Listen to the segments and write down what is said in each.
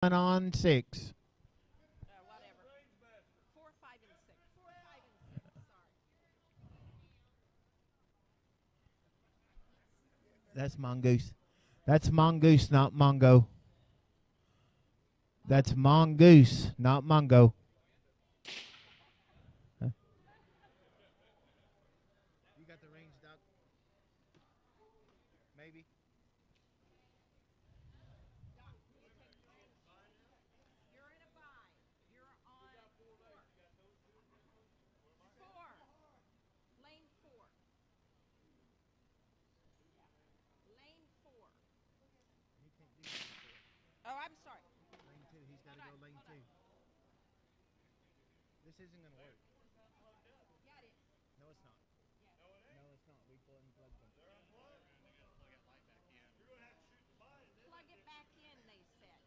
On 6. Whatever. 4, 5, and 6. 4, 5, and 6. Sorry. That's mongoose. That's mongoose, not mongo. That's mongoose, not mongo. Huh? You got the range duck? Maybe. You're in a bye. You're on 4. 4. Lane 4. Lane 4. Oh, I'm sorry. Lane 2. He's got to go lane 2. This isn't going to work. Yeah, it is. No, it's not. No, it's not. We pull and plug them. Plug it back in, they said.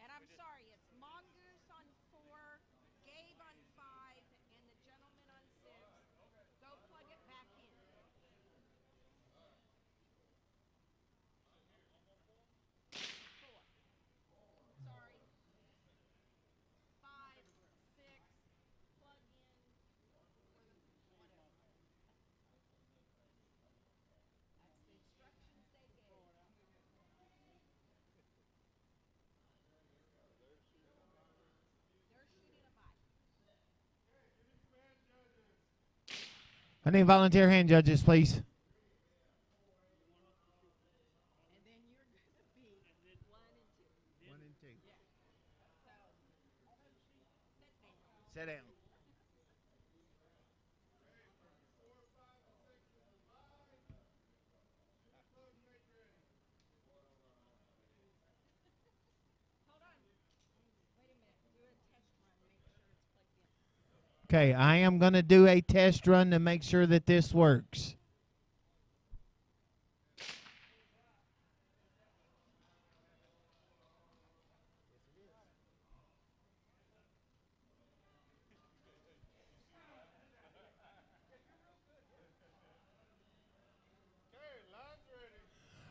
And I'm sorry, it's Mongoose on 4, Gabe on 5, and the gentleman on 6. Go plug it back in. 4. Sorry. 5, 6, plug in. That's the instructions they gave. They're shooting a bye. I need volunteer hand judges, please. And then you're going to be 1 and 2. 1 and 2. Yeah. So, sit down. Sit down. Hold on. Wait a minute. Do a test run. Make sure it's plugged in. Okay, I am going to do a test run to make sure that this works.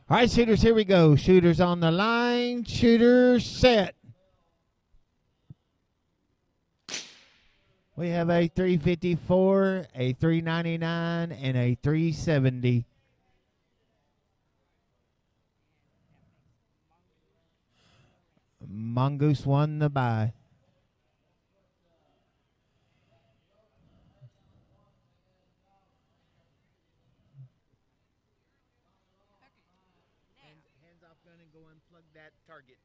All right, shooters, here we go. Shooters on the line. Shooters set. We have a 354, a 399, and a 370. Mongoose won the bye. Hands off gun and go unplug that target.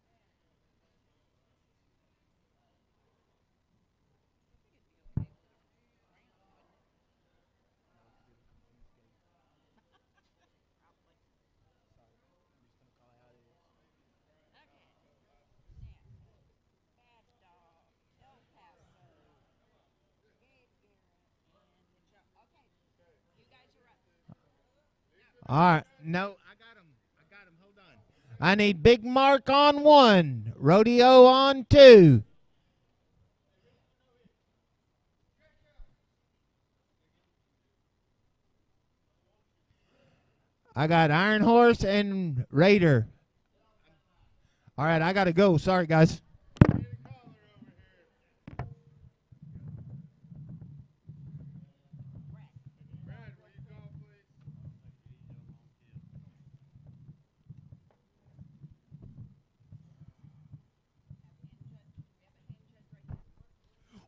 All right. No, I got him. Hold on. I need Big Mark on 1. Rodeo on 2. I got Iron Horse and Raider. All right, I got to go. Sorry, guys.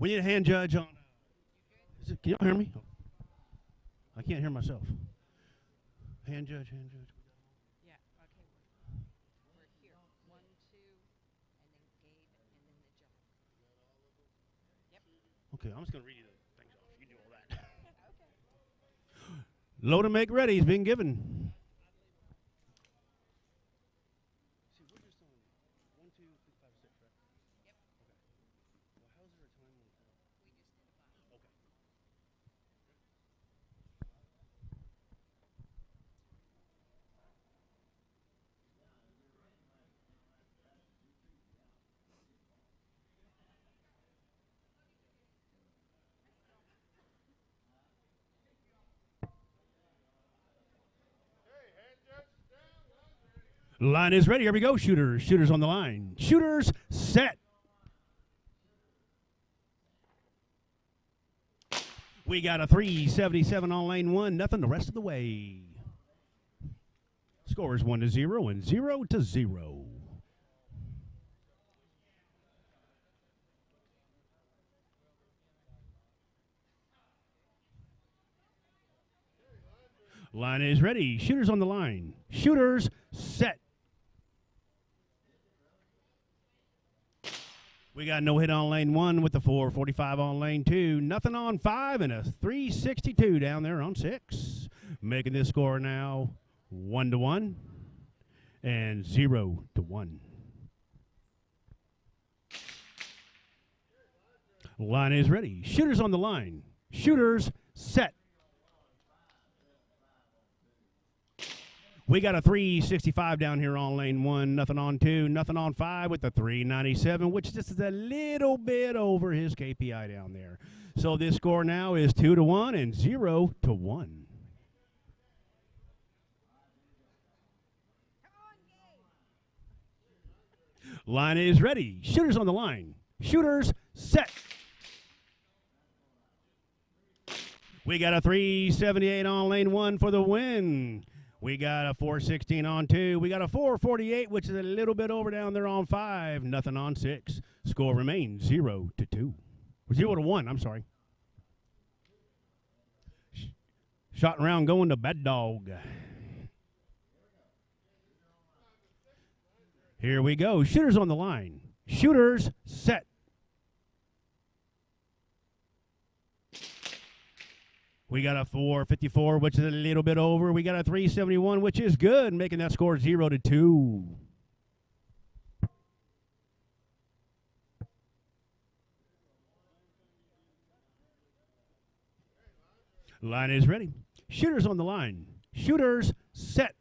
We need a hand judge on. Can y'all hear me? I can't hear myself. Hand judge, hand judge. Yeah, okay. We're here. 1, 2, and then Gabe, and then the gentleman. Yep. Okay, I'm just going to read you the things off. You do all that. Okay. Load and make ready is being given. See, we're just on 1, 2, 3, 5, 6, right? Yep. Okay. Well, how's there a time limit? We just did a bye. Okay. Line is ready. Here we go, shooters. Shooters on the line. Shooters set. We got a 377 on lane 1, nothing the rest of the way. Score is 1-0 and 0-0. Line is ready. Shooters on the line. Shooters set. We got no hit on lane 1 with the 445 on lane 2. Nothing on 5 and a 362 down there on 6. Making this score now 1-1 and 0-1. Line is ready. Shooters on the line. Shooters set. We got a 365 down here on lane 1, nothing on 2, nothing on 5 with the 397, which just is a little bit over his KPI down there. So this score now is 2-1 and 0-1. Line is ready. Shooters on the line. Shooters set. We got a 378 on lane 1 for the win. We got a 416 on 2. We got a 448, which is a little bit over down there on 5. Nothing on 6. Score remains 0-2. 0-1, I'm sorry. Shot round going to Bad Dog. Here we go. Shooters on the line. Shooters set. We got a 454, which is a little bit over. We got a 371, which is good, making that score 0-2. Line is ready. Shooters on the line. Shooters set.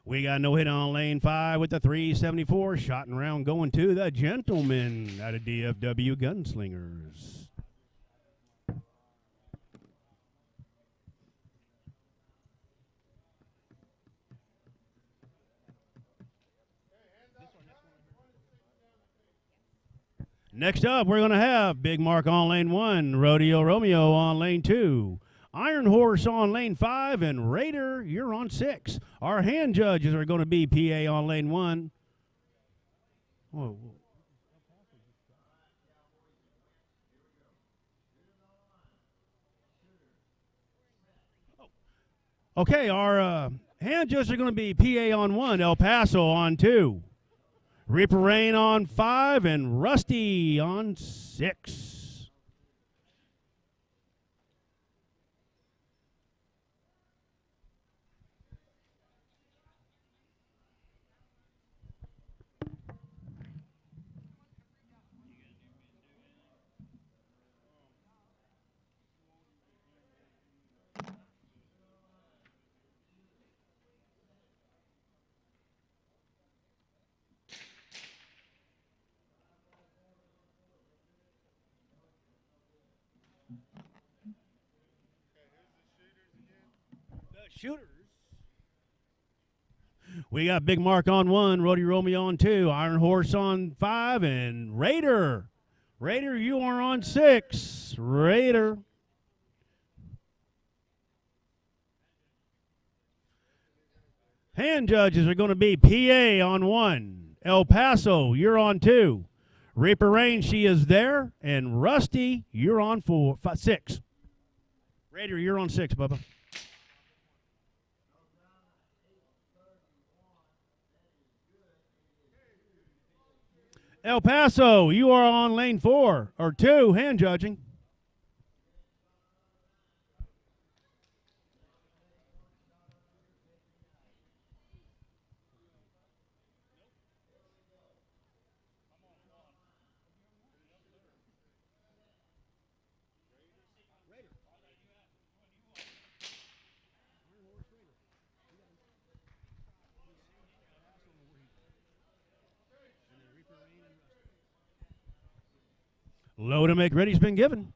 We got no hit on lane 5 with the 374. Shot and round going to the gentleman out of DFW Gunslingers. Next up, we're going to have Big Mark on lane 1, Rodeo Romeo on lane 2. Iron Horse on lane 5, and Raider, you're on 6. Our hand judges are going to be PA on lane 1. Whoa. Okay, our hand judges are going to be PA on 1, El Paso on 2. Reaper Rain on 5, and Rusty on 6. Shooters. We got Big Mark on 1, Rodeo Romeo on 2, Iron Horse on 5, and Raider. Raider, you are on 6. Raider. Hand judges are going to be PA on 1. El Paso, you're on 2. Reaper Rain, she is there. And Rusty, you're on 6. Raider, you're on 6, Bubba. El Paso, you are on lane 4, or 2, hand judging. Low to make ready's been given.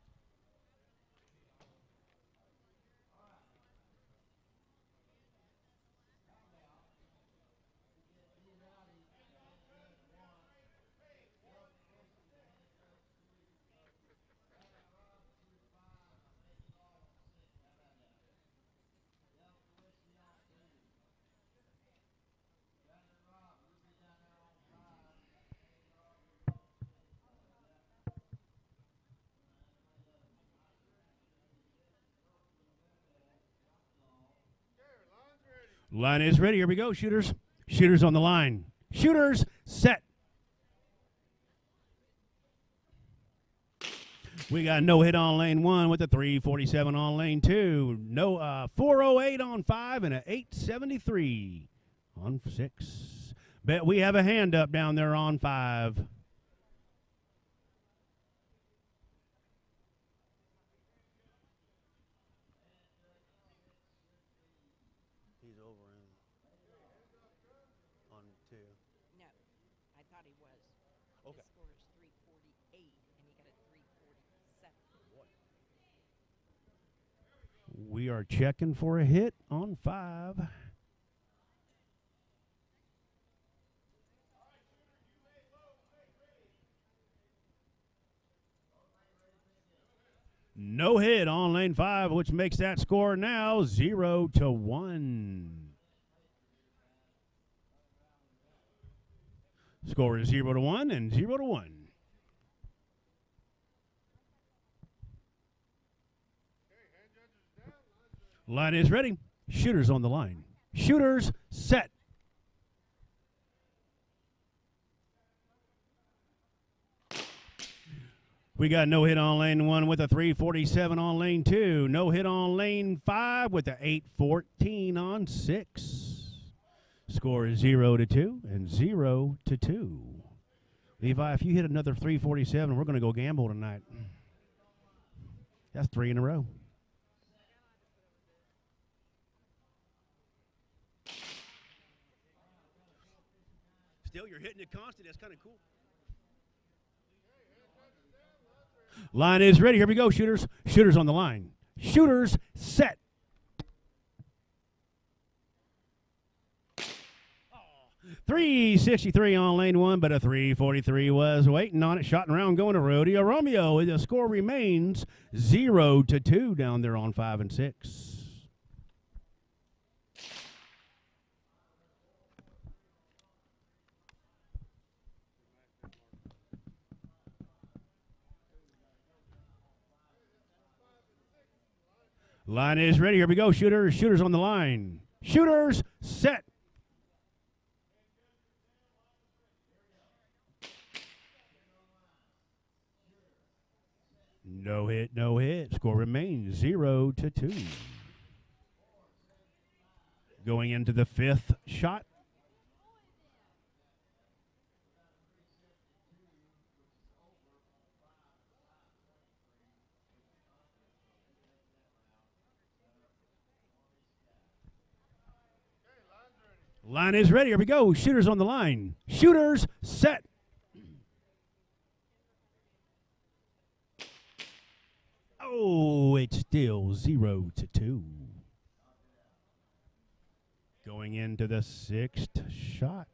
Line is ready. Here we go, shooters. Shooters on the line. Shooters set. We got no hit on lane 1 with a 347 on lane 2. No 408 on 5 and a 873 on 6. Bet we have a hand up down there on 5. He's over on 2. No, I thought he was. Okay. His score is 348, and he got a 347. We are checking for a hit on 5. No hit on lane 5, which makes that score now 0-1. Score is 0-1 and 0-1. Line is ready. Shooters on the line. Shooters set. We got no hit on lane 1 with a 347 on lane 2. No hit on lane 5 with a 814 on 6. Score is 0-2 and 0-2. Levi, if you hit another 347, we're going to go gamble tonight. That's 3 in a row. Still, you're hitting it constant. That's kind of cool. Line is ready. Here we go, shooters. Shooters on the line. Shooters set. 363 on lane 1, but a 343 was waiting on it. Shot and round going to Rodeo Romeo. The score remains 0-2 down there on 5 and 6. Line is ready. Here we go, shooters. Shooters on the line. Shooters set. No hit, no hit. Score remains 0-2. Going into the 5th shot. Line is ready. Here we go. Shooters on the line. Shooters set. Oh, it's still 0-2. Going into the 6th shot.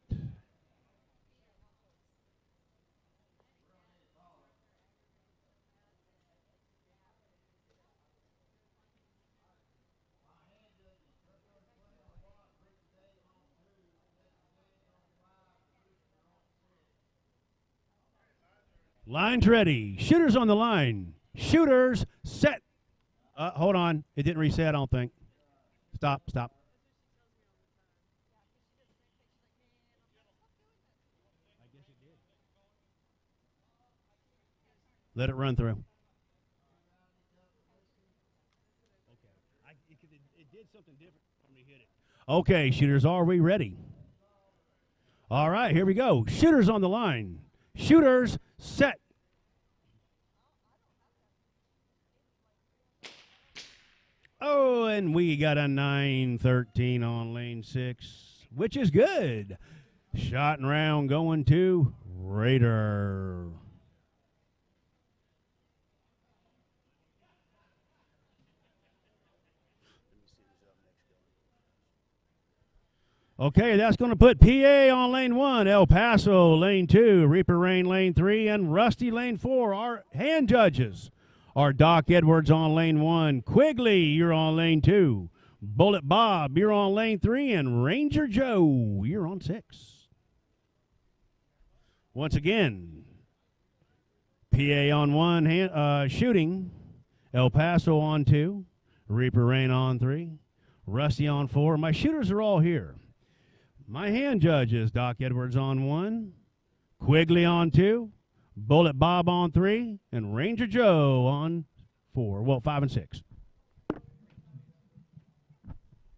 Line's ready. Shooters on the line. Shooters set. Hold on. It didn't reset, I don't think. Stop. Let it run through. It did something different when we hit it. Okay, shooters, are we ready? All right, here we go. Shooters on the line. Shooters set. Oh, and we got a 9-13 on lane 6, which is good. Shot and round going to Raider. Okay, that's going to put PA on lane 1, El Paso lane 2, Reaper Rain lane 3, and Rusty lane 4. Our hand judges are Doc Edwards on lane 1, Quigley, you're on lane 2, Bullet Bob, you're on lane 3, and Ranger Joe, you're on 6. Once again, PA on 1, shooting, El Paso on 2, Reaper Rain on 3, Rusty on 4. My shooters are all here. My hand judge is Doc Edwards on 1, Quigley on 2, Bullet Bob on 3, and Ranger Joe on 4. Well, 5 and 6.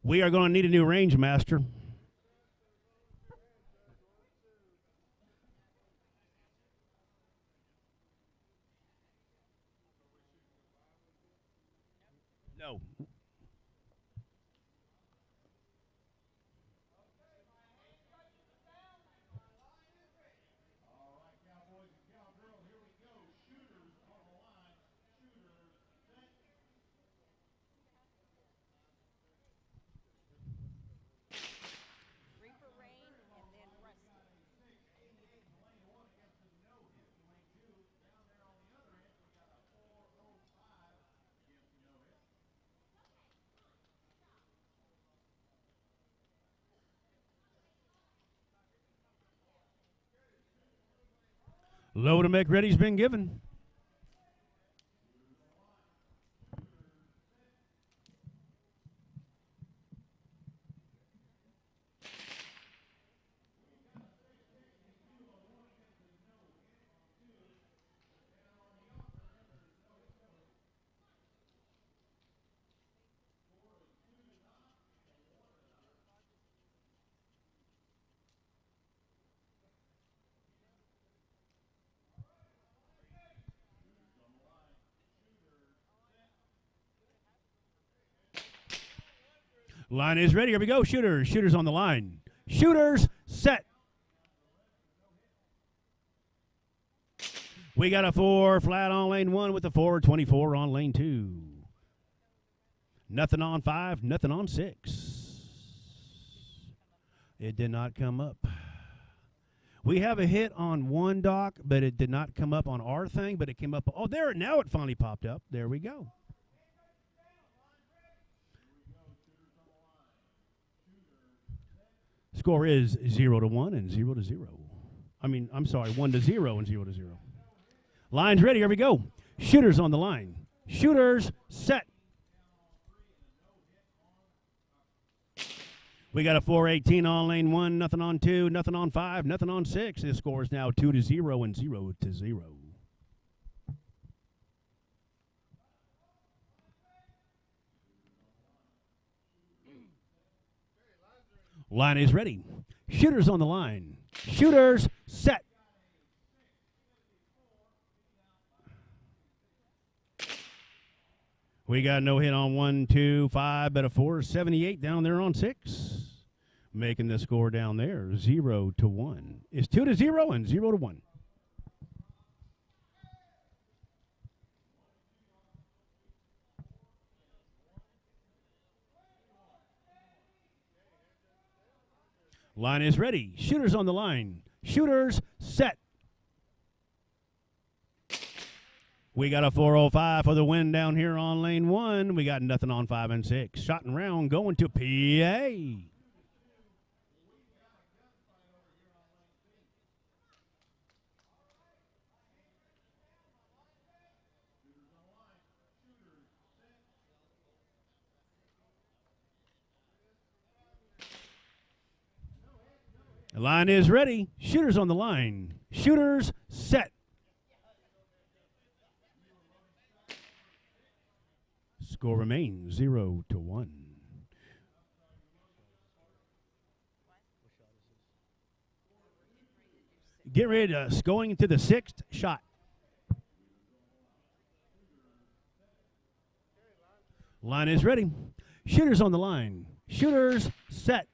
We are going to need a new range master. No. Reaper Rain and then Rusty. Load to make ready's been given. Line is ready. Here we go. Shooters. Shooters on the line. Shooters set. We got a 4 flat on lane 1 with a 424 on lane 2. Nothing on 5, nothing on 6. It did not come up. We have a hit on 1, Doc, but it did not come up on our thing, but it came up. Oh, there. Now it finally popped up. There we go. Score is 0-1 and 0-0. I mean, I'm sorry, 1-0 and 0-0. Line's ready. Here we go. Shooters on the line. Shooters set. We got a 418 on lane 1, nothing on 2, nothing on 5, nothing on 6. This score is now 2-0 and 0-0. Line is ready. Shooters on the line. Shooters set. We got no hit on 1, 2, 5, but a 478 down there on 6. Making the score down there 0-1. It's 2-0 and 0-1. Line is ready. Shooters on the line. Shooters set. We got a 405 for the win down here on lane 1. We got nothing on 5 and 6. Shot and round going to PA. The line is ready. Shooters on the line. Shooters set. Score remains 0-1. Get ready to going into the 6th shot. Line is ready. Shooters on the line. Shooters set.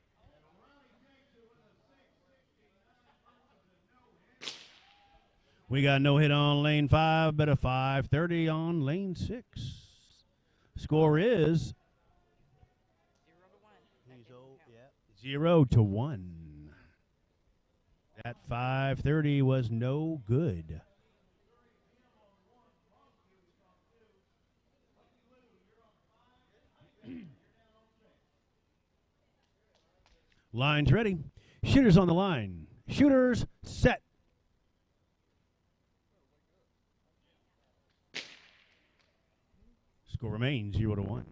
We got no hit on lane 5, but a 530 on lane 6. Score is 0-1. That 530 was no good. Line's ready. Shooters on the line. Shooters set. Score remains 0-1.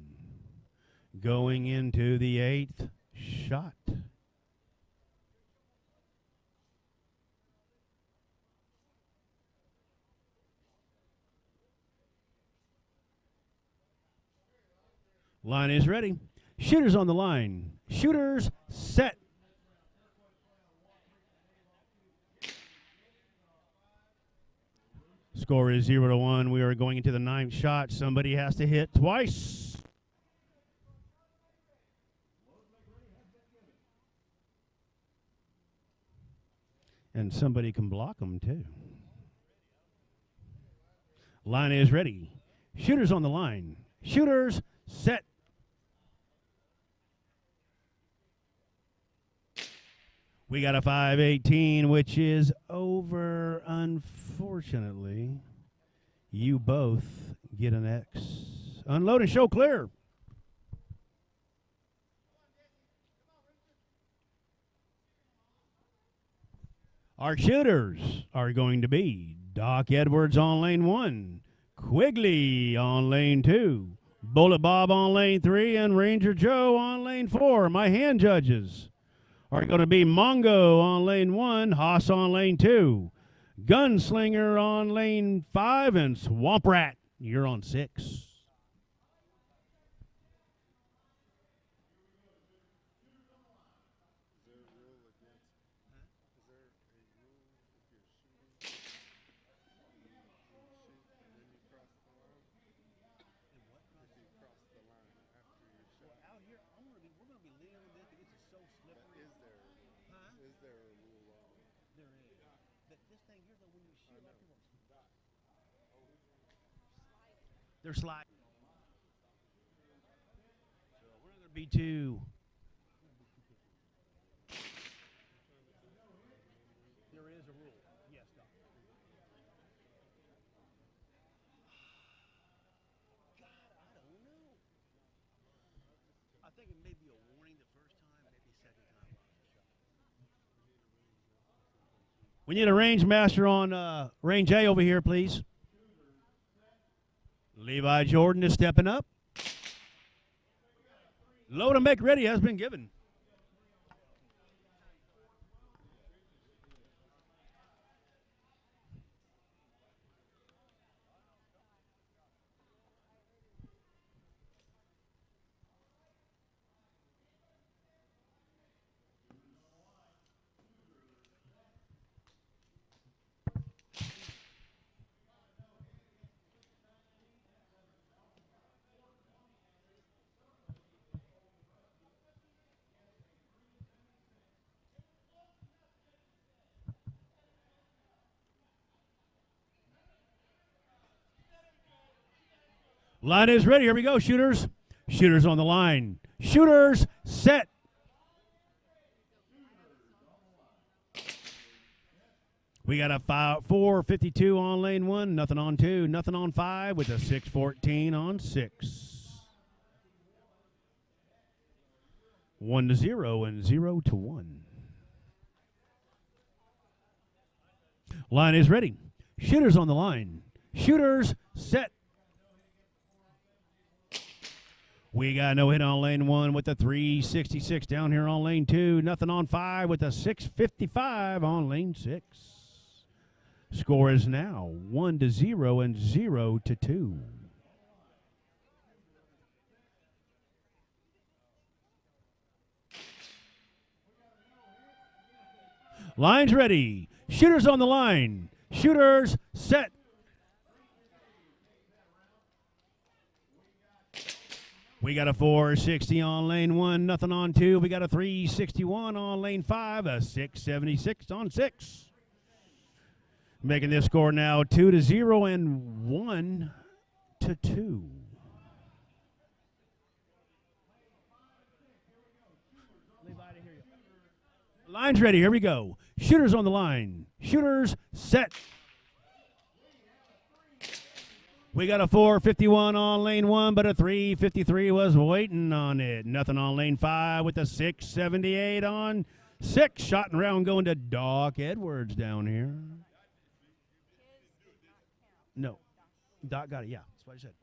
Going into the 8th shot. Line is ready. Shooters on the line. Shooters set. Score is 0-1. We are going into the 9th shot. Somebody has to hit twice. And somebody can block them too. Line is ready. Shooters on the line. Shooters set. We got a 5-18, which is over, unfortunately. You both get an X. Unload and show clear. Our shooters are going to be Doc Edwards on lane 1, Quigley on lane 2, Bullet Bob on lane 3, and Ranger Joe on lane 4. My hand judges are going to be Mongo on lane 1, Haas on lane 2, Gunslinger on lane 5, and Swamp Rat, you're on 6. They're sliding. So we're going to be two. There is a rule. Yes, Doc. God, I don't know. I think it may be a warning the first time, maybe second time. We need a range master on range A over here, please. Levi Jordan is stepping up. Load and make ready has been given. Line is ready. Here we go, shooters. Shooters on the line. Shooters set. We got a 4:52 on lane 1, nothing on 2, nothing on 5 with a 6:14 on 6. 1-0 and 0-1. Line is ready. Shooters on the line. Shooters set. We got no hit on lane 1 with a 366 down here on lane 2. Nothing on 5 with a 655 on lane 6. Score is now 1-0 and 0-2. Lines ready. Shooters on the line. Shooters set. We got a 460 on lane 1, nothing on 2. We got a 361 on lane 5, a 676 on 6. Making this score now 2-0 and 1-2. Line's ready. Here we go. Shooters on the line. Shooters set. We got a 451 on lane 1, but a 353 was waiting on it. Nothing on lane 5 with a 678 on 6. Shot and round going to Doc Edwards down here. No. Doc got it, yeah. That's what I said.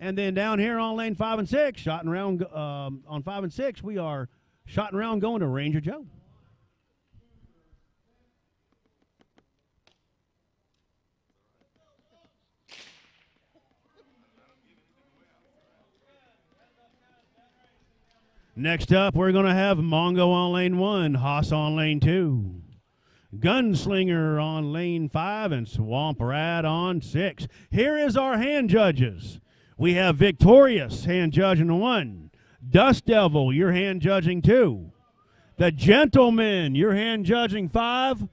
And then down here on lane 5 and 6, shot and round on 5 and 6, we are shot and round going to Ranger Joe. Next up, we're going to have Mongo on lane 1, Haas on lane 2, Gunslinger on lane 5, and Swamp Rat on 6. Here is our hand judges. We have Victorious hand judging 1, Dust Devil, your hand judging 2, The Gentleman, your hand judging 5,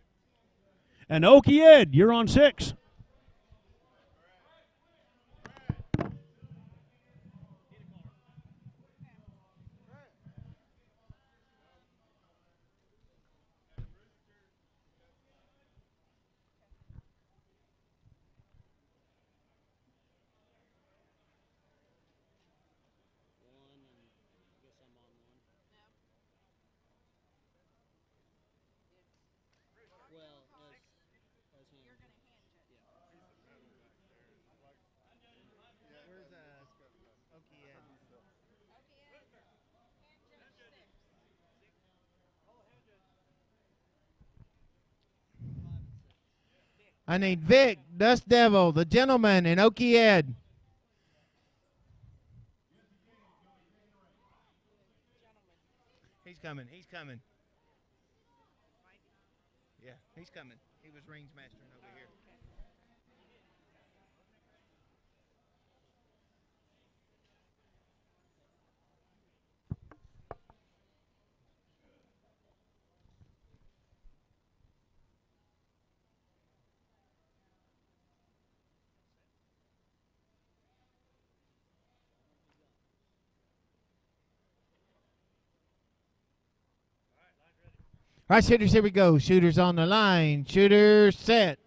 and Okie Ed, you're on 6. I need Vic, Dust Devil, The Gentleman, and Okie Ed. He's coming. He's coming. Yeah, he's coming. He was range mastering over here. All right, shooters, here we go. Shooters on the line. Shooters set.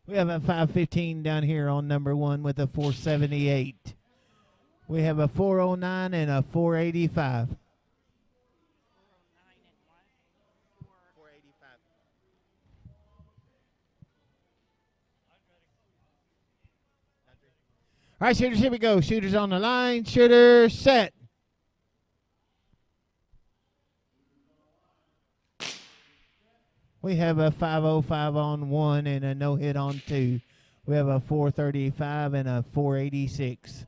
We have a 515 down here on number 1 with a 478. We have a 409 and a 485. 485. All right, shooters, here we go. Shooters on the line. Shooters set. We have a 505 on 1 and a no hit on 2. We have a 435 and a 486.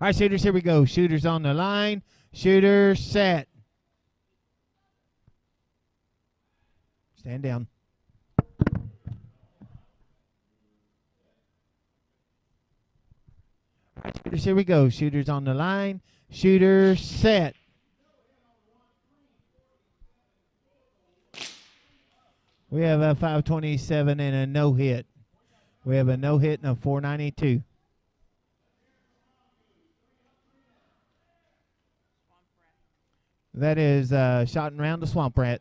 All right, shooters, here we go. Shooters on the line. Shooters set. Stand down. All right, shooters, here we go. Shooters on the line. Shooters set. We have a 527 and a no hit. We have a no hit and a 492. That is shot and round to Swamp Rat.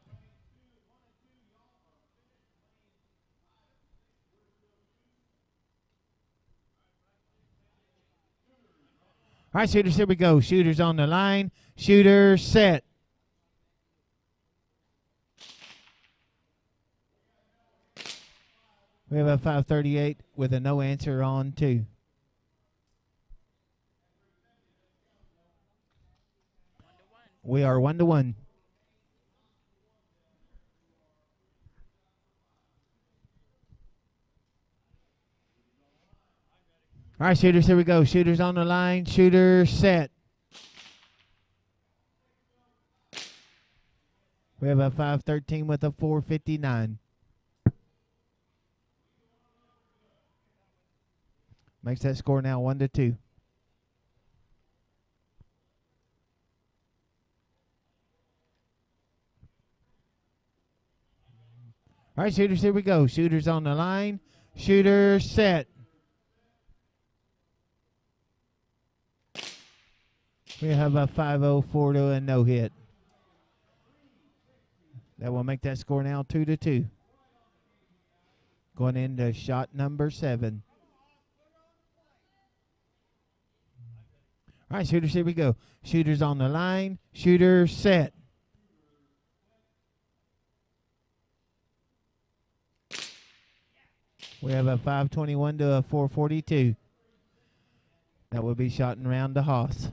All right, shooters, here we go. Shooters on the line. Shooters set. We have a 538 with a no answer on 2. We are 1-1. All right, shooters, here we go. Shooters on the line. Shooters set. We have a 513 with a 459. Makes that score now 1-2. All right, shooters, here we go. Shooters on the line. Shooters set. We have a 504 to a no hit. That will make that score now 2-2. Going into shot number 7. All right, shooters, here we go. Shooters on the line. Shooters set. We have a 521 to a 442. That will be shot and round to Haas.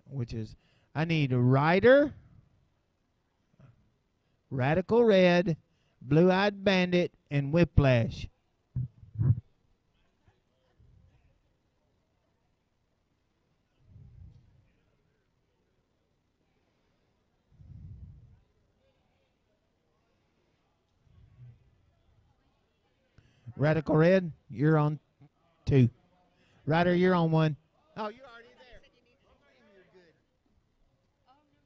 Which is, I need Ryder, Radical Red, Blue Eyed Bandit, and Whiplash. Radical Red, you're on 2. Ryder, you're on 1. Oh, you're already there. You're good. Oh, no.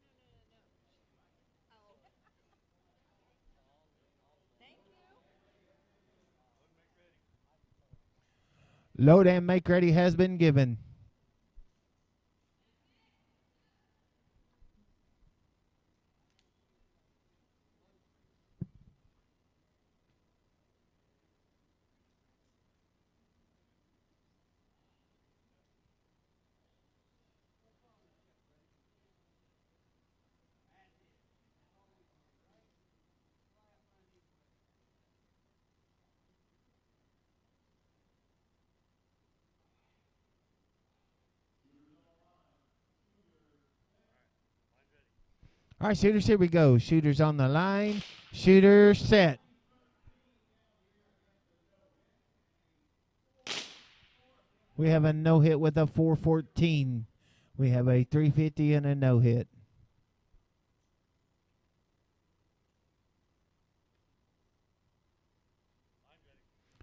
Thank you. Load and make ready has been given. All right, shooters, here we go. Shooters on the line. Shooters set. We have a no-hit with a 414. We have a 350 and a no-hit.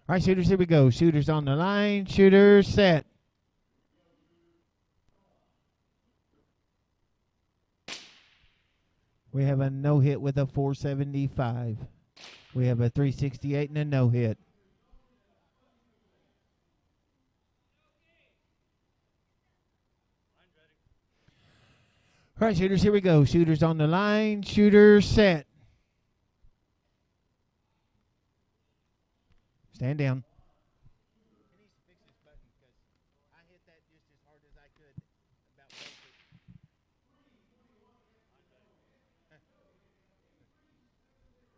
All right, shooters, here we go. Shooters on the line. Shooters set. We have a no-hit with a 475. We have a 368 and a no-hit. All right, shooters, here we go. Shooters on the line. Shooters set. Stand down. He needs to fix this button because I hit that just as hard as I could. About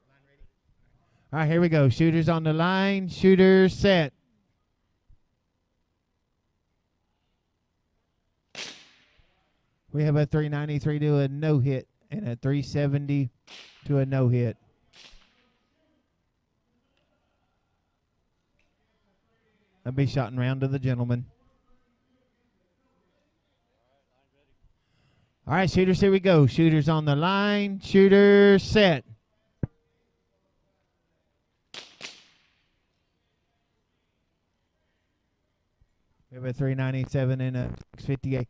line ready? All right, here we go. Shooters on the line. Shooters set. We have a 393 to a no-hit and a 370 to a no-hit. That'll be shot and round to the gentleman. All right, shooters, here we go. Shooters on the line. Shooters set. We have a 397 and a 658.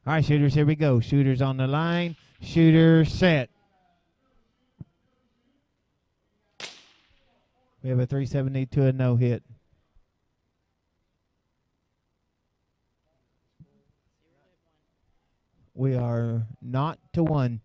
All right, shooters, here we go. Shooters on the line. Shooters set. We have a 370 to a no-hit. We are not to 1.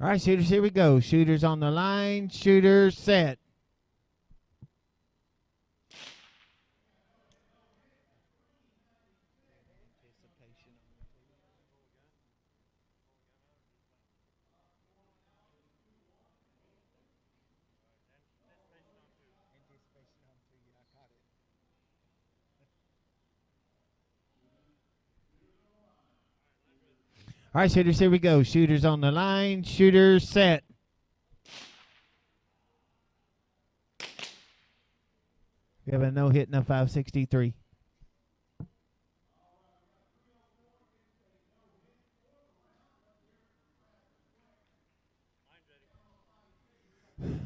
All right, shooters, here we go. Shooters on the line. Shooters set. All right, shooters, here we go. Shooters on the line. Shooters set. We have a no hit and a 563.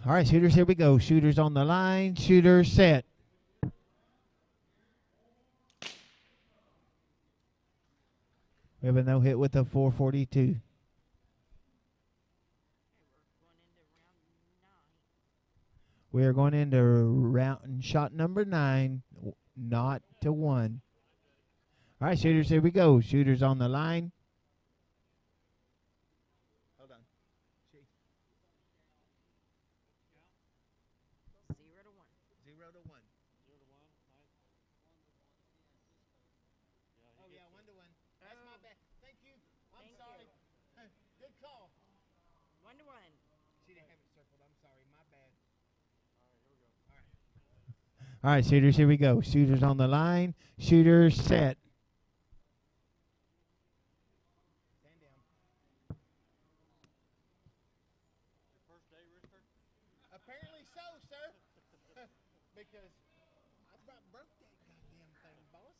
All right, shooters, here we go. Shooters on the line. Shooters set. We have a no hit with a 442. We are going into round shot number 9, not to 1. All right, shooters, here we go. Shooters on the line. Hold on. 0 to 1. 0 to 1. Oh, yeah, 1 to 1. That's my bad. Thank you. I'm Thank sorry. you. Good call. 1 to 1. She didn't have it circled. I'm sorry. My bad. All right, shooters, here we go. Shooters on the line. Shooters set. Stand down. Your first day, Richard? Apparently so, sir. Because I about broke that goddamn thing, boss.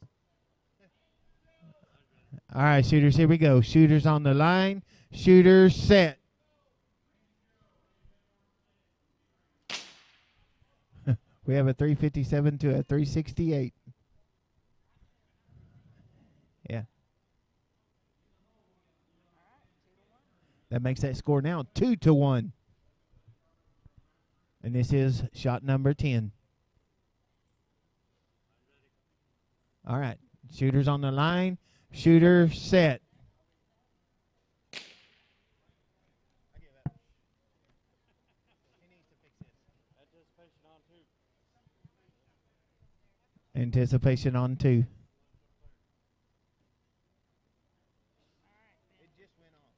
All right, shooters, here we go. Shooters on the line. Shooters set. We have a 357 to a 368. Yeah. That makes that score now 2 to 1. And this is shot number 10. All right. Shooters on the line. Shooter set. Anticipation on 2. It just went on.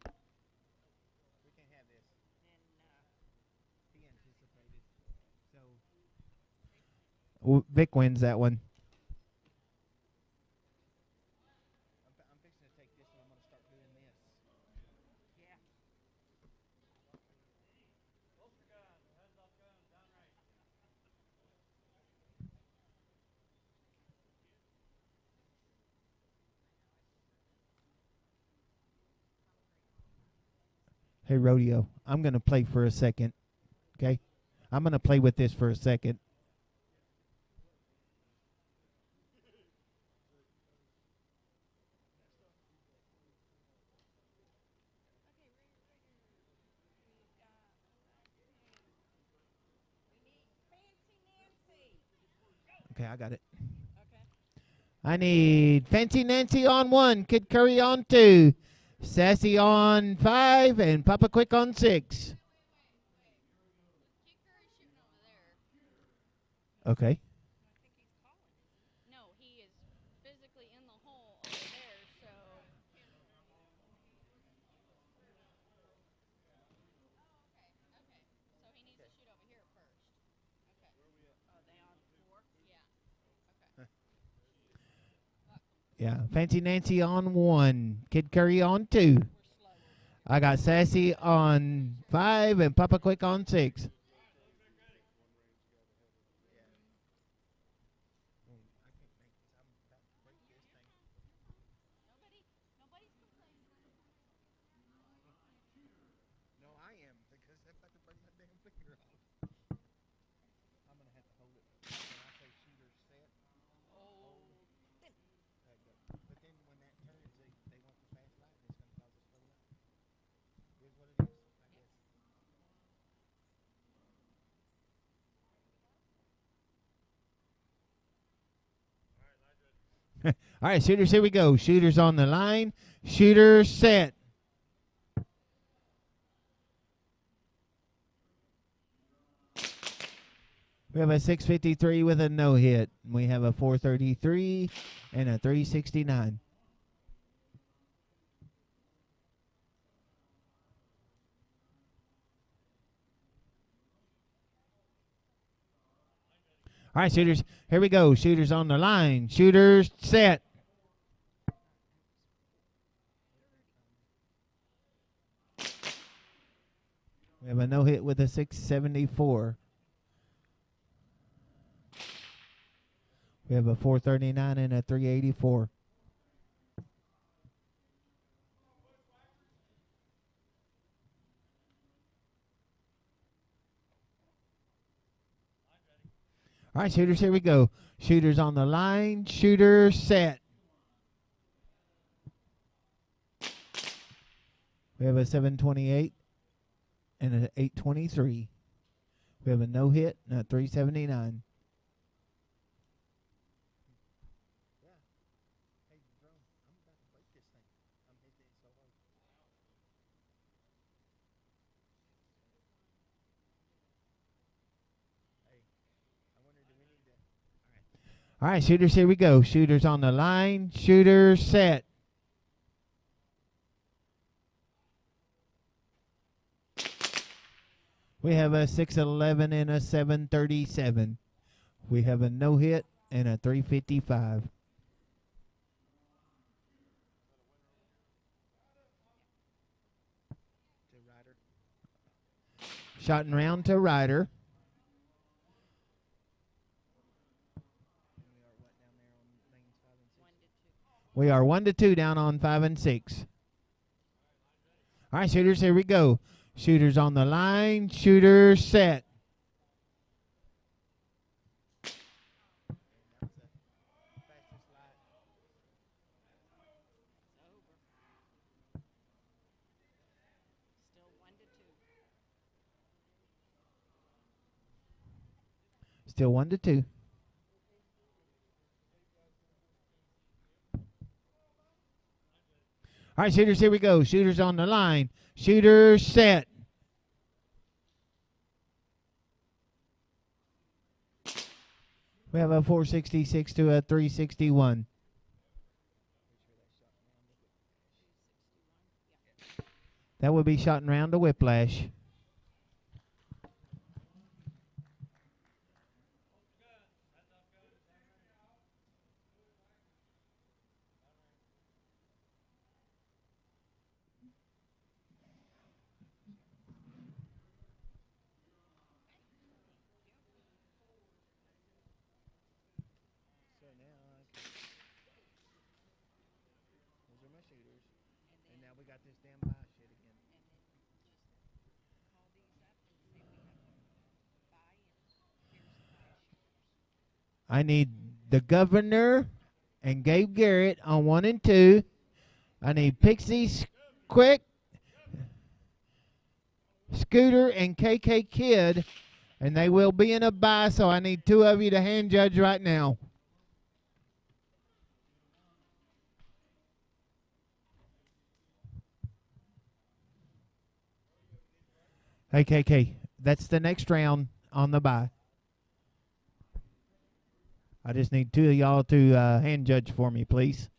We can have this. He anticipated. So Vic wins that one. I'm fixing to take this and I'm going to start doing this. Yeah. Hey, Rodeo, I'm going to play for a second, okay? I'm going to play with this for a second. Okay, I got it. Okay. I need Fancy Nancy on 1, Kid Curry on 2, Sassy on 5, and Papa Quick on 6. Okay. No, he is physically in the hole over there, so. Okay. So he needs to shoot over here first. Okay. Oh, they on 4? Yeah. Yeah, Fancy Nancy on 1, Kid Curry on 2. I got Sassy on 5 and Papa Quick on 6. Nobody's complaining. No, I am, because I'm about to break my damn finger off. I'm going to have to hold it. When I say shooter set, hold. But then when that turns, they want the fast light, and it's going to cause a slow light. Here's what it is, I guess. All right, shooters, here we go. Shooters on the line. Shooters set. We have a 653 with a no hit. We have a 433 and a 369. All right, shooters, here we go. Shooters on the line. Shooters set. We have a no hit with a 674. We have a 439 and a 384. All right, shooters, here we go. Shooters on the line. Shooter set. We have a 728 and an 823. We have a no hit and a 379. Hey, bro, I'm about to break this thing. I'm hitting it so hard. Hey, I wonder, do we need to? All right, shooters, here we go. Shooters on the line. Shooter set. We have a 611 and a 737. We have a no hit and a 355. To Ryder. Shot and round to Ryder. And we are what down there on lanes 5 and 6? 1 to 2. We are 1-2 down on 5 and 6. All right, shooters, here we go. Shooters on the line. Shooter set. That was the fastest light. Still 1 to 2. Still 1-2. All right, shooters, here we go. Shooters on the line. Shooter set. We have a 466 to a 361. That would be shot and round to Whiplash. So now those are my shooters. And now we got this damn buy shit again. Call these up and say we have to buy and here's the buy shooters. I need the Governor and Gabe Garrett on 1 and 2. I need Pixies Quick, Scooter, and KK Kid, and they will be in a bye, so I need 2 of you to hand judge right now. Hey, KK, that's the next round on the bye. I just need 2 of y'all to hand judge for me, please.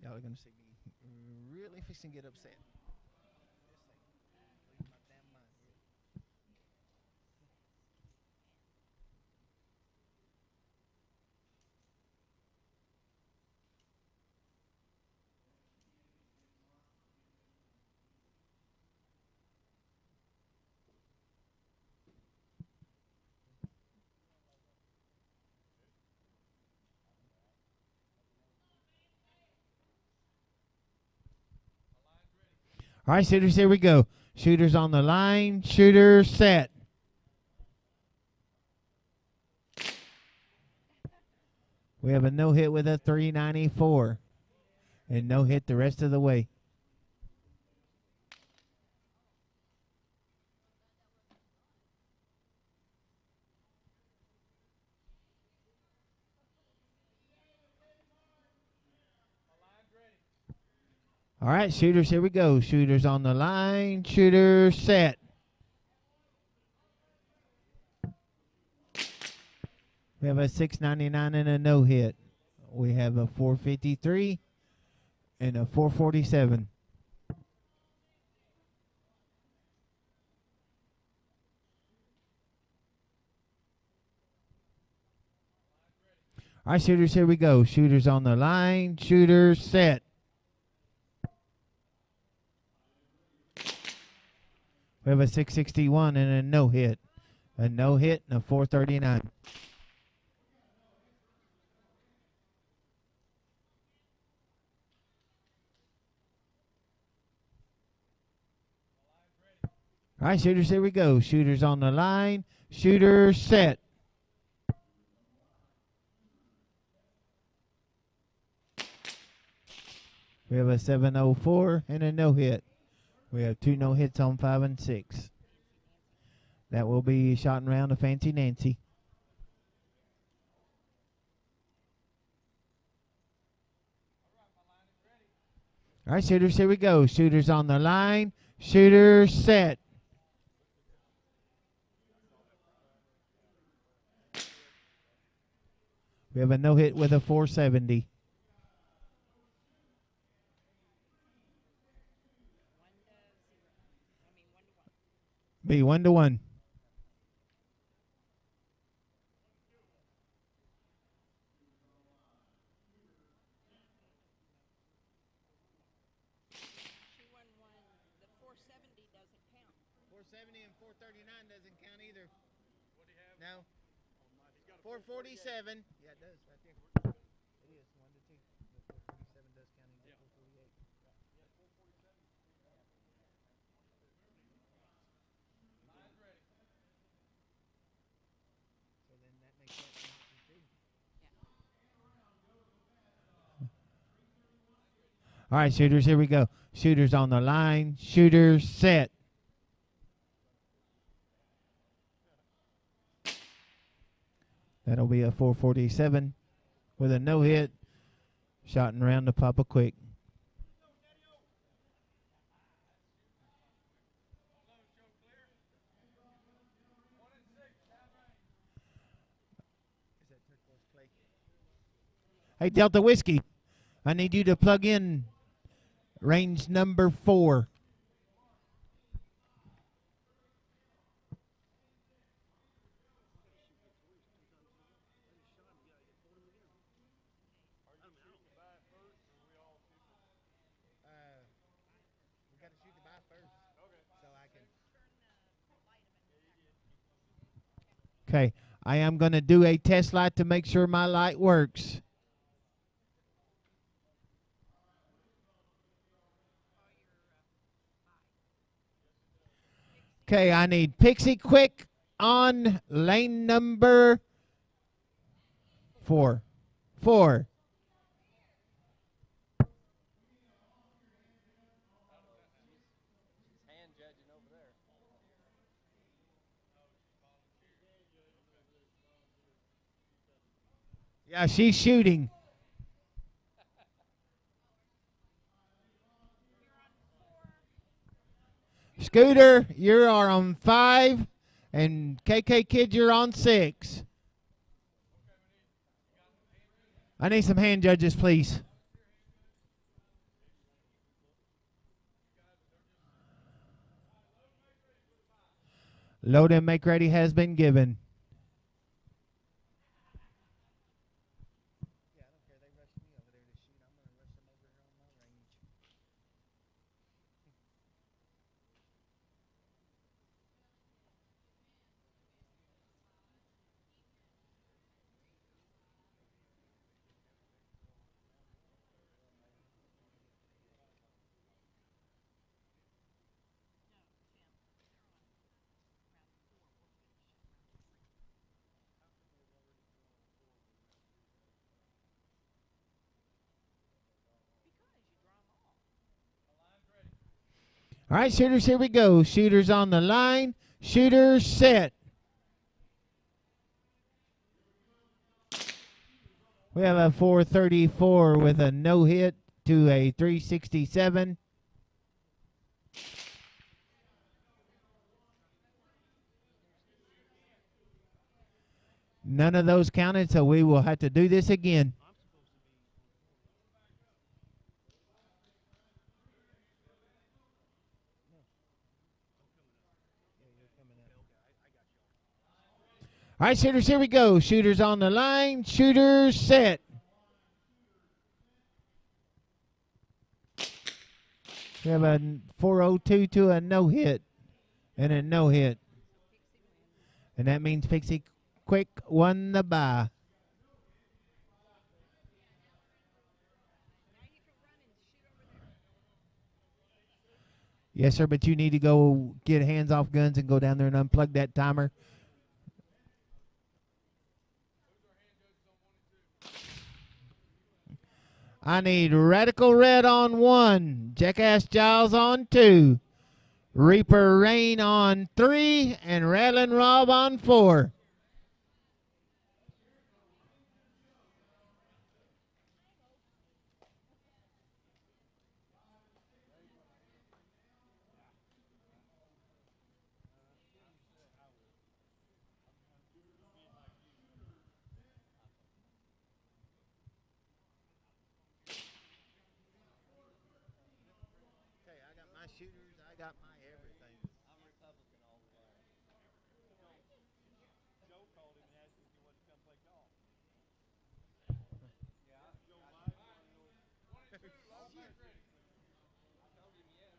Y'all are gonna see me really fixing to get upset. Lose my damn mind here. All right, shooters, here we go. Shooters on the line. Shooter set. We have a no hit with a 394. And no hit the rest of the way. All right, shooters, here we go. Shooters on the line. Shooter set. We have a 699 and a no hit. We have a 453 and a 447. All right, shooters, here we go. Shooters on the line. Shooters set. We have a 661 and a no hit. A no hit and a 439. All right, shooters, here we go. Shooters on the line. Shooters set. We have a 704 and a no hit. We have 2 no hits on 5 and 6. That will be shot and round to Fancy Nancy. All right, shooters, here we go. Shooters on the line. Shooters set. We have a no hit with a 470. Be 1-1. She won one. The 470 doesn't count. 470 and 439 doesn't count either. No. 447. Yeah, it does right there. It is 1 to 2. The 447 does count in 448. So then that makes that an option too. All right, shooters, here we go. Shooters on the line. Shooters set. That'll be a 447 with a no hit. Shot and round to Papa Quick. Is that turquoise clay? Hey, Delta Whiskey, I need you to plug in range number 4. We got to shoot the buy first. Okay. So I can. Okay, I am going to do a test light to make sure my light works. Okay, I need Pixie Quick on lane number 4. 4. Hand judging over there. Yeah, she's shooting. Scooter, you are on 5, and KK Kid, you're on 6. I need some hand judges, please. Load and make ready has been given. Yeah, I don't care. They rushed me over there to shoot. I'm going to rush them over here on my range. All right, shooters, here we go. Shooters on the line. Shooters set. We have a 434 with a no hit to a 367. None of those counted, so we will have to do this again. All right, shooters, here we go. Shooters on the line. Shooters set. We have a 402 to a no hit and a no hit. And that means Pixie Quick won the bye. Yes, sir, but you need to go get hands off guns and go down there and unplug that timer. I need Radical Red on 1, Jackass Giles on 2, Reaper Rain on 3, and Rattling Rob on 4. Okay, I got my shooters. I got my everything. I'm Republican all the way. Joe called him and asked him if he wanted to come play golf. Yeah, Joe might want to know. 22, long back ready. I told him yes.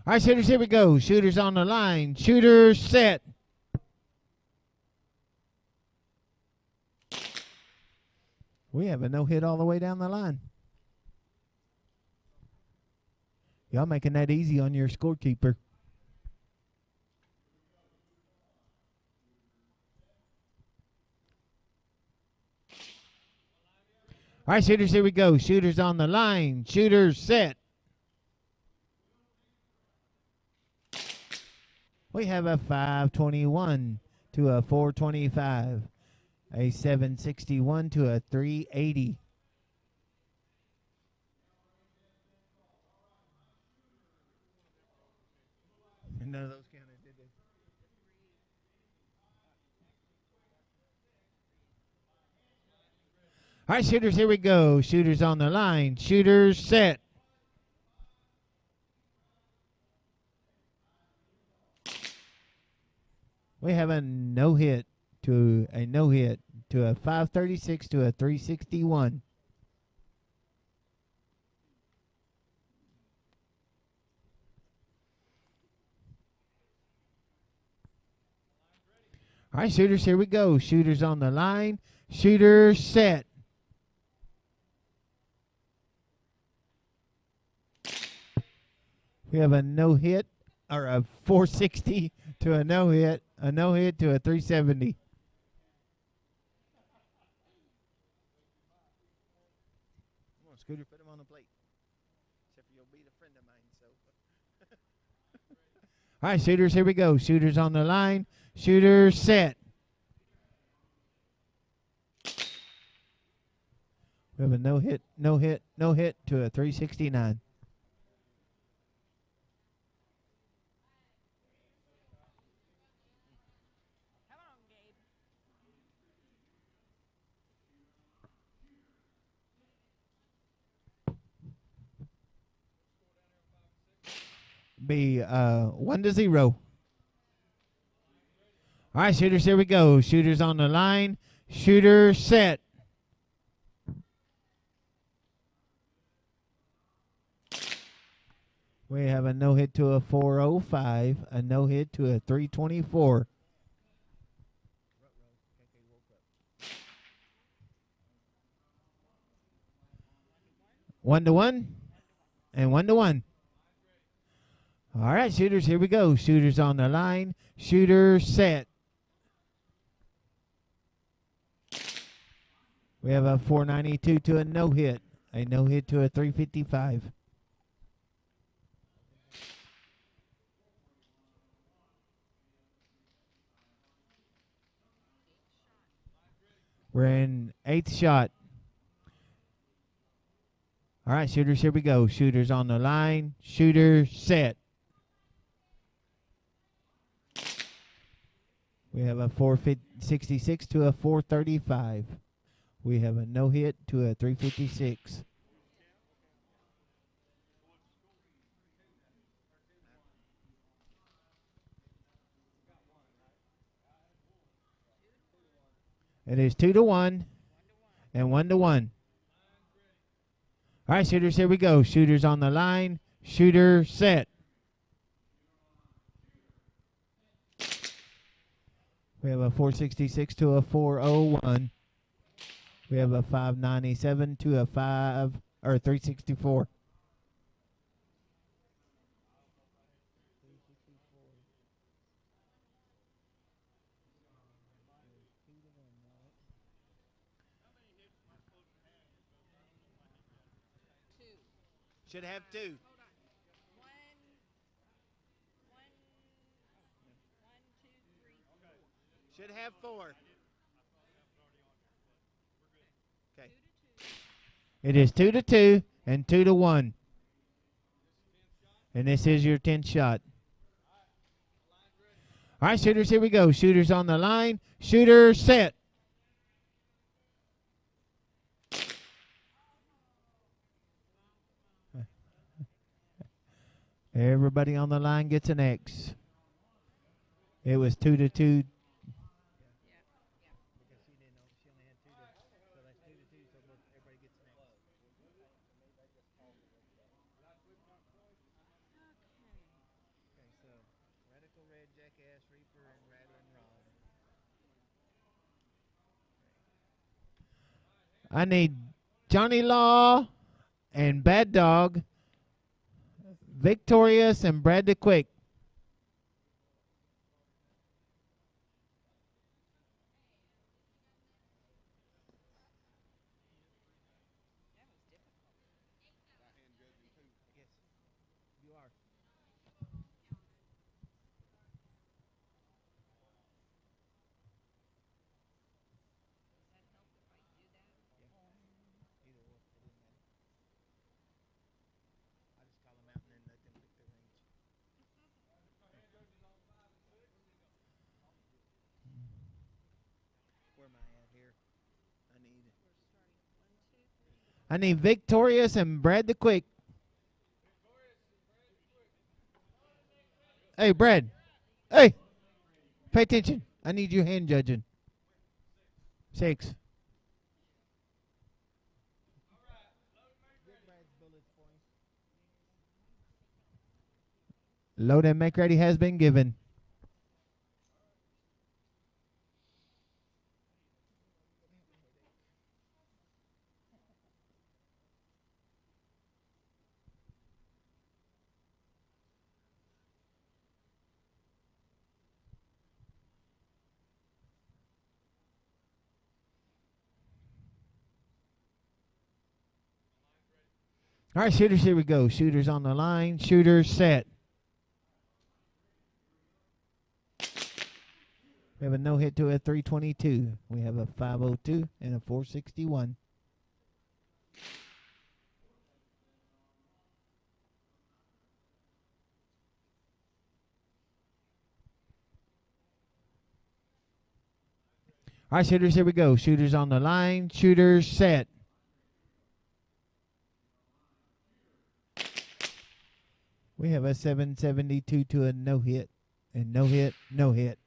All right, shooters, here we go. Shooters on the line. Shooters set. We have a no hit all the way down the line. Y'all making that easy on your scorekeeper. All right, shooters, here we go. Shooters on the line. Shooters set. We have a 521 to a 425, a 761 to a 380. None of those counted, did they? All right, shooters, here we go. Shooters on the line. Shooters set. We have a no hit to a no hit to a 536 to a 361. All right, shooters, here we go. Shooters on the line. Shooters set. We have a no hit or a 460 to a no hit to a 370. Come on, Scooter, put him on the plate. Except for you'll be the friend of mine, so. All right, shooters, here we go. Shooters on the line. Shooters set. We have a no hit to a 369. Come on, Gabe. Be 1-0. All right, shooters, here we go. Shooters on the line. Shooters set. We have a no hit to a 405, a no hit to a 324. One to one and 1-1. All right, shooters, here we go. Shooters on the line. Shooters set. We have a 492 to a no hit to a 355. We're in 8th shot. All right, shooters, here we go. Shooters on the line. Shooter set. We have a 466 to a 435. We have a no hit to a 356. It is 2-1 and 1-1. All right, shooters, here we go. Shooters on the line. Shooter set. We have a 466 to a 401. We have a 597 to a 364. Should have 2. One, two, three, four. Should have 4. Okay. It is 2-2 and 2-1. And this is your 10th shot. All right, shooters, here we go. Shooters on the line. Shooter set. Everybody on the line gets an X. It was 2-2. I need Johnny Law and Bad Dog, Victorious and Brad the Quick. I need Victorious and Brad the Quick. Hey, Brad. Hey, pay attention. I need you hand judging. 6. Load and make ready has been given. All right, shooters, here we go. Shooters on the line. Shooters set. We have a no hit to a 322. We have a 502 and a 461. All right, shooters, here we go. Shooters on the line. Shooters set. We have a 772 to a no hit. And no hit, no hit.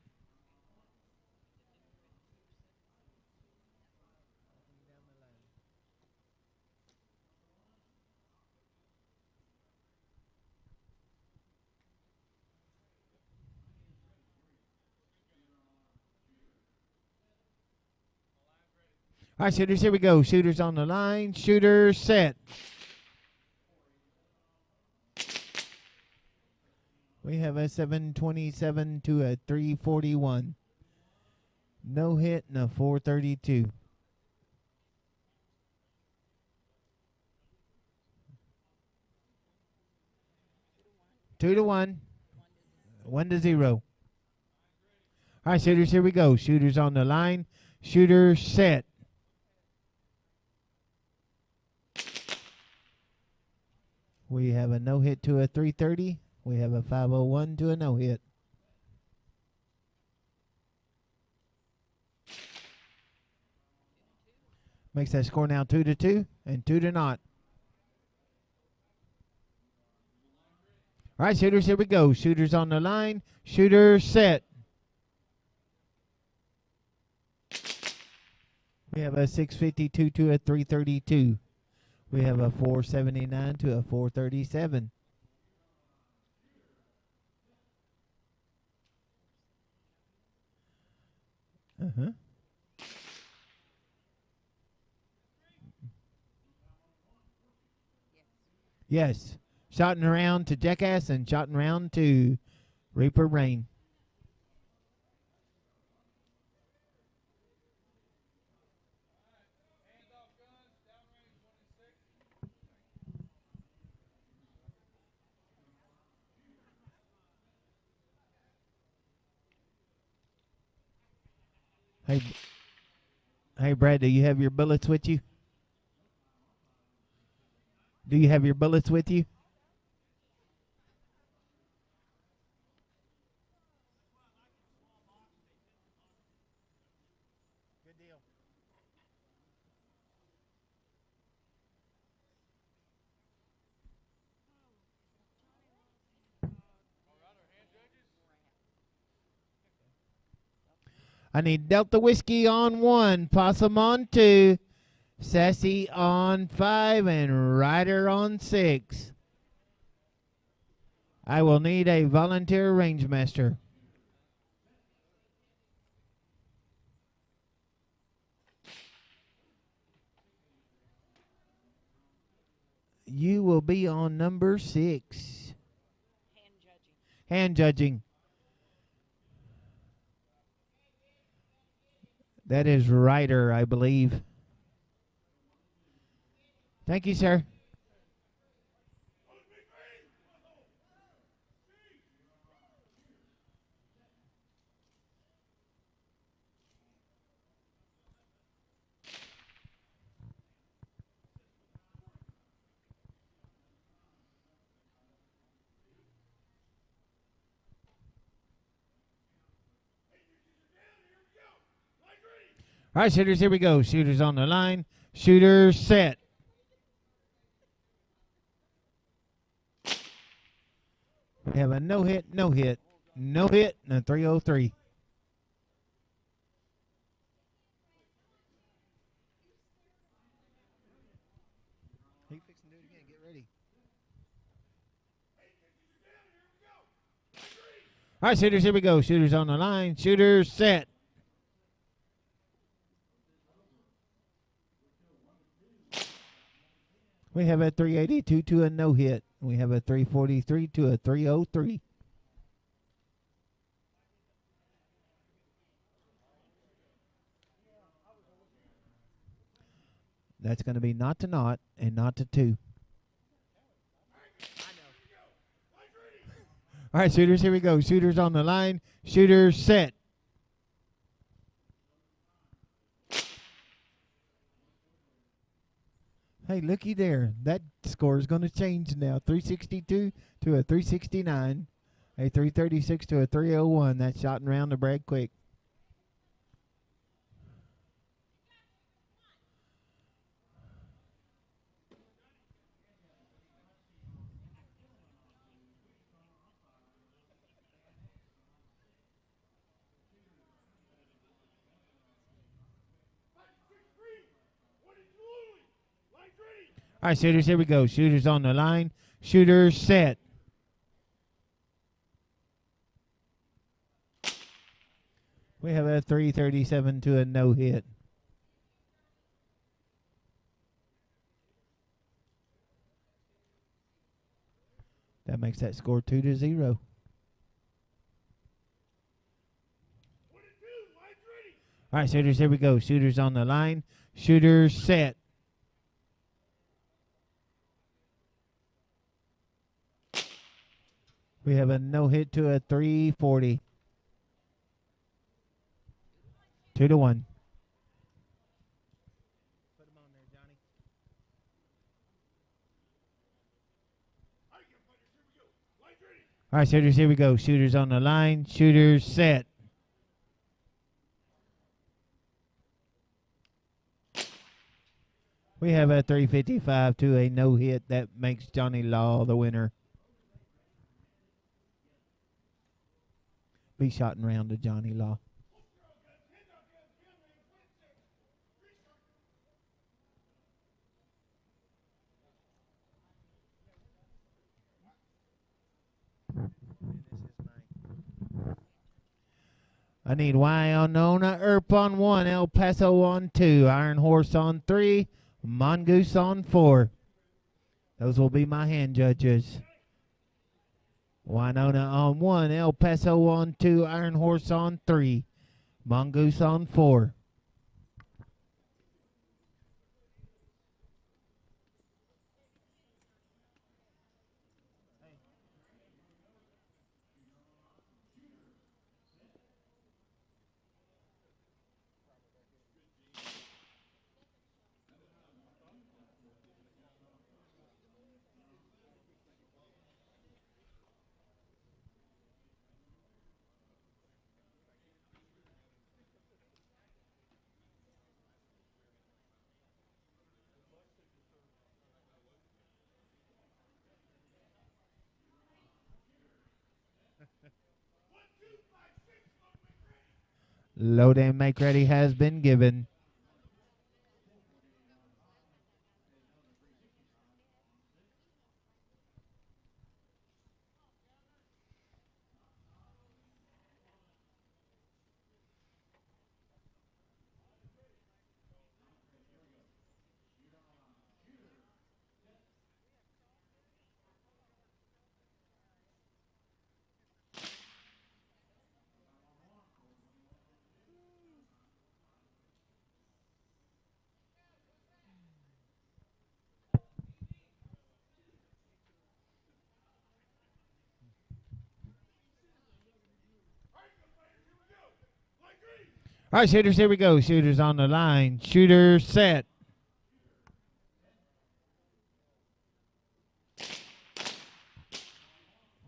All right, shooters, here we go. Shooters on the line. Shooters set. We have a 727 to a 341. No hit and a 432. Two to 1. 1-0. All right, shooters, here we go. Shooters on the line. Shooters set. We have a no hit to a 330. We have a 501 to a no hit. Makes that score now 2-2 and 2-0. All right, shooters, here we go. Shooters on the line. Shooters set. We have a 652 to a 332. We have a 479 to a 437. Uh-huh. Yes. Shotting around to Jackass and shotting around to Reaper Rain. Hey, Brad, do you have your bullets with you? Do you have your bullets with you? Good deal. I need Delta Whiskey on 1, Possum on 2, Sassy on 5, and Ryder on 6. I will need a volunteer range master. You will be on number 6. Hand judging. That is Ryder, I believe. Thank you, sir. All right, shooters, here we go. Shooters on the line. Shooters set. We have a no hit, no hit, no hit, and a 303. He fixing to do it again. Get ready. All right, shooters, here we go. Shooters on the line. Shooters set. We have a 382 to a no hit. We have a 343 to a 303. That's going to be not to not and not to 2. All right, shooters, here we go. Shooters on the line. Shooters set. Hey, looky there. That score is going to change now. 362 to a 369. A 336 to a 301. That's shot and round to Brad Quick. All right, shooters, here we go. Shooters on the line. Shooters set. We have a 337 to a no hit. That makes that score 2-0. All right, shooters, here we go. Shooters on the line. Shooters set. We have a no hit to a 340. 2-1. Put him on there, Johnny. All right, shooters, here we go. Shooters on the line. Shooters set. We have a 355 to a no hit. That makes Johnny Law the winner. Be shotting round to Johnny Law. I need Y on Nona, Earp on 1, El Paso on 2, Iron Horse on 3, Mongoose on 4. Those will be my hand judges. Winona on 1, El Paso on 2, Iron Horse on 3, Mongoose on 4. Load and make ready has been given. All right, shooters, here we go. Shooters on the line. Shooters set.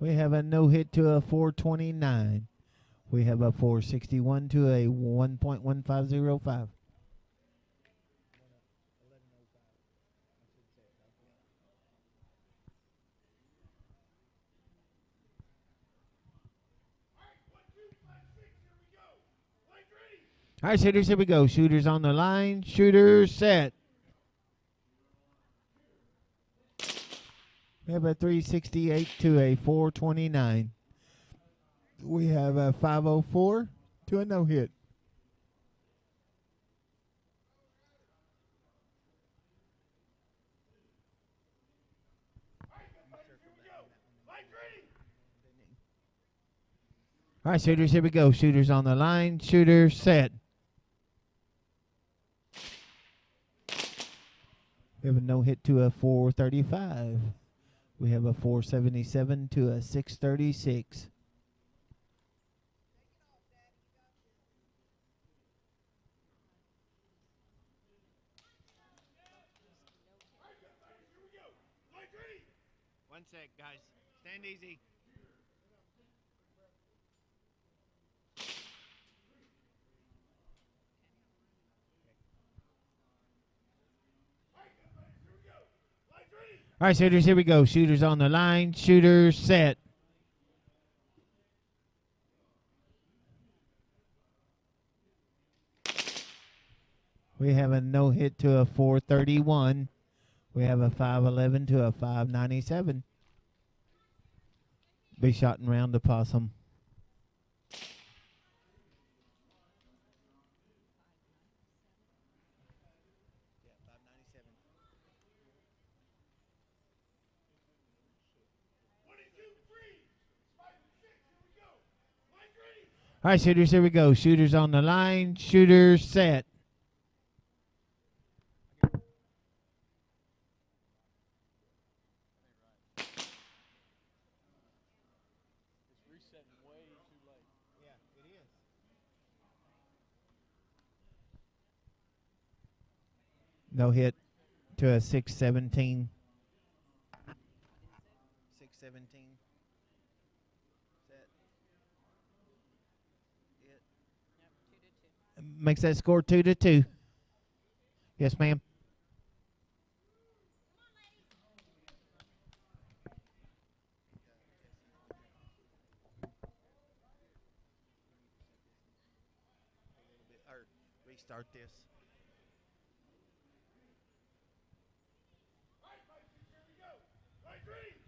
We have a no hit to a 429. We have a 461 to a 1.1505. All right, shooters, here we go. Shooters on the line. Shooters set. We have a 368 to a 429. We have a 504 to a no hit. All right, shooters, here we go. Shooters on the line. Shooters set. We have a no hit to a 435. We have a 477 to a 636. One sec, guys. Stand easy. All right, shooters, here we go. Shooters on the line. Shooters set. We have a no hit to a 431. We have a 511 to a 597. Be shotting round to Possum. All right, shooters, here we go. Shooters on the line. Shooters set. No hit to a 617. 617. makes that score 2-2. Yes, ma'am. Or restart this.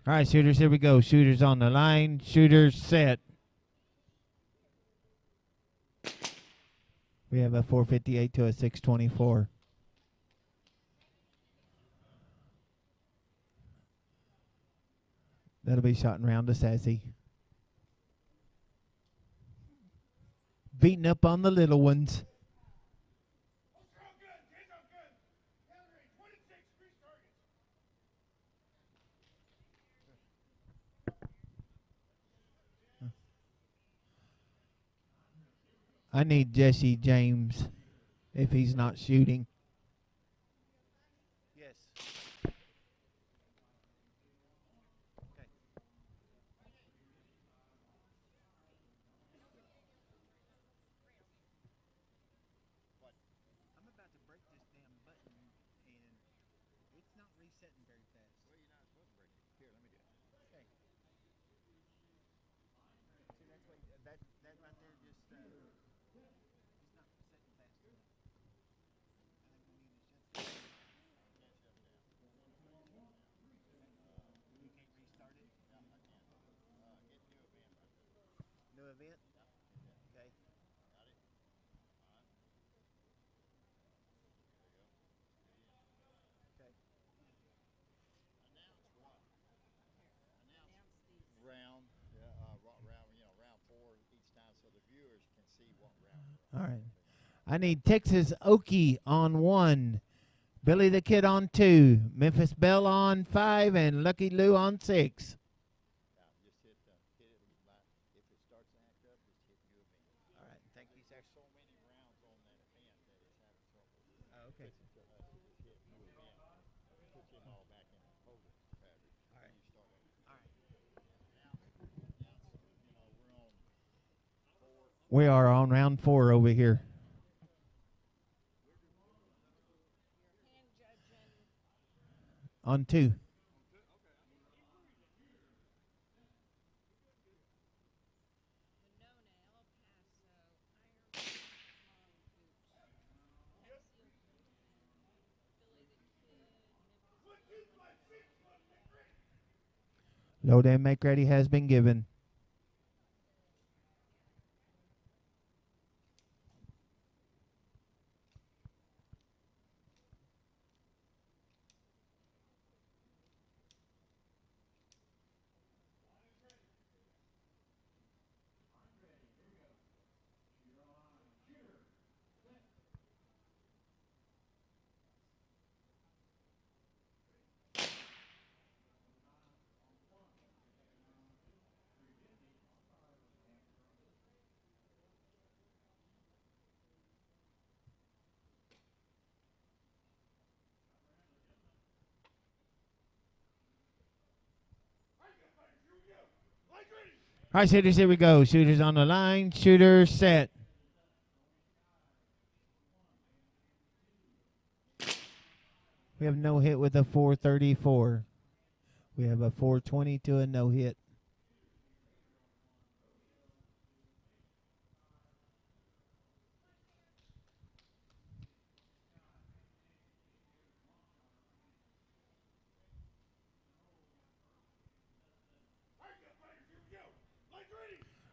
All right, shooters, here we go. Shooters on the line. Shooters set. We have a 458 to a 624. That'll be shot and round to Sassy. Beating up on the little ones. I need Jesse James if he's not shooting. Yes. Okay. What? I'm about to break this damn button, and it's not resetting very fast. Well, you're not supposed to break it. Here, let me do it. Okay. See, that's why that right there just it's not setting fast enough. I think we need to shut this. You can't restart it? No, I can't. New event? Okay. Got it. Okay. Round, round 4 each time, so the viewers can see what round. All right. I need Texas Okie on 1. Billy the Kid on 2. Memphis Belle on 5. And Lucky Lou on 6. Now, just hit it. If it starts to act up, just hit new event. All right. Thank you, sir. There's so many rounds on that event that it's having trouble. Oh, okay. Puts it to us, just hit new event. Puts it all back in the folder pattern. All right. You start over. All right. We're on We are on round 4 over here. Hand judging. On 2. Load and make ready has been given. All right, shooters, here we go. Shooters on the line. Shooters set. We have no hit with a 434. We have a 420 to a no hit.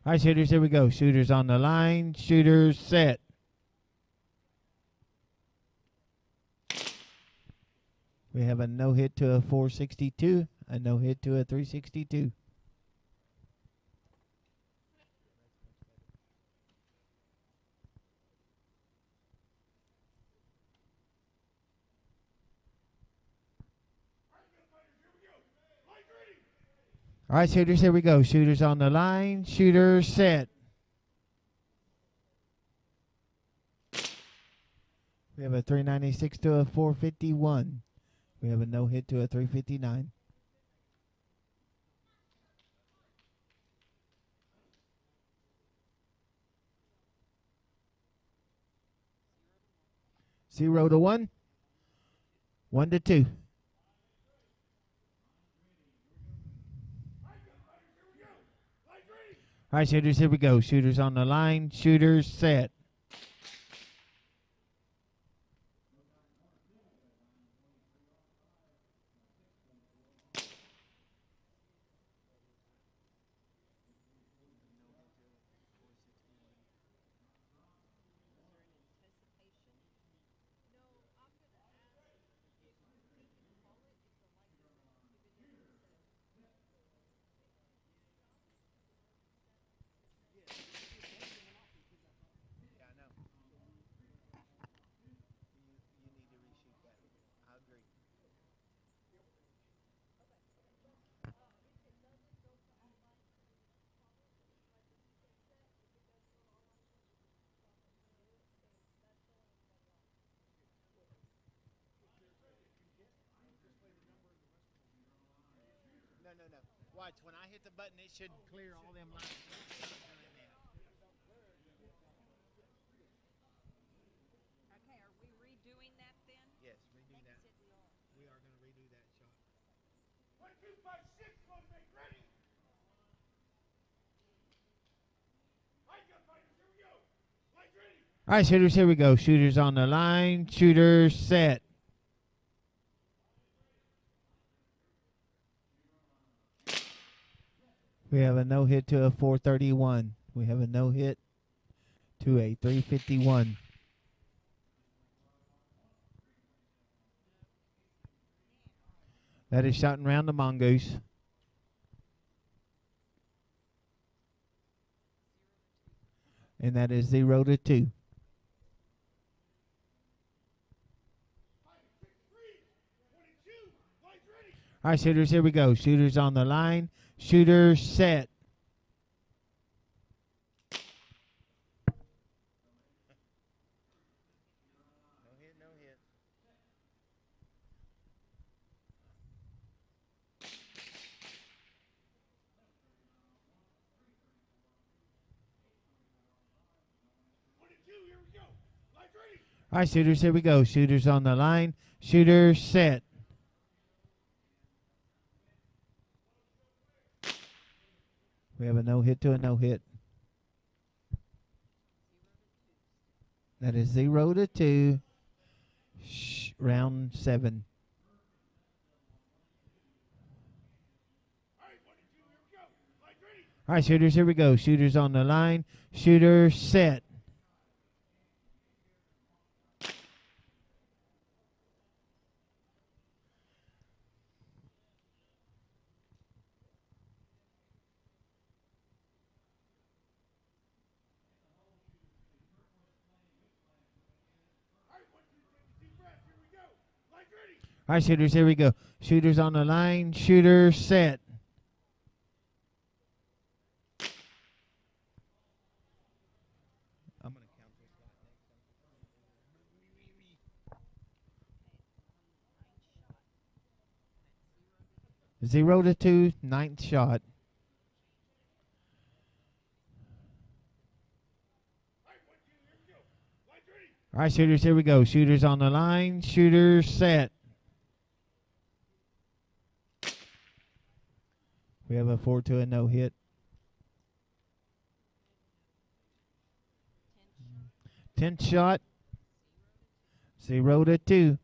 All right, shooters, here we go. Shooters on the line. Shooters set. We have a no hit to a 462, a no hit to a 362. All right, shooters, here we go. Shooters on the line. Shooters set. We have a 396 to a 451. We have a no hit to a 359. 0 to 1. 1 to 2. All right, shooters, here we go. Shooters on the line. Shooters set. Yeah, I know. You need to reshoot that. I agree. No. Watch, when I hit the button, it should clear all them lines. Okay, are we redoing that then? Yes, redo that. We are going to redo that shot. 1, 2, 5, 6, motivate, ready. Light gunfighters, here we go. Lights ready. All right, shooters, here we go. Shooters on the line. Shooters set. We have a no hit to a 431. We have a no hit to a 351. That is shot around the Mongoose. And that is 0 to 2. All right, shooters, here we go. Shooters on the line. Shooters set. No hit. All right, shooters, here we go. Shooters on the line. Shooters set. We have a no hit to a no hit. That is 0 to 2. Round 7. All right, shooters, here we go. Shooters on the line. Shooters set. All right, shooters, here we go. Shooters on the line. Shooters set. I'm going to count this shot next. 0 to 2. 9th shot. All right, shooters, here we go. Shooters on the line. Shooters set. We have a 4 to a no hit. 10th shot. 0 to 2.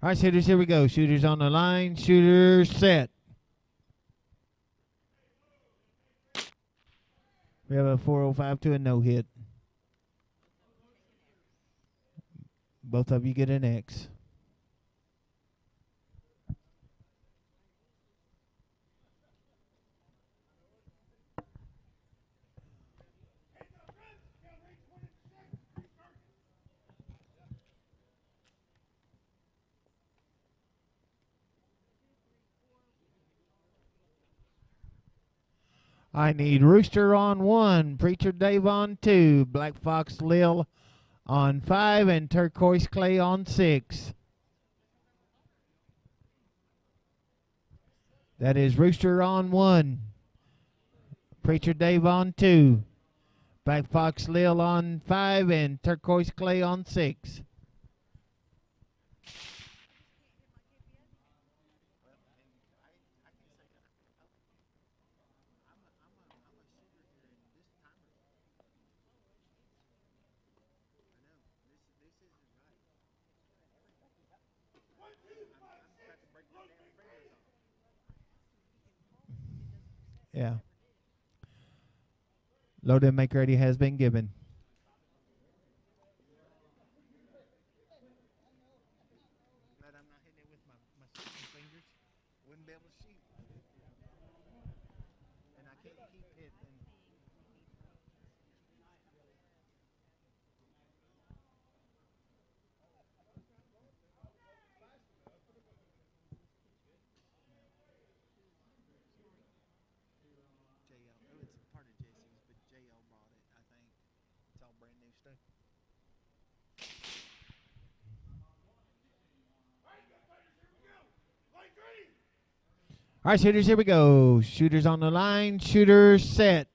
All right, shooters, here we go. Shooters on the line. Shooters set. We have a 405 to a no hit. Both of you get an X. I need Rooster on 1, Preacher Dave on 2, Black Fox Lil on 5, and Turquoise Clay on 6. That is Rooster on 1, Preacher Dave on 2. Black Fox Lil on 5 and Turquoise Clay on 6. Yeah. Load and make ready has been given. Glad I'm not hitting it with my shooting fingers. Wouldn't be able to shoot. And I can't keep hitting. JL. Oh, it's a part of Jesse's, but JL brought it, I think. It's all brand new stuff. All right, shooters, here we go. Shooters on the line. Shooters set.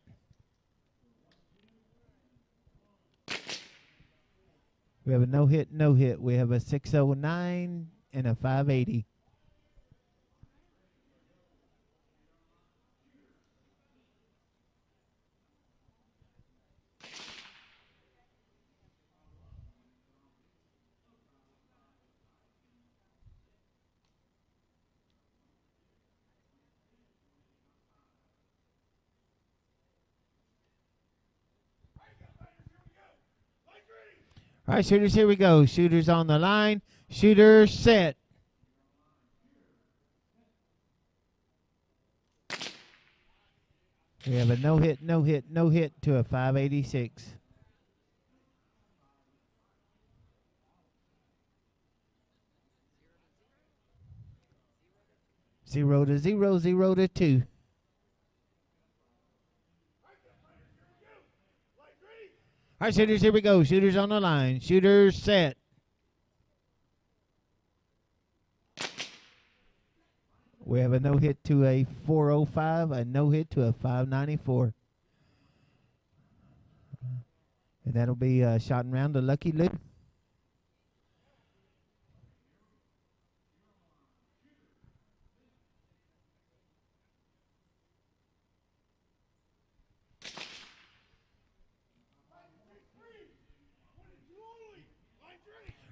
We have a no hit, no hit. We have a 609 and a 580. All right, shooters, here we go. Shooters on the line. Shooters set. We have a no hit, no hit, no hit to a 586. Zero to zero, 0 to 2. All right, shooters, here we go. Shooters on the line. Shooters set. We have a no hit to a 405, a no hit to a 594. And that'll be shot and round to Lucky Lou.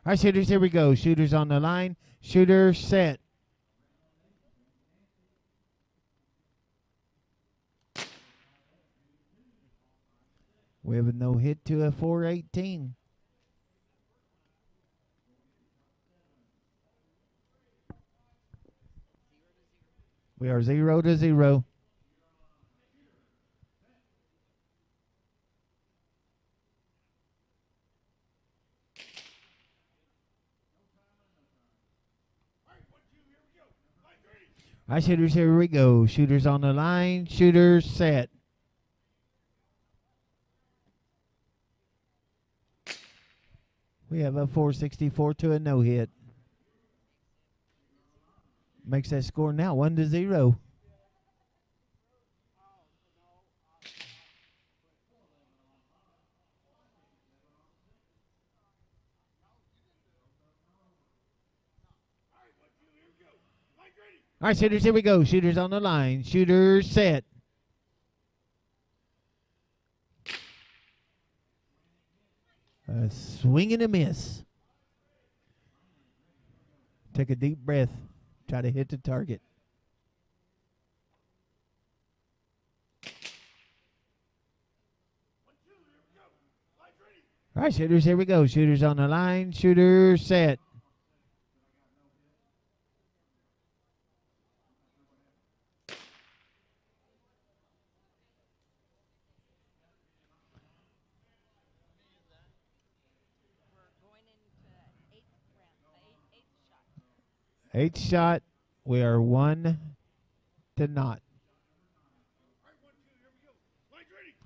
All right, shooters, here we go. Shooters on the line. Shooters set. We have a no hit to a 418. We are 0 to 0. All right, shooters, here we go. Shooters on the line. Shooters set. We have a 464 to a no hit. Makes that score now 1 to 0. All right, shooters, here we go. Shooters on the line. Shooters set. A swing and a miss. Take a deep breath. Try to hit the target. All right, shooters, here we go. Shooters on the line. Shooters set. Eighth shot. We are 1 to naught.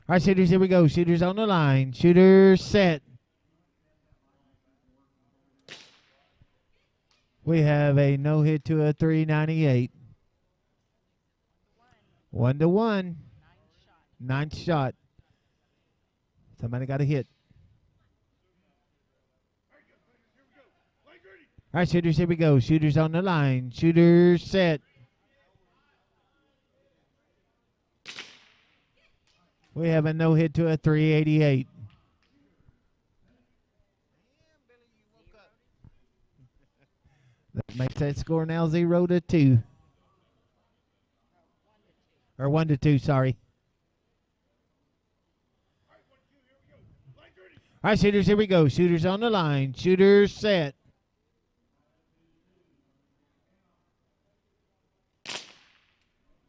All right, shooters, here we go. Shooters on the line. Shooters set. We have a no hit to a 398. 1 to 1. Ninth shot. Somebody got a hit. All right, shooters, here we go. Shooters on the line. Shooters set. We have a no hit to a 388. That makes that score now 0-2. Or 1-2, sorry. All right, shooters, here we go. Shooters on the line. Shooters set.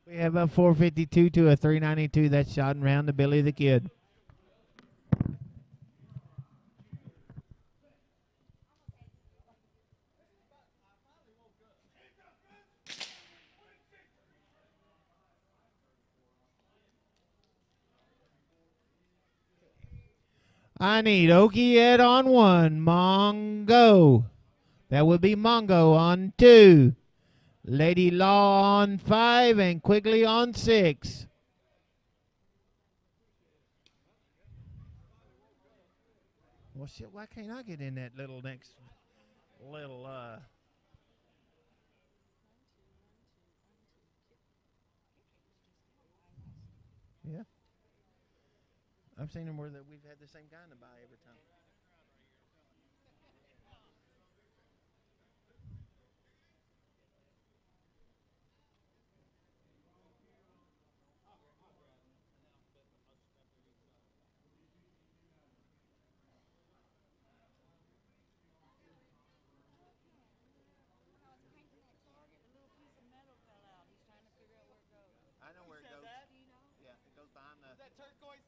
We have a 452 to a 392. That's shot and round to Billy the Kid. I need Okie Ed on 1. Mongo. That would be Mongo on 2. Lady Law on 5 and Quigley on 6. Well, shit, why can't I get in that little next little, Yeah. I've seen them where that we've had the same guy in the buy every time. I know where it goes. Yeah, it goes behind the. Is that turquoise?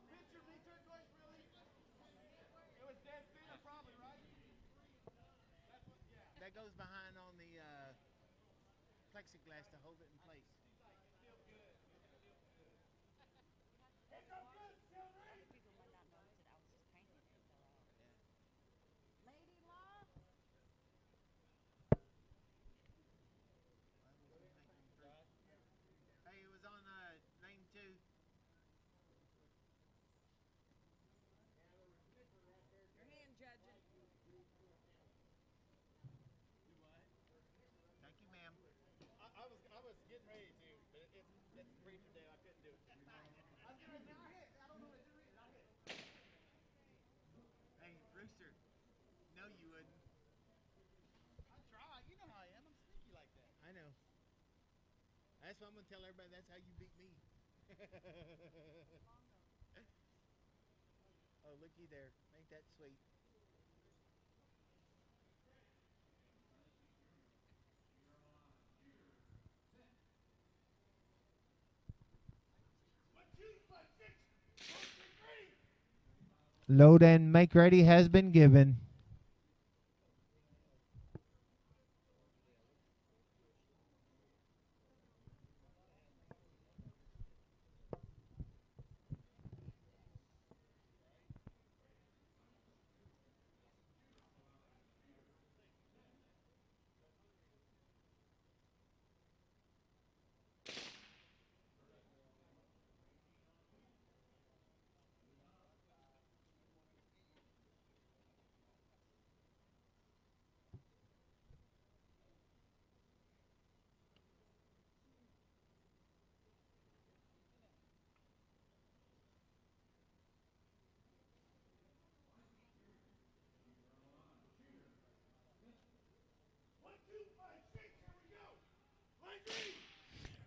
Picture me turquoise, really? It was dead center, probably, right? That's what, yeah. That goes behind on the plexiglass to hold it in place. Lady Law. Hey, it was on lane 2. Your hand judging. Thank you, ma'am. I was getting ready to, but it's free today. I couldn't do it. I was getting ready to say, I hit. I don't know what to do. I hit. Hey, Rooster. No, you wouldn't. I try. You know how I am. I'm sneaky like that. I know. That's why I'm going to tell everybody that's how you beat me. Oh, looky there. Ain't that sweet? Load and make ready has been given.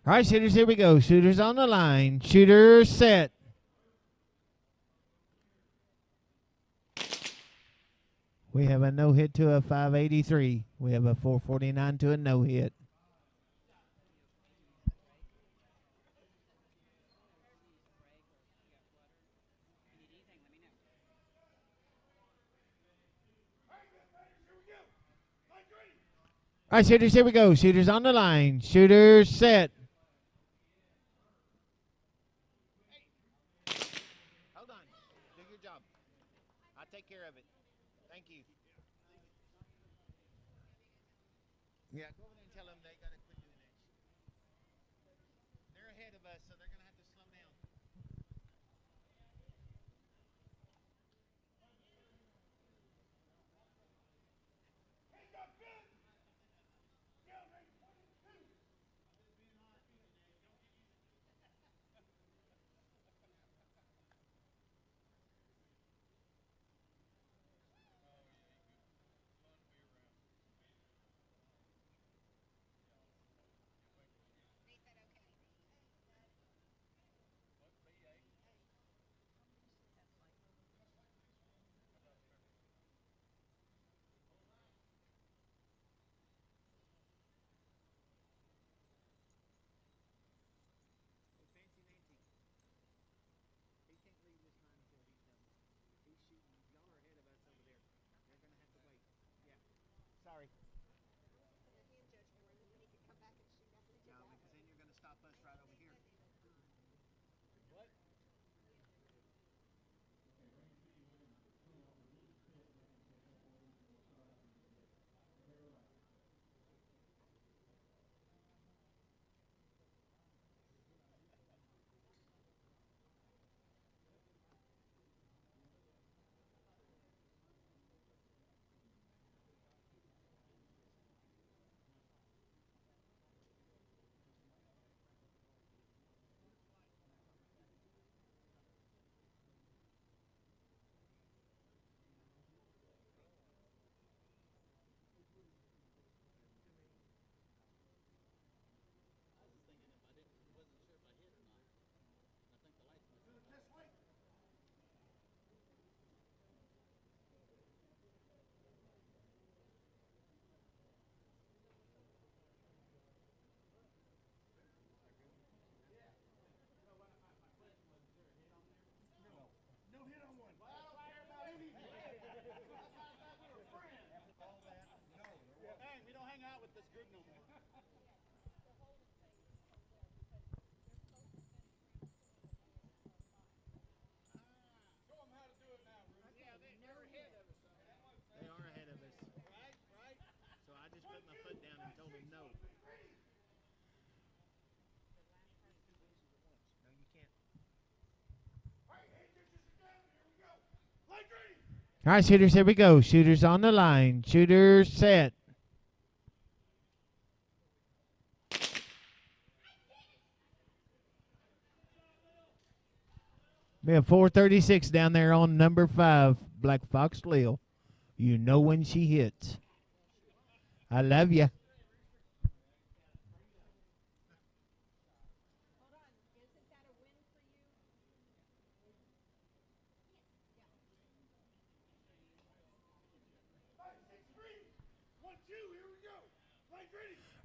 All right, shooters, here we go. Shooters on the line. Shooters set. We have a no hit to a 583. We have a 449 to a no hit. All right, shooters, here we go. Shooters on the line. Shooters set. Hold on. Do your job. I'll take care of it. Thank you. Yeah, go over there and tell them they got to quit doing that. They're ahead of us, so they're going to have to slow down. They are ahead of us. So I just put my foot down and told him no. No, you can't. All right, shooters, here we go. Shooters on the line. Shooters set. We have 436 down there on number 5, Black Fox Lil. You know when she hits. I love you.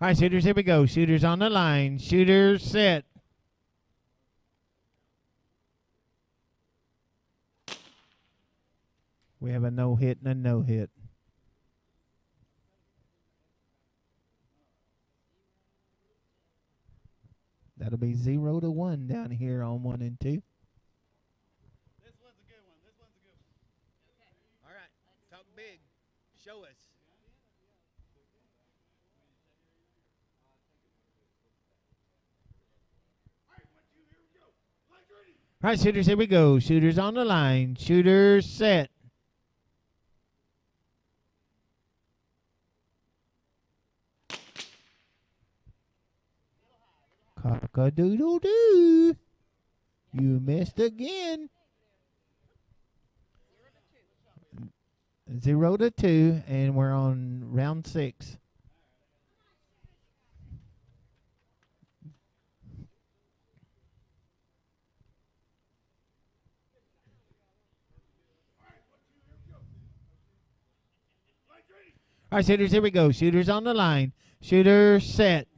All right, shooters, here we go. Shooters on the line. Shooters set. We have a no hit and a no hit. That'll be 0-1 down here on 1 and 2. This one's a good one. This one's a good one. All right. Talk big. Show us. All right, shooters, here we go. Shooters on the line. Shooters set. Cock-a-doodle-doo. You missed again. 0-2, and we're on round 6. All right, shooters, here we go. Shooters on the line. Shooters set.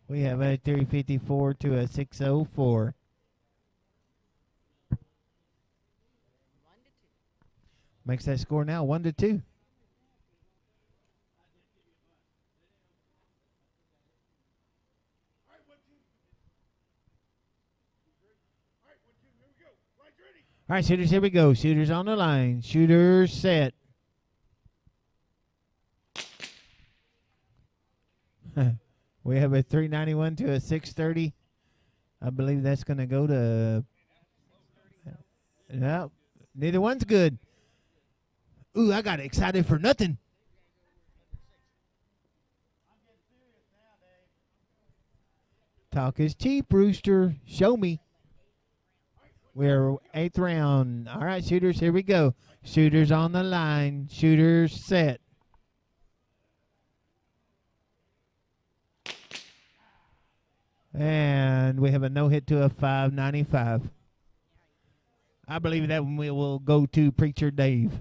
We have a 354 to a 604. Makes that score now 1-2. All right, shooters, here we go. Shooters on the line. Shooters set. We have a 391 to a 630. I believe that's going to go to... No, neither one's good. Ooh, I got excited for nothing. Talk is cheap, Rooster. Show me. We're 8th round. All right, shooters, here we go. Shooters on the line. Shooters set. And we have a no hit to a 595. I believe that one we will go to Preacher Dave.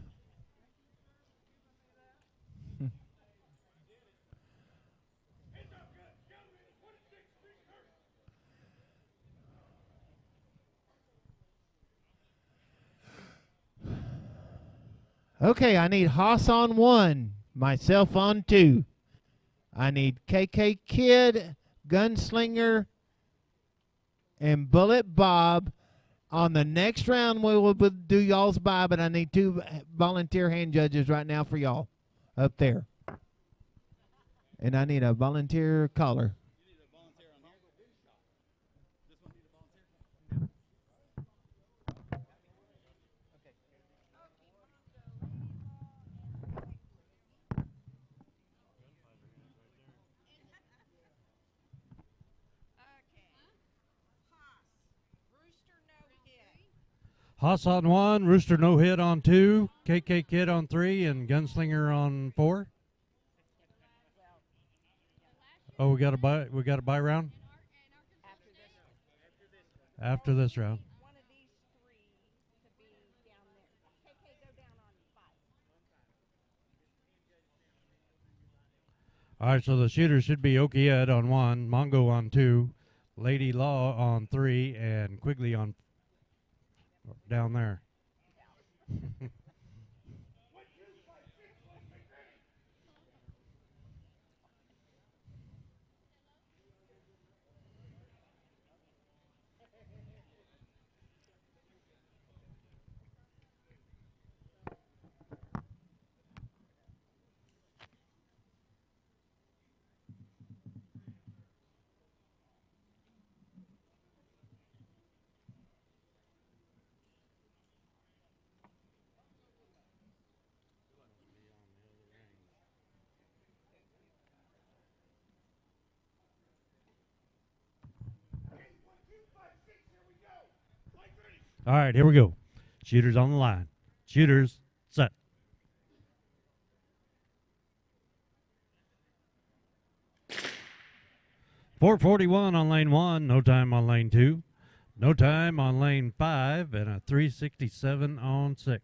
Okay, I need Haas on 1, myself on 2. I need KK Kid, Gunslinger, and Bullet Bob. On the next round, we will do y'all's bye, but I need 2 volunteer hand judges right now for y'all up there. And I need a volunteer caller. Haas on 1, Rooster no hit on 2, KK Kid on 3, and Gunslinger on 4. Oh, we got a buy. We got a buy round after this round. One of these 3 to be down there. KK, go down on 5. All right, so the shooters should be Okie Ed on 1, Mongo on 2, Lady Law on 3, and Quigley on down there. All right, here we go. Shooters on the line. Shooters set. .441 on lane 1, no time on lane 2, no time on lane 5, and a 367 on 6.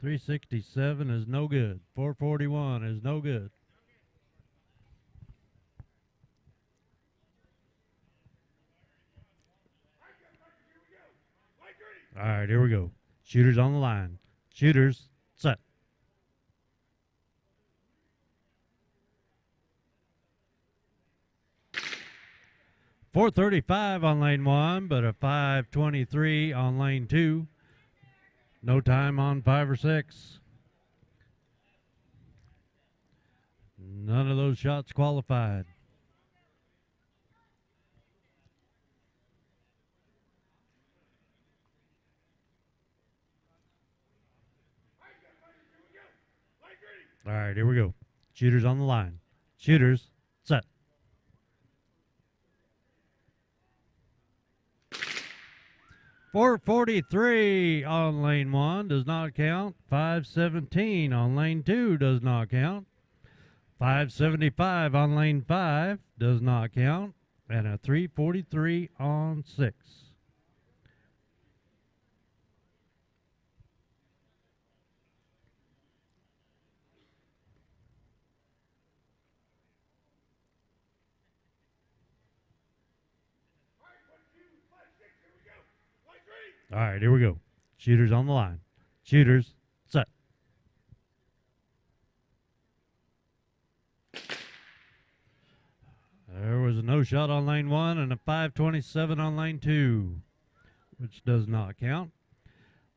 367 is no good. 441 is no good. All right, here we go. Shooters on the line. Shooters set. .435 on lane 1, but a 523 on lane 2. No time on 5 or 6. None of those shots qualified. All right, here we go. Shooters on the line. Shooters set. .443 on lane 1 does not count. 517 on lane 2 does not count. 575 on lane 5 does not count. And a 343 on 6. All right, here we go. Shooters on the line. Shooters set. There was a no shot on lane 1 and a 527 on lane 2, which does not count.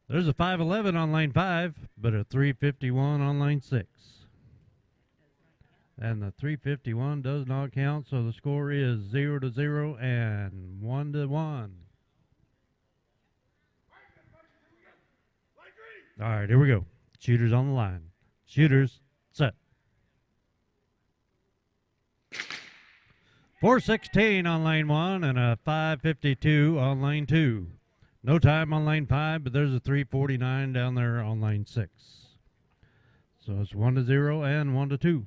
There's a 511 on lane 5, but a 351 on lane 6. And the 351 does not count, so the score is 0-0 and 1-1. All right, here we go. Shooters on the line. Shooters set. .416 on lane 1 and a 552 on lane 2. No time on lane 5, but there's a 349 down there on lane 6. So it's 1-0 and 1-2.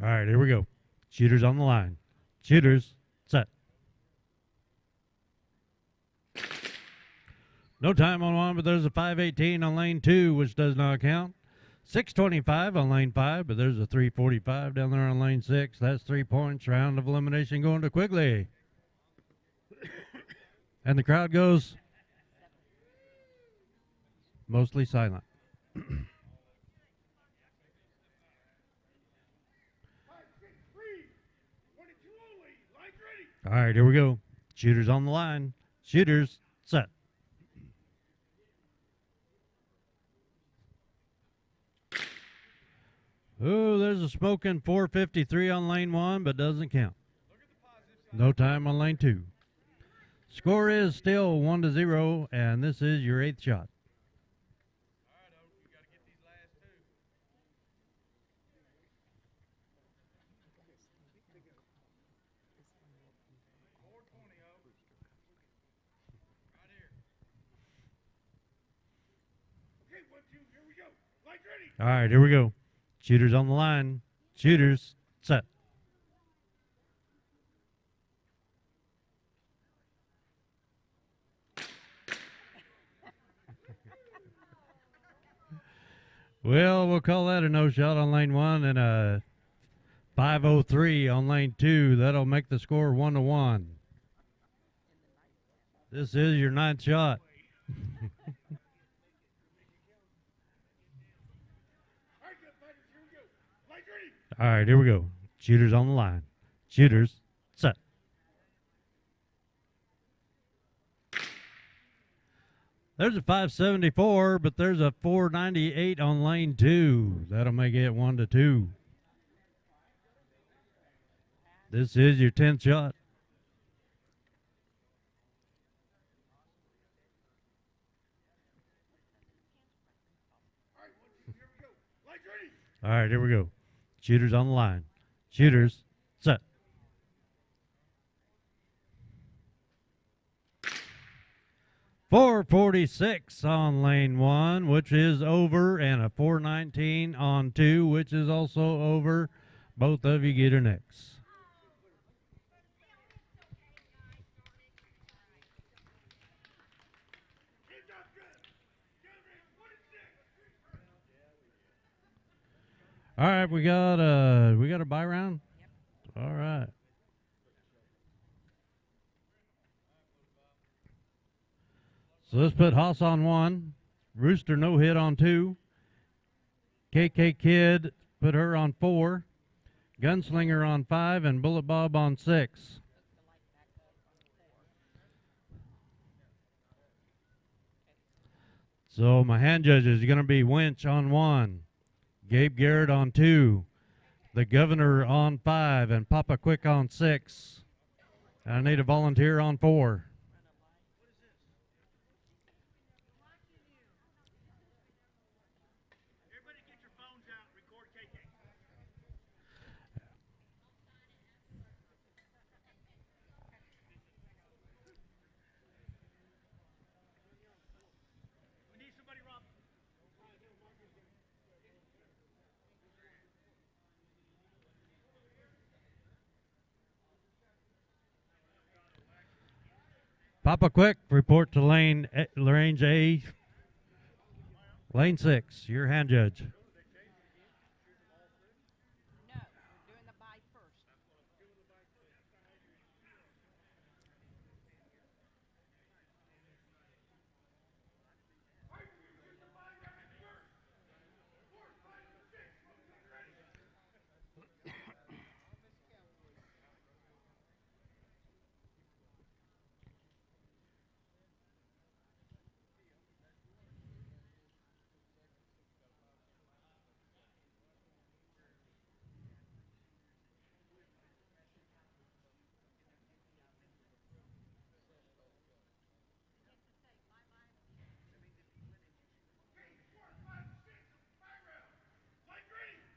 All right, here we go. Shooters on the line. Shooters set. No time on 1, but there's a 518 on lane 2, which does not count. 625 on lane 5, but there's a 345 down there on lane 6. That's 3 points. Round of elimination going to Quigley. And the crowd goes mostly silent. All right, here we go. Shooters on the line. Shooters set. Oh, there's a smoking 453 on lane 1, but doesn't count. No time on lane 2. Score is still 1-0, and this is your 8th shot. All right, here we go. Shooters on the line. Shooters set. Well, we'll call that a no shot on lane 1 and a 503 on lane 2. That'll make the score 1-1. This is your 9th shot. All right, here we go. Shooters on the line. Shooters, set. There's a 574, but there's a 498 on lane 2. That'll make it 1-2. This is your 10th shot. All right, here we go. Shooters on the line. Shooters, set. .446 on lane 1, which is over, and a 419 on 2, which is also over. Both of you get an X. All right, we got a buy round. All right. So let's put Haas on 1, Rooster no hit on 2, KK Kid put her on 4, Gunslinger on 5, and Bullet Bob on 6. So my hand judges are going to be Winch on 1, Gabe Garrett on 2, the Governor on 5, and Papa Quick on 6. I need a volunteer on 4. Papa Quick, report to range A, lane 6. Your hand judge. No, you're doing the buy first.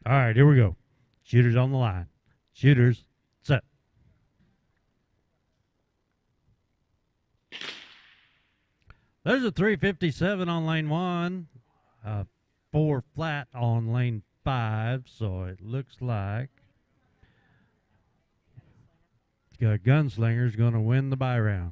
All right, here we go. Shooters on the line. Shooters, set. There's a 357 on lane 1, 4 flat on lane 5, so it looks like Gunslinger's going to win the buy round.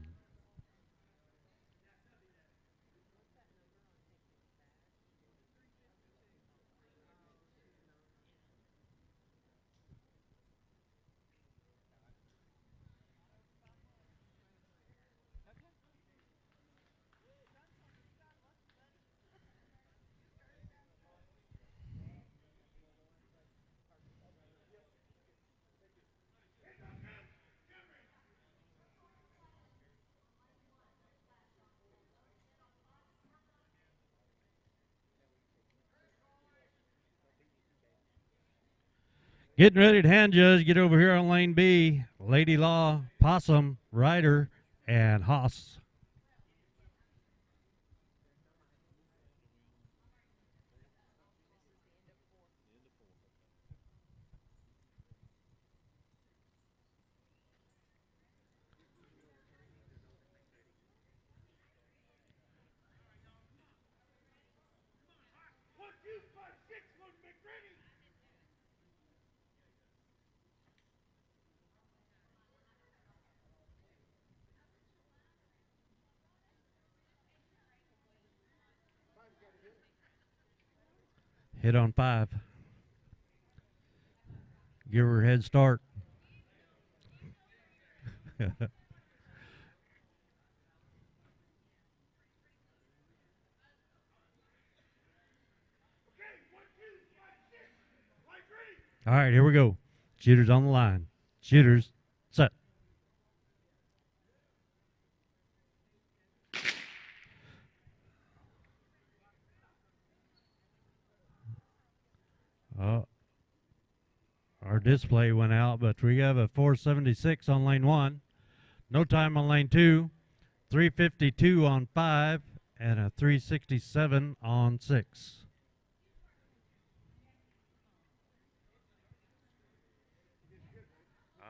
Getting ready to hand judge. Get over here on lane B. Lady Law, Possum, Ryder, and Haas. Hit on 5. Give her a head start. All right, here we go. Shooters on the line. Shooters, set. Our display went out, but we have a 476 on lane 1. No time on lane 2. 352 on 5, and a 367 on 6.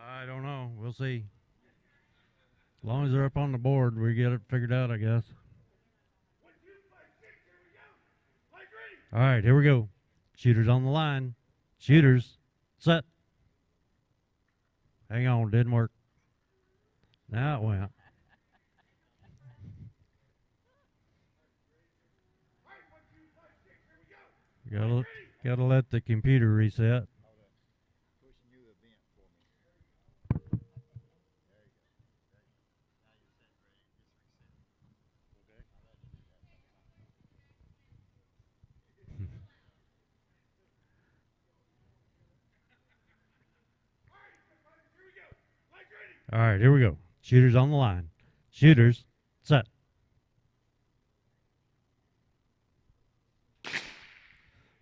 I don't know. We'll see. As long as they're up on the board, we get it figured out, I guess. All right, here we go. Shooters on the line. Shooters, set. Hang on, didn't work. Now it went. Gotta let the computer reset. All right, here we go. Shooters on the line. Shooters, set.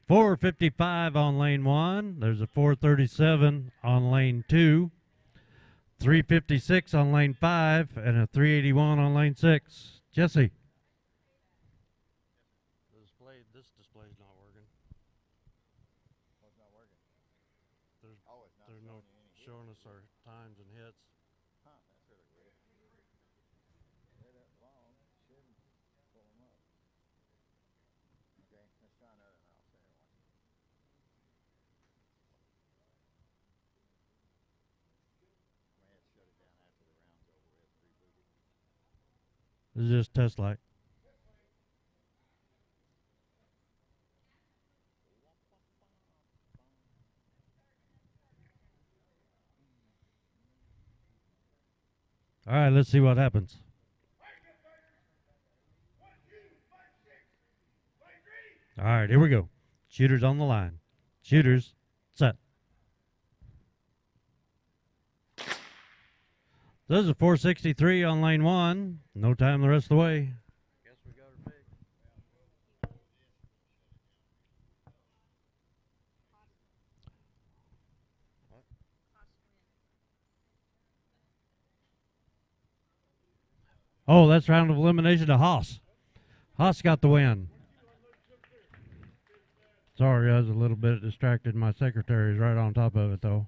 .455 on lane 1. There's a 437 on lane 2. 356 on lane 5 and a 381 on lane 6. Jesse. This display's not working. What's not working? There's It's not no showing you any hits. showing us our times and hits. Huh, that's really weird. They're that long. Shouldn't pull them up. Okay, let's try another and I'll say it once. I may have to shut it down after the round's over with. Reboot it. This is just test light. All right, let's see what happens. All right, here we go. Shooters on the line. Shooters, set. There's a 463 on lane 1. No time the rest of the way. Guess we got her picked. Oh, that's round of elimination to Haas. Haas got the win. Sorry, I was a little bit distracted. My secretary's right on top of it, though.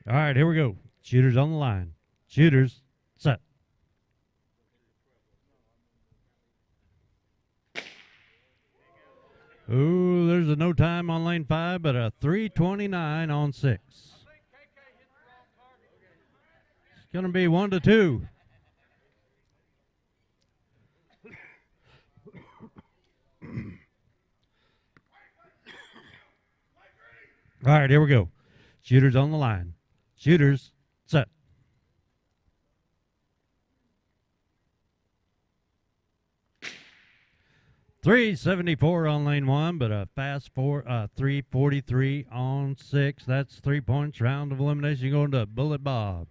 All right, here we go. Shooters on the line. Shooters, set. Ooh, there's a no time on lane 5, but a 329 on 6. It's going to be 1-2. All right, here we go. Shooters on the line. Shooters, set. .374 on lane 1, but a fast 343 on 6. That's 3 points. Round of elimination going to Bullet Bob.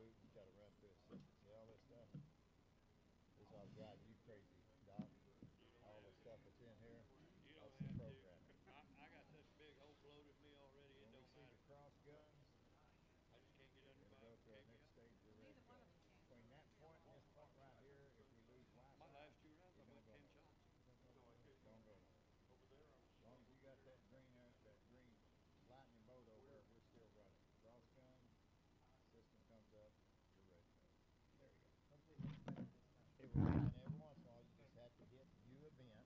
boot, you gotta run through a system. See all this stuff? This is all driving you crazy, Doc. All the stuff that's in here, that's the programming. I got such big hole floated me already. When we see the cross guns, I just can't get under we're gonna go to our next stage. We're ready to go. Between that point and this point right here, if we lose Wi-Fi, My last 2 rounds, I you're went gonna 10 go shots. Don't go nowhere. As long as you got that green lightning bolt over there, we're still running. Cross gun, system comes up, you're ready to go. There you go. It will be, and every once in a while you just have to hit new event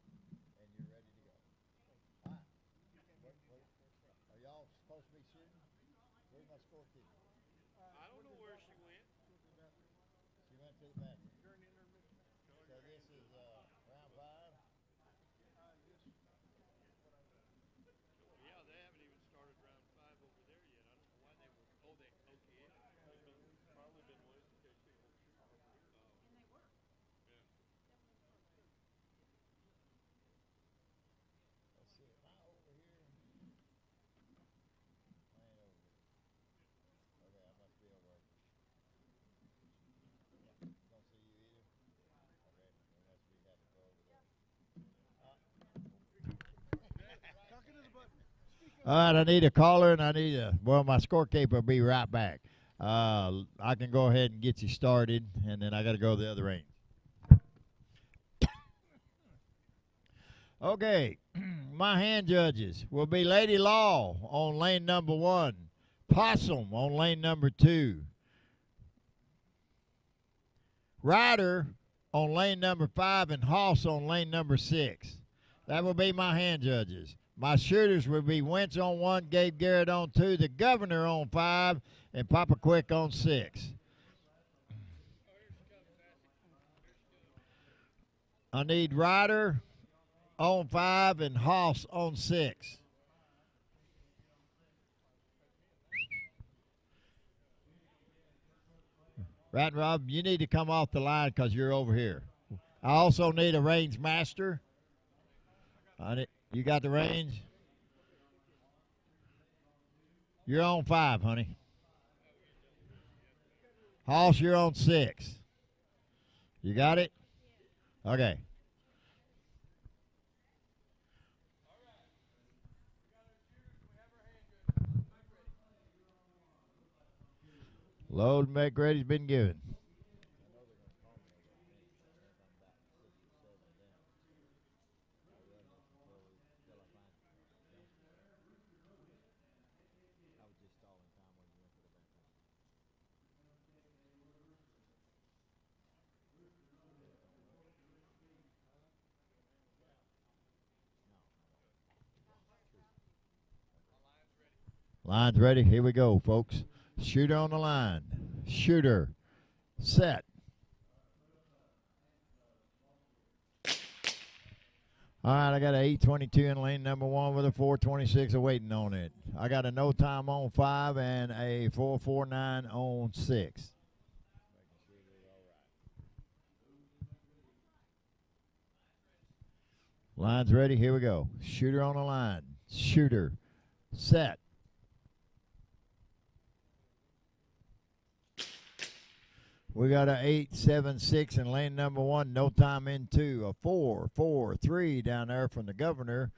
and you're ready to go. All right. Are y'all supposed to be shooting? Where's my scorekeeper? I don't know where she went. She went to the bathroom. So this is round 5. Yeah, they haven't even started round 5 over there yet. I don't know why they were. Oh, they okay. Probably been waiting in case they won't shoot. And they were. Yeah. Let's see. Am I over here? I ain't over here. Okay, I must be over here. Yeah, don't see you either. Okay, we must be having to go over there. All right, I need a caller and I need my scorekeeper will be right back. I can go ahead and get you started, and then I got to go to the other range. Okay, my hand judges will be Lady Law on lane number 1, Possum on lane number 2, Ryder on lane number 5, and Hoss on lane number 6. That will be my hand judges. My shooters will be Wentz on 1, Gabe Garrett on 2, the Governor on 5, and Papa Quick on 6. I need Ryder on 5 and Hoss on 6. Right, Rob, you need to come off the line because you're over here. I also need a range master. You got the range? You're on 5, honey. Hoss, you're on 6. You got it? Okay. Load and make ready's been given. Line's ready. Here we go, folks. Shooter on the line. Shooter. Set. All right, I got an 822 in lane number 1 with a 426 awaiting on it. I got a no time on 5 and a 449 on 6. Line's ready. Here we go. Shooter on the line. Shooter. Set. We got a 876 in lane number 1, no time in 2, a 443 down there from the Governor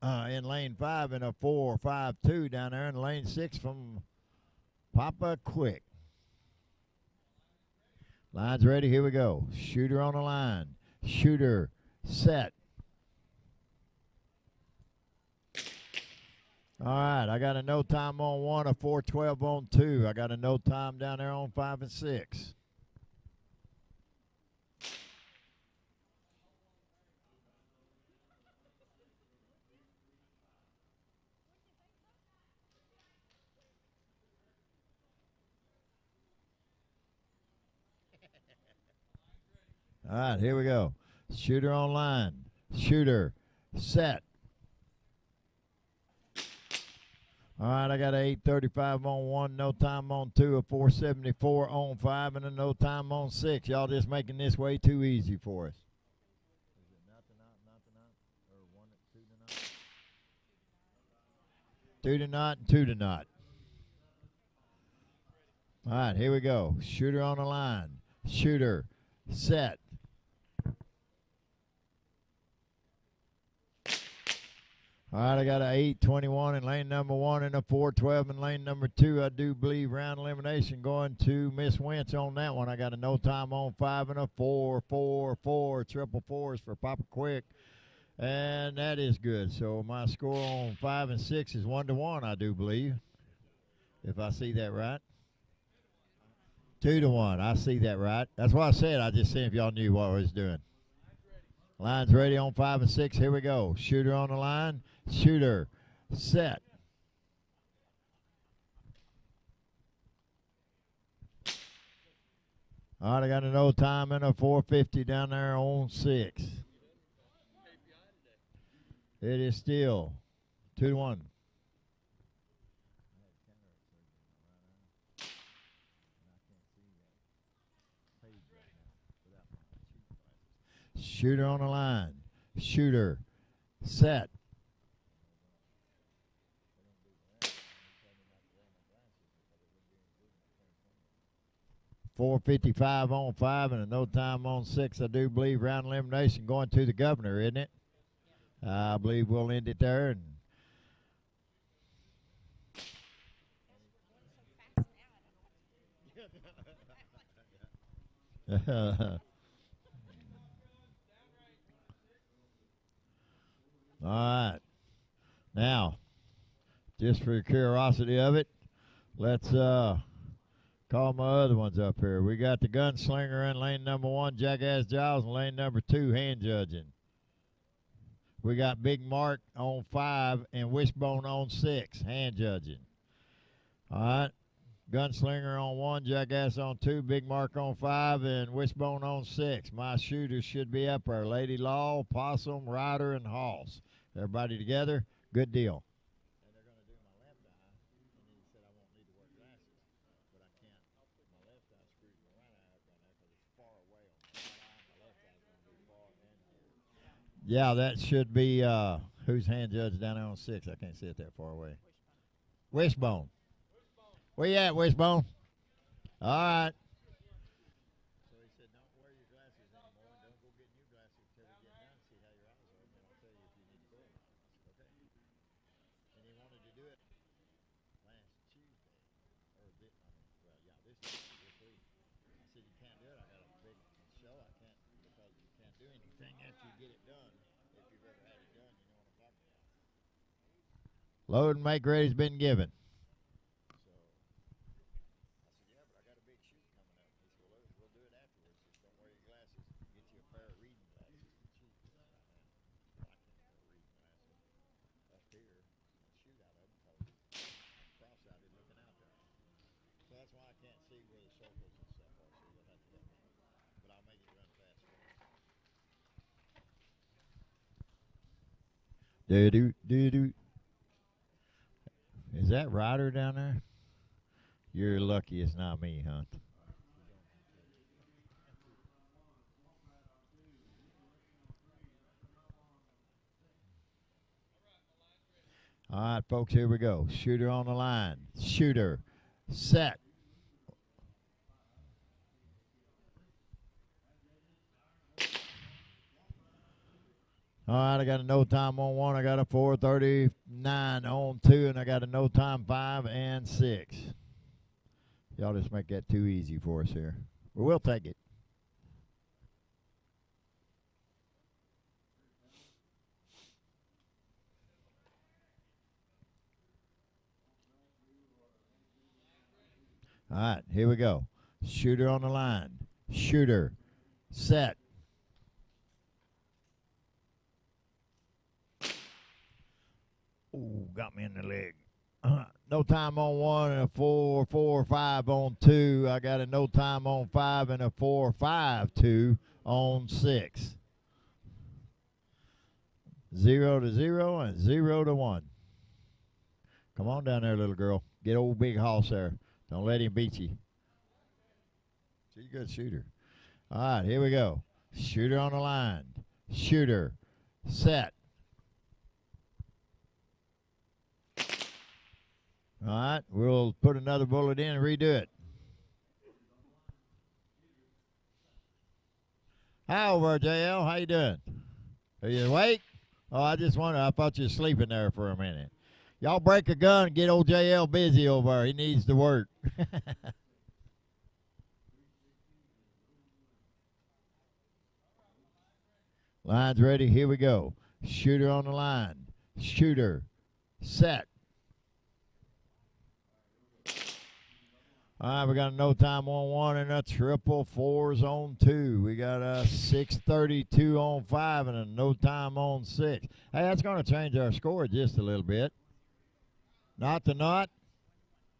in lane 5, and a 452 down there in lane 6 from Papa Quick. Line's ready, here we go. Shooter on the line. Shooter set. All right, I got a no time on 1, a 412 on 2. I got a no time down there on 5 and 6. All right, here we go. Shooter on line. Shooter set. All right, I got an 835 on 1, no time on 2, a 474 on 5, and a no time on 6. Y'all just making this way too easy for us. Is it nothing out, or 1 at 2 to not? 2 to not and 2 to not. All right, here we go. Shooter on the line. Shooter, set. All right, I got an 8:21 in lane number 1 and a 4:12 in lane number 2. I do believe round elimination going to Miss Wentz on that one. I got a no time on 5 and a 4. Triple fours for Papa Quick. And that is good. So my score on 5 and 6 is 1-1, I do believe, if I see that right. 2-1. I see that right. That's what I said. I just seen if y'all knew what I was doing. Line's ready on 5 and 6. Here we go. Shooter on the line. Shooter, set. All right, I got an old time and a 450 down there on 6. It is still 2-1. Shooter on the line. Shooter, set. 4:55 on 5 and a no time on 6. I do believe round elimination going to the governor, isn't it? I believe we'll end it there. And all right. Now, just for the curiosity of it, let's call my other ones up here. We got the Gunslinger in lane number 1, Jackass Giles, in lane number 2, hand judging. We got Big Mark on 5 and Wishbone on 6, hand judging. All right. Gunslinger on 1, Jackass on 2, Big Mark on 5, and Wishbone on 6. My shooters should be up there. Lady Law, Possum, Ryder, and Hoss. Everybody together? Good deal. And they're going to do my left eye. And he said I won't need to wear glasses. But I can't. My left eye screws my right eye up on there because it's far away on my right eye. My left eye is going to be far in here. Yeah, that should be, who's hand judge down there on 6? I can't see it that far away. Wishbone. Where you at, Wishbone? All right. So he said, don't wear your glasses anymore and don't go get new glasses until we get done, see how your eyes are, and then I'll tell you if you need to go or not. Okay. And he wanted to do it last Tuesday. Or this week. I said, you can't do it. I got a big show. I can't, because you can't do anything after you get it done. If you've ever had it done, you know what I'm talking about. Load and make ready's been given. Do. Is that Ryder down there? You're lucky it's not me, Hunt. All right, folks, here we go. Shooter on the line. Shooter, set. All right, I got a no time on 1. I got a 4:39 on 2, and I got a no time 5 and 6. Y'all just make that too easy for us here. But we'll take it. All right, here we go. Shooter on the line. Shooter, set. Ooh, got me in the leg. No time on 1 and a 4.45 on 2. I got a no time on 5 and a 4.52 on 6. 0-0 and 0-1. Come on down there, little girl. Get old Big Hoss there. Don't let him beat you. She's a good shooter. All right, here we go. Shooter on the line. Shooter, set. All right, we'll put another bullet in and redo it. Hi over, JL. How you doing? Are you awake? Oh, I just wondered. I thought you were sleeping there for a minute. Y'all break a gun and get old JL busy over there. He needs to work. Line's ready. Here we go. Shooter on the line. Shooter. Set. All right, we got a no time on 1 and a triple fours on 2. We got a 6:32 on 5 and a no time on 6. Hey, that's going to change our score just a little bit. Not to not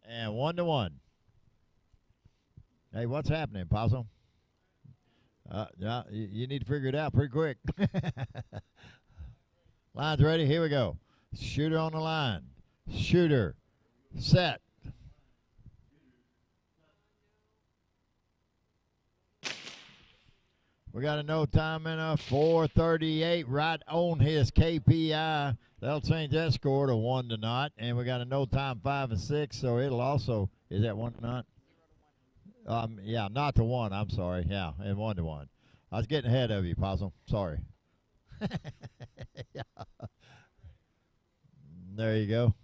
and 1-1. Hey, what's happening, Possum? Yeah, you need to figure it out pretty quick. Line's ready. Here we go. Shooter on the line. Shooter. Set. We got a no time and a 4:38 right on his KPI. That'll change that score to 1 to not. And we got a no time 5 and 6, so it'll also, is that 1 to not? Yeah, not to 1. I'm sorry. Yeah, and 1 to 1. I was getting ahead of you, Possum. Sorry. Yeah. There you go.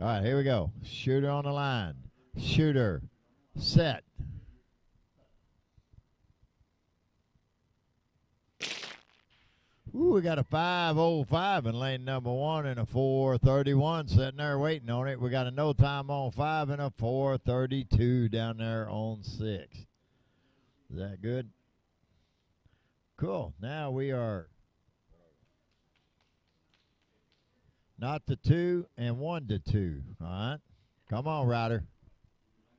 All right, here we go. Shooter on the line. Shooter. Set. Ooh, we got a 5:05 in lane number 1 and a 4:31 sitting there waiting on it. We got a no time on 5 and a 4:32 down there on 6. Is that good? Cool. Now we are not to 2 and 1 to 2. All right. Come on, Ryder.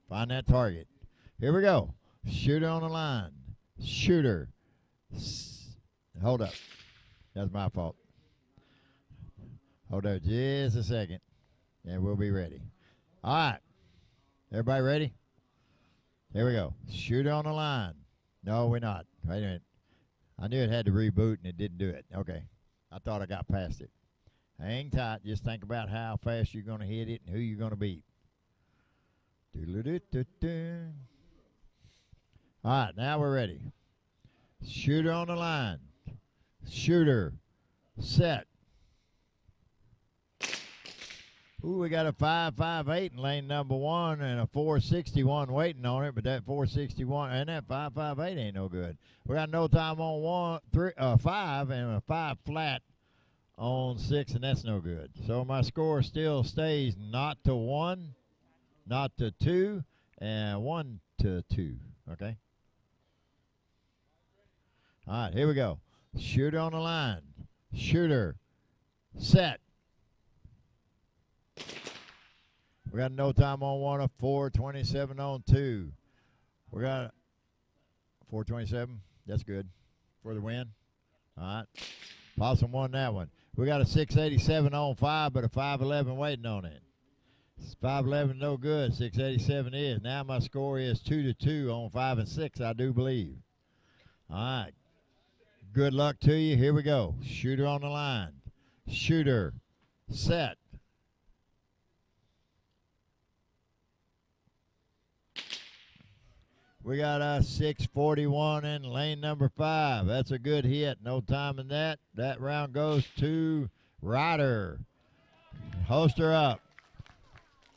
Find that target. Here we go. Shooter on the line. Shooter. Hold up. That's my fault. Hold on just a second, and we'll be ready. All right. Everybody ready? Here we go. Shooter on the line. No, we're not. Wait a minute. I knew it had to reboot, and it didn't do it. Okay. I thought I got past it. Hang tight. Just think about how fast you're going to hit it and who you're going to beat. Doo-doo-doo-doo-doo. All right. Now we're ready. Shooter on the line. Shooter. Set. Ooh, we got a 5.58 in lane number 1 and a 4.61 waiting on it, but that 4.61 and that 5.58 ain't no good. We got no time on 5 and a 5 flat on 6, and that's no good. So my score still stays not to 1, not to 2, and 1 to 2. Okay? All right, here we go. Shooter on the line. Shooter. Set. We got no time on 1, a 4.27 on 2. We got 4.27. That's good for the win. All right. Possum won that one. We got a 6.87 on 5, but a 5.11 waiting on it. 5.11 no good. 6.87 is. Now my score is 2 to 2 on 5 and 6, I do believe. All right. Good luck to you. Here we go. Shooter on the line. Shooter. Set. We got a 6:41 in lane number 5. That's a good hit. No time in that. That round goes to Ryder. Host her up.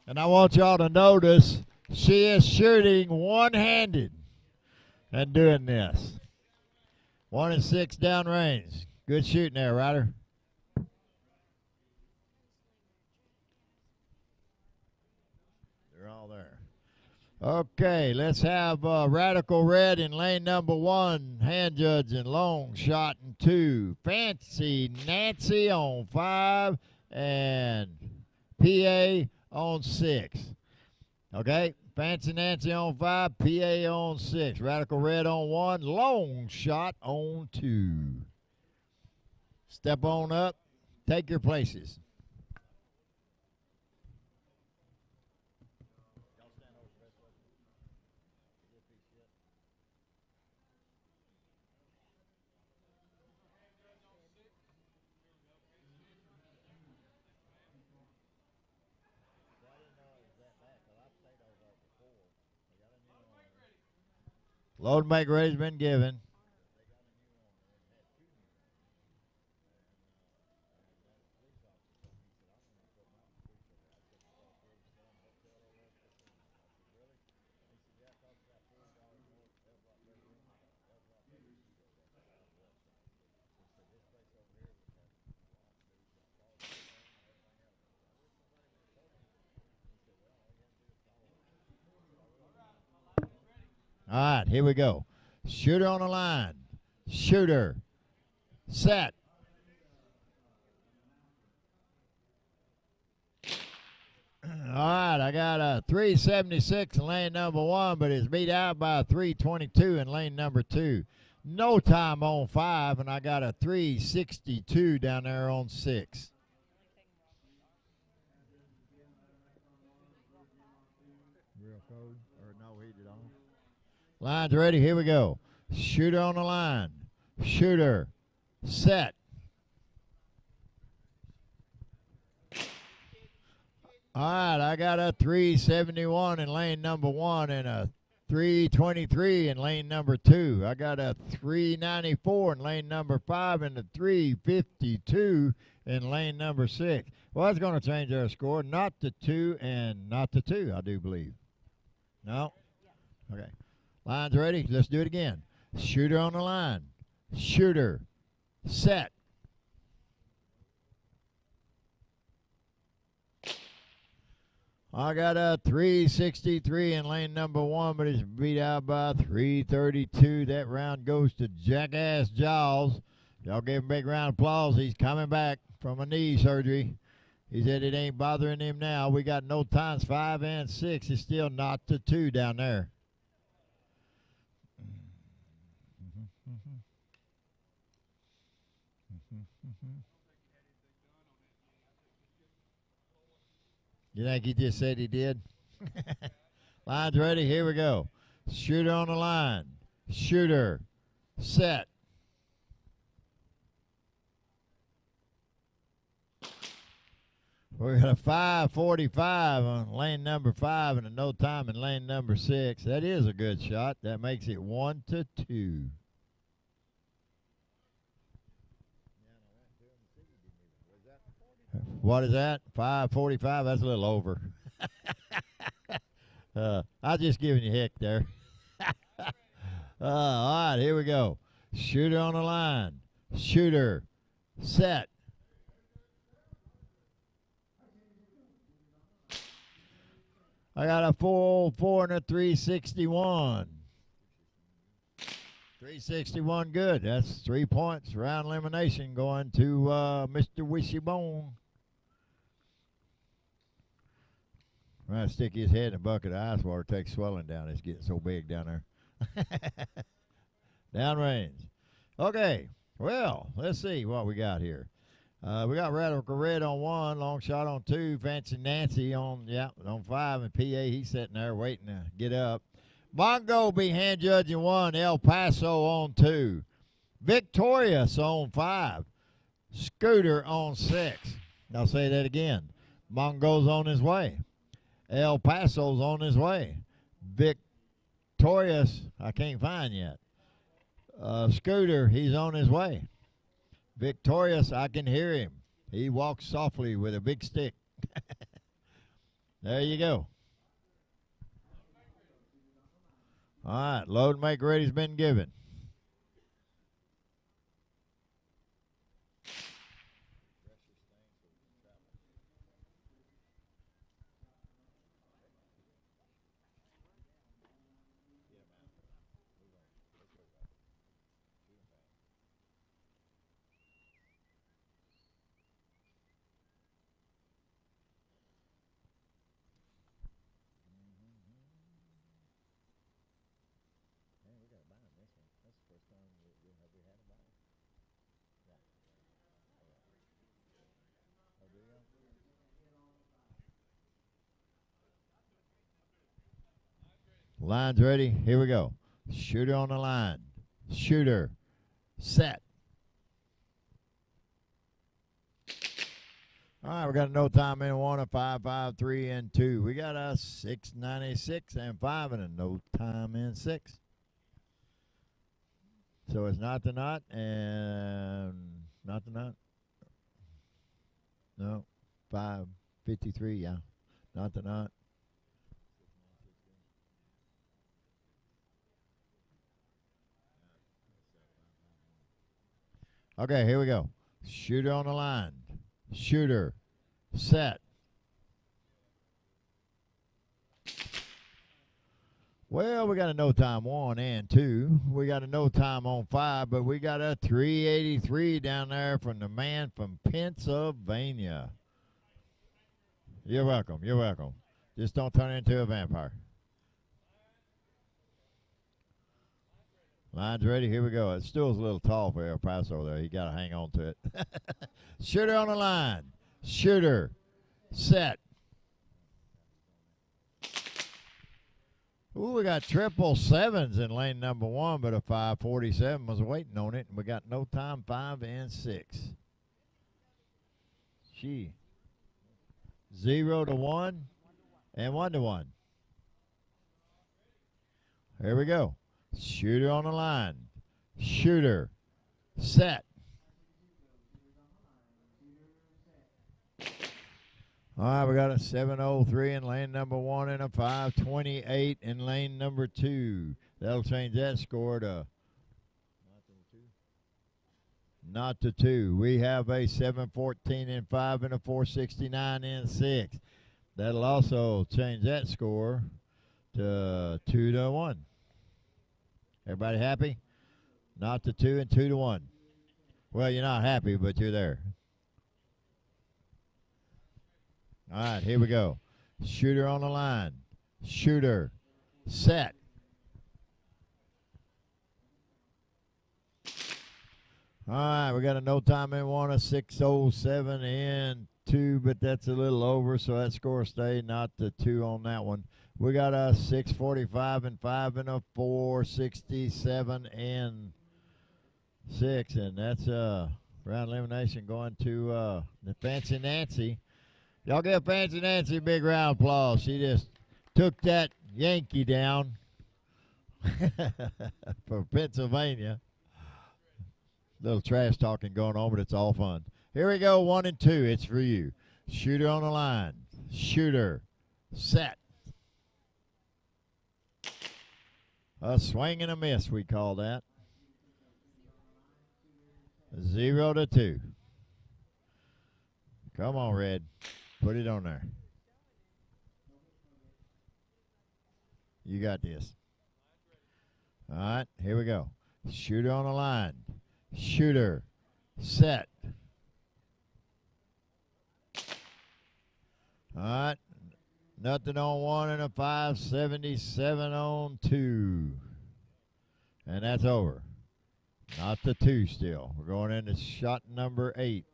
And I want y'all to notice she is shooting one-handed and doing this. 1 and 6 downrange. Good shooting there, Ryder. They're all there. Okay, let's have Radical Red in lane number 1. Hand judging, long shot in 2. Fancy Nancy on 5 and PA on 6. Okay, Fancy Nancy on 5, PA on 6. Radical Red on 1, long shot on 2. Step on up, take your places. Load and make ready's been given. All right, here we go. Shooter on the line. Shooter. Set. All right, I got a 376 in lane number 1, but it's beat out by a 322 in lane number 2. No time on 5, and I got a 362 down there on 6. Real code, or no, he did on. Line's ready, here we go. Shooter on the line. Shooter. Set. All right, I got a 371 in lane number 1 and a 323 in lane number 2. I got a 394 in lane number 5 and a 352 in lane number 6. Well, that's going to change our score. Not to 2 and not to 2, I do believe. No? Okay. Line's ready. Let's do it again. Shooter on the line. Shooter. Set. I got a 363 in lane number 1, but it's beat out by 332. That round goes to Jackass Jaws. Y'all give him a big round of applause. He's coming back from a knee surgery. He said it ain't bothering him now. We got no times 5 and 6. It's still not to 2 down there. You think he just said he did? Line's ready. Here we go. Shooter on the line. Shooter. Set. We got a 545 on lane number 5 and a no time in lane number 6. That is a good shot. That makes it 1 to 2. What is that? 545? That's a little over. I was just giving you heck there. All right, here we go. Shooter on the line. Shooter. Set. I got a 404 and a 361. 361 good. That's 3 points. Round elimination going to Mr. Wishybone. Right, stick his head in a bucket of ice water, takes swelling down. It's getting so big down there. Downrange. Okay, well, let's see what we got here. We got Radical Red on 1, Long Shot on 2, Fancy Nancy on 5, and PA, he's sitting there waiting to get up. Mongo be hand judging 1, El Paso on 2, Victorious on 5, Scooter on 6. I'll say that again. Mongo's on his way. El Paso's on his way. Victorious, I can't find yet. Scooter, he's on his way. Victorious, I can hear him. He walks softly with a big stick. There you go. All right, load and make ready's been given. Line's ready. Here we go. Shooter on the line. Shooter. Set. All right, we got a no time in 1, a 553 and 2. We got a 696 and 5 and a no time in 6. So it's not the knot and not the knot. No, 553. Yeah, not the knot. Okay, here we go. Shooter on the line. Shooter. Set. Well, we got a no time 1 and 2. We got a no time on 5, but we got a 383 down there from the man from Pennsylvania. You're welcome. You're welcome. Just don't turn into a vampire. Line's ready. Here we go. It stool's a little tall for El Paso there. He got to hang on to it. Shooter on the line. Shooter. Set. Ooh, we got 777s in lane number 1, but a 547 was waiting on it, and we got no time 5 and 6. Gee. 0 to 1 and 1 to 1. Here we go. Shooter on the line. Shooter. Set. All right, we got a 703 in lane number 1 and a 528 in lane number 2. That'll change that score to not to 2. We have a 714 in 5 and a 469 in 6. That'll also change that score to 2 to 1. Everybody happy? Not to 2 and 2 to 1. Well, you're not happy, but you're there. All right, here we go. Shooter on the line. Shooter. Set. All right, we got a no time in 1, a 607 in 2, but that's a little over, so that score stayed not the 2 on that one. We got a 645 and 5 and a 467 and 6, and that's round elimination going to the Fancy Nancy. Y'all give Fancy Nancy a big round of applause. She just took that Yankee down for Pennsylvania. Little trash talking going on, but it's all fun. Here we go, 1 and 2. It's for you. Shooter on the line. Shooter. Set. A swing and a miss, we call that. 0 to 2. Come on, Red. Put it on there. You got this. All right, here we go. Shooter on the line. Shooter. Set. All right. Nothing on 1 and a 577 on 2. And that's over. Not the 2 still. We're going into shot number 8.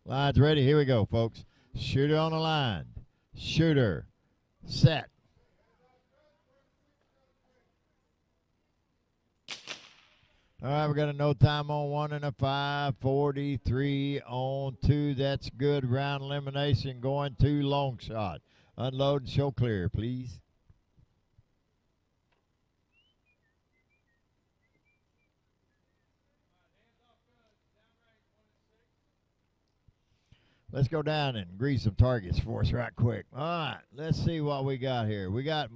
Line's ready. Here we go, folks. Shooter on the line. Shooter. Set. All right, we got a no time on 1 and a 543 on 2. That's good. Round elimination going to long shot. Unload and show clear, please. Let's go down and grease some targets for us right quick. All right, let's see what we got here. We got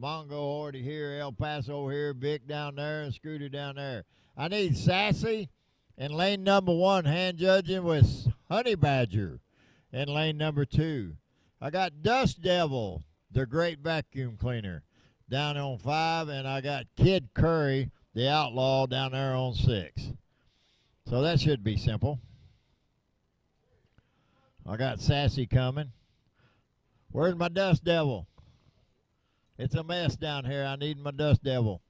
Mongo already here, El Paso here, Vic down there, and Scooter down there. I need Sassy in lane number 1, hand judging with Honey Badger in lane number 2. I got Dust Devil, the great vacuum cleaner, down on 5, and I got Kid Curry, the outlaw, down there on 6. So that should be simple. I got Sassy coming. Where's my Dust Devil? It's a mess down here. I need my Dust Devil.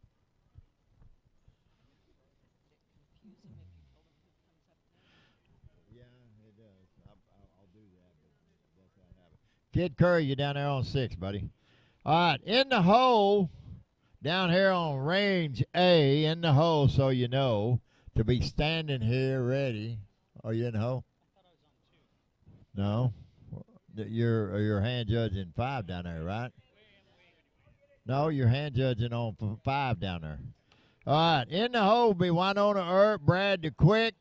Yeah, it does. I'll do that. But that's not happening. Kid Curry, you down there on 6, buddy. All right, in the hole, down here on range A, in the hole, so you know, to be standing here ready. Are you in the hole? No, you're hand judging 5 down there, right? No, you're hand judging on 5 down there. All right, in the hole be Winona Earp, Brad the Quick,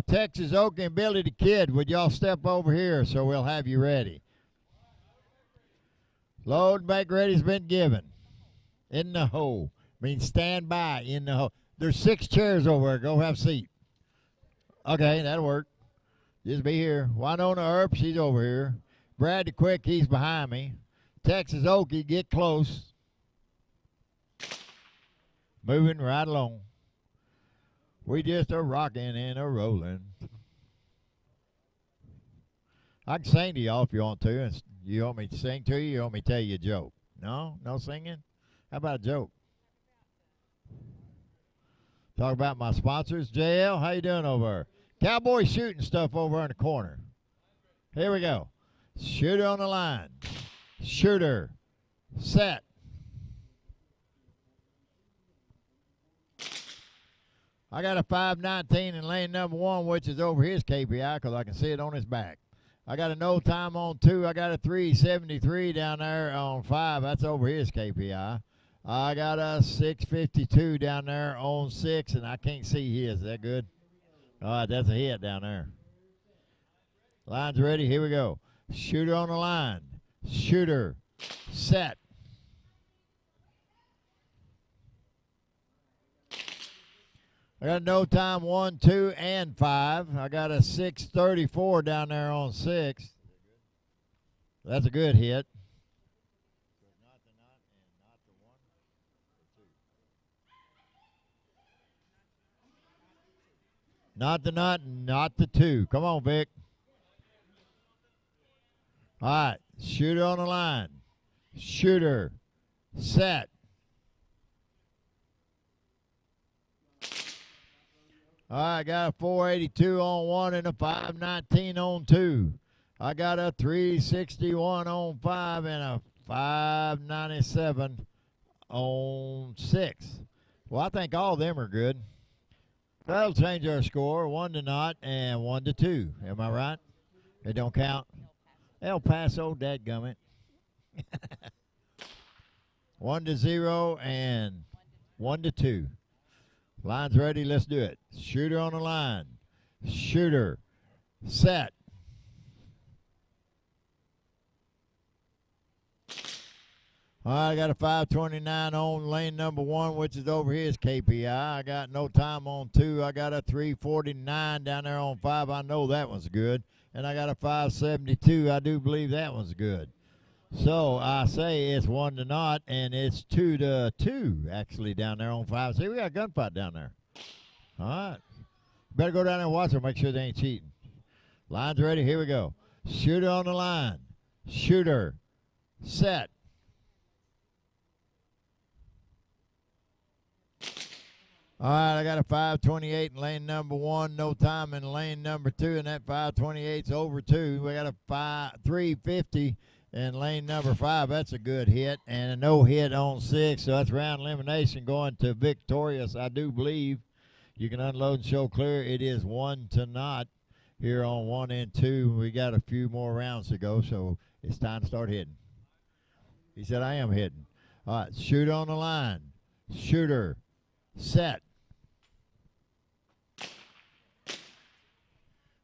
Texas Oak, and Billy the Kid. Would y'all step over here so we'll have you ready? Load and make ready's been given. In the hole. Means stand by in the hole. There's 6 chairs over there. Go have a seat. Okay, that'll work. Just be here. Winona Earp, she's over here. Brad the Quick, he's behind me. Texas Okie, get close. Moving right along. We just a rocking and a rolling. I can sing to y'all if you want to. You want me to sing to you or you want me to tell you a joke? No? No singing? How about a joke? Talk about my sponsors. JL, how you doing over there? Cowboy shooting stuff over in the corner. Here we go. Shooter on the line. Shooter. Set. I got a 519 in lane number 1, which is over his KPI because I can see it on his back. I got a no time on 2. I got a 373 down there on 5. That's over his KPI. I got a 652 down there on 6, and I can't see his. Is that good? All right, that's a hit down there. Line's ready. Here we go. Shooter on the line. Shooter. Set. I got no time 1, 2, and 5. I got a 634 down there on 6. That's a good hit. Not the nut, not the 2. Come on, Vic. All right, shooter on the line. Shooter. Set. All right, I got a 482 on 1 and a 519 on 2. I got a 361 on 5 and a 597 on 6. Well, I think all of them are good. That'll change our score, 1 to not and 1 to 2. Am I right? It don't count. El Paso, dadgummit. 1 to 0 and 1 to 2. Line's ready. Let's do it. Shooter on the line. Shooter. Set. All right, I got a 529 on lane number 1, which is over his KPI. I got no time on 2. I got a 349 down there on 5. I know that one's good. And I got a 572. I do believe that one's good. So I say it's 1 to not, and it's 2 to 2 actually down there on 5. See, we got a gunfight down there. All right. Better go down there and watch them, make sure they ain't cheating. Line's ready. Here we go. Shooter on the line. Shooter. Set. All right, I got a 528 in lane number 1, no time in lane number 2, and that 528's over 2. We got a 350 in lane number 5. That's a good hit, and a no hit on 6, so that's round elimination going to Victorious. I do believe you can unload and show clear. It is 1 to not here on 1 and 2. We got a few more rounds to go, so it's time to start hitting. He said, I am hitting. All right, shooter on the line. Shooter. Set.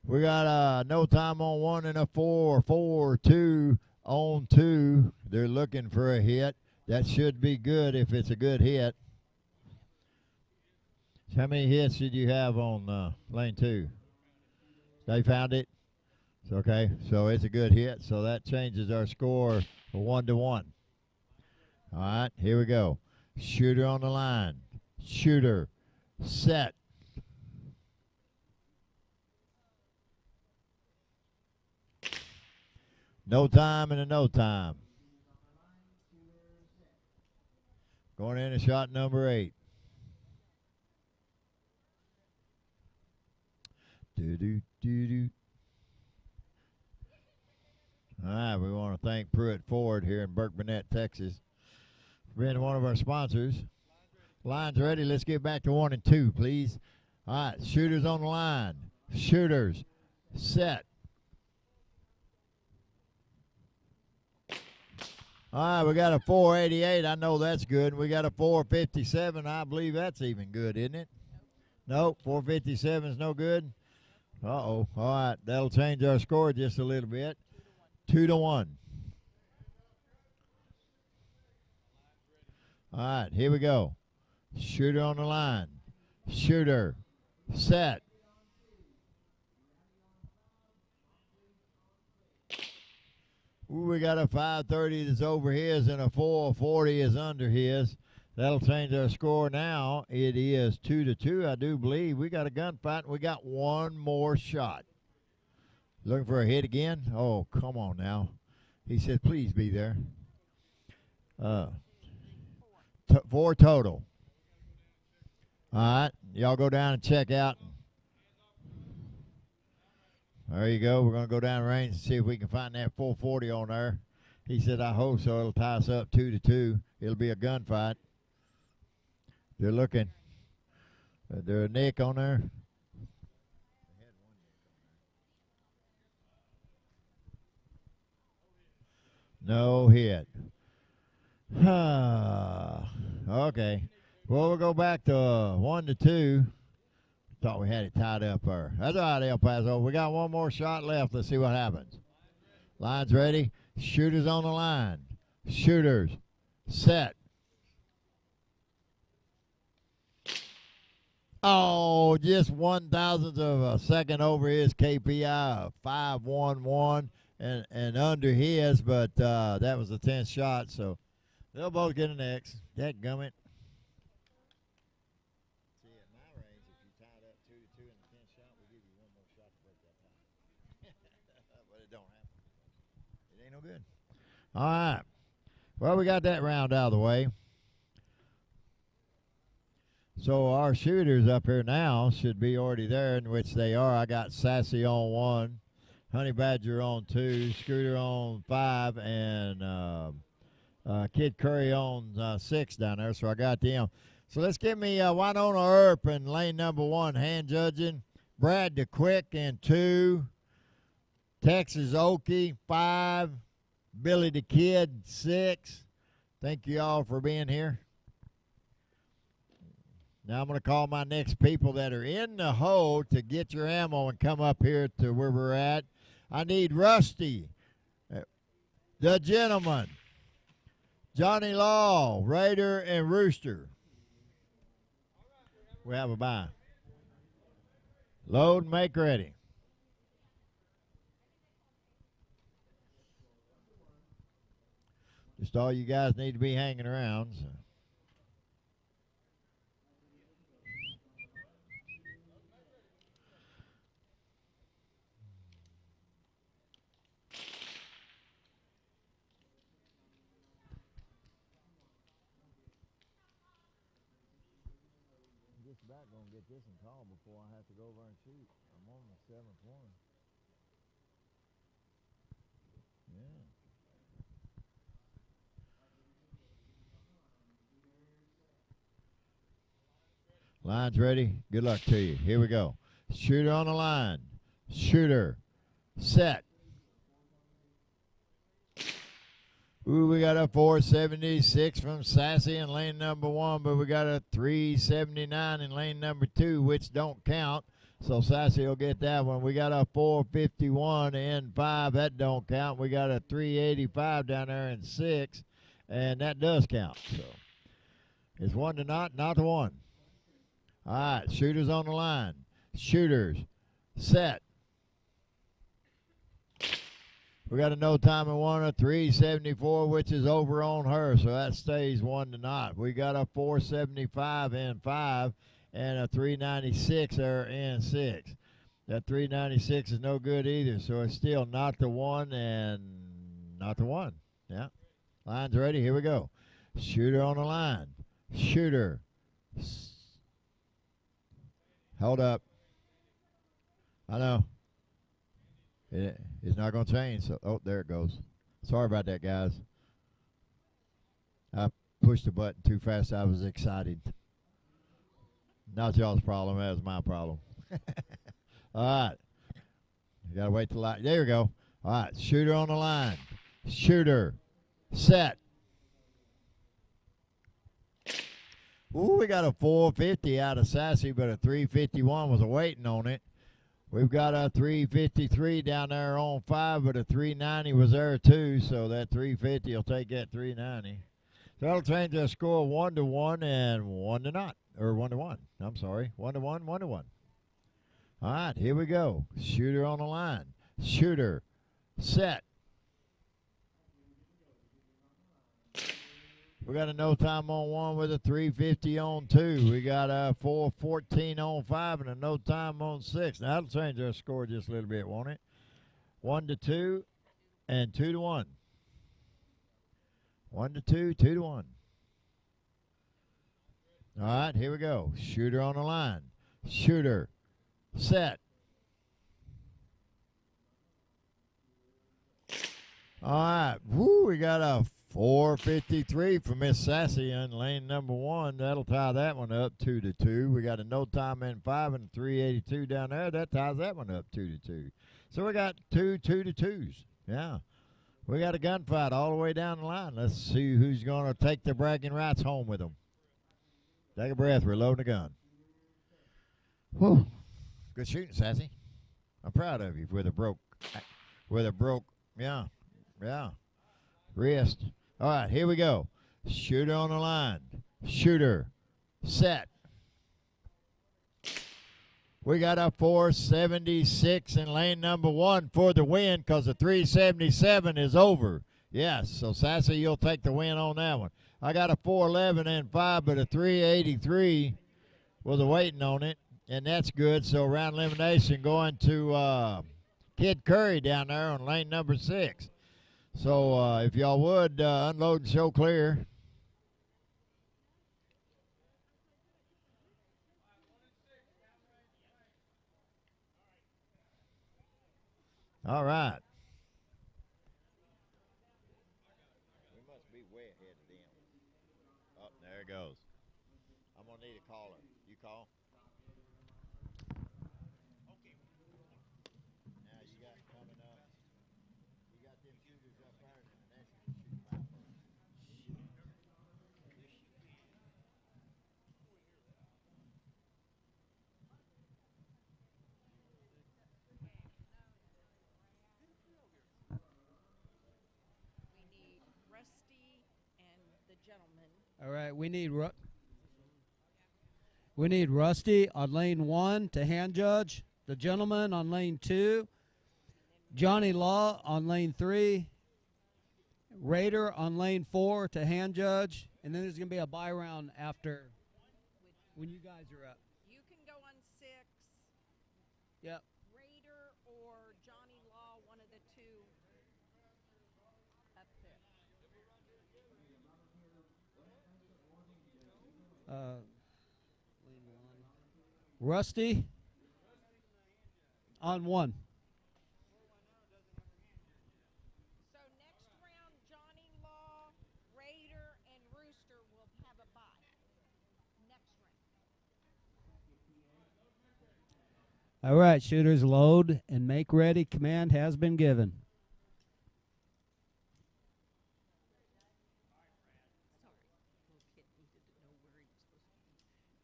We got a no time on 1 and a 4-4-2 on 2. They're looking for a hit. That should be good if it's a good hit. How many hits did you have on lane 2? They found it? It's okay. So it's a good hit. So that changes our score to 1 to 1. All right, here we go. Shooter on the line. Shooter. Set. No time and a no time. Going in to shot number 8. Do-do-do-do. All right, we want to thank Pruitt Ford here in Burke Burnett, Texas, for being one of our sponsors. Line's ready. Let's get back to 1 and 2, please. All right, shooters on the line. Shooters. Set. All right, we got a 488. I know that's good. We got a 457. I believe that's even good, isn't it? Nope, 457 is no good. Uh-oh. All right, that'll change our score just a little bit. 2-1. All right, here we go. Shooter on the line. Shooter. Set. Ooh, we got a 530 that's over his and a 440 is under his. That'll change our score now. It is 2-2, I do believe. We got a gunfight and we got one more shot. Looking for a hit again? Oh, come on now. He said, please be there. 4 total. All right, y'all go down and check out. There you go. We're going to go down range and see if we can find that 440 on there. He said, I hope so. It'll tie us up 2-2. It'll be a gunfight. They're looking. There's a nick on there. No hit. Okay. Well, we'll go back to 1-2. Thought we had it tied up there. That's all right, El Paso. We got one more shot left. Let's see what happens. Line's ready. Shooters on the line. Shooters. Set. Oh, just 1/1000th of a second over his KPI of 5-1-1 and under his, but that was the 10th shot, so they'll both get an X. Dadgummit. See, at my range, if you tied up 2-2 in the 10th shot, we give you one more shot to break that tie. But it don't happen. It ain't no good. All right. Well, we got that round out of the way. So our shooters up here now should be already there, in which they are. I got Sassy on 1, Honey Badger on 2, Scooter on 5, and Kid Curry on 6 down there. So I got them. So let's give me Winona Earp in lane number 1, hand judging. Brad DeQuick in 2, Texas Okie 5, Billy the Kid 6. Thank you all for being here. Now I'm going to call my next people that are in the hole to get your ammo and come up here to where we're at. I need Rusty, the Gentleman, Johnny Law, Raider, and Rooster. We have a buy. Load and make ready. Just all you guys need to be hanging around. So. Just about going to get this and call before I have to go over and shoot. I'm on the 7th one. Yeah. Line's ready. Good luck to you. Here we go. Shooter on the line. Shooter. Set. Ooh, we got a 476 from Sassy in lane number 1, but we got a 379 in lane number 2, which don't count. So Sassy will get that one. We got a 451 in 5. That don't count. We got a 385 down there in 6, and that does count. So it's 1-0, not the 1. All right, shooters on the line. Shooters. Set. We got a no time in 1, a 374, which is over on her, so that stays 1-0. We got a 475 in 5 and a 396 there in 6. That 396 is no good either, so it's still not the 1 and not the 1. Yeah. Line's ready. Here we go. Shooter on the line. Shooter. Hold up. I know. It's not going to change. So, oh, there it goes. Sorry about that, guys. I pushed the button too fast. I was excited. Not y'all's problem. That was my problem. All right. You got to wait till there you go. All right. Shooter on the line. Shooter. Set. Ooh, we got a 450 out of Sassy, but a 351 was waiting on it. We've got a 353 down there on 5, but a 390 was there too, so that 350 will take that 390. So that'll change our score 1-1 and 1-0, or 1-1. I'm sorry, 1-1, 1-1. All right, here we go. Shooter on the line. Shooter, set. We got a no time on 1 with a 350 on 2. We got a 414 on 5 and a no time on 6. Now that'll change our score just a little bit, won't it? 1-2 and 2-1. 1-2, 2-1. All right, here we go. Shooter on the line. Shooter, set. All right, woo, we got a 453 for Miss Sassy in lane number 1. That'll tie that one up 2-2. We got a no time in 5 and a 382 down there. That ties that one up 2-2. So we got 2-2-2s. Yeah. We got a gunfight all the way down the line. Let's see who's going to take the bragging rights home with them. Take a breath. We're loading the gun. Whew. Good shooting, Sassy. I'm proud of you with a broke, yeah, wrist. All right, here we go. Shooter on the line. Shooter, set. We got a 476 in lane number 1 for the win because the 377 is over. Yes, so Sassy, you'll take the win on that one. I got a 411 in 5, but a 383 was waiting on it, and that's good. So round elimination going to Kid Curry down there on lane number 6. So if y'all would, unload and show clear. All right. We must be way ahead of them. Oh, there it goes. I'm going to need a caller. You call? Okay. Now you got coming up. You got them shooters up there, and the next one shoot by first. We need Rusty and the gentleman. All right, we need Rusty on lane 1 to hand judge, the gentleman on lane 2, Johnny Law on lane 3, Raider on lane 4 to hand judge, and then there's going to be a bye round after when you guys are up. You can go on 6. Yep. Raider or Johnny Law, one of the two up there. Rusty on 1. So next round, Johnny Law, Raider, and Rooster will have a bye. Next round. All right, shooters, load and make ready. Command has been given.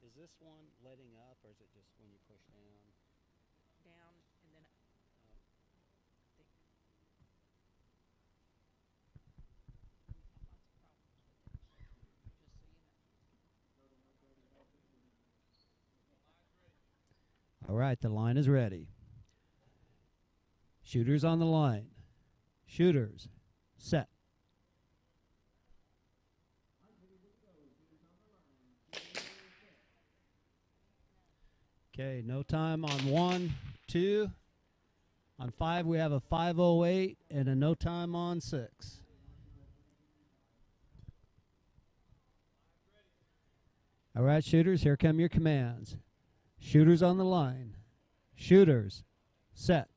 Is this one letting up, or is it just when you push down? Down, and then All right, the line is ready. Shooters on the line. Shooters, set. Okay, no time on 1, 2. On 5, we have a 5:08 and a no time on 6. All right, shooters, here come your commands. Shooters on the line. Shooters, set.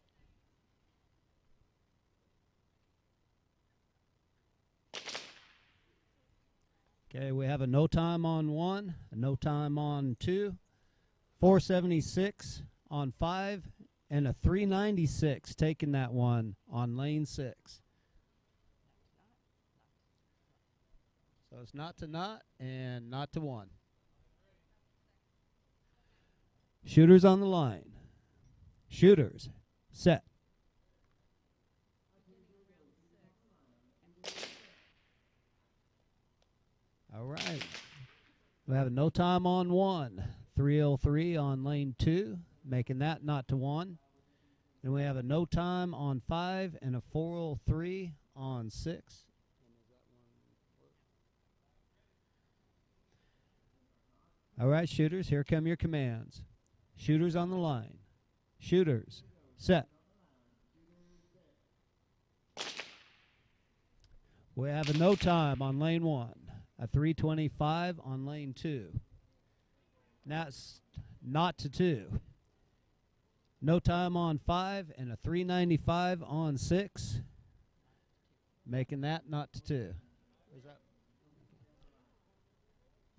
Okay, we have a no time on 1, a no time on 2, 476 on 5, and a 396 taking that one on lane 6. So it's not to not and not to 1. Shooters on the line. Shooters. Set. All right. We have a no time on 1. 303 on lane 2, making that not to 1. And we have a no time on 5 and a 403 on 6. All right, shooters, here come your commands. Shooters on the line. Shooters. Set. We have a no time on lane 1. A 325 on lane 2. That's not to 2. No time on 5 and a 395 on 6. Making that not to 2.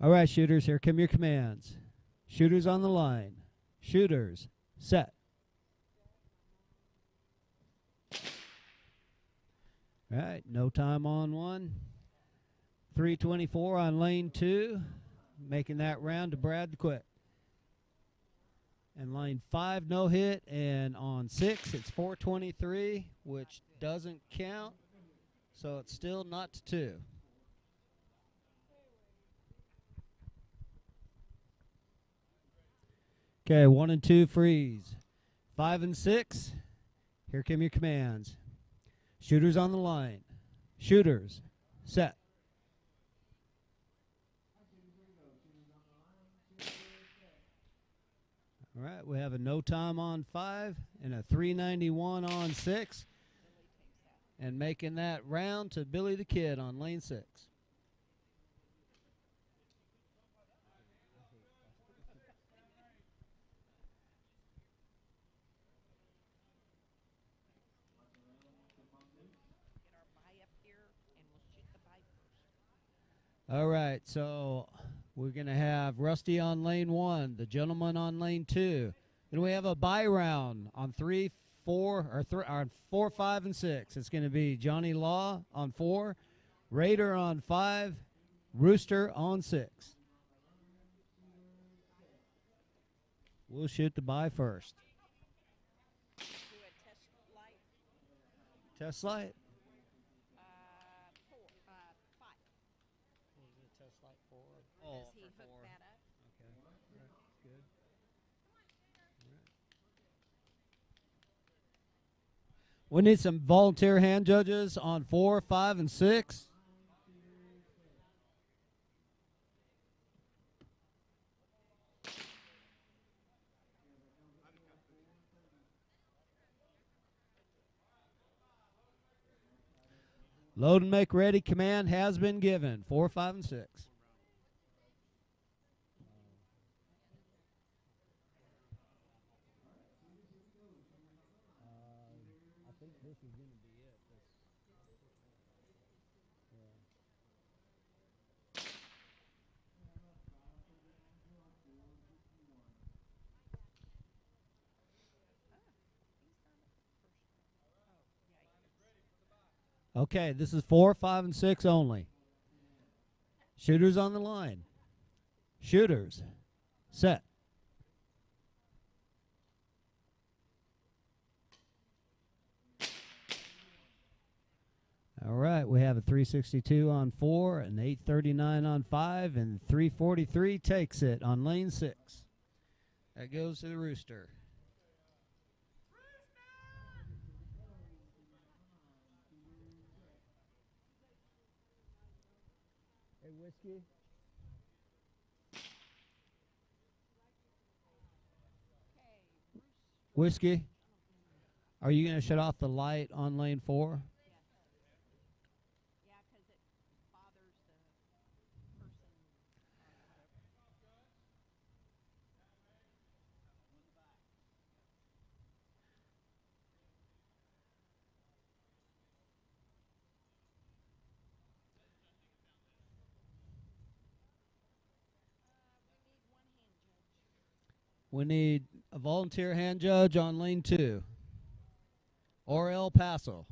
All right, shooters, here come your commands. Shooters on the line. Shooters. Set. All right, no time on 1. 324 on lane 2, making that round to Brad to quit. And lane 5, no hit, and on 6, it's 423, which doesn't count, so it's still not to 2. Okay, 1 and 2 freeze. 5 and 6, here come your commands. Shooters on the line. Shooters. Set. All right, we have a no time on 5 and a 391 on 6. And making that round to Billy the Kid on lane 6. All right, so we're going to have Rusty on lane 1, the gentleman on lane 2. Then we have a bye round on 3, 4, or 4, 5, and 6. It's going to be Johnny Law on 4, Raider on 5, Rooster on 6. We'll shoot the bye first. Do a test light. Test light. 4, 5. Test light 4. Does he hook that up? Okay. Right. Good. We need some volunteer hand judges on 4, 5, and 6. Load and make ready command has been given. 4, 5, and 6. I think this is going to be it. Okay, this is 4, 5, and 6 only. Shooters on the line. Shooters. Set. All right, we have a 362 on 4, an 839 on 5, and 343 takes it on lane 6. That goes to the Rooster. Hey, Whiskey. Whiskey, are you going to shut off the light on lane 4? Yeah, because it bothers the person. We need a volunteer hand judge on lane 2. Or El Paso.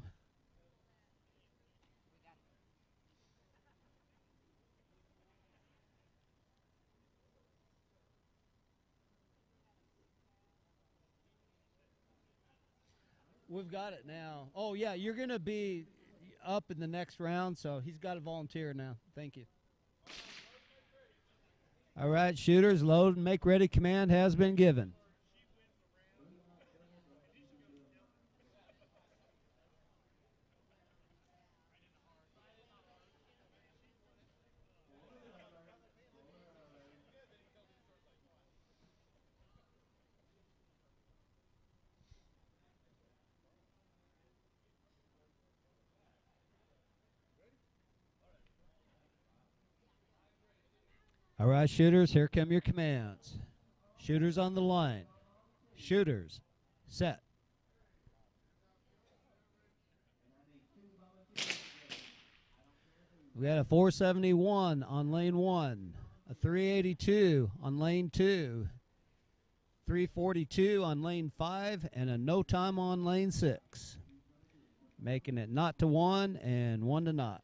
We've got it now. Oh, yeah, you're going to be up in the next round, so he's got to volunteer now. Thank you. All right, shooters, load and make ready command has been given. All right, shooters, here come your commands. Shooters on the line. Shooters, set. We got a 471 on lane 1, a 382 on lane 2, 342 on lane 5, and a no time on lane 6. Making it 0 to 1 and 1 to 0.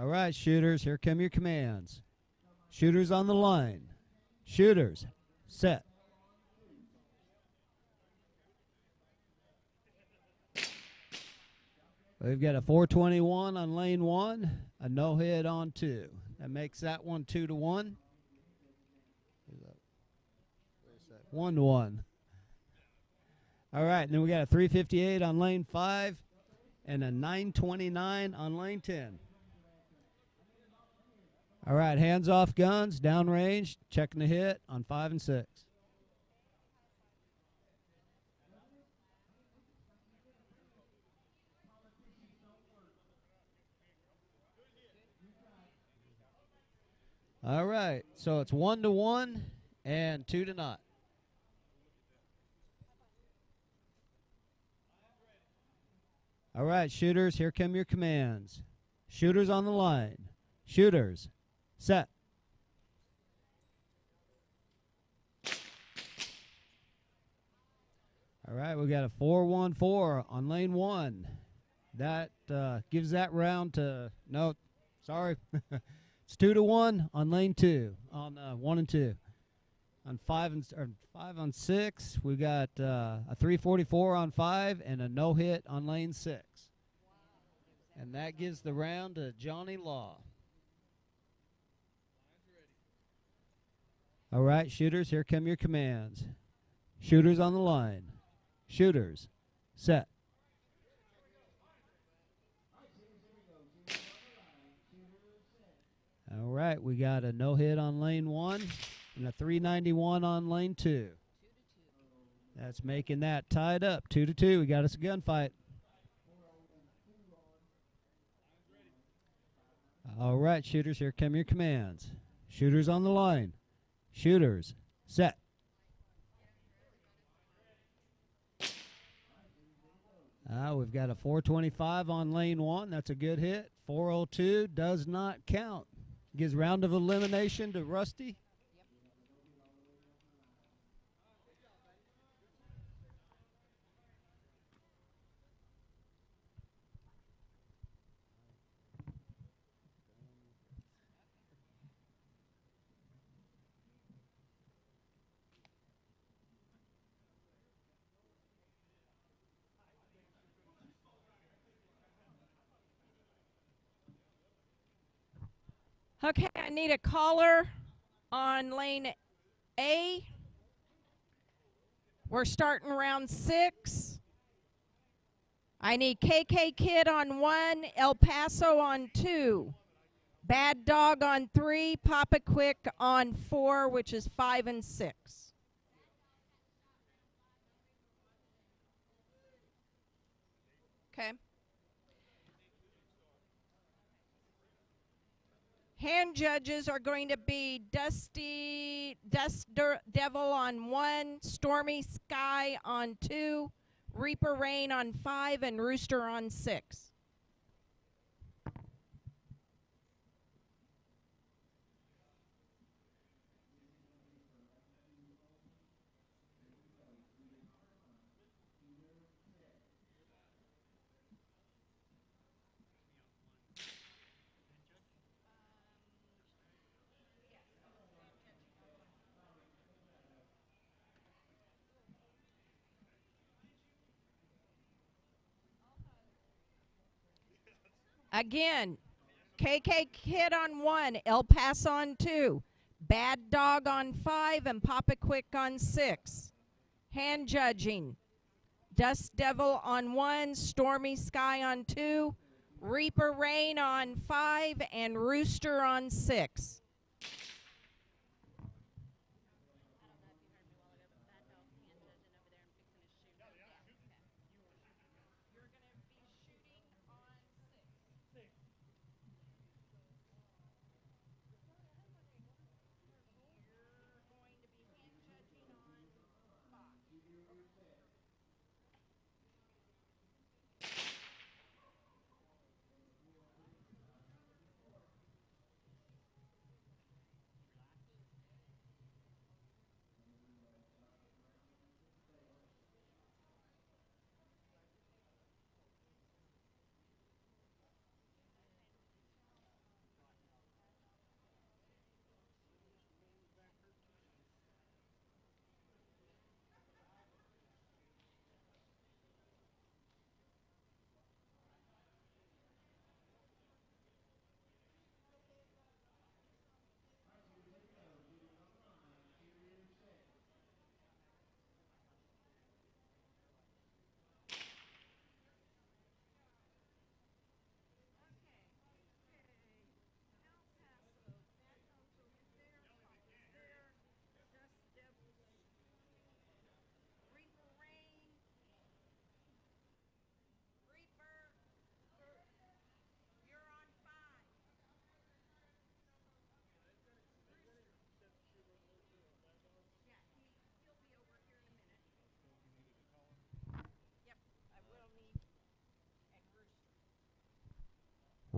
All right, shooters, here come your commands. Shooters on the line. Shooters, set. We've got a 421 on lane 1, a no hit on 2. That makes that one 2 to 1. 1 to 1. All right, and then we got a 358 on lane 5 and a 929 on lane 10. All right, hands off guns, downrange, checking the hit on 5 and 6. All right, so it's 1 to 1 and 2 to 0. All right, shooters, here come your commands. Shooters on the line. Shooters, set. All right, we got a 414 on lane 1. That gives that round to, no, sorry. It's 2 to 1 on lane 2, on 1 and 2. On 5 on 6, we got a 344 on 5 and a no hit on lane 6. And that gives the round to Johnny Law. All right, shooters, here come your commands. Shooters on the line. Shooters, set. All right, we got a no hit on lane 1 and a 391 on lane 2. That's making that tied up 2 to 2. We got us a gunfight. All right, shooters, here come your commands. Shooters on the line. Shooters, set. We've got a 425 on lane 1. That's a good hit. 402 does not count. Gives round of elimination to Rusty. Okay, I need a caller on lane A. We're starting round 6. I need KK Kid on 1, El Paso on 2, Bad Dog on 3, Papa Quick on 4, which is 5 and 6. Okay. Hand judges are going to be Dust Devil on 1, Stormy Sky on 2, Reaper Rain on 5, and Rooster on 6. Again, KK Kid on 1, El Paso on 2, Bad Dog on 5, and Papa Quick on 6. Hand judging, Dust Devil on 1, Stormy Sky on 2, Reaper Rain on 5, and Rooster on 6.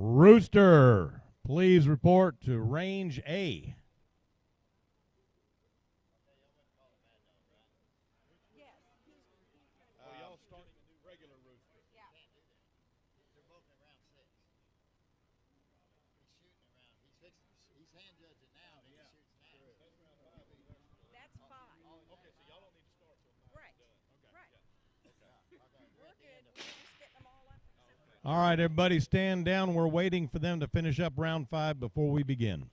Rooster, please report to range A. Y'all starting to do regular rooster. Yeah. They're both in round 6. He's shooting around. He's hand judging now. He shoots now. That's 5. Okay, so y'all don't need to start till 9 Right. done. Okay. Right. Yeah. Okay. We're good. We're just getting them all up. All right, everybody stand down. We're waiting for them to finish up round 5 before we begin.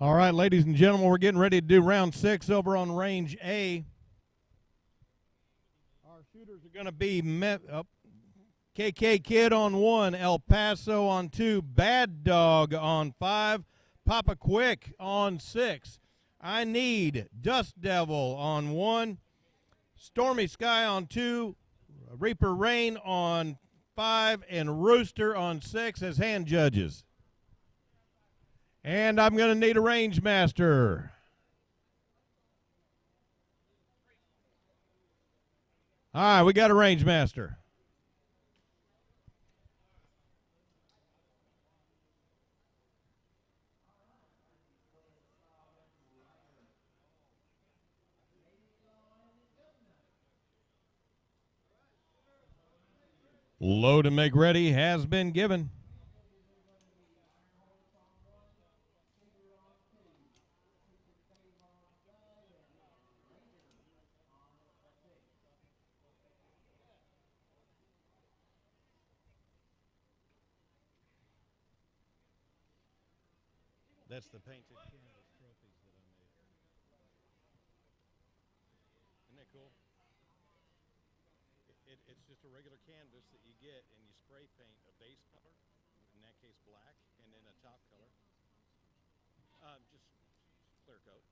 All right, ladies and gentlemen, we're getting ready to do round 6 over on range A. Our shooters are going to be KK Kid on 1, El Paso on 2, Bad Dog on 5, Papa Quick on 6. I Need Dust Devil on 1, Stormy Sky on 2, Reaper Rain on 5, and Rooster on 6 as hand judges. And I'm going to need a range master. All right, we got a range master. Load and make ready has been given. That's the painted canvas trophies that I made. Isn't that cool? It's just a regular canvas that you get, and you spray paint a base color, in that case black, and then a top color. Just clear coat.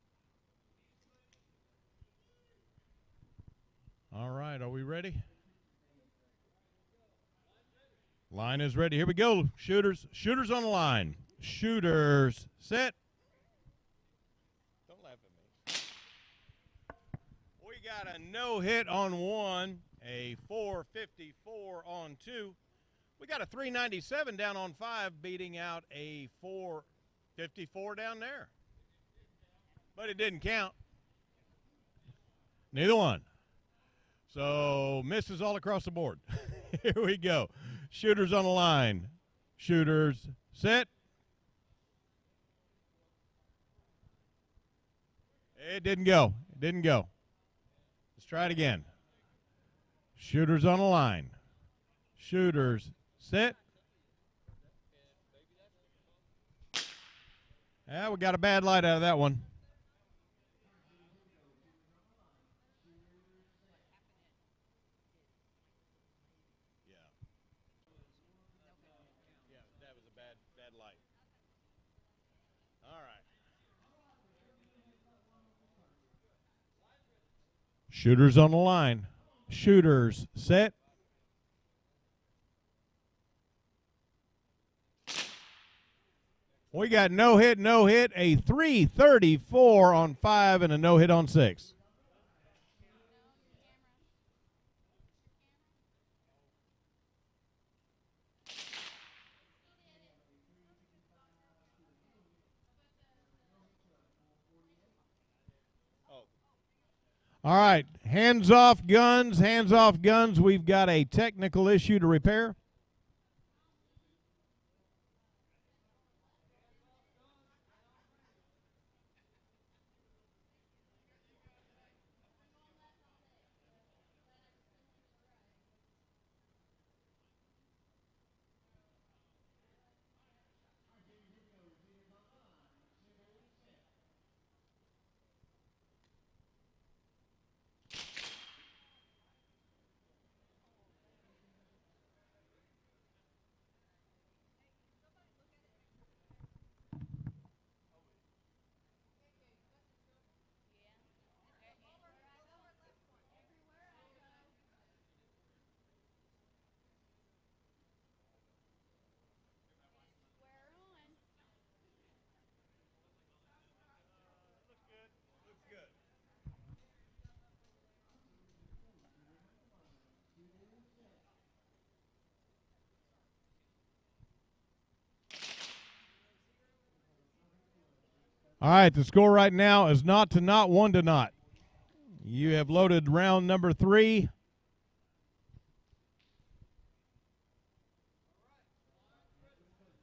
All right, are we ready? Line is ready. Here we go. Shooters on the line. Shooters, set. Don't laugh at me. We got a no hit on 1, a 454 on 2. We got a 397 down on 5, beating out a 454 down there. But it didn't count. Neither one. So misses all across the board. Here we go. Shooters on the line. Shooters, set. It didn't go. It didn't go. Let's try it again. Shooters on the line. Shooters, set. Yeah, we got a bad light out of that one. Yeah, that was a bad light. All right. Shooters on the line. Shooters, set. We got no hit, a 334 on 5, and a no hit on 6. All right, hands off guns, hands off guns. We've got a technical issue to repair. All right, the score right now is 0-0, 1-0. You have loaded round number 3.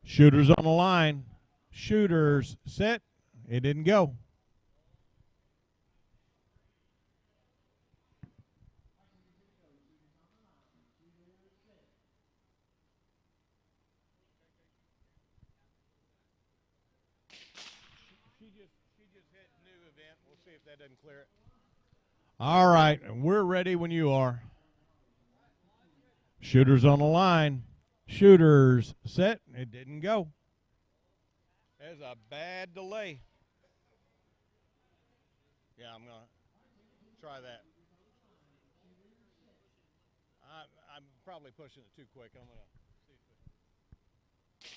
Shooters on the line. Shooters set. It didn't go. She just hit new event. We'll see if that doesn't clear it. All right, we're ready when you are. Shooters on the line. Shooters set. It didn't go. There's a bad delay. Yeah, I'm going to try that. I'm probably pushing it too quick. I'm going to see if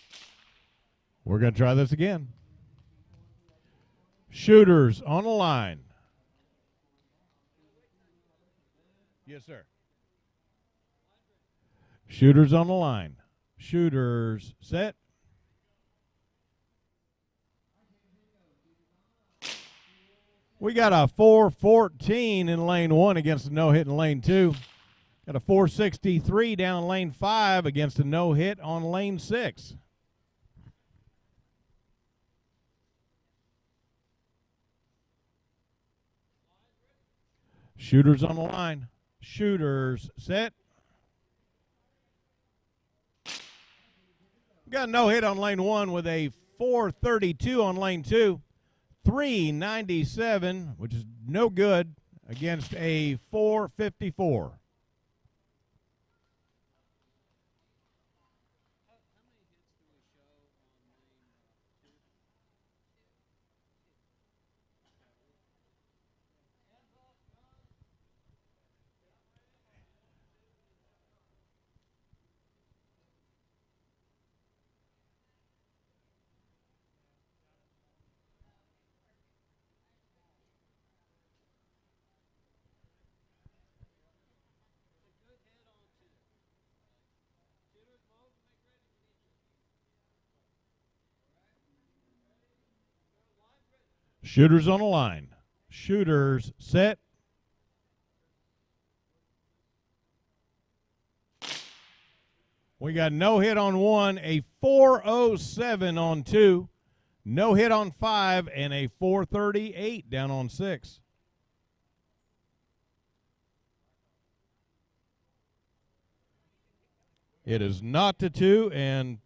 we're going to try this again. Shooters on the line. Yes, sir. Shooters on the line. Shooters set. We got a 414 in lane 1 against a no-hit in lane 2. Got a 463 down lane 5 against a no-hit on lane 6. Shooters on the line. Shooters set. Got a no-hit on lane 1 with a 432 on lane 2. 397, which is no good, against a 454. Shooters on the line. Shooters set. We got no hit on 1, a 407 on 2, no hit on 5, and a 438 down on 6. It is not to 2 and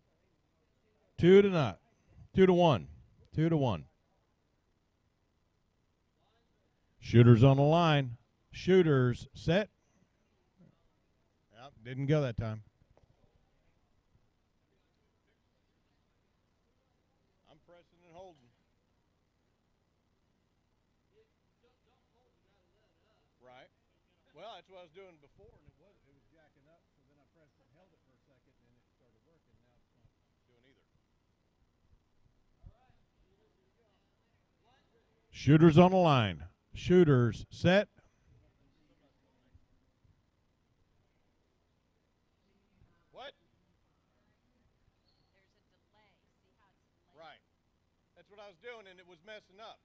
2 to not. 2 to 1. 2 to 1. Shooters on the line. Shooters set. Yep, didn't go that time. I'm pressing and holding. Right. Well, that's what I was doing before, and it was jacking up. So then I pressed and held it for a second, and it started working. Now it's not doing either. Shooters on the line. Shooters set. What? There's a delay. See how it's delayed? Right. That's what I was doing, and it was messing up.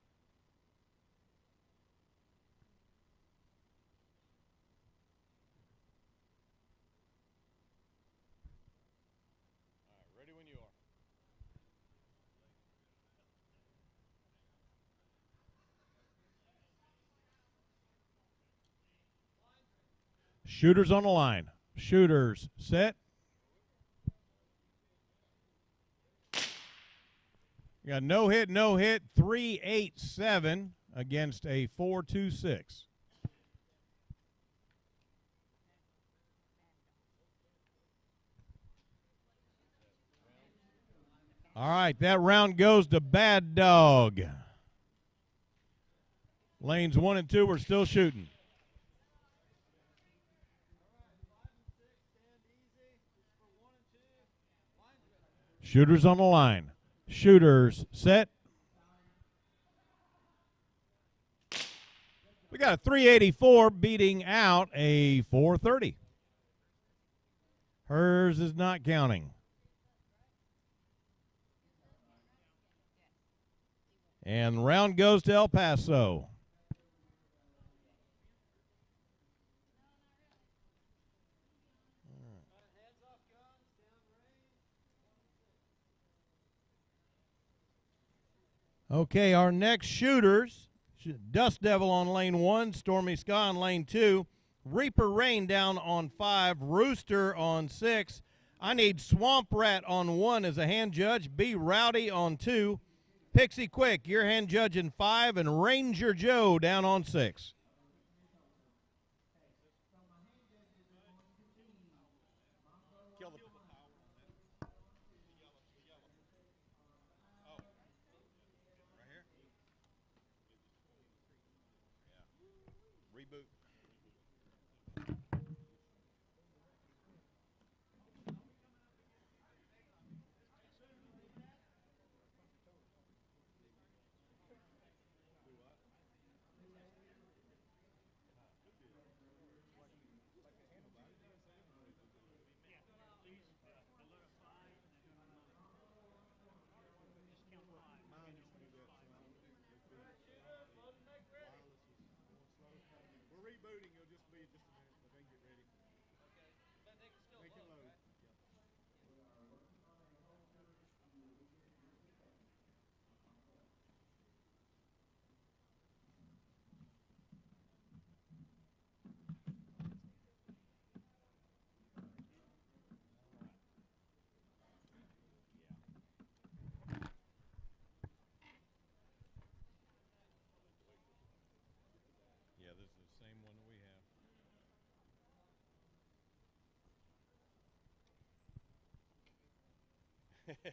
All right, ready when you are. Shooters on the line. Shooters set. You got no hit, 387 against a 426. All right, that round goes to Bad Dog. Lanes 1 and 2 we're still shooting. Shooters on the line. Shooters set. We got a 384 beating out a 430. Hers is not counting. And the round goes to El Paso. Okay, our next shooters, Dust Devil on lane 1, Stormy Sky on lane 2, Reaper Rain down on 5, Rooster on 6. I need Swamp Rat on 1 as a hand judge, B Rowdy on 2, Pixie Quick, your hand judge in 5, and Ranger Joe down on 6. Kill the reboot. We're rebooting. It'll just be just a minute. Let me get ready. We can load. Yeah, this is the same one that we have. When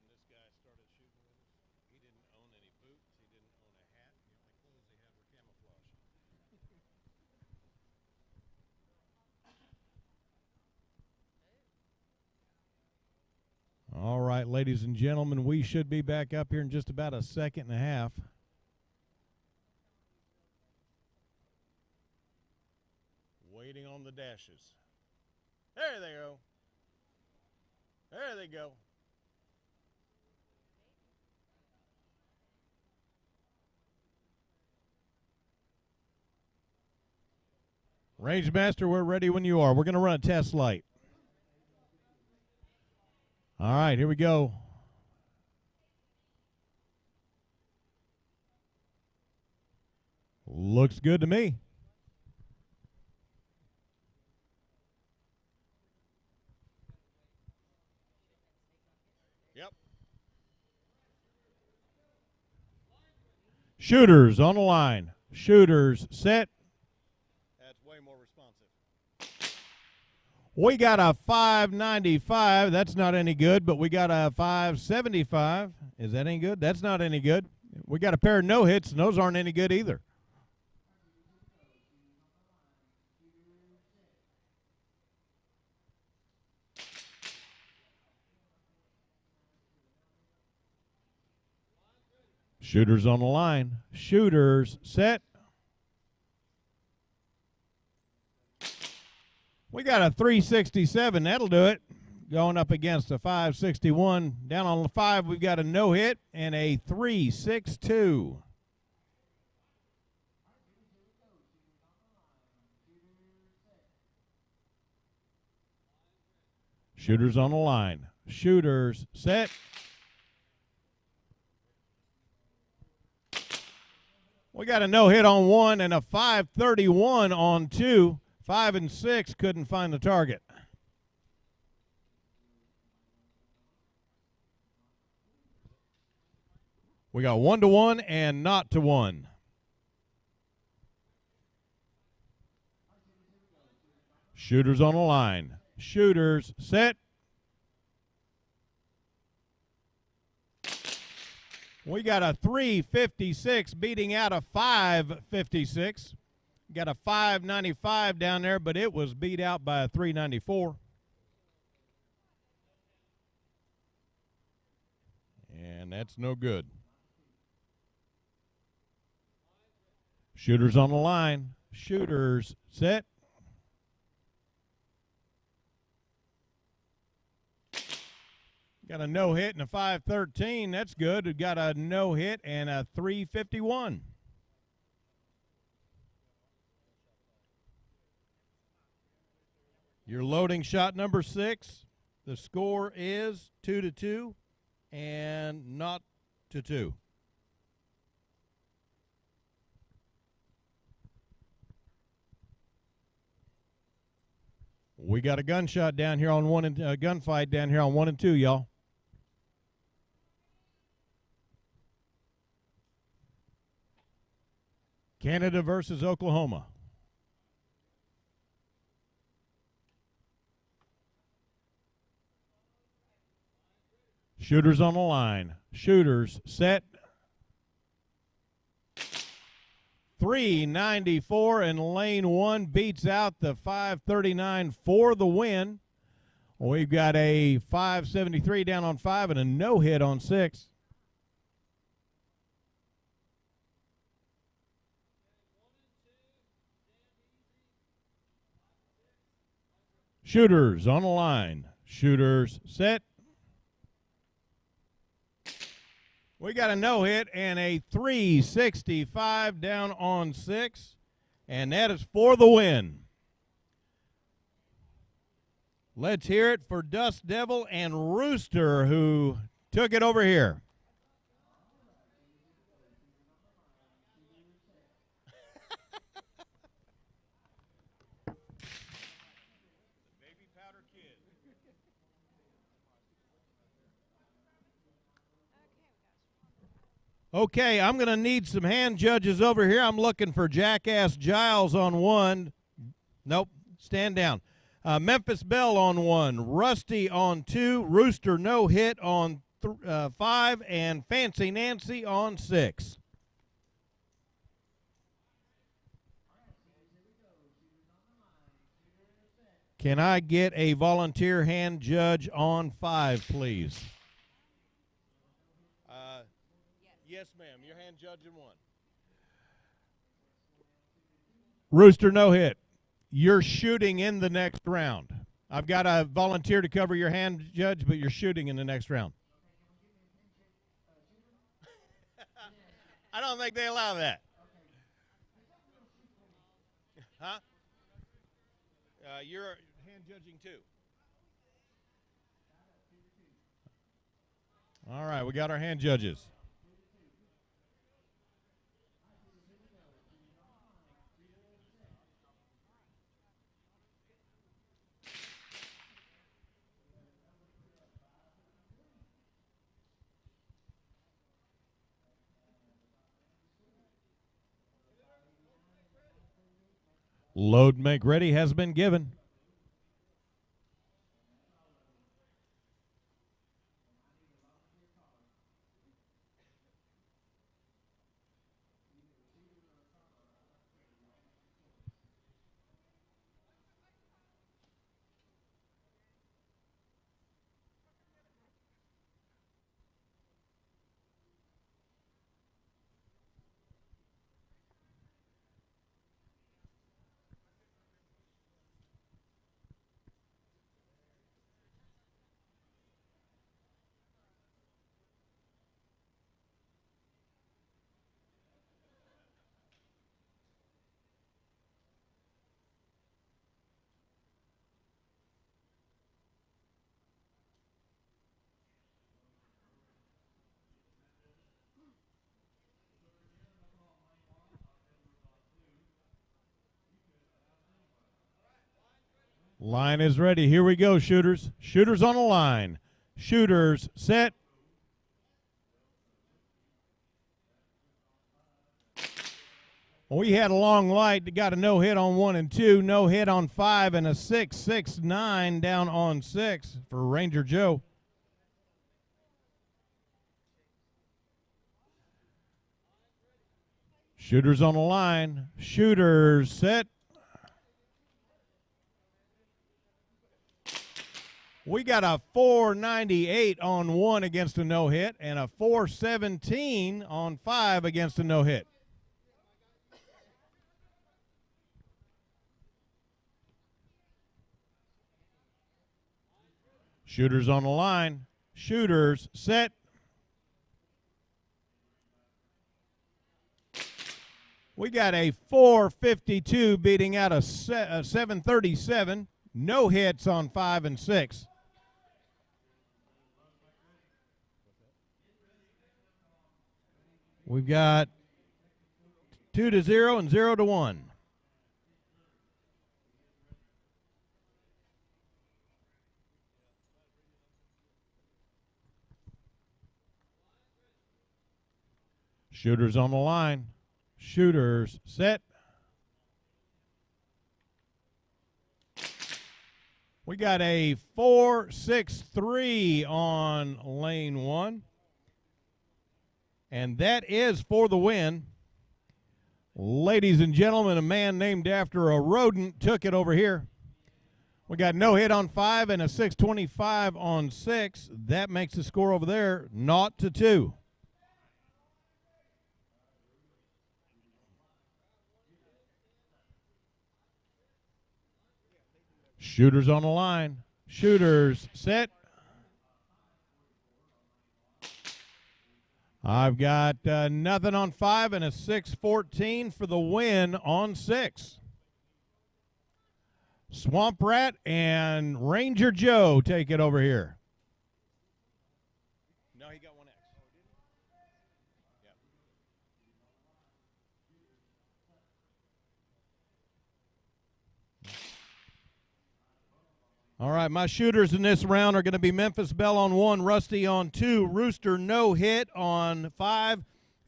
this guy started shooting with us, he didn't own any boots. He didn't own a hat. The only clothes he had were camouflage. All right, ladies and gentlemen, we should be back up here in just about a second and a half. Waiting on the dashes. There they go. There they go. Range Master, we're ready when you are. We're going to run a test light. All right, here we go. Looks good to me. Yep. Shooters on the line. Shooters set. That's way more responsive. We got a 595. That's not any good, but we got a 575. Is that any good? That's not any good. We got a pair of no hits, and those aren't any good either. Shooters on the line. Shooters set. We got a 367. That'll do it. Going up against a 561. Down on the 5, we've got a no hit and a 362. Shooters on the line. Shooters set. We got a no hit on 1 and a 531 on 2. 5 and 6 couldn't find the target. We got 1 to 1 and not to 1. Shooters on the line. Shooters set. We got a 356 beating out a 556. Got a 595 down there, but it was beat out by a 394. And that's no good. Shooters on the line. Shooters set. Got a no hit and a 513. That's good. We've got a no hit and a 351. Your loading shot number 6. The score is 2 to 2 and not to 2. We got a gunshot down here on one and gunfight down here on 1 and 2, y'all. Canada versus Oklahoma. Shooters on the line. Shooters set. 394 in lane 1 beats out the 539 for the win. We've got a 573 down on 5 and a no hit on 6. Shooters on the line. Shooters set. We got a no-hit and a 365 down on 6, and that is for the win. Let's hear it for Dust Devil and Rooster, who took it over here. Baby powder kid. Okay, I'm going to need some hand judges over here. I'm looking for Jackass Giles on 1. Nope, stand down. Memphis Belle on 1. Rusty on 2. Rooster no hit on 5. And Fancy Nancy on 6. Can I get a volunteer hand judge on 5, please? Yes, ma'am. Your hand judge in 1. Rooster no hit. You're shooting in the next round. I've got a volunteer to cover your hand judge, but you're shooting in the next round. I don't think they allow that. Huh? You're hand judging too. All right, we got our hand judges. Load make ready has been given. Line is ready. Here we go, shooters. Shooters on the line. Shooters set. We had a long light that got a no hit on 1 and 2, no hit on 5, and a 669 down on 6 for Ranger Joe. Shooters on the line. Shooters set. We got a 498 on 1 against a no-hit and a 417 on 5 against a no-hit. Shooters on the line. Shooters set. We got a 452 beating out a 737. No hits on 5 and 6. We've got 2-0 and 0-1. Shooters on the line. Shooters set. We got a 4-6-3 on lane 1. And that is for the win. Ladies and gentlemen, a man named after a rodent took it over here. We got no hit on 5 and a 625 on 6. That makes the score over there 0-2. Shooters on the line. Shooters set. I've got nothing on 5 and a 6-14 for the win on 6. Swamp Rat and Ranger Joe take it over here. No, he got 1X. All right, my shooters in this round are going to be Memphis Belle on 1, Rusty on 2, Rooster no hit on 5,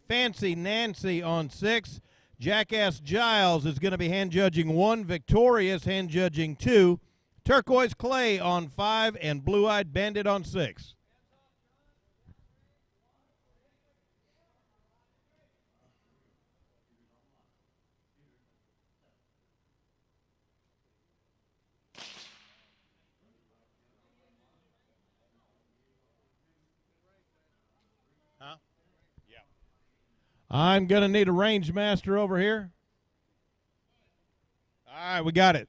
Fancy Nancy on 6, Jackass Giles is going to be hand judging 1, Victorious hand judging 2, Turquoise Clay on 5, and Blue Eyed Bandit on 6. I'm going to need a range master over here. All right, we got it.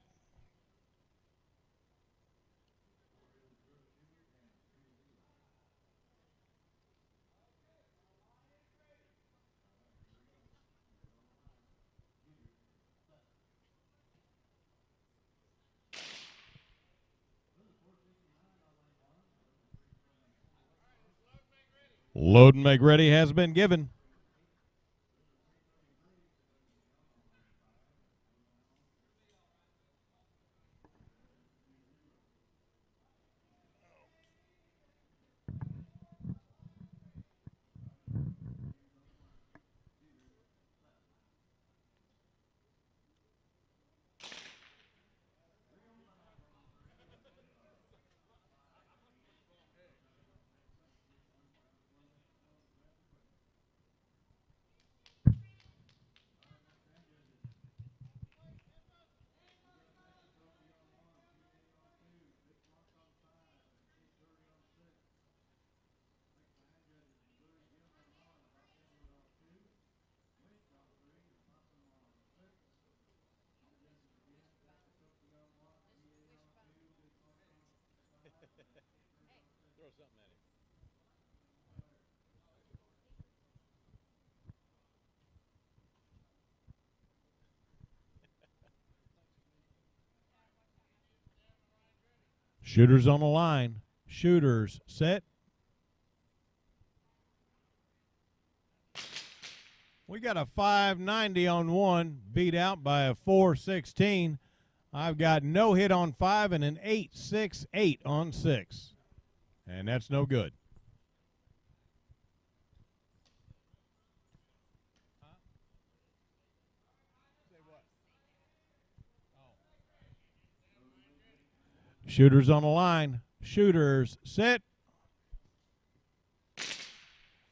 Load and make ready has been given. Throw something at him. Shooters on the line. Shooters set. We got a 590 on 1, beat out by a 416. I've got no hit on 5 and an 868 on 6. And that's no good. Shooters on the line. Shooters set.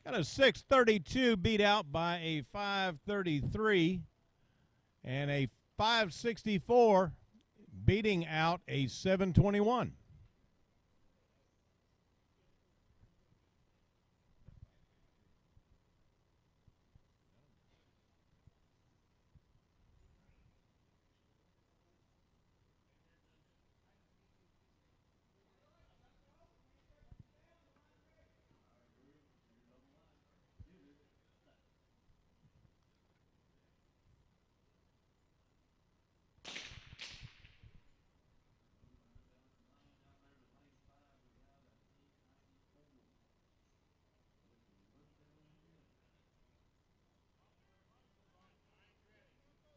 Got a 632 beat out by a 533 and a 564 beating out a 721.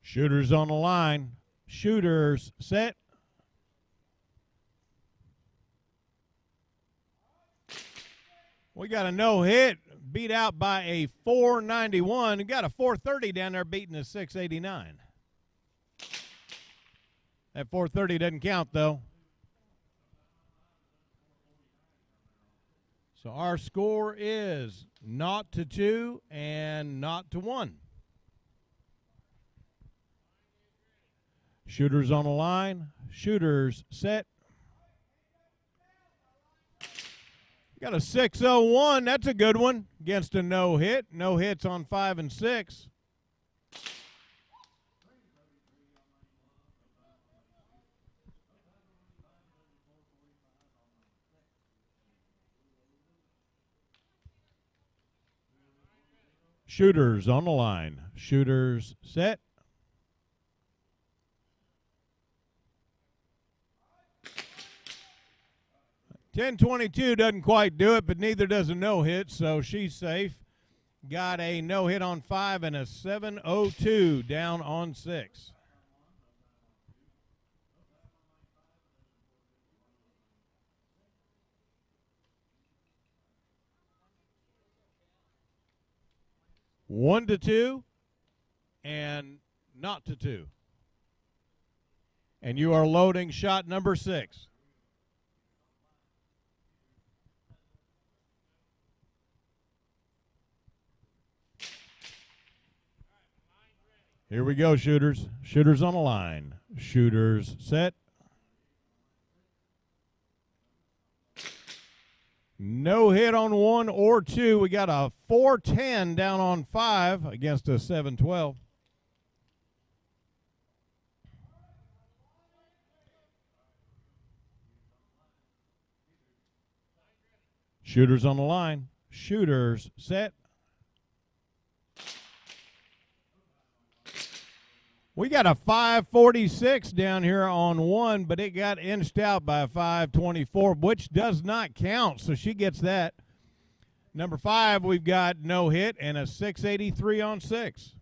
Shooters on the line. Shooters set. We got a no hit beat out by a 491. Got a 430 down there beating a 689. That 430 doesn't count, though. So our score is 0-2 and 0-1. Shooters on the line. Shooters set. Got a 6-0-1. That's a good one against a no-hit. No hits on 5 and 6. Shooters on the line. Shooters set. .1022 doesn't quite do it, but neither does a no-hit, so she's safe. Got a no-hit on 5 and a 7-0-2 down on 6. One to 2 and not to 2. And you are loading shot number 6. Here we go, shooters. Shooters on the line. Shooters set. No hit on 1 or 2. We got a 410 down on 5 against a 712. Shooters on the line. Shooters set. We got a 546 down here on 1, but it got inched out by a 524, which does not count, so she gets that. Number 5, we've got no hit and a 683 on 6.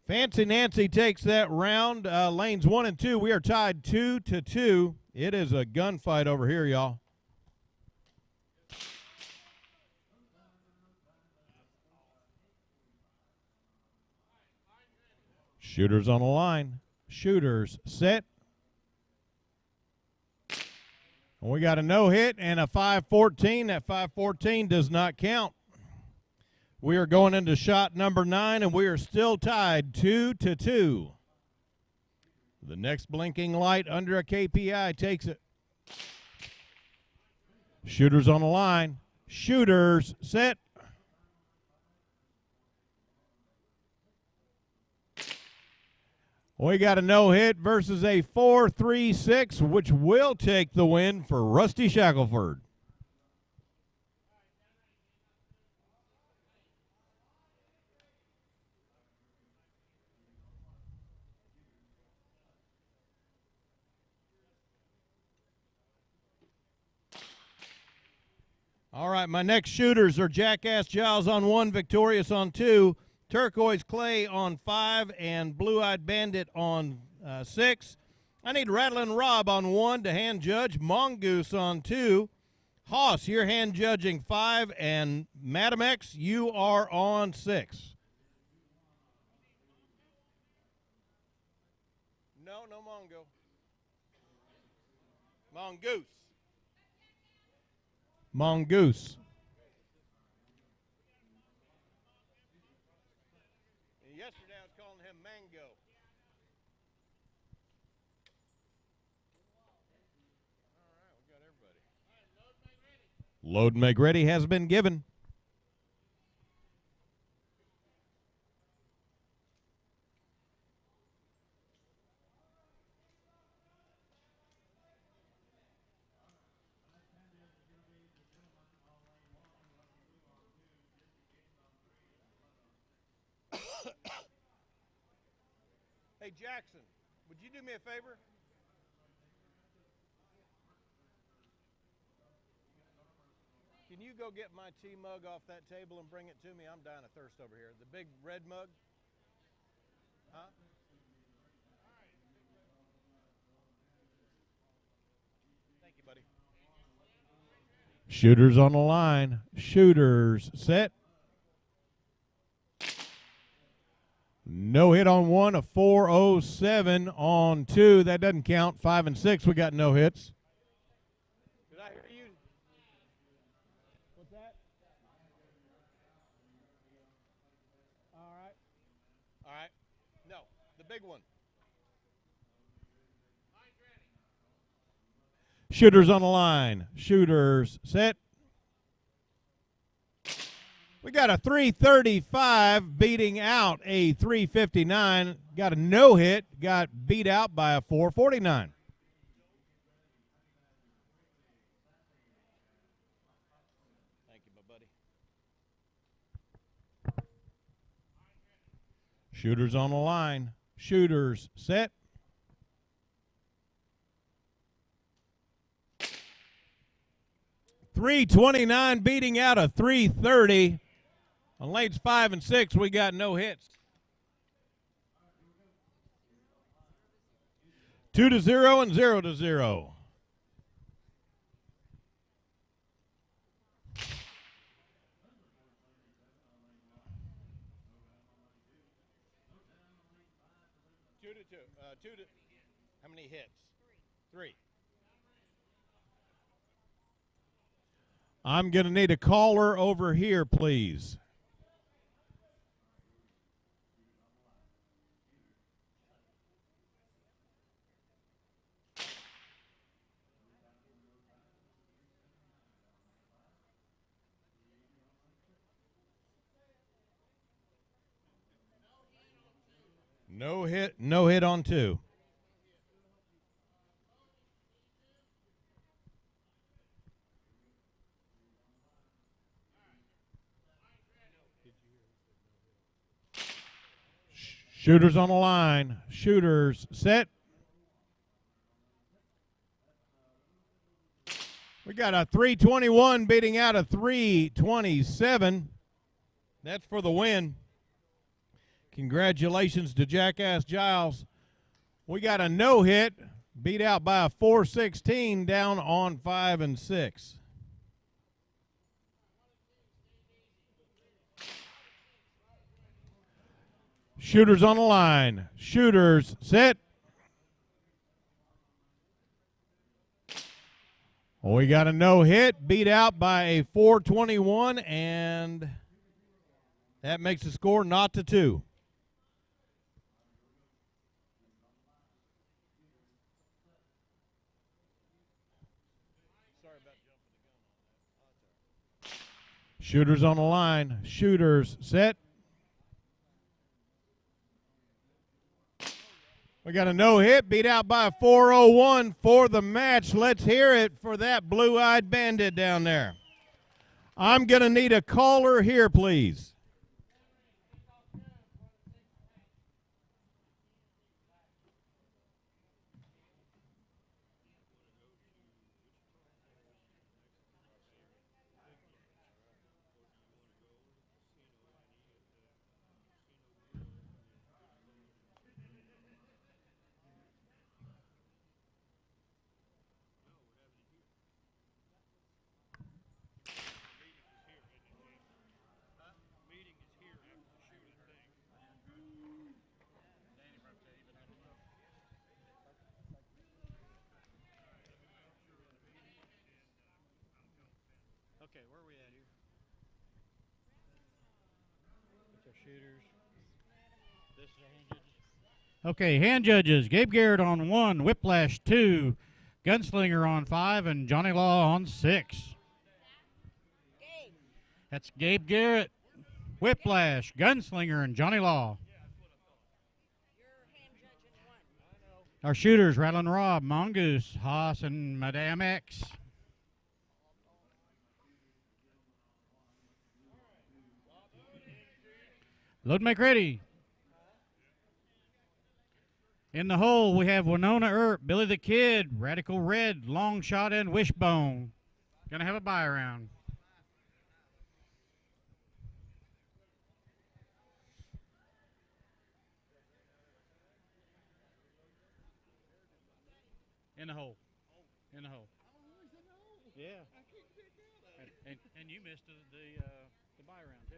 Fancy Nancy takes that round. Lanes 1 and 2, we are tied 2-2. It is a gunfight over here, y'all. Shooters on the line. Shooters set. And we got a no-hit and a 514. That 514 does not count. We are going into shot number 9, and we are still tied 2-2. The next blinking light under a KPI takes it. Shooters on the line. Shooters set. We got a no-hit versus a 4-3-6, which will take the win for Rusty Shackelford. All right, my next shooters are Jackass Giles on 1, Victorious on 2, Turquoise Clay on 5, and Blue-Eyed Bandit on 6. I need Rattlin' Rob on 1 to hand judge, Mongoose on 2. Hoss, you're hand judging 5, and Madam X, you are on 6. No Mongo. Mongoose. Mongoose. Yesterday I was calling him Mango. All right, we got everybody. Load and make ready has been given. Hey, Jackson, would you do me a favor? Can you go get my tea mug off that table and bring it to me? I'm dying of thirst over here. The big red mug? Huh? Thank you, Shooters on the line. Shooters set. No hit on one, a 407 on two. That doesn't count. 5 and 6, we got no hits. Did I hear you? What's that? All right. All right. No, the big one. Shooters on the line. Shooters set. We got a 335 beating out a 359. Got a no hit. Got beat out by a 449. Thank you, my buddy. Shooters on the line. Shooters set. .329 beating out a 330. On lanes 5 and 6, we got no hits. 2-0 and 0-0. How many hits? Three. I'm going to need a caller over here, please. No hit on two. Shooters on the line. Shooters set. We got a 321 beating out a 327. That's for the win. Congratulations to Jackass Giles. We got a no hit, beat out by a 416 down on 5 and 6. Shooters on the line. Shooters set. We got a no hit, beat out by a 421, and that makes the score 0-2. Shooters on the line. Shooters set. We got a no hit, beat out by a 401 for the match. Let's hear it for that blue-eyed bandit down there. I'm going to need a caller here, please. Okay, where are we at here? What's our shooters? This is our hand judges. Okay, hand judges. Gabe Garrett on 1, Whiplash 2, Gunslinger on 5, and Johnny Law on 6. That's Gabe Garrett, Whiplash, Gunslinger, and Johnny Law. Our shooters, Rattlin' Rob, Mongoose, Haas, and Madame X. Load make ready. In the hole, we have Winona Earp, Billy the Kid, Radical Red, Long Shot, and Wishbone. Gonna have a buy around. In the hole. In the hole. Yeah. And you missed the buy round too.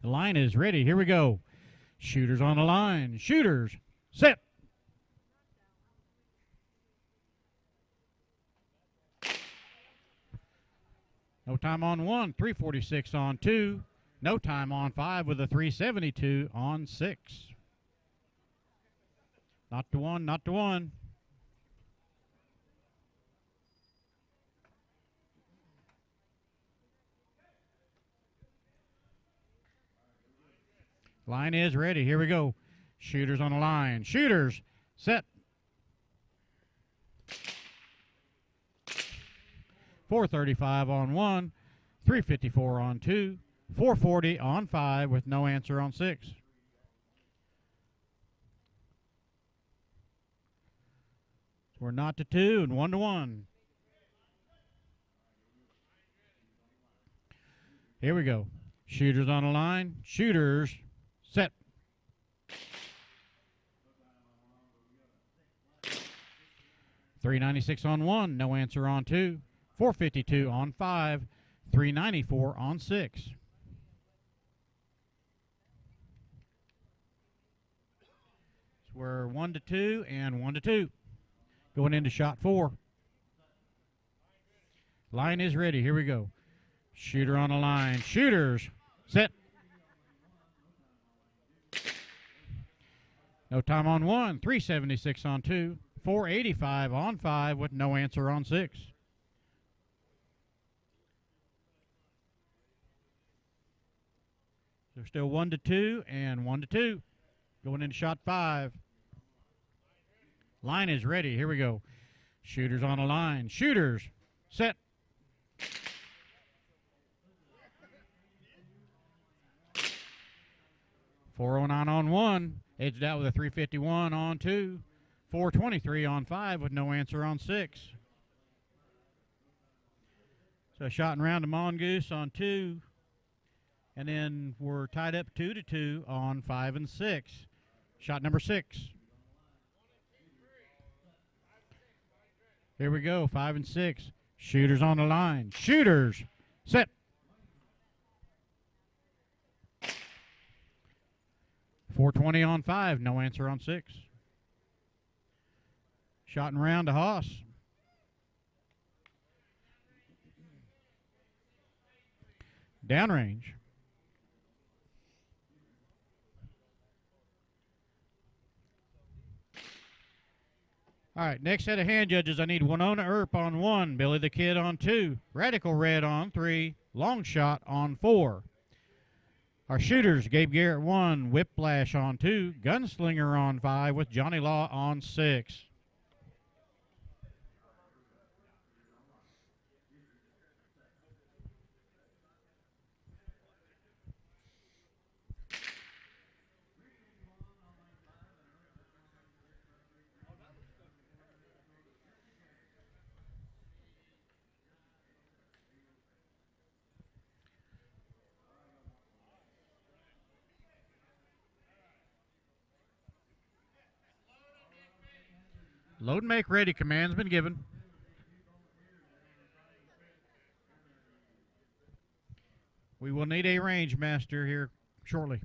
The line is ready. Here we go. Shooters on the line. Shooters, set. No time on 1, 346 on 2. No time on 5 with a 372 on 6. Not to 1, not to 1. Line is ready. Here we go. Shooters on the line. Shooters, set. 435 on 1, 354 on 2, 440 on 5 with no answer on 6. So we're not to 2 and 1 to 1. Here we go. Shooters on the line. Shooters, set. $396 on 1, no answer on 2. 452 on 5, 394 on 6. So we're 1 to 2 and 1 to 2. Going into shot 4. Line is ready. Here we go. Shooter on the line. Shooters, set. No time on 1, 376 on 2, 485 on 5 with no answer on 6. They're still 1 to 2 and 1 to 2. Going into shot 5. Line is ready. Here we go. Shooters on the line. Shooters, set. $409 on 1. Edged out with a 351 on 2. 423 on 5 with no answer on 6. So shot and round to Mongoose on 2. And then we're tied up 2 to 2 on 5 and 6. Shot number 6. Here we go, 5 and 6. Shooters on the line. Shooters, set. $420 on 5, no answer on 6. Shot and round to Haas. Downrange. All right, next set of hand judges, I need Winona Earp on 1, Billy the Kid on 2, Radical Red on 3, Long Shot on 4. Our shooters, Gabe Garrett 1, Whiplash on 2, Gunslinger on 5 with Johnny Law on 6. Load and make ready. Command's been given. We will need a range master here shortly.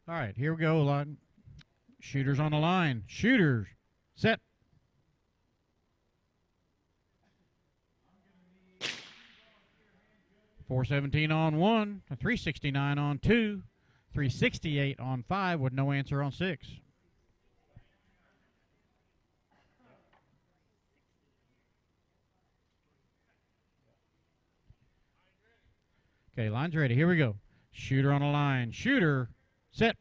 All right, here we go. Line. Shooters on the line. Shooters, set. $417 on 1, a $369 on 2, $368 on 5 with no answer on 6. Okay, line's ready. Here we go. Shooter on the line. Shooter, set.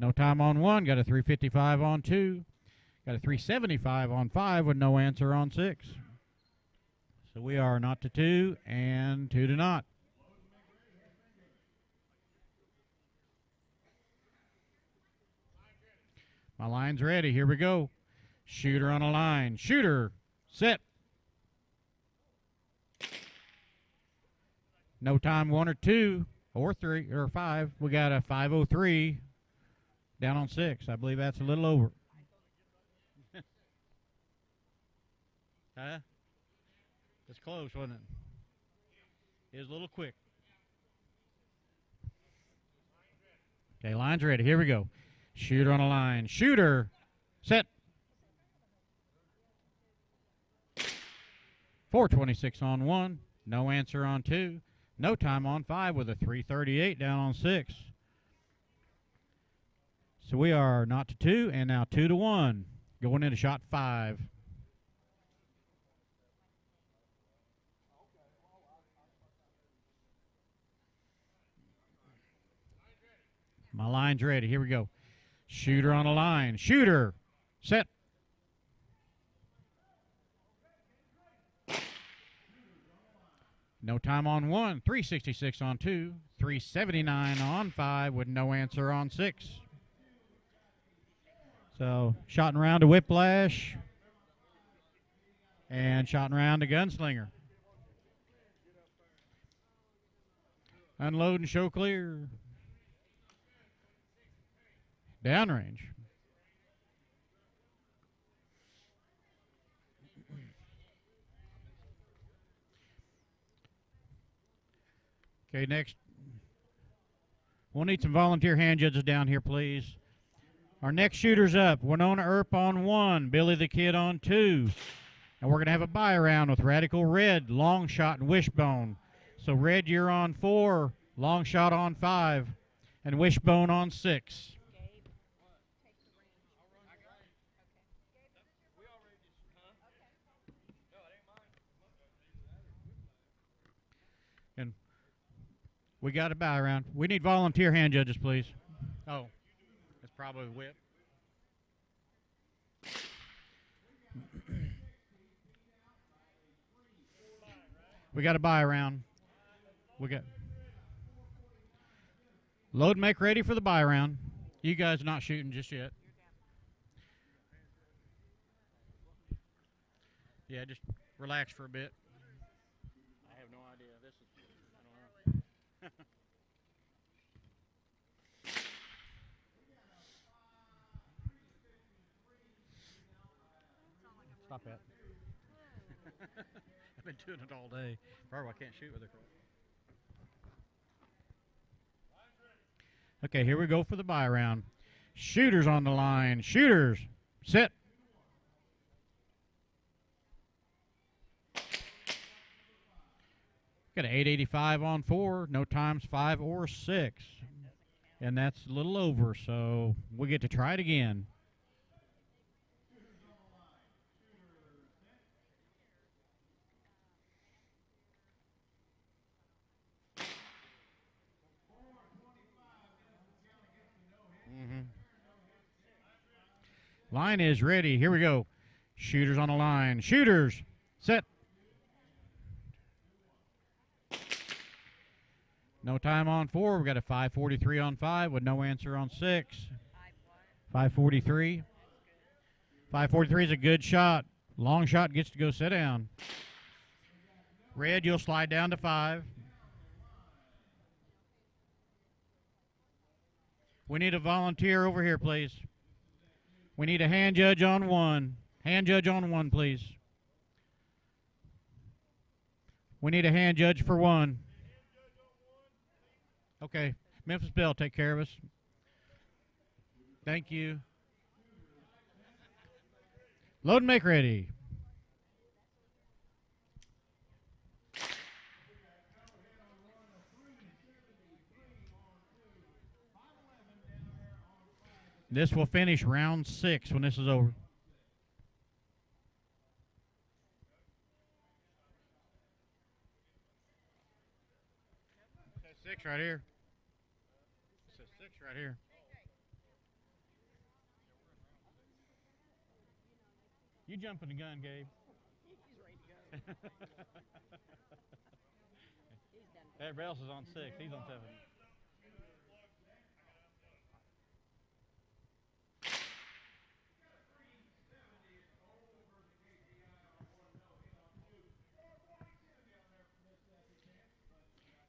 No time on 1. Got a 355 on 2. Got a 375 on 5 with no answer on 6. So we are not to 2 and 2 to not. My line's ready. Here we go. Shooter on a line. Shooter. Set. No time 1 or 2 or 3 or 5. We got a 503 down on 6. I believe that's a little over. Huh? It's close, wasn't it? It was a little quick. Okay, line's ready. Here we go. Shooter on a line. Shooter. Set. 426 on 1. No answer on 2. No time on 5 with a 338 down on 6. So we are not to 2 and now 2 to 1. Going into shot 5. My line's ready. Here we go. Shooter on a line. Shooter. Set. No time on 1. 366 on 2. 379 on 5 with no answer on 6. So, shot and round to Whiplash. And shot and round to Gunslinger. Unload and show clear. Downrange. Okay, next. We'll need some volunteer hand judges down here, please. Our next shooter's up. Winona Earp on 1. Billy the Kid on 2. And we're going to have a buy around with Radical Red, Long Shot, and Wishbone. So, Red, you're on 4. Long Shot on 5. And Wishbone on 6. And we got a buy around. We need volunteer hand judges, please. Oh, it's probably Whip. We got a buy around. We got load and make ready for the buy round. You guys are not shooting just yet. Yeah, just relax for a bit. I have no idea. This is, I don't know. Stop that. I've been doing it all day. Probably I can't shoot with it. Okay, here we go for the buy round. Shooters on the line. Shooters. Set. Got an 885 on 4. No times 5 or 6. And that's a little over, so we get to try it again. Line is ready. Here we go. Shooters on the line. Shooters. Set. No time on 4. We've got a 543 on 5 with no answer on 6. 543. 543 is a good shot. Long shot gets to go sit down. Red, you'll slide down to 5. We need a volunteer over here, please. We need a hand judge on 1. Hand judge on 1, please. We need a hand judge for 1. Okay. Memphis Bell, take care of us. Thank you. Load and make ready. This will finish round 6 when this is over. It says 6 right here. It says 6 right here. You jumping the gun, Gabe. He's ready to go. He's done. Everybody else is on 6. He's on 7.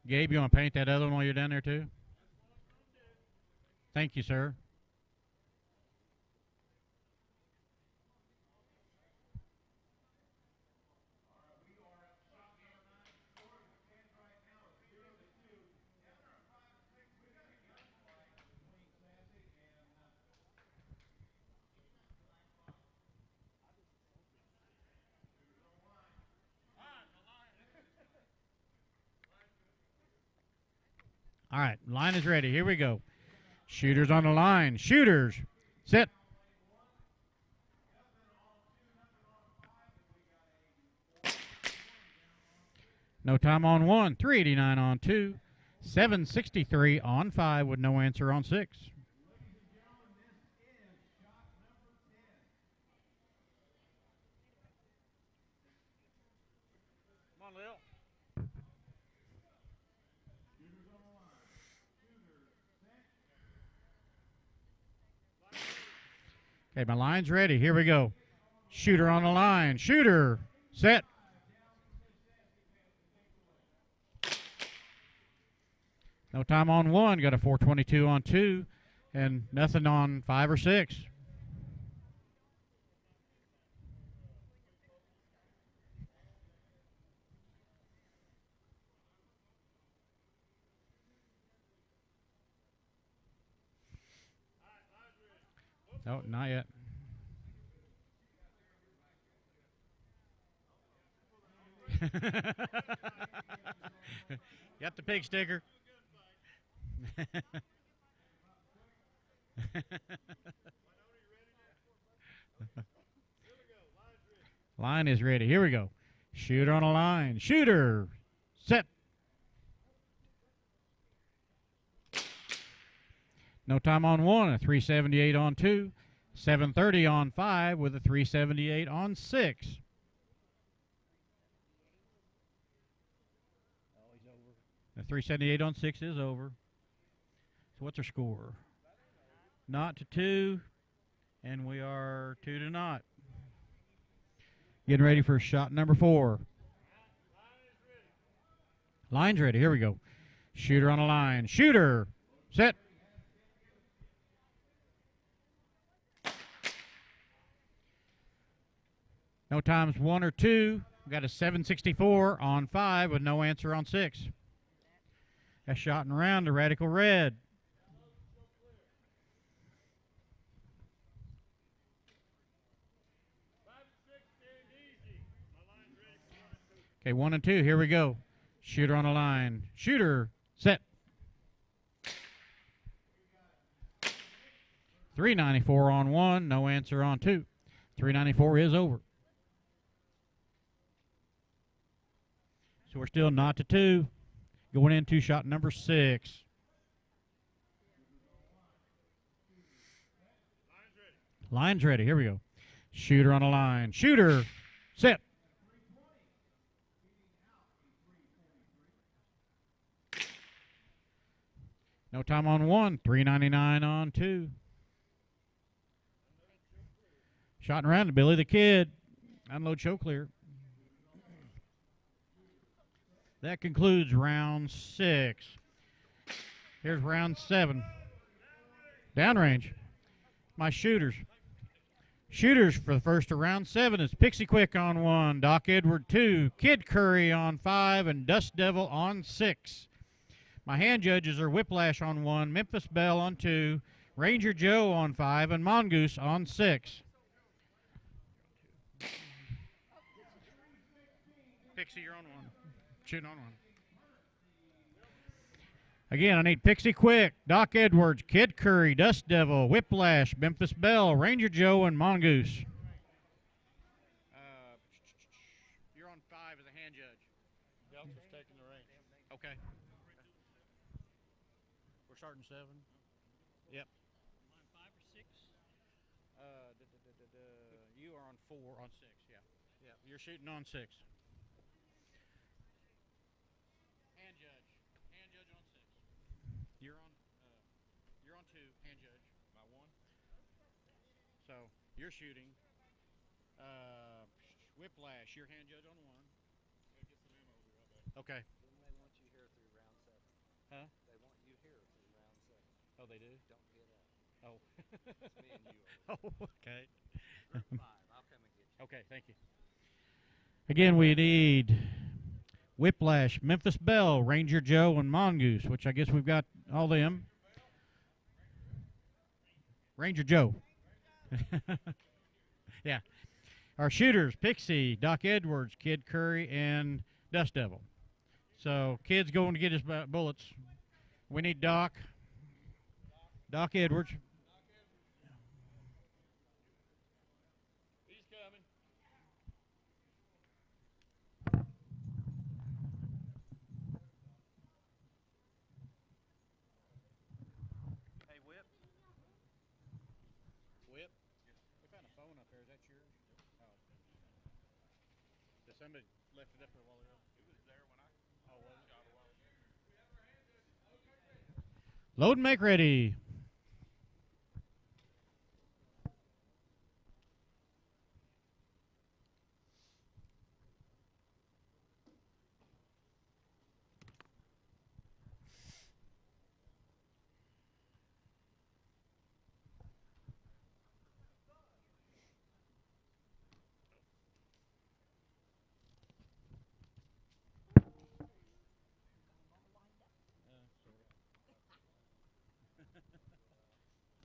Gabe, you want to paint that other one while you're down there too? Thank you, sir. All right, line is ready. Here we go. Shooters on the line. Shooters, set. No time on 1. 389 on 2. 763 on 5 with no answer on 6. Come on, Lil. Okay, my line's ready. Here we go. Shooter on the line. Shooter, set. No time on 1. Got a 422 on 2. And nothing on 5 or 6. No, not yet. Got the pig sticker. Line is ready. Here we go. Shooter on a line. Shooter. Set. No time on 1. A 378 on 2. 730 on 5 with a 378 on 6. The 378 on 6 is over. So what's our score? Not to 2, and we are 2 to not. Getting ready for shot number 4. Line's ready. Here we go. Shooter on a line. Shooter. Set. No times 1 or 2. We got a 764 on 5 with no answer on 6. A shot and round to Radical Red. Okay, 1 and 2. Here we go. Shooter on a line. Shooter. Set. 394 on 1. No answer on 2. 394 is over. So we're still not to 2. Going into shot number 6. Line's ready. Here we go. Shooter on a line. Shooter. Set. No time on 1. 399 on 2. Shot and round to Billy the Kid. Unload show clear. That concludes round 6. Here's round 7. Downrange. My shooters. Shooters for the first of round 7 is Pixie Quick on 1, Doc Edward 2, Kid Curry on 5, and Dust Devil on 6. My hand judges are Whiplash on 1, Memphis Belle on 2, Ranger Joe on 5, and Mongoose on 6. Pixie, you're on 1. Shooting on 1. Again, I need Pixie Quick, Doc Edwards, Kid Curry, Dust Devil, Whiplash, Memphis Belle, Ranger Joe, and Mongoose. You're on 5 as a hand judge. Delta's taking the reins. Okay. We're starting 7. Yep. 5 or 6? You are on 4, on 6, yeah. Yeah, you're shooting on 6. Hand judge. Hand judge on 6. You're on 2, hand judge. My one. So, you're shooting. Whiplash, your hand judge on 1. Gotta get some ammo. Be right back. Okay. Then they want you here through round 7. Huh? They want you here through round 7. Oh, they do? Don't get up. Oh. It's me and you over Oh, okay. Group 5. I'll come and get you. Okay, thank you. Again, we need Whiplash, Memphis Belle, Ranger Joe, and Mongoose, which I guess we've got all them. Ranger Joe. Yeah. Our shooters, Pixie, Doc Edwards, Kid Curry, and Dust Devil. So, Kid's going to get his bullets. We need Doc Edwards. He's coming. Hey, Whip. Whip? We found a phone up there. Is that yours? Oh. Did somebody left it up there while ago? It was there when I Oh, was it? shot a while ago. Load and make ready.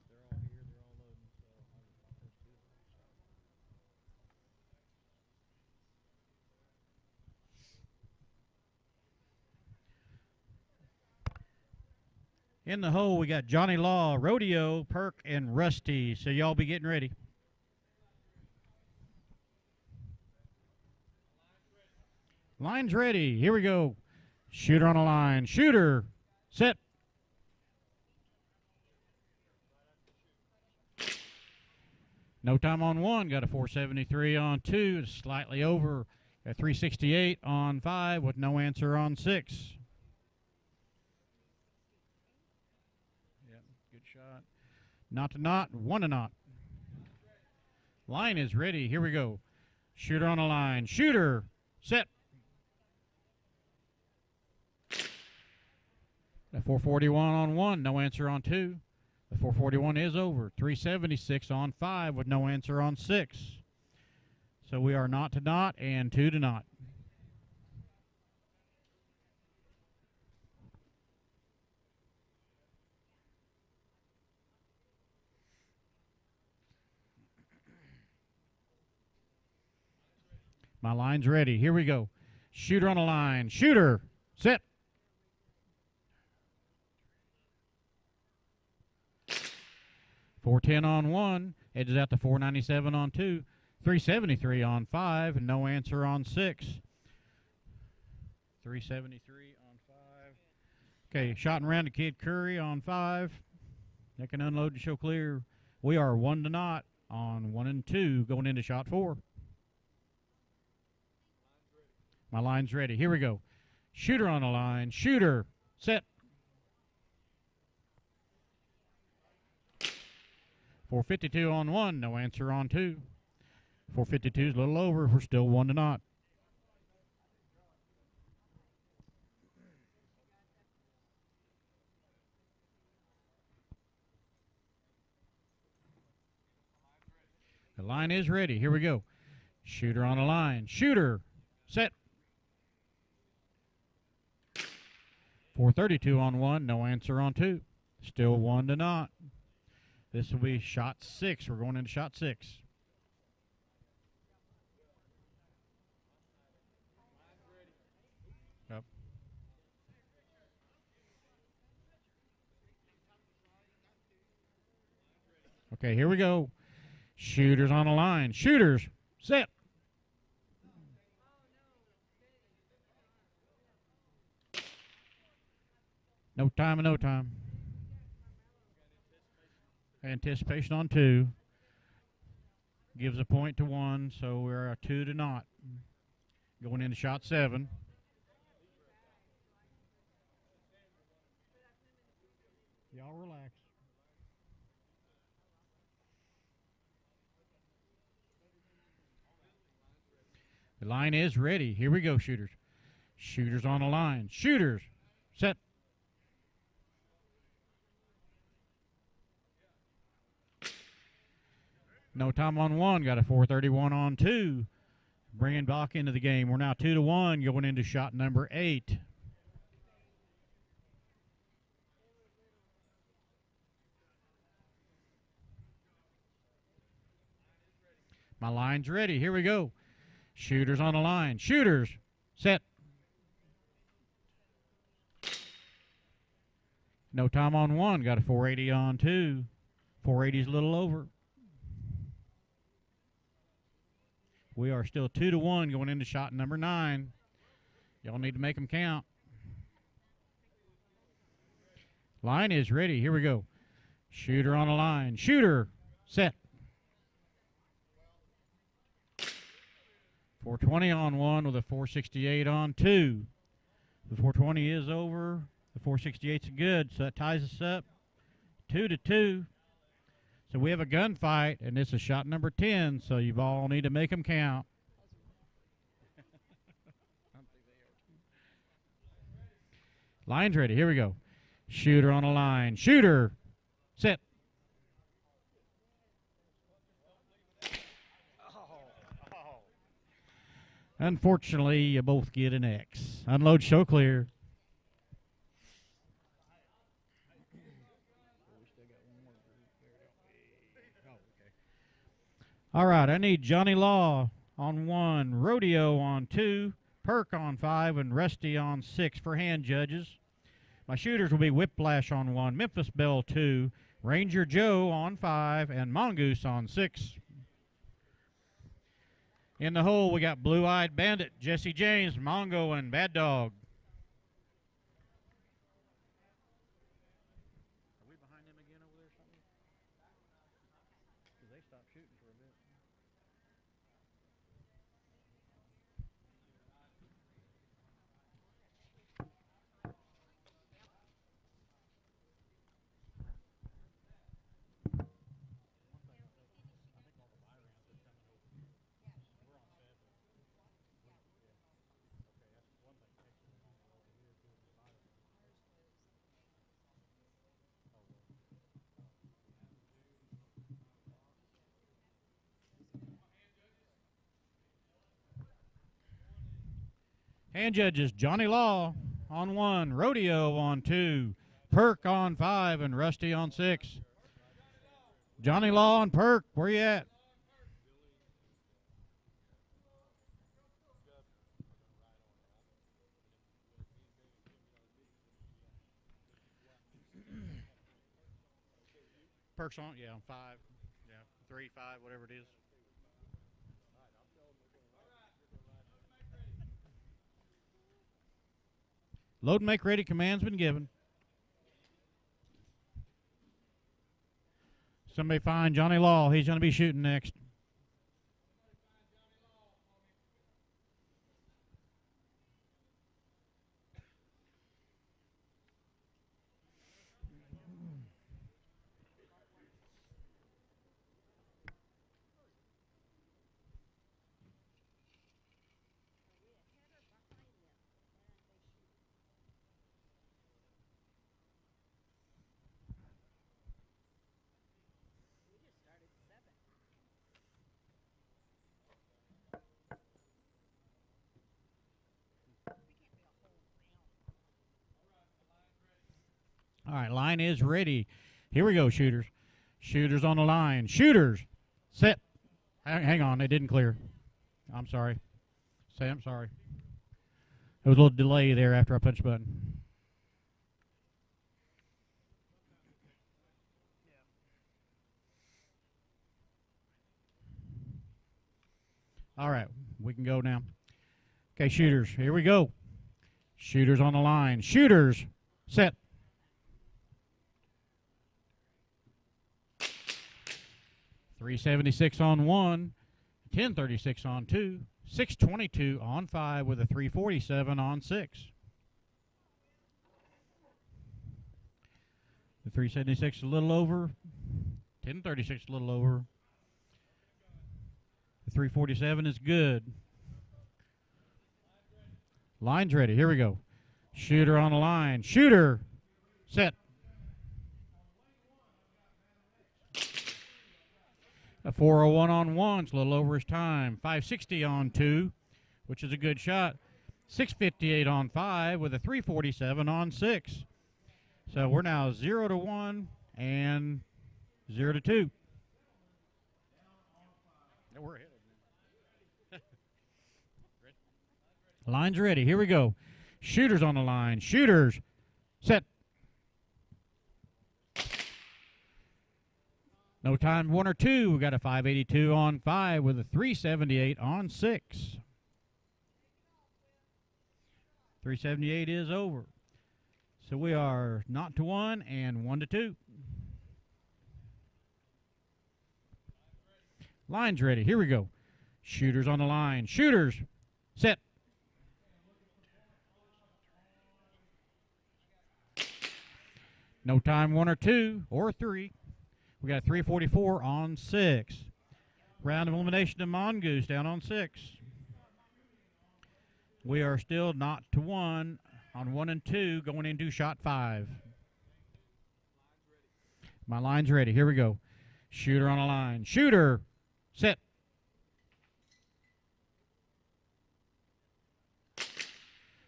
They're all here. They're all loading. So I'll just pop those two. In the hole, we got Johnny Law, Rodeo, Perk, and Rusty. So y'all be getting ready. Line's ready. Here we go. Shooter on a line. Shooter. Set. No time on 1. Got a 473 on 2. Slightly over. Got 368 on 5 with no answer on 6. Yep, good shot. Not to knot. 1 to knot. Line is ready. Here we go. Shooter on a line. Shooter. Set. A 441 on 1. No answer on 2. The 441 is over. 376 on 5 with no answer on 6. So we are not to knot and 2 to knot. My line's ready. Here we go. Shooter on a line. Shooter. Set. .410 on 1, edges out to 497 on 2, 373 on 5, and no answer on 6. 373 on 5. Okay, shot and round to Kid Curry on 5. That can unload to show clear. We are 1 to knot on 1 and 2 going into shot 4. My line's ready. Here we go. Shooter on the line. Shooter. Set. 452 on 1, no answer on 2. 452 is a little over. We're still 1 to knot. The line is ready. Here we go. Shooter on the line. Shooter. Set. 432 on 1, no answer on 2. Still 1 to knot. This will be shot 6. We're going into shot 6. Yep. Okay, here we go. Shooters on the line. Shooters. Set. No time and no time. Anticipation on 2. gives a point to 1, so we're a 2 to naught. Going into shot 7. Y'all relax. The line is ready. Here we go, shooters. Shooters on the line. Shooters, set. No time on 1. Got a 4:31 on 2. Bringing Bach into the game. We're now 2 to 1 going into shot number 8. My line's ready. Here we go. Shooters on the line. Shooters, set. No time on 1. Got a 480 on 2. 480's a little over. We are still 2 to 1 going into shot number 9. Y'all need to make them count. Line is ready. Here we go. Shooter on the line. Shooter, set. 420 on 1 with a 468 on 2. The 420 is over. The 468's good, so that ties us up 2 to 2. So we have a gunfight, and this is shot number 10, so you all need to make them count. Line's ready. Here we go. Shooter on the line. Shooter, set. Unfortunately, you both get an X. Unload, show clear. All right, I need Johnny Law on 1, Rodeo on 2, Perk on 5, and Rusty on 6 for hand judges. My shooters will be Whiplash on 1, Memphis Belle 2, Ranger Joe on 5, and Mongoose on 6. In the hole, we got Blue Eyed Bandit, Jesse James, Mongo, and Bad Dog. Are we behind them again over there or something? Because they stopped shooting for a bit. Hand judges, Johnny Law on 1, Rodeo on 2, Perk on 5, and Rusty on 6. Johnny Law and Perk, where you at? Perk's on, yeah, on 5. Yeah, 3, 5, whatever it is. Load and make ready command's been given. Somebody find Johnny Law. He's going to be shooting next. All right, line is ready. Here we go, shooters. Shooters on the line. Shooters, set. Hang on, it didn't clear. I'm sorry. I'm sorry. There was a little delay there after I punched the button. All right, we can go now. Okay, shooters, here we go. Shooters on the line. Shooters, set. 376 on 1, 1036 on 2, 622 on 5 with a 347 on 6. The 376 a little over, 1036 a little over. The 347 is good. Line's ready. Here we go. Shooter on the line. Shooter. Set. A 401 on 1. It's a little over his time. 560 on 2, which is a good shot. 658 on 5 with a 347 on 6. So we're now 0 to 1 and 0 to 2. Yeah, we're ahead. Line's ready. Here we go. Shooters on the line. Shooters. Set. No time, 1 or 2. We got a 582 on 5 with a 378 on 6. 378 is over. So we are 0 to 1 and 1 to 2. Line's ready. Here we go. Shooters on the line. Shooters. Set. No time, 1 or 2 or 3. We got a 344 on 6. Round of elimination to Mongoose down on 6. We are still 0 to 1 on 1 and 2 going into shot 5. My line's ready. Here we go. Shooter on the line. Shooter. Set.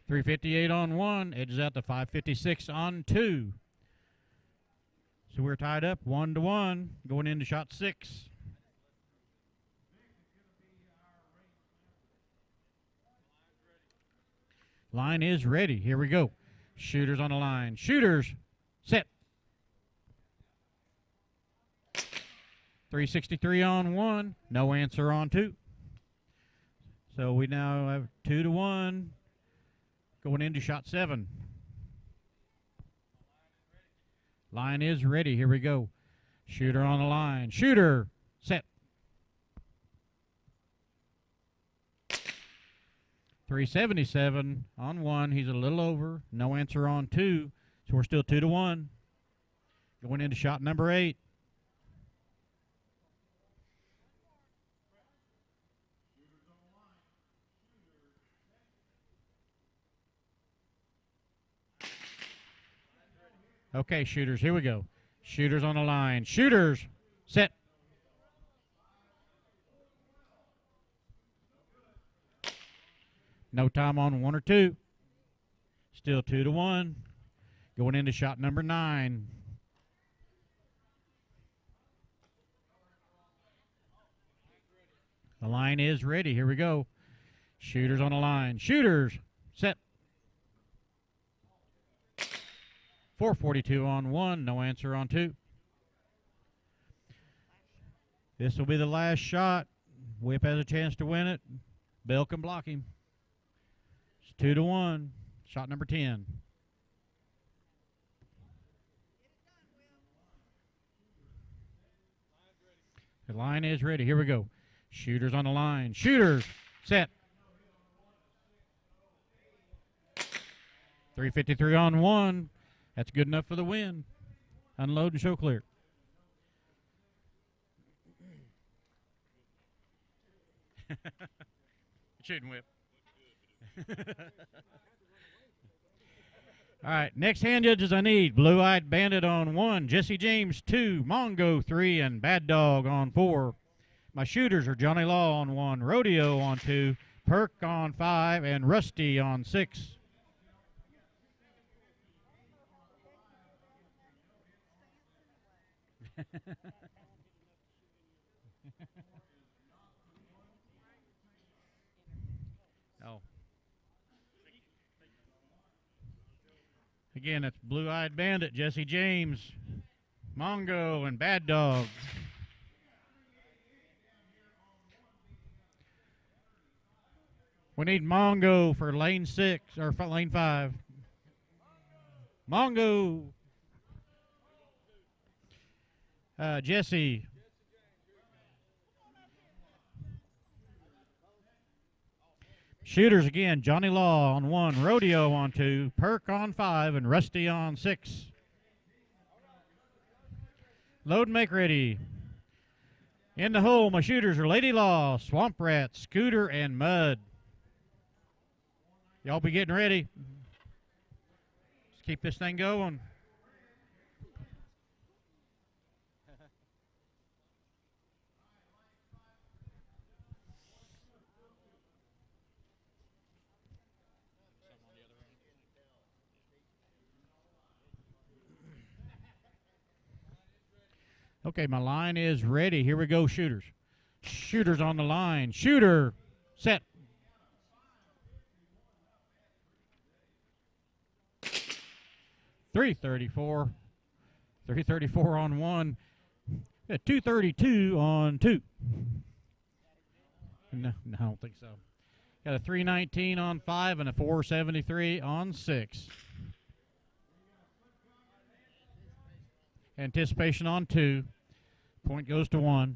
.358 on 1. Edges out to 556 on 2. So we're tied up 1 to 1 going into shot 6. Line is ready. Here we go. Shooters on the line. Shooters. Set. 363 on 1. No answer on 2. So we now have 2 to 1 going into shot 7. Line is ready. Here we go. Shooter on the line. Shooter. Set. 377 on 1. He's a little over. No answer on 2. So we're still 2 to 1. Going into shot number 8. Okay, shooters, here we go. Shooters on the line. Shooters, set. No time on 1 or 2. Still 2 to 1. Going into shot number 9. The line is ready. Here we go. Shooters on the line. Shooters, set. 442 on 1, no answer on 2. This will be the last shot. Whip has a chance to win it. Bell can block him. It's 2 to 1. Shot number 10. The line is ready. Here we go. Shooters on the line. Shooters, set. 353 on 1. That's good enough for the win. Unload and show clear. Shooting whip. All right, next hand judges I need. Blue-Eyed Bandit on 1, Jesse James 2, Mongo 3, and Bad Dog on 4. My shooters are Johnny Law on 1, Rodeo on 2, Perk on 5, and Rusty on 6. Oh. Again, it's Blue-Eyed Bandit, Jesse James, Mongo, and Bad Dog. We need Mongo for lane 6 or for lane 5. Mongo. Jesse. Shooters again, Johnny Law on 1, Rodeo on 2, Perk on 5, and Rusty on 6. Load and make ready. In the hole, my shooters are Lady Law, Swamp Rat, Scooter, and Mud. Y'all be getting ready. Let's keep this thing going. Okay, my line is ready. Here we go, shooters. Shooters on the line. Shooter, set. .334. 334 on 1. 232 on 2. No, I don't think so. Got a 319 on 5 and a 473 on 6. Anticipation on 2. Point goes to 1.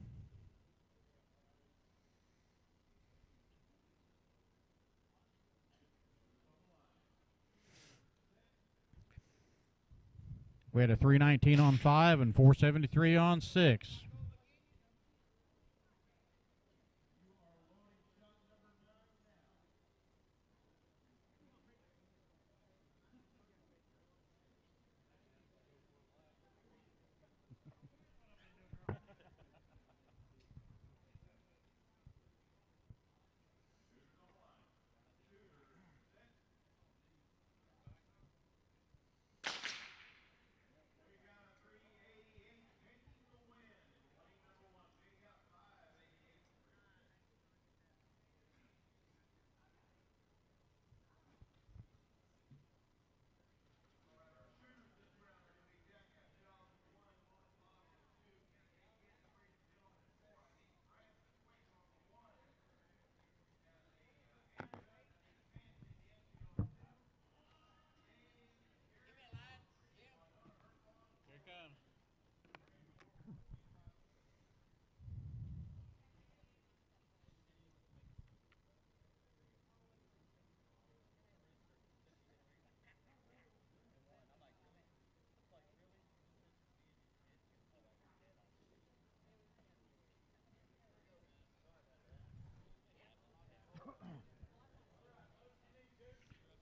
We had a 319 on 5 and 473 on 6.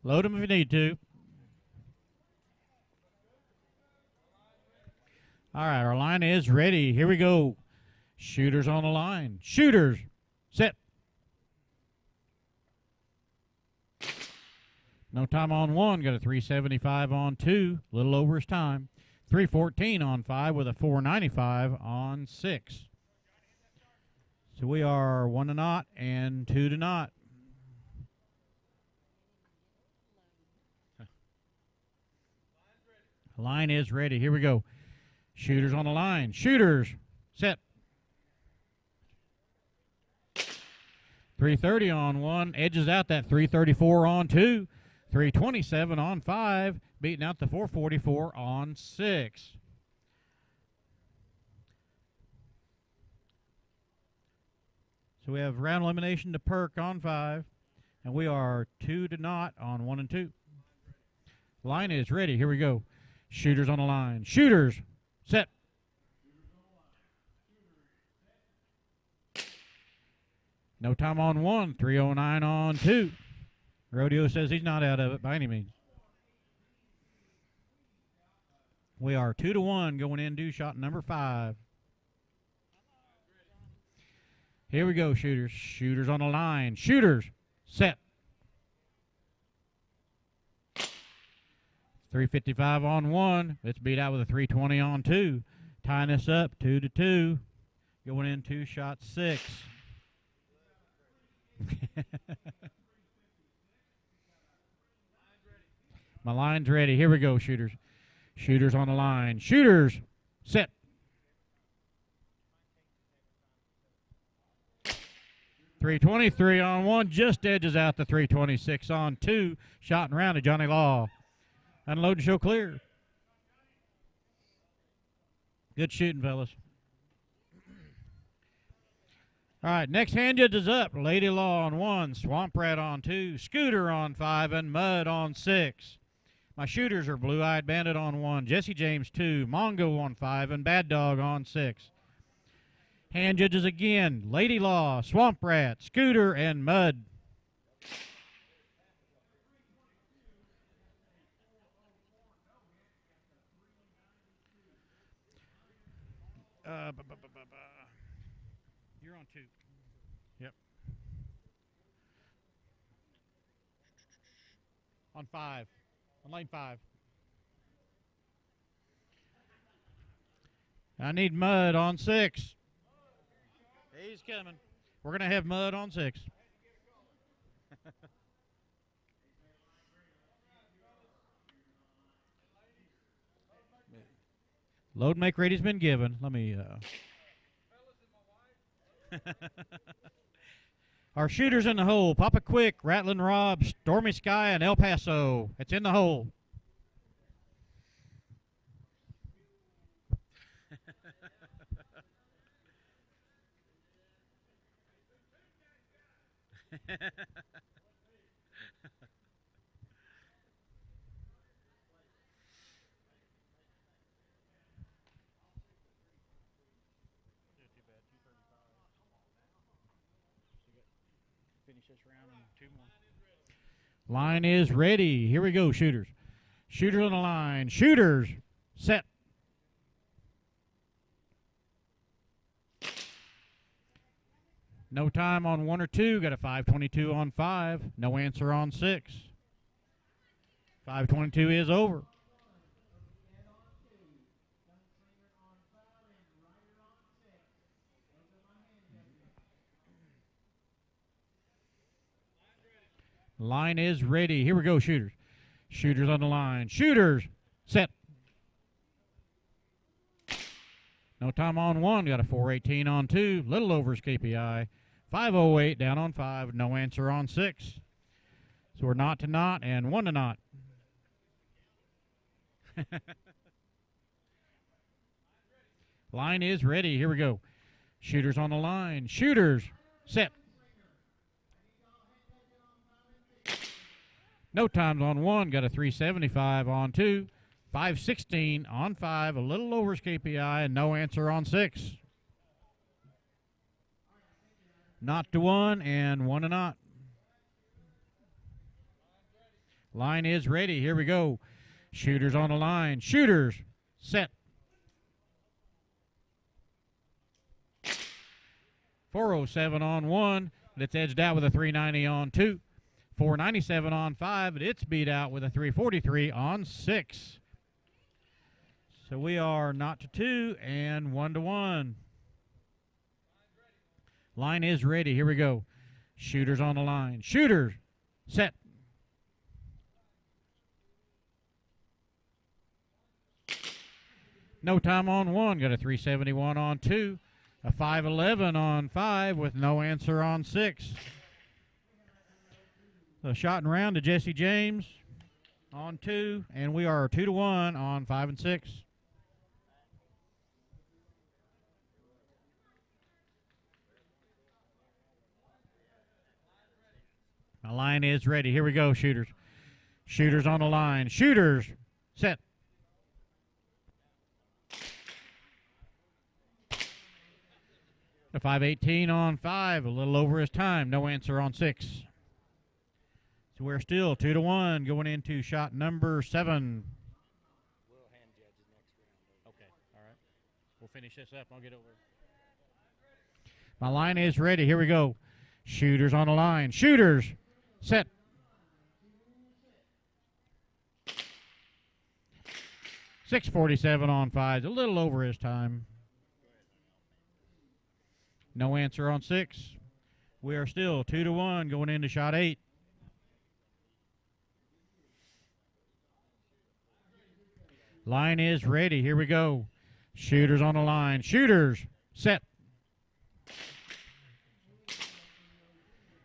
Load them if you need to. All right, our line is ready. Here we go. Shooters on the line. Shooters, set. No time on 1. Got a 375 on 2. A little over his time. 314 on 5 with a 495 on 6. So we are 1 to naught and 2 to naught. Line is ready. Here we go. Shooters on the line. Shooters, set. 330 on 1. Edges out that 334 on 2. 327 on 5. Beating out the 444 on 6. So we have round elimination to Perk on 5. And we are 2 to naught on 1 and 2. Line is ready. Here we go. Shooters on the line. Shooters, set. No time on 1. 309 on 2. Rodeo says he's not out of it by any means. We are 2 to 1 going into shot number 5. Here we go, shooters. Shooters on the line. Shooters, set. 355 on 1. It's beat out with a 320 on 2. Tying this up 2 to 2. Going into shot 6. My line's ready. Here we go, shooters. Shooters on the line. Shooters, set. .323 on 1. Just edges out the 326 on 2. Shot and round to Johnny Law. Unload and show clear. Good shooting, fellas. All right, next hand judge is up. Lady Law on 1, Swamp Rat on 2, Scooter on 5, and Mud on 6. My shooters are Blue Eyed Bandit on 1, Jesse James 2, Mongo on 5, and Bad Dog on 6. Hand judges again, Lady Law, Swamp Rat, Scooter, and Mud. You're on 2. Yep. On 5. On lane 5. I need Mud on 6. He's coming. We're going to have Mud on 6. Load make ready's been given. Let me. Our shooters in the hole: Papa Quick, Rattling Rob, Stormy Sky, and El Paso. It's in the hole. Finish this round and 2 more. Line is ready. Here we go, shooters. Shooters on the line. Shooters, set. No time on 1 or 2. Got a 5:22 on 5. No answer on 6. 5:22 is over. Line is ready. Here we go, shooters. Shooters on the line. Shooters, set. No time on 1. Got a 4:18 on 2. Little over his KPI. 5:08 down on 5. No answer on 6. So we're not to not and 1 to not. Line is ready. Here we go. Shooters on the line. Shooters, set. No times on 1. Got a 3:75 on 2. 5:16 on 5. A little over his KPI and no answer on 6. Not to 1 and 1 to not. Line is ready. Here we go. Shooters on the line. Shooters, set. 4:07 on 1. It's edged out with a 3:90 on 2. 4:97 on 5. It's beat out with a 3:43 on 6. So we are not to 2 and 1 to 1. Line is ready. Here we go. Shooters on the line. Shooters, set. No time on 1. Got a 3:71 on 2. A 5:11 on 5 with no answer on 6. So shot and round to Jesse James on 2. And we are 2 to 1 on 5 and 6. My line is ready. Here we go, shooters. Shooters on the line. Shooters, set. A 5:18 on 5, a little over his time. No answer on 6. So we're still 2 to 1 going into shot number 7. We'll hand judge the next round. Okay, all right. We'll finish this up. I'll get over. My line is ready. Here we go. Shooters on the line. Shooters, set. .647 on 5, a little over his time. No answer on 6. We are still 2 to 1 going into shot 8. Line is ready. Here we go. Shooters on the line. Shooters, set.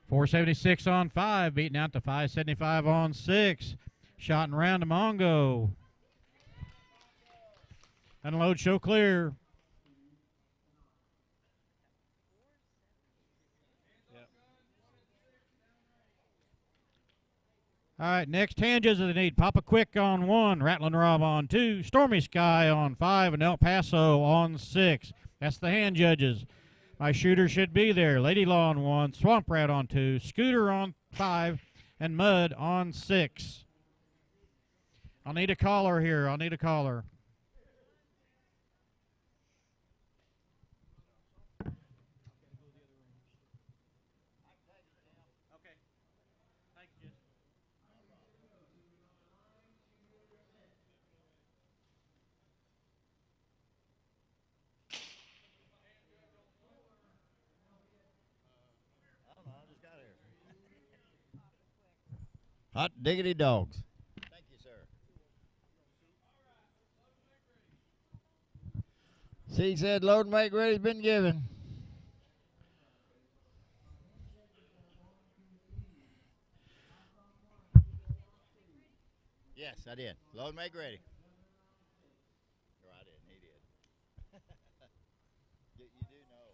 476 on 5, beating out to 575 on 6. Shot and round to Mongo. Unload, show clear. All right, next hand judges they need Papa Quick on 1, Rattling Rob on 2, Stormy Sky on 5, and El Paso on 6. That's the hand judges. My shooter should be there. Lady Law on 1, Swamp Rat on 2, Scooter on 5, and Mud on 6. I'll need a caller here. I'll need a caller. Hot diggity dogs. Thank you, sir. C said load and make ready's been given. Yes, I did. Load and make ready. No, I didn't. He did. You do know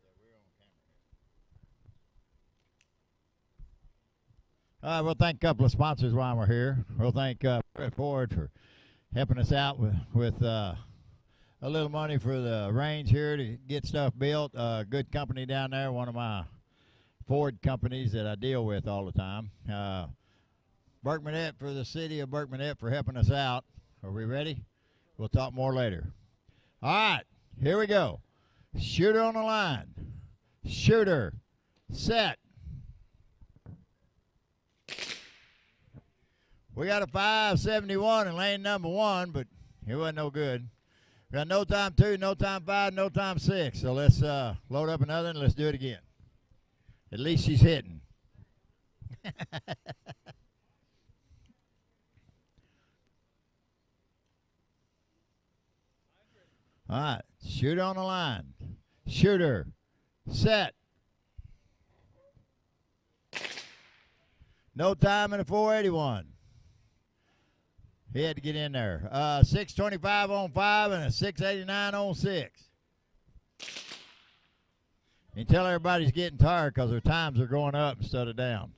that we're on camera. All right, we'll thank a couple of sponsors while we're here. We'll thank Brett Ford for helping us out with a little money for the range here to get stuff built. Good company down there, one of my Ford companies that I deal with all the time. Burkmanette for the city of Burkmanette for helping us out. Are we ready? We'll talk more later. All right, here we go. Shooter on the line. Shooter, set. We got a 571 in lane number 1, but it wasn't no good. We got no time 2, no time 5, no time 6. So let's load up another and let's do it again. At least she's hitting. All right, shooter on the line. Shooter, set. No time in the 481. He had to get in there. 625 on 5 and a 689 on 6. You can tell everybody's getting tired because their times are going up instead of down.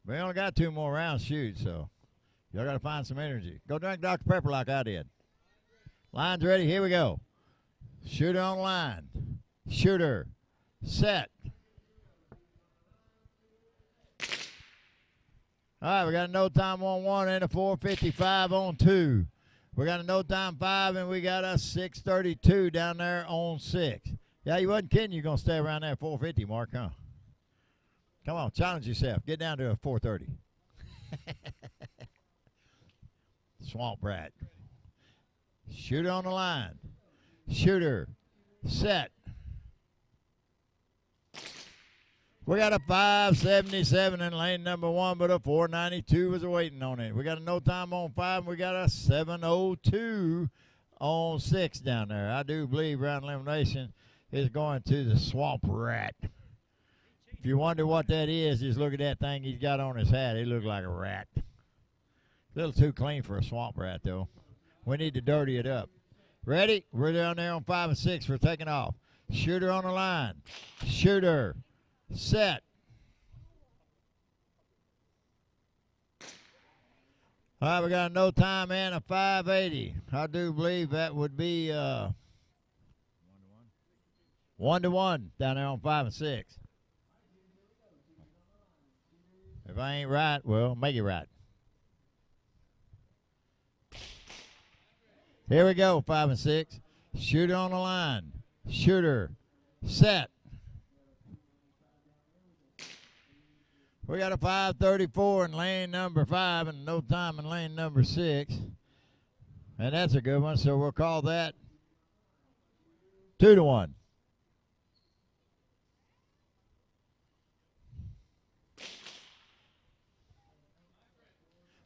We only got 2 more rounds to shoot, so y'all got to find some energy. Go drink Dr. Pepper like I did. Line's ready. Here we go. Shooter on line. Shooter. Set. All right, we got a no time on 1 and a 455 on 2. We got a no time 5 and we got a 632 down there on 6. Yeah, you wasn't kidding you're going to stay around there 450, Mark, huh? Come on, challenge yourself. Get down to a 430. Swamp Rat. Shooter on the line. Shooter. Set. We got a 577 in lane number 1, but a 492 was waiting on it. We got a no time on 5, and we got a 702 on 6 down there. I do believe round elimination is going to the Swamp Rat. If you wonder what that is, just look at that thing he's got on his hat. He looks like a rat. A little too clean for a Swamp Rat, though. We need to dirty it up. Ready? We're down there on 5 and 6 for taking off. Shooter on the line. Shooter. Set. All right, we got a no time and a 580. I do believe that would be 1-1 down there on 5 and 6. If I ain't right, well, make it right. Here we go, 5 and 6. Shooter on the line. Shooter. Set. We got a 534 in lane number 5 and no time in lane number 6. And that's a good one, so we'll call that 2-1.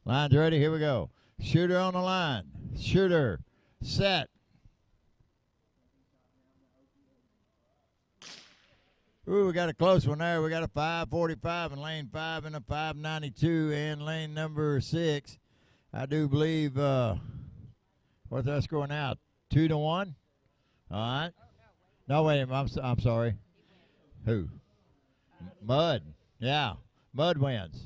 Line's ready, here we go. Shooter on the line. Shooter. Set. Ooh, we got a close one there. We got a 545 in lane 5 and a 592 in lane number 6. I do believe, what's that scoring out? 2-1? All right. No, wait a minute. I'm sorry. Who? Mud. Yeah. Mud wins.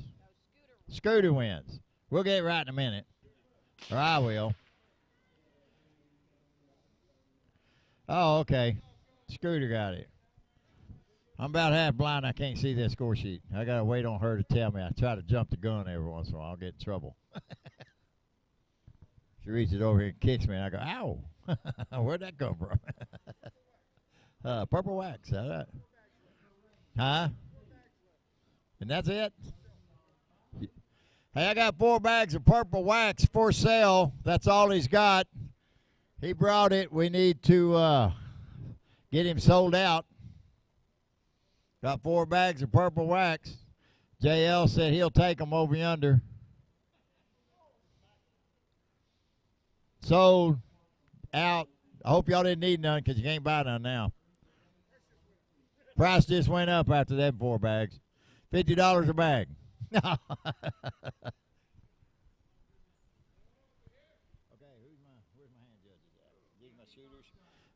Scooter wins. We'll get it right in a minute. Or I will. Oh, okay. Scooter got it. I'm about half blind. I can't see that score sheet. I got to wait on her to tell me. I try to jump the gun every once in a while. I'll get in trouble. She reaches over here and kicks me, and I go, ow. Where'd that come from? Purple wax. Huh? And that's it? Hey, I got 4 bags of purple wax for sale. That's all he's got. He brought it. We need to get him sold out. Got 4 bags of purple wax. JL said he'll take them over yonder. Sold out. I hope y'all didn't need none because you can't buy none now. Price just went up after them 4 bags. $50 a bag.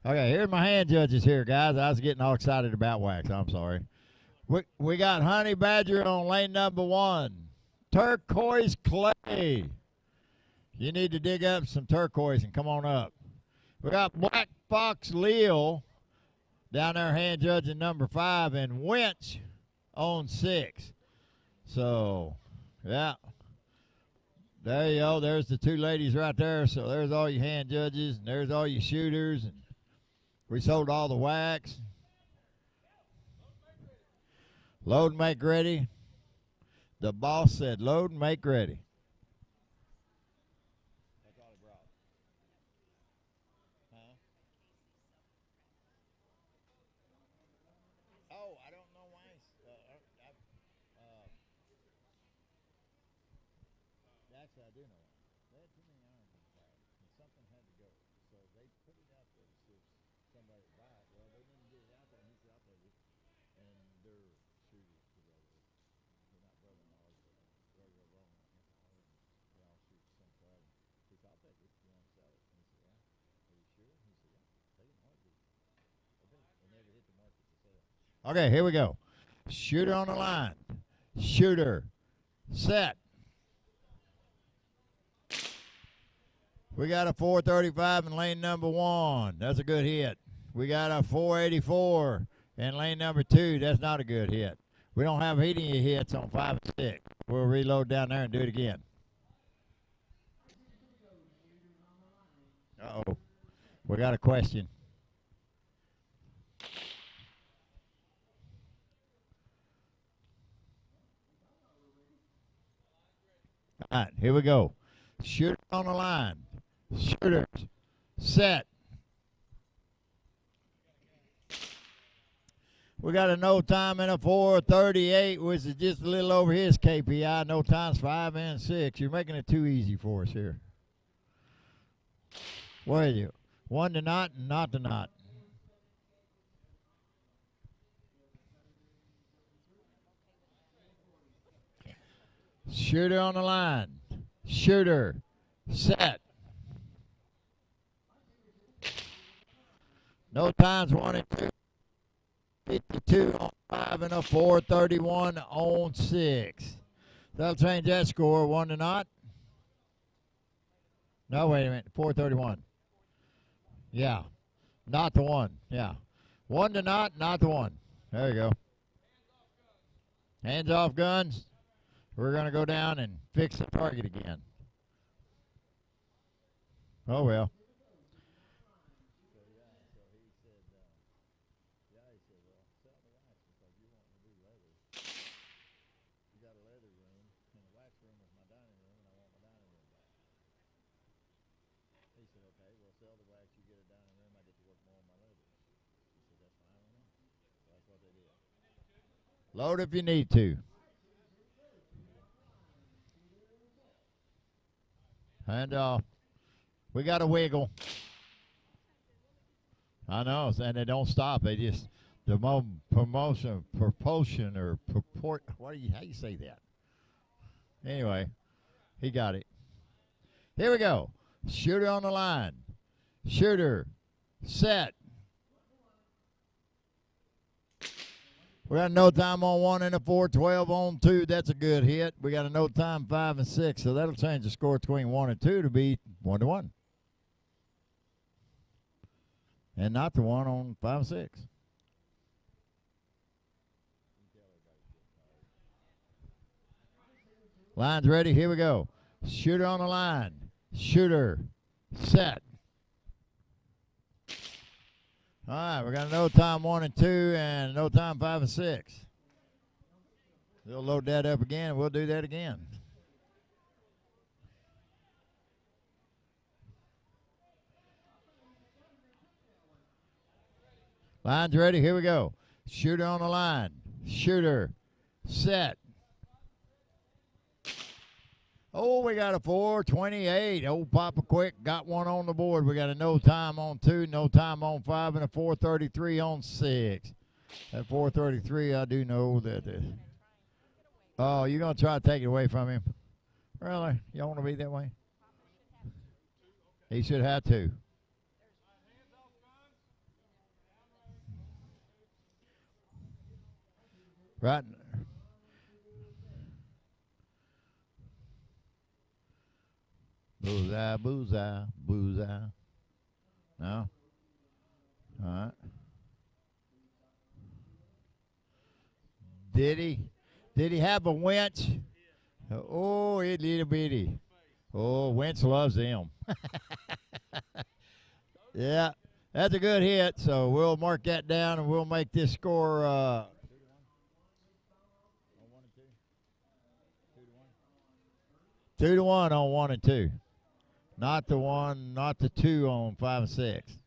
Okay, here's my hand judges here, guys. I was getting all excited about wax. I'm sorry. We got Honey Badger on lane number 1. Turquoise Clay. You need to dig up some turquoise and come on up. We got Black Fox Leal down there hand judging number 5 and Winch on 6. So, yeah. There you go. There's the 2 ladies right there. So there's all your hand judges and there's all your shooters. And we sold all the wax. Load and make ready. The boss said load and make ready. That's all he brought. Huh? Oh, I don't know why. Actually, I do know why. They had too many irons in the fire, and something had to go. So they put it out there to see if somebody would buy it. Well, they didn't get it out there, and he's out there with, and they're shooters together. They're not brother-in-laws, but regular Roman. They all shoot the same club. He said, I'll take it if you want to sell it. And he said, yeah. Are you sure? He said, yeah. Take it in a heartbeat. Okay. They never hit the market to sell. Okay, here we go. Shooter on the line. Shooter. Set. We got a 435 in lane number 1. That's a good hit. We got a 484 in lane number 2. That's not a good hit. We don't have heating hits on 5 and 6. We'll reload down there and do it again. Uh-oh. We got a question. All right, here we go. Shooter on the line. Shooters. Set. We got a no time and a 438, which is just a little over his KPI. No times 5 and 6. You're making it too easy for us here. What are you? 1 to not and not to not. Shooter on the line. Shooter. Set. No times 1 and 2. 52 on 5 and a 431 on 6. That'll change that score. 1 to not. No, wait a minute. 431. Yeah. Not the 1. Yeah. 1 to not the 1. There you go. Hands off guns. We're going to go down and fix the target again. Oh, well. Load if you need to. And we got a wiggle. I know, and they don't stop. They just the propulsion or purport. How you say that? Anyway, he got it. Here we go. Shooter on the line. Shooter. Set. We got a no time on 1 and a 4, 12 on 2. That's a good hit. We got a no time 5 and 6, so that'll change the score between 1 and 2 to be 1-1. And not the one on 5 and 6. Line's ready. Here we go. Shooter on the line. Shooter. Set. All right, we got a no time 1 and 2 and no time 5 and 6. We'll load that up again and we'll do that again. Line's ready. Here we go. Shooter on the line. Shooter. Set. Oh, we got a 4:28. Old Papa Quick got one on the board. We got a no time on 2, no time on 5, and a 4:33 on 6. At 4:33, I do know that. Oh, you're going to try to take it away from him? Really? You want to be that way? He should have 2. Right. Bullseye, bullseye, bullseye. No? All right. Did he have a winch? Oh, it little bitty. Oh, Winch loves him. Yeah, that's a good hit, so we'll mark that down and we'll make this score 2-1 on 1 and 2. Not the 1, not the 2 on 5 and 6.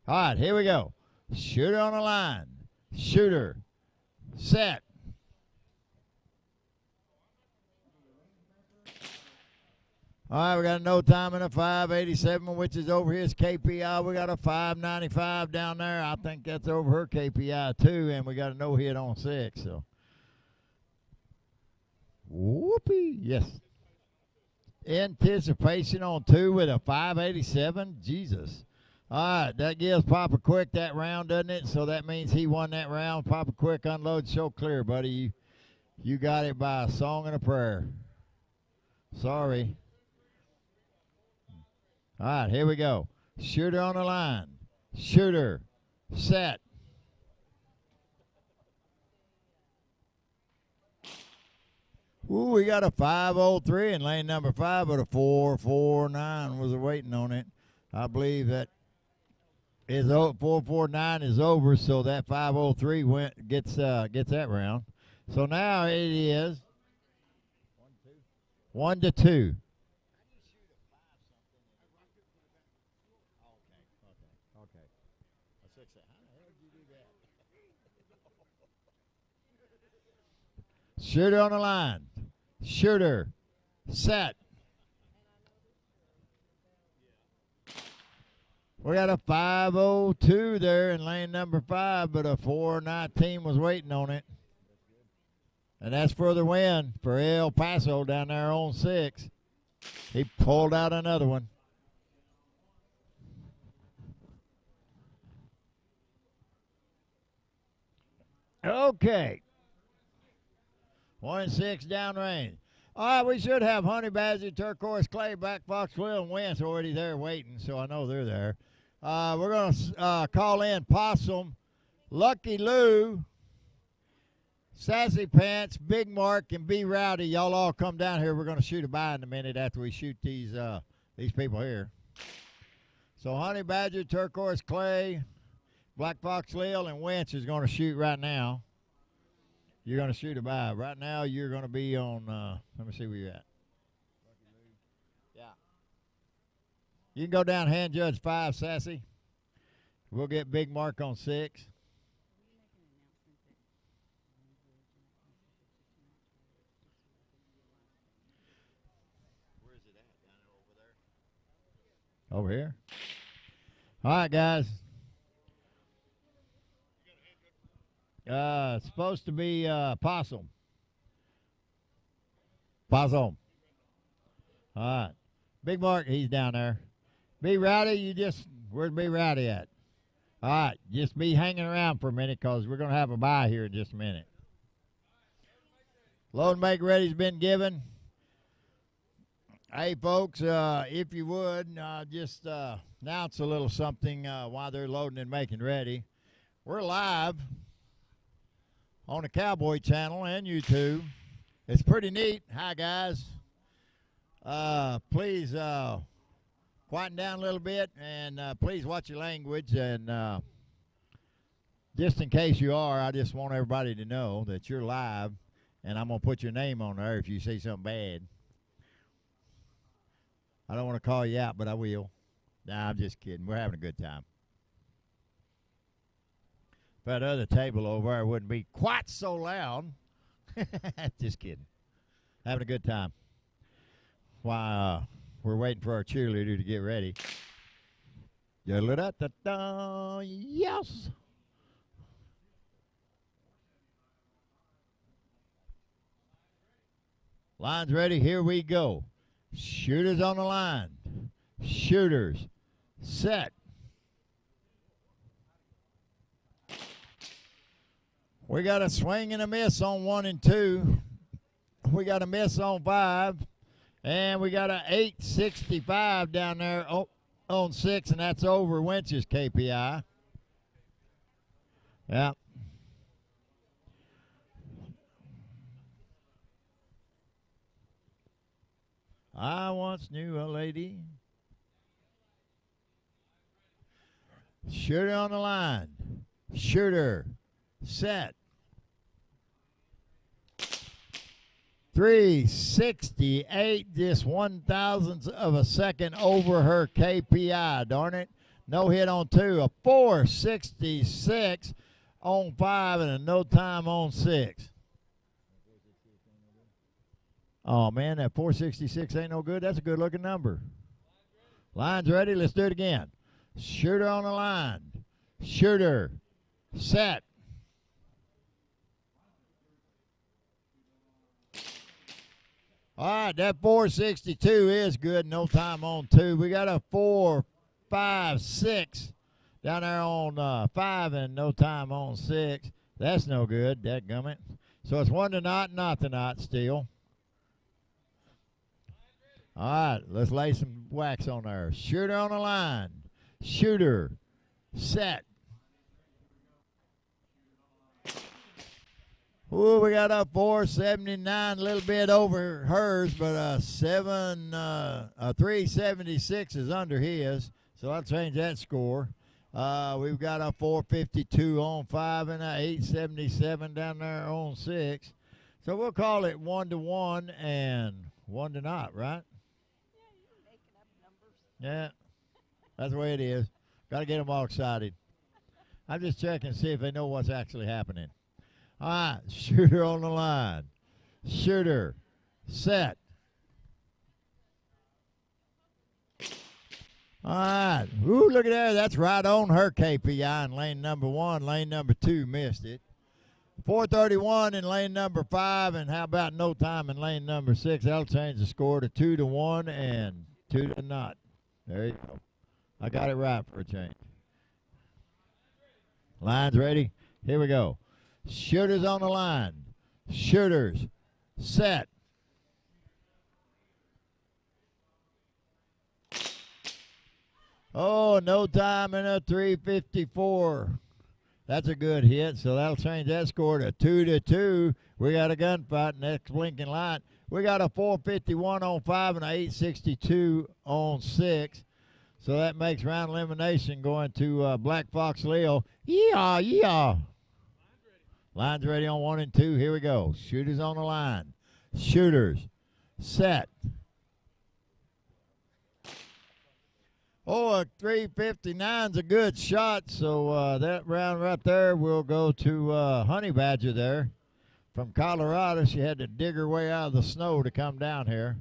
All right, here we go. Shooter on the line. Shooter. Set. All right, we got a no time and a 587, which is over his KPI. We got a 595 down there. I think that's over her KPI too, and we got a no hit on 6. So, whoopee, yes. Anticipation on 2 with a 587. Jesus. All right, that gives Papa Quick that round, doesn't it? So that means he won that round. Papa Quick, unload, show clear, buddy. You got it by a song and a prayer. Sorry. All right, here we go. Shooter on the line. Shooter. Set. Ooh, we got a 503 in lane number 5, but a 449 was waiting on it. I believe that is 449 is over, so that 503 gets that round. So now it is 1-2. Shooter on the line. Shooter. Set. We got a 502 there in lane number 5, but a 419 was waiting on it. And that's for the win for El Paso down there on 6. He pulled out another one. Okay. 1 and 6 downrange. All right, we should have Honey Badger, Turquoise Clay, Black Fox, Will, and Wentz already there waiting, so I know they're there. We're going to call in Possum, Lucky Lou, Sassy Pants, Big Mark, and B Rowdy. Y'all all come down here. We're going to shoot a bye in a minute after we shoot these people here. So Honey Badger, Turquoise Clay, Black Fox, Lil, and Wentz is going to shoot right now. You're going to shoot a bye. Right now, you're going to be on, let me see where you're at. Yeah. You can go down hand judge 5, Sassy. We'll get Big Mark on 6. Where is it at? Down over there? Over here? All right, guys. It's supposed to be Possum. Possum. All right. Big Mark, he's down there. B Rowdy, where's B Rowdy at? All right, just be hanging around for a minute because we're going to have a bye here in just a minute. Load and make ready's been given. Hey, folks, if you would, just announce a little something while they're loading and making ready. We're live on the Cowboy Channel and YouTube. It's pretty neat. Hi, guys. Please quieten down a little bit, and please watch your language. And just in case you are, I just want everybody to know that you're live, and I'm going to put your name on there if you say something bad. I don't want to call you out, but I will. Nah, I'm just kidding. We're having a good time. If that other table over there wouldn't be quite so loud. Just kidding. Having a good time. While we're waiting for our cheerleader to get ready. Yes. Line's ready. Here we go. Shooters on the line. Shooters. Set. We got a swing and a miss on 1 and 2. We got a miss on 5. And we got a 865 down there on 6, and that's over Wentz's KPI. Yeah. I once knew a lady. Shooter on the line. Shooter. Set. 368, just 1/1000th of a second over her KPI. Darn it. No hit on 2. A 466 on 5 and a no time on 6. Oh, man, that 466 ain't no good. That's a good-looking number. Line's ready. Let's do it again. Shooter on the line. Shooter. Set. All right, that 462 is good. No time on 2. We got a 456 down there on 5 and no time on 6. That's no good. Dadgummit. So it's 1 to not still. All right, let's lay some wax on there. Shooter on the line. Shooter. Set. Ooh, we got a 479, a little bit over hers, but a 376 is under his, so I'll change that score. We've got a 452 on 5 and a 877 down there on 6. So we'll call it 1 to 1 and 1 to not, right? Yeah, that's the way it is. Got to get them all excited. I'm just checking to see if they know what's actually happening. All right, shooter on the line. Shooter. Set. All right. Ooh, look at that. That's right on her KPI in lane number 1. Lane number 2 missed it. 431 in lane number 5, and how about no time in lane number 6? That'll change the score to 2 to 1 and 2 to not. There you go. I got it right for a change. Line's ready. Here we go. Shooters on the line. Shooters. Set. Oh, no time in a 354. That's a good hit, so that'll change that score to 2 to 2. We got a gunfight, next blinking light. We got a 451 on 5 and a 862 on 6. So that makes round elimination going to Black Fox Leo. Yeehaw, yeehaw. Line's ready on 1 and 2. Here we go. Shooters on the line. Shooters. Set. Oh, a 359's a good shot. So that round right there will go to Honey Badger there from Colorado. She had to dig her way out of the snow to come down here.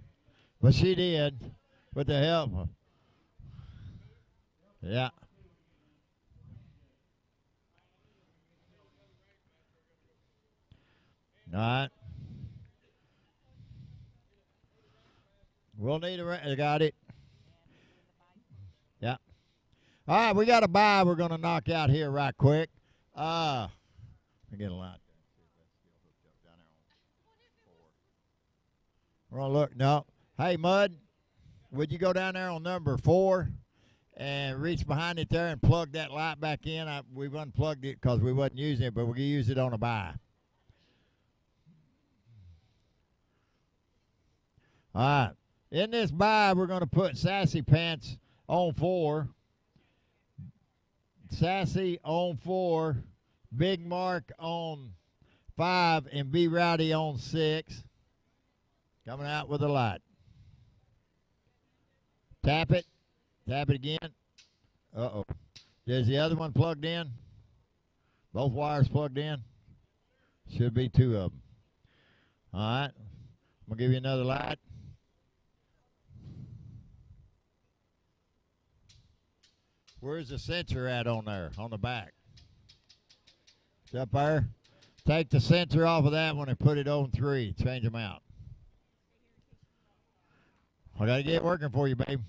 But she did with the help. Yeah. All right. We'll need a got it. Yeah. All right, we got a bye we're going to knock out here right quick. Let me get a line. We're going to look. No. Hey, Mud, would you go down there on number 4 and reach behind it there and plug that light back in? We've unplugged it because we wasn't using it, but we're going to use it on a bye. All right. In this bye, we're going to put Sassy Pants on 4. Sassy on 4. Big Mark on 5. And Be Rowdy on 6. Coming out with a light. Tap it. Tap it again. Uh-oh. Is the other one plugged in? Both wires plugged in? Should be 2 of them. All right. I'm going to give you another light. Where's the sensor at on there, on the back? It's up there. Take the sensor off of that one and put it on 3. Change them out. I got to get it working for you, babe.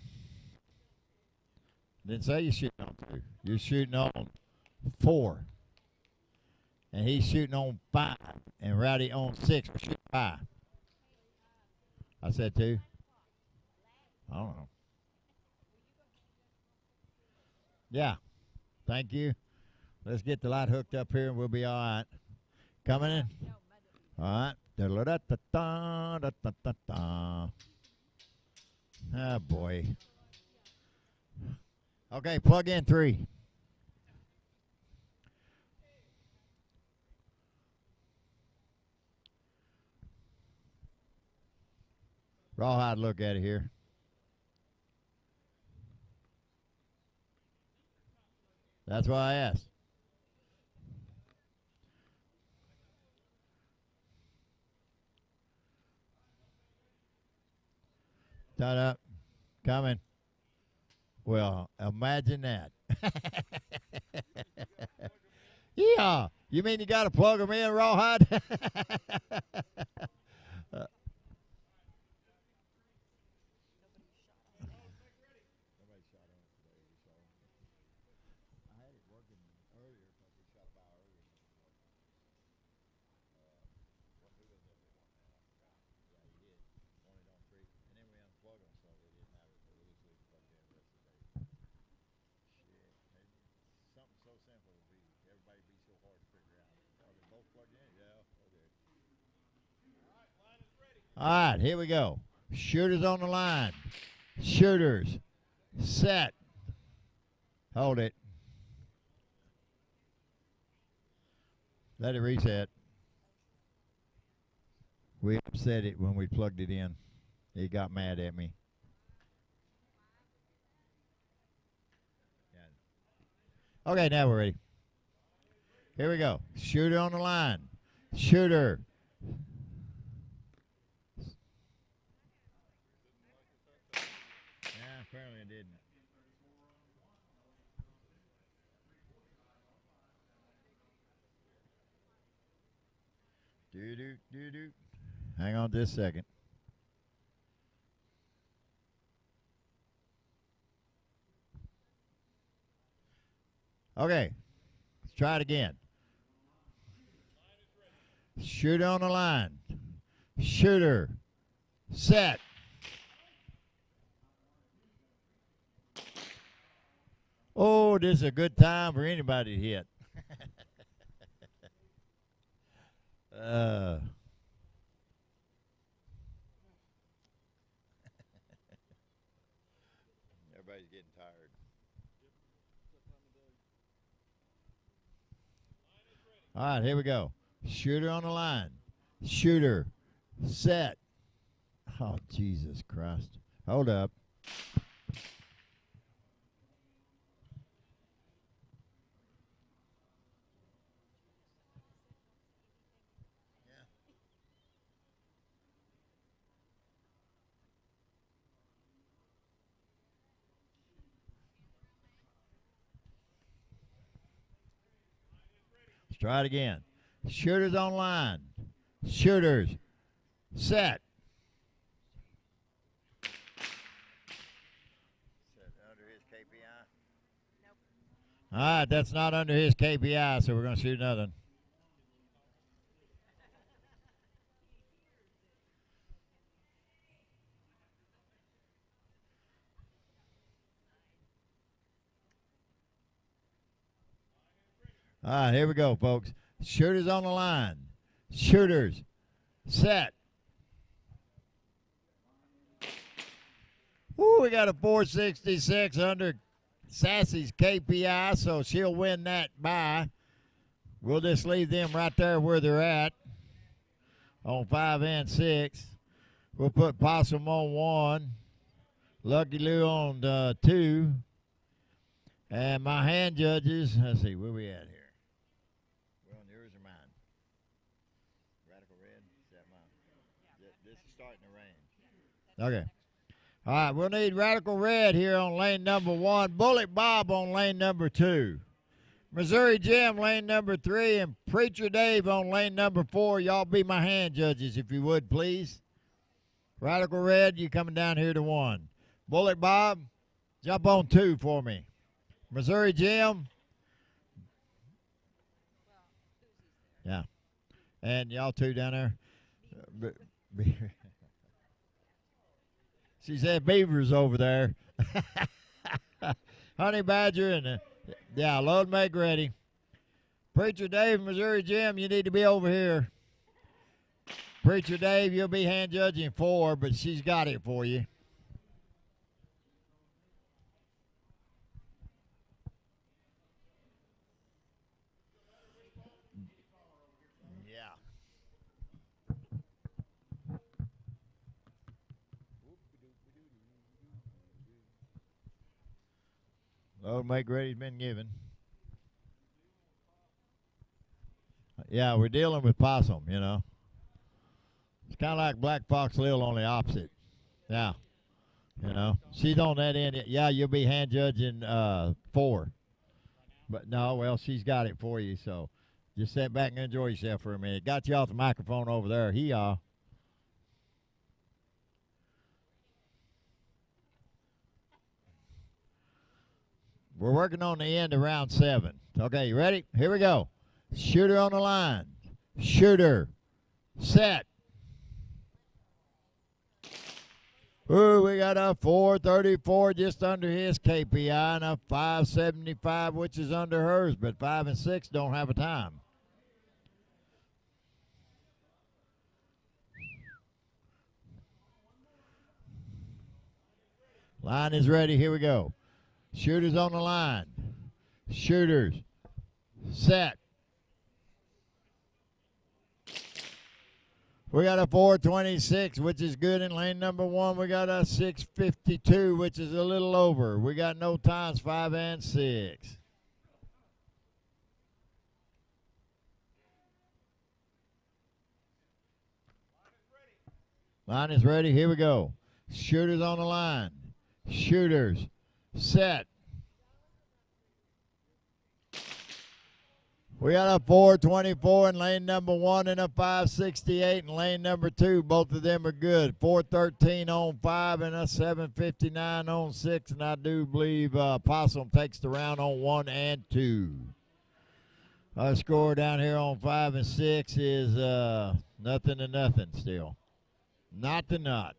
Didn't say you're shooting on 2. You're shooting on 4. And he's shooting on 5. And Rowdy on 6. We're shooting 5. I said 2. I don't know. Yeah. Thank you. Let's get the light hooked up here and we'll be all right. Coming in. All right. Da-da-da-da-da-da-da-da. Oh, boy. Okay, plug in 3. Rawhide, look at it here. That's why I asked. Shut up. Coming. Well, imagine that. Yeah. You mean you got to plug them in, Rawhide? All right, here we go. Shooters on the line. Shooters. Set. Hold it. Let it reset. We upset it when we plugged it in. It got mad at me. Okay, now we're ready. Here we go. Shooter on the line. Shooter. Yeah, apparently it didn't. Do. Hang on just a second. Okay, let's try it again. Shooter on the line. Shooter. Set. Oh, this is a good time for anybody to hit. Everybody's getting tired. All right, here we go. Shooter on the line. Shooter. Set. Oh, Jesus Christ. Hold up. Let's try it again. Shooters on line. Shooters. Set. Set under his KPI. No, All right, that's not under his KPI, so we're going to shoot nothing. All right, here we go, folks. Shooters on the line. Shooters. Set. Woo, we got a 466 under Sassy's KPI, so she'll win that by. We'll just leave them right there where they're at on 5 and 6. We'll put Possum on 1, Lucky Lou on 2, and my hand judges, let's see, where we at here? We're on yours or mine? Radical Red? Is that mine? This is starting to rain. Okay. All right, we'll need Radical Red here on lane number 1. Bullet Bob on lane number 2. Missouri Jim, lane number 3. And Preacher Dave on lane number 4. Y'all be my hand judges, if you would, please. Radical Red, you coming down here to 1. Bullet Bob, jump on 2 for me. Missouri Jim. Yeah. And y'all 2 down there. She said Beaver's over there. Honey Badger and, yeah, load and make ready. Preacher Dave, Missouri Jim, you need to be over here. Preacher Dave, you'll be hand judging 4, but she's got it for you. Load make ready's been given. Yeah, we're dealing with Possum, you know. It's kind of like Black Fox Lil, only opposite. Yeah. You know, she's on that end. Yeah, you'll be hand judging 4. But no, well, she's got it for you, so just sit back and enjoy yourself for a minute. Got you off the microphone over there. We're working on the end of round 7. Okay, you ready? Here we go. Shooter on the line. Shooter. Set. Ooh, we got a 434 just under his KPI and a 575, which is under hers, but 5 and 6 don't have a time. Line is ready. Here we go. Shooters on the line. Shooters. Set. We got a 426, which is good in lane number 1. We got a 652, which is a little over. We got no times, 5 and 6. Line is ready. Here we go. Shooters on the line. Shooters. Set. We got a 424 in lane number 1 and a 568 in lane number 2. Both of them are good. 413 on 5 and a 759 on 6. And I do believe Possum takes the round on 1 and 2. Our score down here on 5 and 6 is nothing to nothing still. Not to not.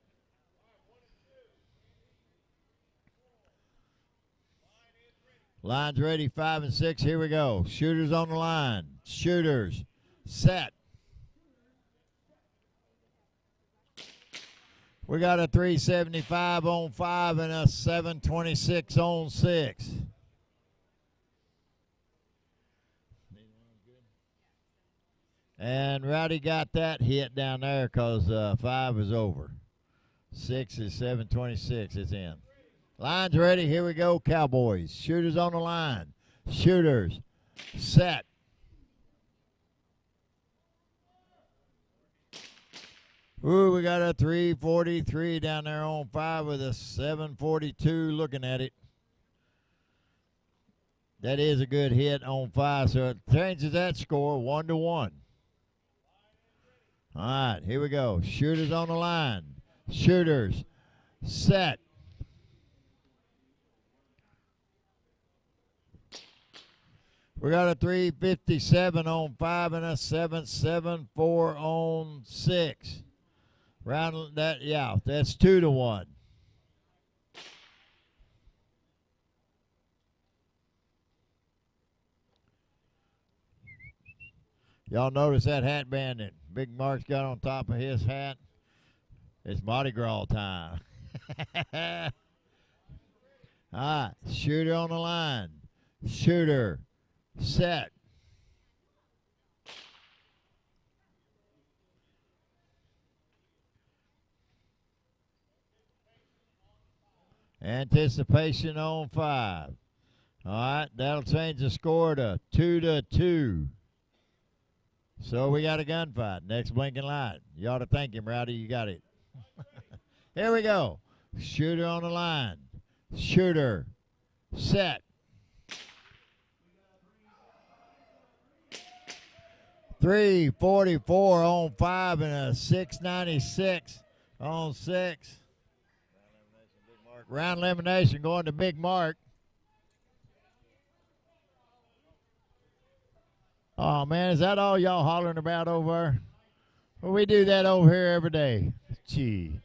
Line's ready, 5 and 6. Here we go. Shooters on the line. Shooters. Set. We got a 375 on 5 and a 726 on 6. And Rowdy got that hit down there because 5 is over. 6 is 726. It's in. Line's ready. Here we go, Cowboys. Shooters on the line. Shooters. Set. Ooh, we got a 343 down there on 5 with a 742 looking at it. That is a good hit on 5, so it changes that score 1-1. All right, here we go. Shooters on the line. Shooters. Set. We got a 357 on 5 and a 774 on 6. Round that, yeah, that's 2-1. Y'all notice that hat band that Big Mark's got on top of his hat? It's Mardi Gras time. All right, shooter on the line. Shooter, set. Anticipation on 5. All right, that'll change the score to 2-2. So we got a gunfight. Next blinking light. You ought to thank him, Rowdy. You got it. Here we go. Shooter on the line. Shooter. Set. 344 on 5 and a 696 on 6. Round elimination going to Big Mark. Oh, man, is that all y'all hollering about over there? Well, we do that over here every day. Gee.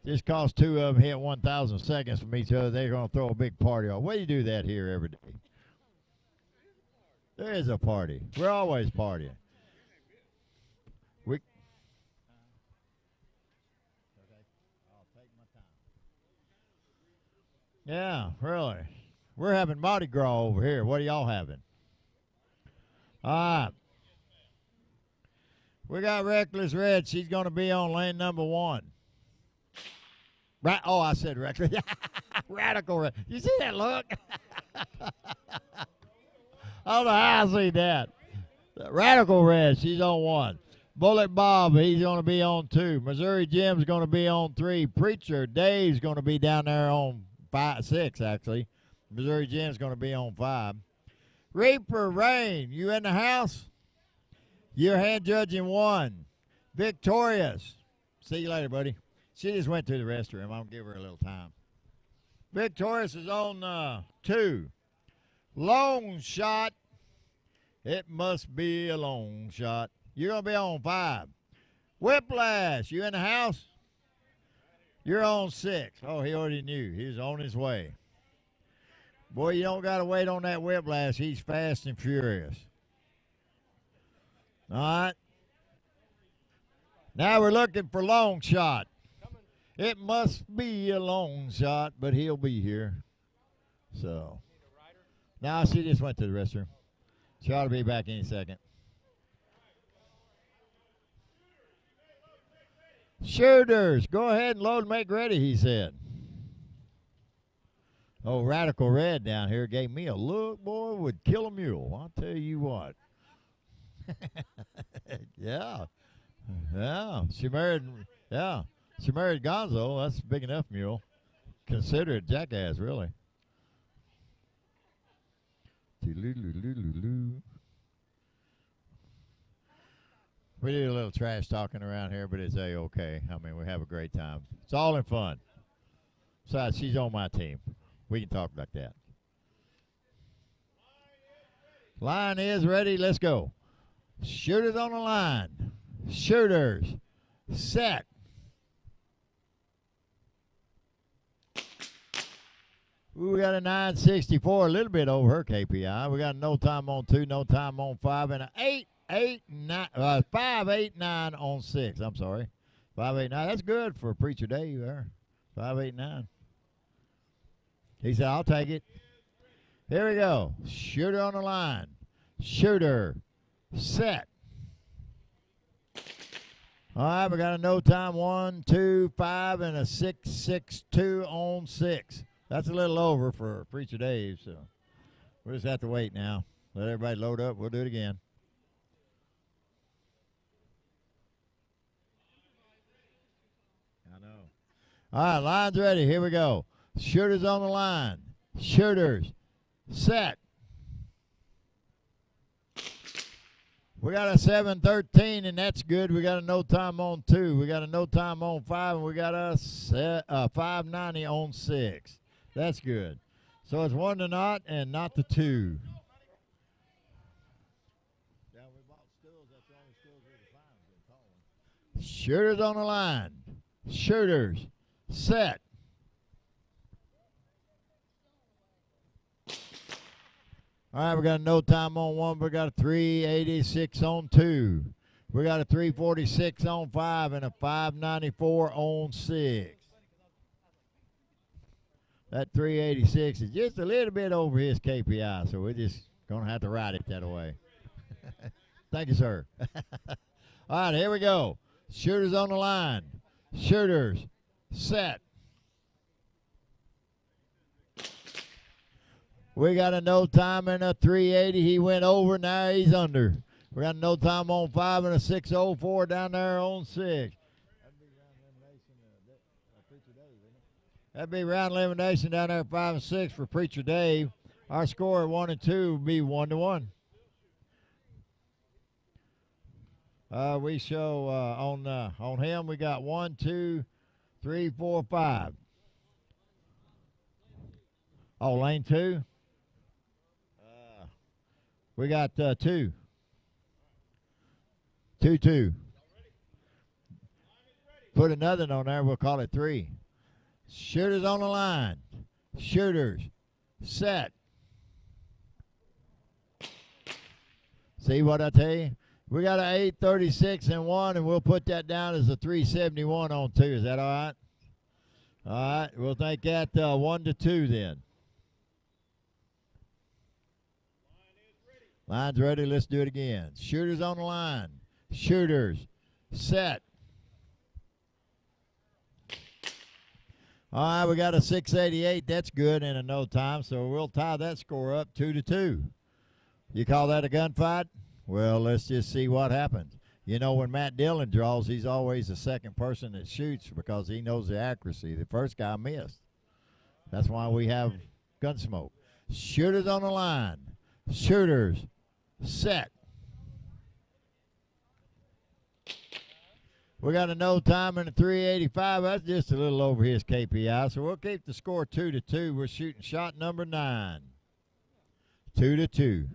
Just cause two of them hit 1,000 seconds from each other, they're going to throw a big party off. Well, you do that here every day. There is a party. We're always partying. Yeah, really. We're having Mardi Gras over here. What are y'all having? All right. We got Reckless Red. She's going to be on lane number 1. Right? Oh, I said Reckless. Radical Red. You see that look? I don't know how I see that. Radical Red. She's on 1. Bullet Bob. He's going to be on 2. Missouri Jim's going to be on 3. Preacher Dave's going to be down there on 6, actually. Missouri Jim's going to be on 5. Reaper Rain, you in the house? You're hand judging 1. Victorious. See you later, buddy. She just went to the restroom. I'm going to give her a little time. Victorious is on 2. Long shot. It must be a long shot. You're going to be on 5. Whiplash, you in the house? You're on 6. Oh, he already knew. He was on his way. Boy, you don't got to wait on that Whiplash. He's fast and furious. All right. Now we're looking for long shot. It must be a long shot, but he'll be here. So. Now she just went to the restroom. She ought to be back any second. Shooters, go ahead and load and make ready, he said. Oh, Radical Red down here gave me a look, boy, would kill a mule. I'll tell you what. Yeah. Yeah. She married Gonzo. That's a big enough mule. Consider it jackass, really. We do a little trash talking around here, but it's A-okay. I mean, we have a great time. It's all in fun. Besides, she's on my team. We can talk about that. Line is ready. Let's go. Shooters on the line. Shooters. Set. Ooh, we got a 964, a little bit over her KPI. We got no time on 2, no time on 5, and a 589 on 6. I'm sorry. 589. That's good for Preacher Dave there. 589. He said, I'll take it. Here we go. Shooter on the line. Shooter. Set. All right, we got a no time 1, 2, 5, and a 662 on 6. That's a little over for Preacher Dave, so we'll just have to wait now. Let everybody load up. We'll do it again. I know. All right, line's ready. Here we go. Shooters on the line. Shooters. Set. We got a 713, and that's good. We got a no time on 2. We got a no time on 5, and we got a 590 on 6. That's good. So it's 1 to not and not to 2. Shooters on the line. Shooters. Set. All right, we got a no time on 1. We got a 386 on 2. We got a 346 on 5 and a 594 on 6. That 386 is just a little bit over his KPI, so we're just going to have to ride it that way. Thank you, sir. All right, here we go. Shooters on the line. Shooters. Set. We got a no time and a 380. He went over. Now he's under. We got a no time on 5 and a 604 down there on 6. That'd be round elimination down there at 5 and 6 for Preacher Dave. Our score at 1 and 2 would be 1-1. We show on him we got 1, 2, 3, 4, 5. Oh, lane 2. We got 2. 2, 2. Put another on there. We'll call it 3. Shooters on the line. Shooters. Set. See what I tell you? We got an 836 and 1, and we'll put that down as a 371 on 2. Is that all right? All right. We'll take that 1 to 2 then. Line's ready. Let's do it again. Shooters on the line. Shooters. Set. All right, we got a 688. That's good in a no time, so we'll tie that score up 2 to 2. You call that a gunfight? Well, let's just see what happens. You know, when Matt Dillon draws, he's always the second person that shoots because he knows the accuracy. The first guy missed. That's why we have gun smoke. Shooters on the line. Shooters. Set. We got a no time and a 385. That's just a little over his KPI, so we'll keep the score 2 to 2. We're shooting shot number 9. 2 to 2.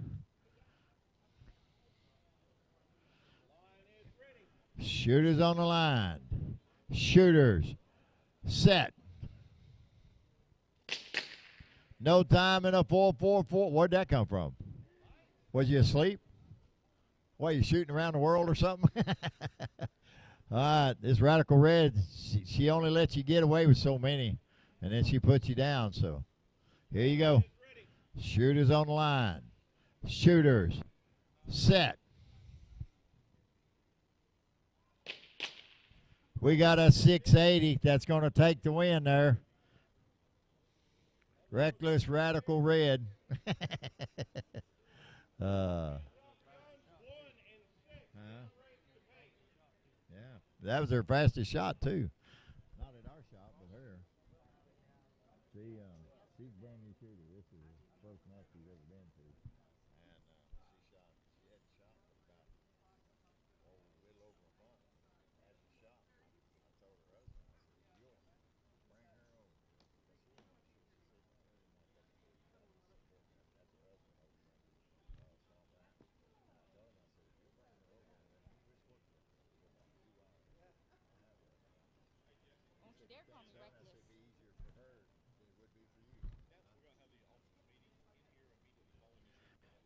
Shooters on the line. Shooters. Set. No time and a 444. Where'd that come from? Was you asleep? What, you shooting around the world or something? All right, this Radical Red, she only lets you get away with so many, and then she puts you down. So here you go. Shooters on the line. Shooters. Set. We got a 680. That's going to take the win there. Reckless Radical Red. Yeah, that was her fastest shot too. Not at our shop, but her. She's a brand new shooter. This is the first match she's ever been to, and she hadn't shot for about a little over a month. As she shot, I told her husband, I said, "You'll bring her over." Because she didn't want to shoot. She said, "I really want that to be that's her husband over there." Saw that. I told him, I said, "If you'll bring her over, and then we switch her for about 2 hours. Don't you dare call me reckless. It'd be easier for her than it would be for you."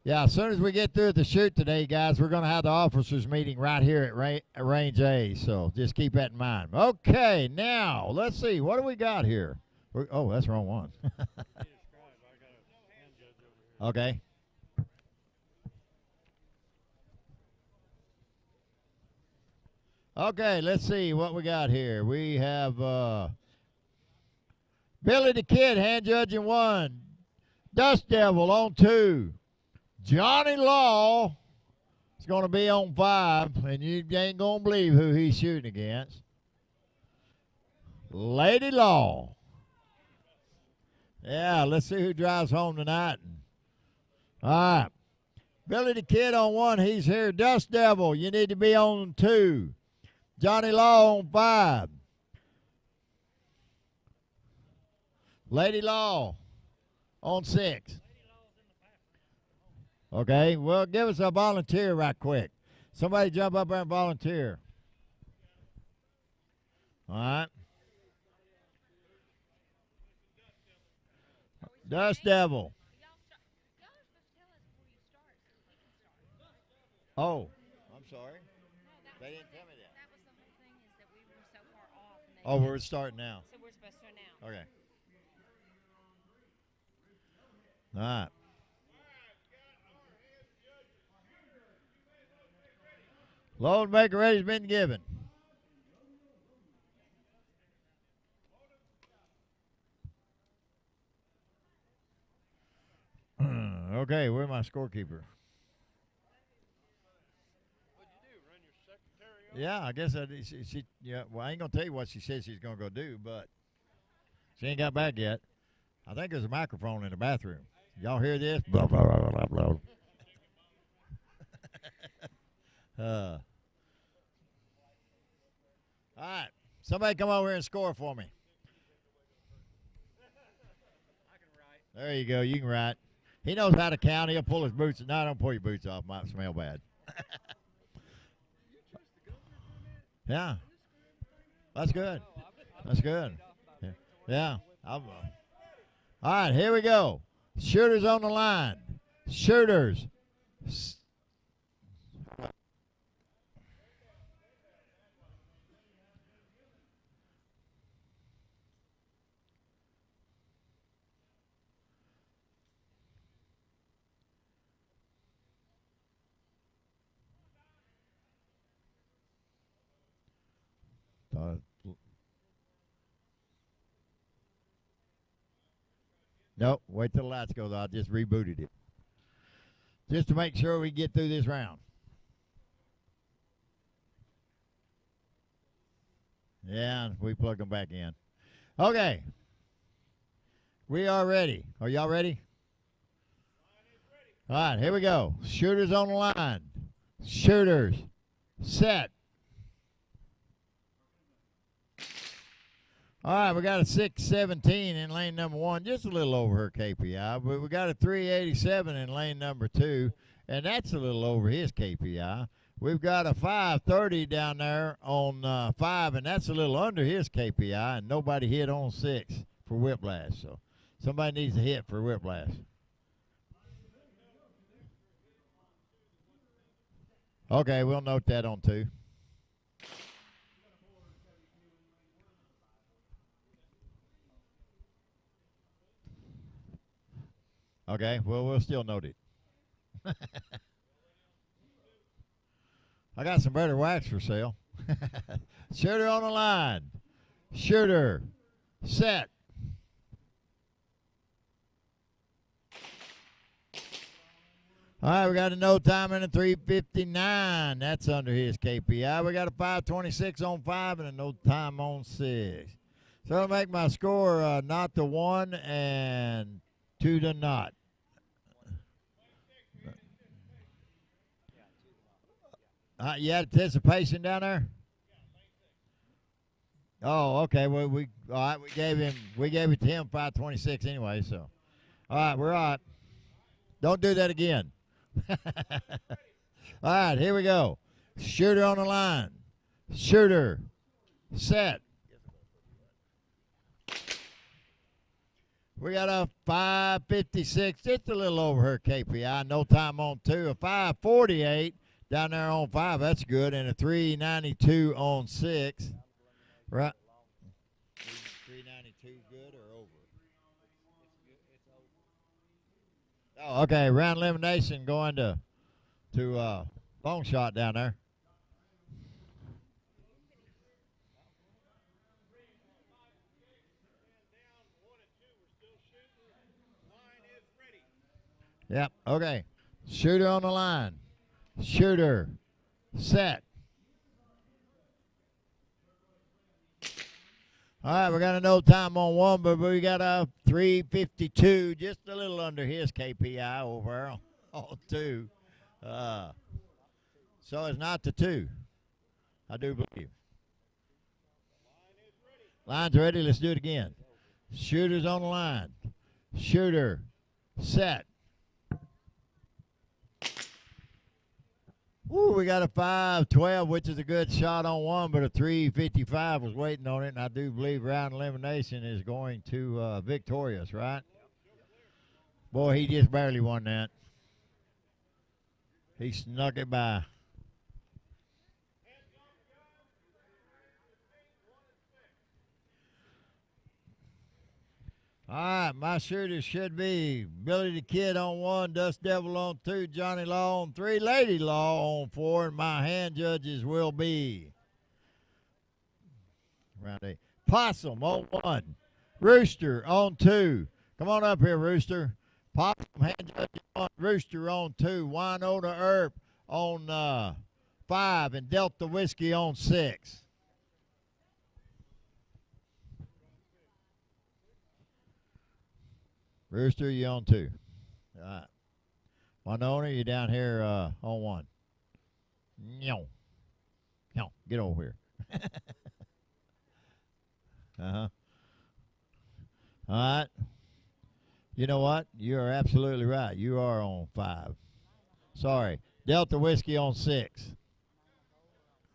Yeah, as soon as we get through the shoot today, guys, we're going to have the officers meeting right here at Range A, so just keep that in mind. Okay, now, let's see. What do we got here? Oh, that's the wrong one. Okay. Okay, let's see what we got here. We have Billy the Kid hand judging 1. Dust Devil on 2. Johnny Law is going to be on 5, and you ain't going to believe who he's shooting against. Lady Law. Yeah, let's see who drives home tonight. All right. Billy the Kid on 1, he's here. Dust Devil, you need to be on 2. Johnny Law on 5. Lady Law on 6. Okay, well, give us a volunteer right quick. Somebody jump up there and volunteer. All right. Dust Devil. Oh, I'm sorry. They didn't tell me that. That was the whole thing, is that we were so far off. And they Oh, we're starting now. So we're supposed to announce. Okay. All right. Load maker ready's been given. Okay, where's my scorekeeper? Yeah, I guess she yeah. Well, I ain't gonna tell you what she said she's gonna go do, but she ain't got back yet. I think there's a microphone in the bathroom. Y'all hear this? Blah blah blah blah blah. All right, somebody come over here and score for me. There you go. You can write. He knows how to count. He'll pull his boots. No, don't pull your boots off. Might smell bad. Yeah. That's good. That's good. Yeah. All right, here we go. Shooters on the line. Shooters. Nope, wait till the lights go. I just rebooted it. Just to make sure we get through this round. Yeah, we plugged them back in. Okay. We are ready. Are y'all ready? All right, here we go. Shooters on the line. Shooters. Set. All right, we got a 617 in lane number 1, just a little over her KPI. But we got a 387 in lane number 2, and that's a little over his KPI. We've got a 530 down there on 5, and that's a little under his KPI, and nobody hit on 6 for Whiplash. So somebody needs to hit for Whiplash. Okay, we'll note that on 2. Okay, well, we'll still note it. I got some better wax for sale. Shooter on the line. Shooter. Set. All right, we got a no time and a 3:59. That's under his KPI. We got a 5:26 on 5 and a no time on 6. So I'll make my score not to 1 and 2 to not. You had anticipation down there? Oh, okay. Well, all right. We gave it to him 5:26 anyway. So, all right, we're all right. Don't do that again. All right, here we go. Shooter on the line. Shooter. Set. We got a 5:56, just a little over her KPI. No time on 2. A 5:48 down there on 5. That's good. And a 3:92 on 6. Right. 3:92 good or over? Oh, okay. Round elimination going to long shot down there. Yep. Okay. Shooter on the line. Shooter. Set. All right, we got a no time on 1, but we got a 3:52, just a little under his KPI over on 2. So it's not the 2. I do believe. Line's ready. Let's do it again. Shooter's on the line. Shooter. Set. Ooh, we got a 5-12, which is a good shot on one, but a 355 was waiting on it, and I do believe round elimination is going to Victorious, right? Boy, he just barely won that. He snuck it by. All right, my shooters should be Billy the Kid on 1, Dust Devil on 2, Johnny Law on 3, Lady Law on 4, and my hand judges will be round 8. Possum on 1, Rooster on 2. Come on up here, Rooster. Possum hand judges on Rooster on 2, Winona Earp on 5, and Delta Whiskey on 6. Rooster, you on 2. All right. Winona, you down here on 1. No. No, get over here. Uh-huh. All right. You know what? You are absolutely right. You are on 5. Sorry. Delta Whiskey on 6.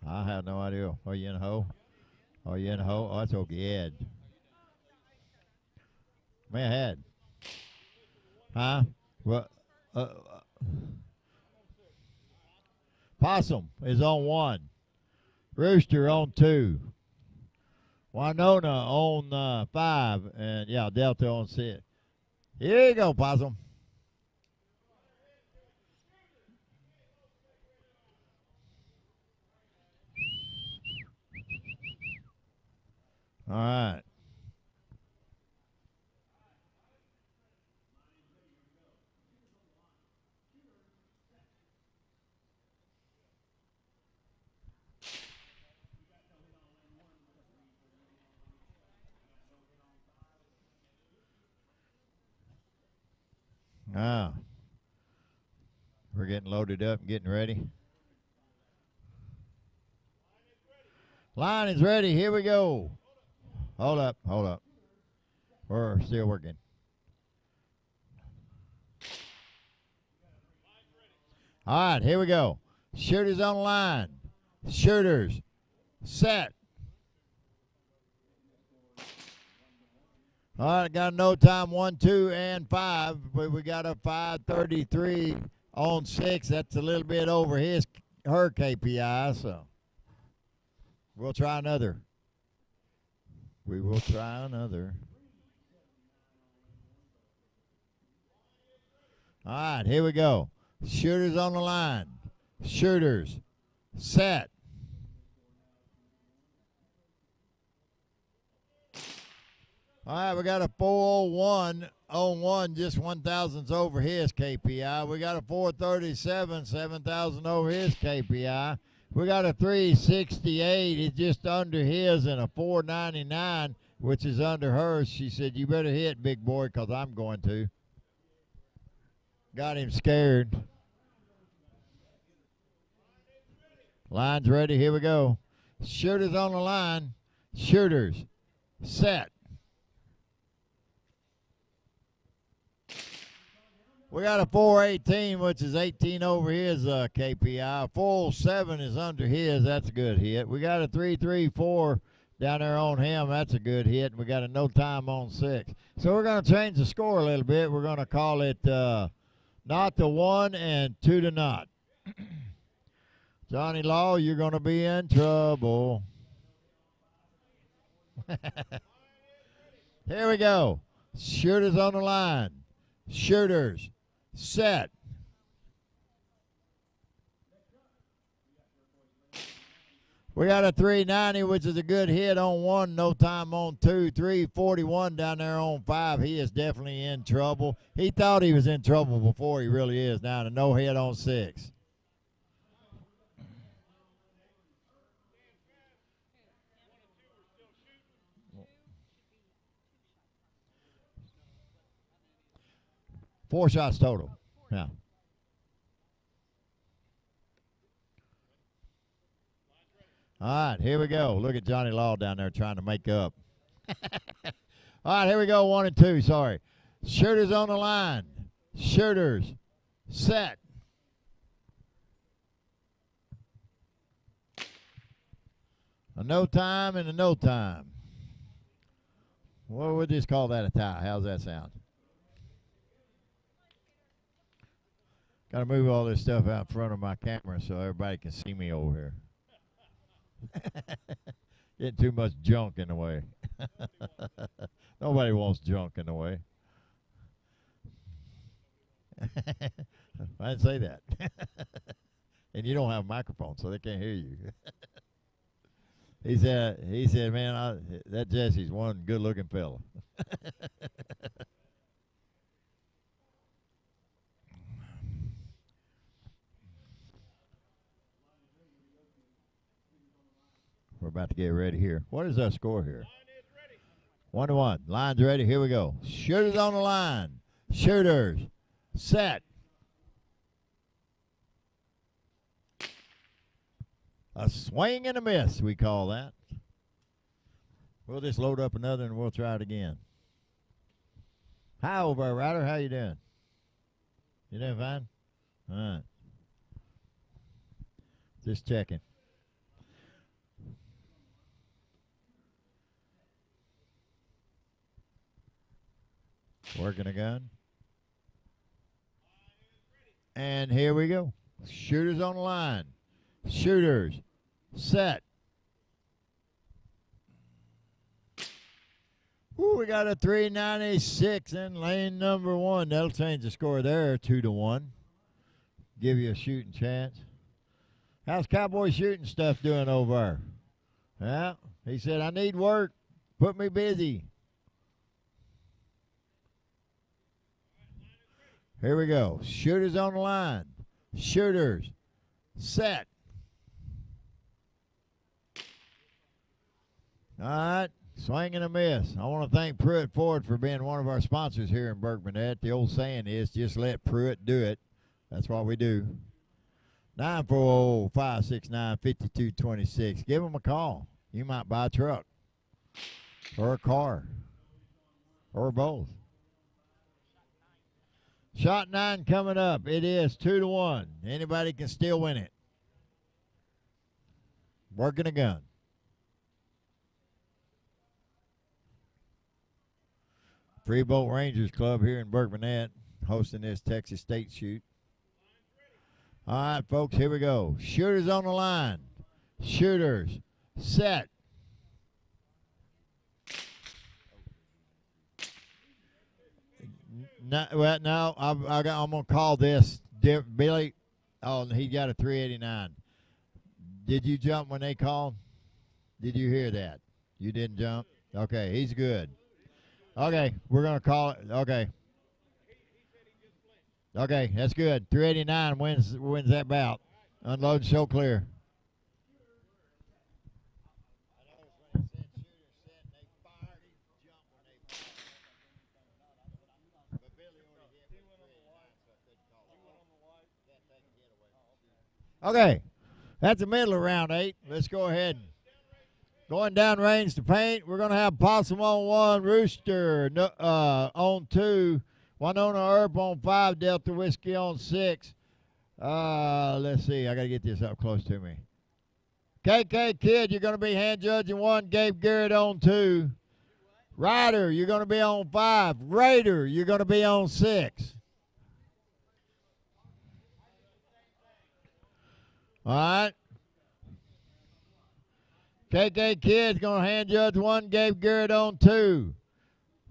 I have no idea. Are you in a hole? Are you in a hole? Oh, that's okay. May I had. Huh? Well, Possum is on 1. Rooster on 2. Winona on 5. And, yeah, Delta on 6. Here you go, Possum. All right. Ah, we're getting loaded up and getting ready. Line is ready. Here we go. Hold up, hold up. We're still working. All right, here we go. Shooters on the line. Shooters set. All right, got no time 1, 2, and 5, but we got a 5:33 on 6. That's a little bit over her KPI, so we'll try another. We will try another. All right, here we go. Shooters on the line. Shooters set. All right, we got a 401 on 1, just 1,000's over his KPI. We got a 437, 7,000 over his KPI. We got a 368, it's just under his, and a 499, which is under hers. She said, you better hit, big boy, because I'm going to. Got him scared. Line's ready, here we go. Shooters on the line. Shooters set. We got a 418, which is 18 over his KPI. 407 is under his. That's a good hit. We got a 334 down there on him. That's a good hit. We got a no time on 6. So we're going to change the score a little bit. We're going to call it not to 1 and 2 to not. Johnny Law, you're going to be in trouble. Here we go. Shooters on the line. Shooters set. We got a 390, which is a good hit on 1, no time on 2. 341 down there on 5. He is definitely in trouble. He thought he was in trouble before. He really is now. A no hit on 6. Four shots total. Yeah. All right, here we go. Look at Johnny Law down there trying to make up. All right, here we go. 1 and 2. Sorry. Shooters on the line. Shooters set. A no time and a no time. Well, we'll just call that a tie. How's that sound? Got to move all this stuff out in front of my camera so everybody can see me over here. Getting too much junk in the way. Nobody wants junk in the way. I didn't say that. And you don't have a microphone, so they can't hear you. He said, man, that Jesse's one good-looking fella. We're about to get ready here. What is our score here? 1-1. Line's ready. Here we go. Shooters on the line. Shooters. Set. A swing and a miss, we call that. We'll just load up another and we'll try it again. Hi, over there, Ryder. How you doing? You doing fine? All right. Just checking. Working a gun. And here we go. Shooters on the line. Shooters. Set. Ooh, we got a 396 in lane number 1. That'll change the score there, 2-1. Give you a shooting chance. How's Cowboy Shooting Stuff doing over there? Yeah, he said, I need work. Put me busy. Here we go. Shooters on the line. Shooters. Set. All right. Swing and a miss. I want to thank Pruitt Ford for being one of our sponsors here in Burkmanette. The old saying is, just let Pruitt do it. That's what we do. 940-569-5226. Give them a call. You might buy a truck or a car or both. Shot 9 coming up. It is 2-1. Anybody can still win it. Working a gun. Freebolt Rangers Club here in Burkmanette hosting this Texas State shoot. All right, folks, here we go. Shooters on the line. Shooters. Set. No, I'm going to call this. Billy, oh, he got a 389. Did you jump when they called? Did you hear that? You didn't jump? Okay, he's good. Okay, we're going to call it. Okay. Okay, that's good. 389 wins that bout. Unload, show clear. Okay, that's the middle of round 8. Let's go ahead. Going down range to paint. We're going to have Possum on 1, Rooster on 2, Winona Earp on 5, Delta Whiskey on 6. Let's see. I got to get this up close to me. KK Kid, you're going to be hand judging 1. Gabe Garrett on 2. Ryder, you're going to be on 5. Raider, you're going to be on 6. All right. KK Kid's going to hand judge 1. Gabe Garrett on 2.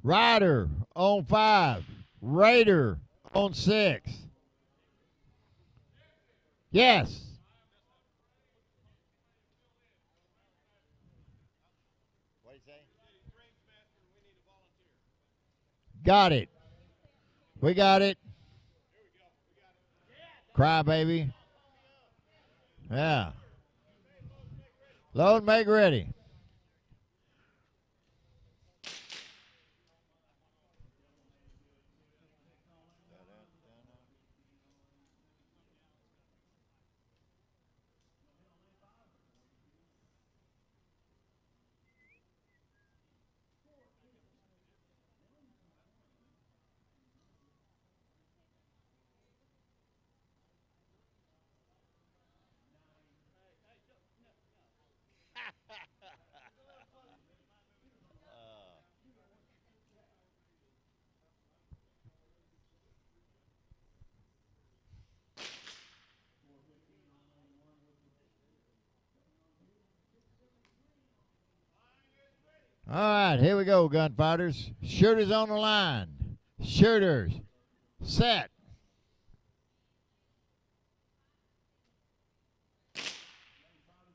Ryder on 5. Raider on 6. Yes. What do you say? Got it. We got it. Cry, baby. Yeah. Load and make ready. All right, here we go, gunfighters. Shooters on the line. Shooters. Set.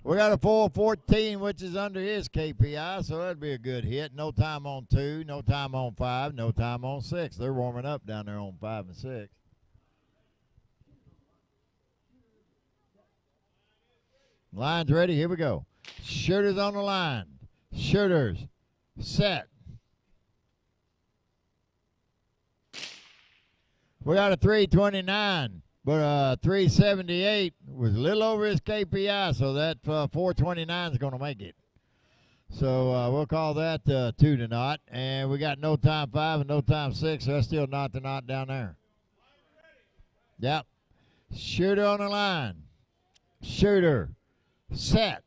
We got a 414, which is under his KPI, so that'd be a good hit. No time on 2, no time on 5, no time on 6. They're warming up down there on 5 and 6. Line's ready. Here we go. Shooters on the line. Shooters. Set. We got a 329, but 378 was a little over his KPI, so that 429 is going to make it. So we'll call that 2 to naught. And we got no time 5 and no time 6, so that's still not to naught down there. Yep. Shooter on the line. Shooter. Set.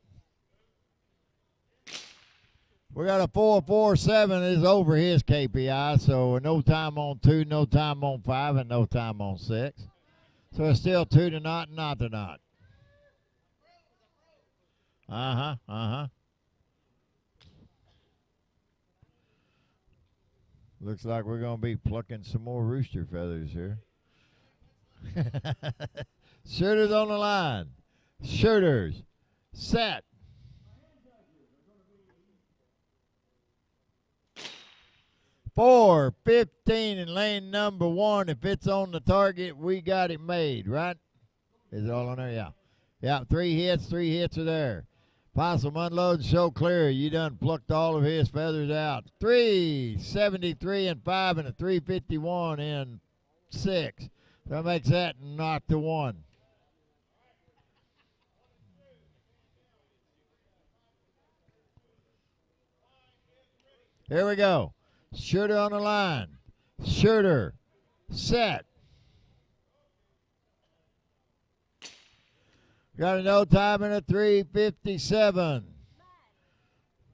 We got a 447 is over his KPI, so no time on 2, no time on 5, and no time on 6. So it's still 2 to naught, not to naught. Looks like we're going to be plucking some more rooster feathers here. Shooters on the line. Shooters. Set. Four 15 in lane number 1. If it's on the target, we got it made, right? Is it all on there? Yeah. Yeah, 3 hits. 3 hits are there. Possum unload, show clear. You done plucked all of his feathers out. 373 and 5 and a 351 in 6. That makes that not the 1. Here we go. Shooter on the line. Shooter. Set. Got a no time and a 357.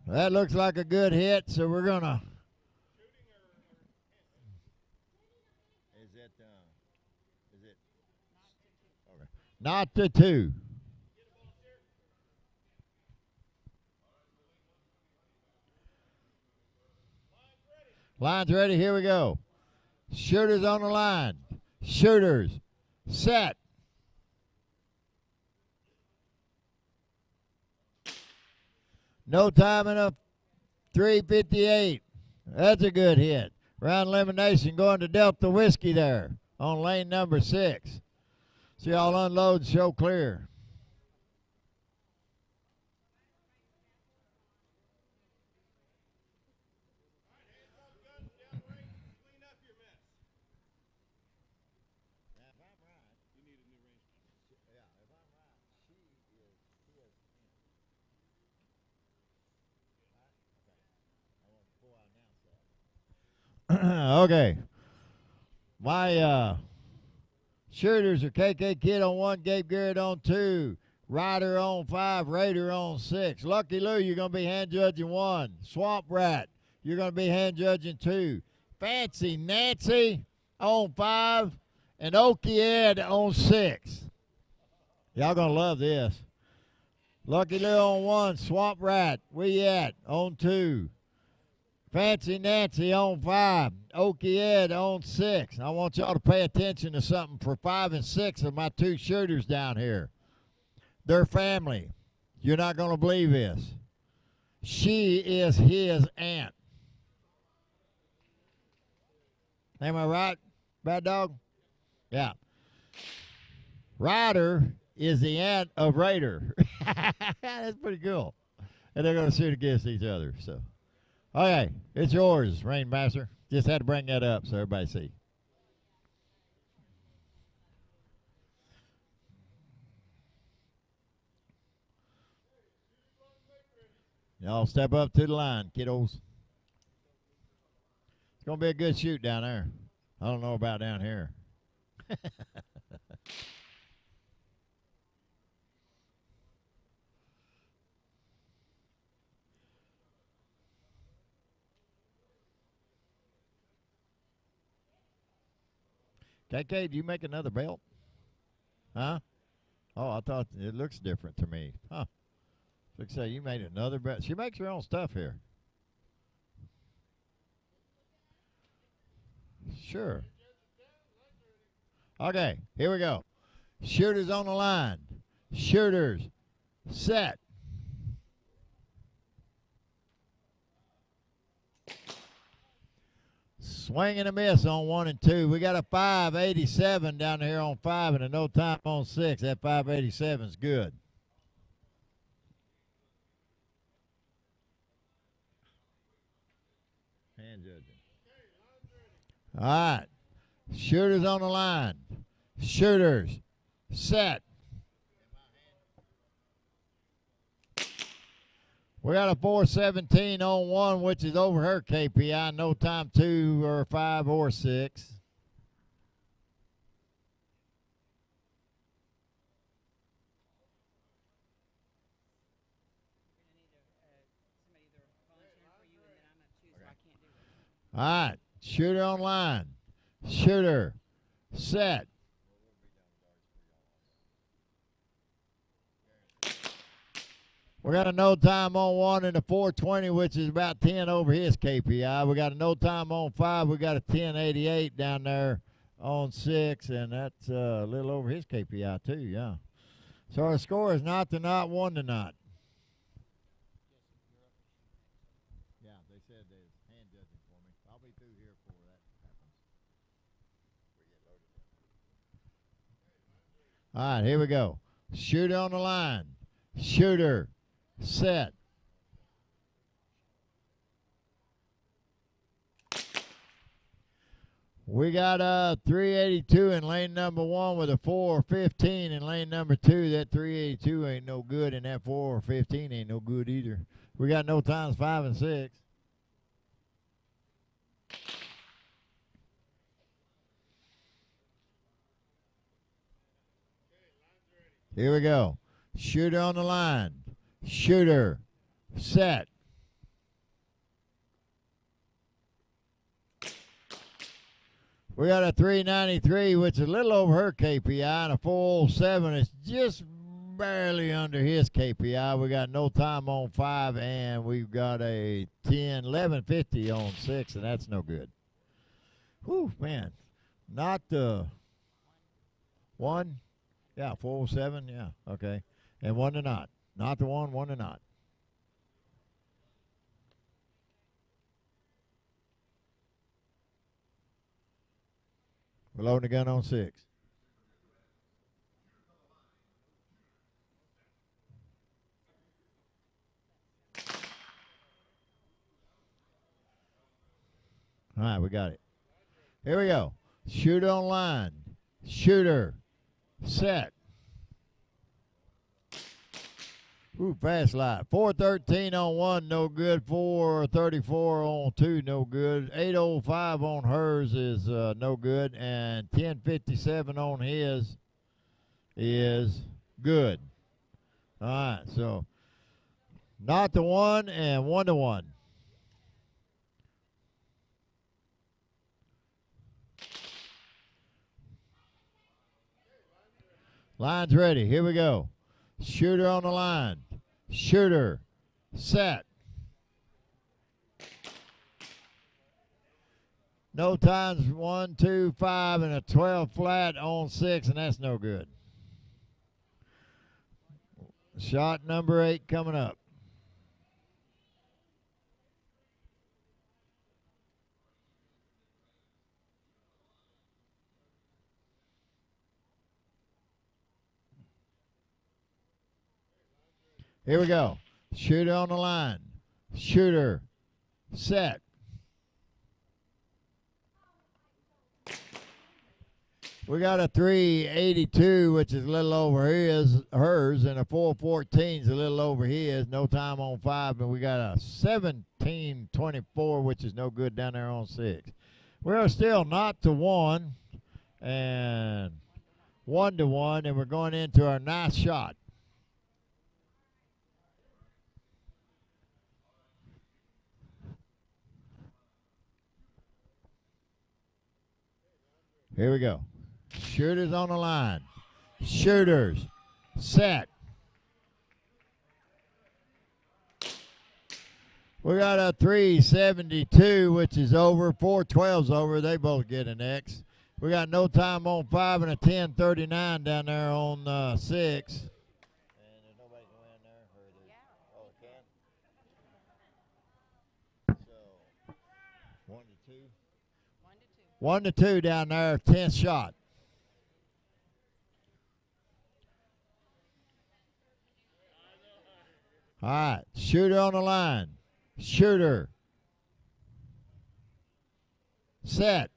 That looks like a good hit, so we're going to. Is it? Okay. Not to 2. Line's ready. Here we go. Shooters on the line. Shooters. Set. No time in a 358. That's a good hit. Round elimination going to Delta Whiskey there on lane number 6. See y'all unload, show clear. Okay. My shooters are KK Kid on 1, Gabe Garrett on 2, Ryder on 5, Raider on 6. Lucky Lou, you're going to be hand judging 1. Swamp Rat, you're going to be hand judging 2. Fancy Nancy on 5, and Okie Ed on 6. Y'all going to love this. Lucky Lou on 1, Swamp Rat, where you at? On 2. Fancy Nancy on 5, Okie Ed on 6. I want y'all to pay attention to something for 5 and 6 of my 2 shooters down here. They're family. You're not going to believe this. She is his aunt. Am I right, Bad Dog? Yeah. Ryder is the aunt of Raider. That's pretty cool. And they're going to shoot against each other, so. Okay, it's yours, Rainmaster. Just had to bring that up so everybody see. Y'all step up to the line, kiddos. It's going to be a good shoot down there. I don't know about down here. KK, do you make another belt? Huh? Oh, I thought it looks different to me. Huh. Looks like you made another belt. She makes her own stuff here. Sure. Okay, here we go. Shooters on the line. Shooters, set. Swing and a miss on 1 and 2. We got a 587 down here on 5 and a no time on 6. That 587 is good. Hand judging. All right. Shooters on the line. Shooters, set. We got a 417 on 1, which is over her KPI. No time 2 or 5 or 6. All right, shooter on line. Shooter, set. We got a no time on 1 and a 420, which is about 10 over his KPI. We got a no time on 5. We got a 1088 down there on 6, and that's a little over his KPI too, yeah. So our score is not to not, 1 to not. Yeah, they said they was hand judging for me. I'll be through here before that happens. All right, here we go. Shooter on the line. Shooter, set. We got a 382 in lane number 1 with a 415 in lane number 2. That 382 ain't no good, and that 415 ain't no good either. We got no times 5 and 6. Here we go. Shooter on the line. Shooter, set. We got a 393, which is a little over her KPI, and a 407 is just barely under his KPI. We got no time on 5, and we've got a 1150 on 6, and that's no good. Whew, man. Not the 1. Yeah, 407, yeah, okay. And 1 to not. Not the 1, 1 to not. We're loading the gun on 6. All right, we got it. Here we go. Shooter on line. Shooter, set. Ooh, fast light. 413 on 1, no good. 434 on 2, no good. 805 on hers is no good. And 1057 on his is good. All right, so not the 1 and 1 to 1. Line's ready. Here we go. Shooter on the line. Shooter, set. No times 1, 2, 5, and a 12 flat on 6, and that's no good. Shot number 8 coming up. Here we go. Shooter on the line. Shooter, set. We got a 382, which is a little over hers, and a 414 is a little over his. No time on 5, and we got a 1724, which is no good down there on 6. We're still not to 1 and 1 to 1, and we're going into our nice shot. Here we go. Shooters on the line. Shooters, set. We got a 372, which is over. 412's over. They both get an X. We got no time on 5 and a 1039 down there on 6. And there's nobody can win there. Or oh, it can? So, 1 to 2. 1 to 2 down there, 10th shot. All right, shooter on the line. Shooter. Set.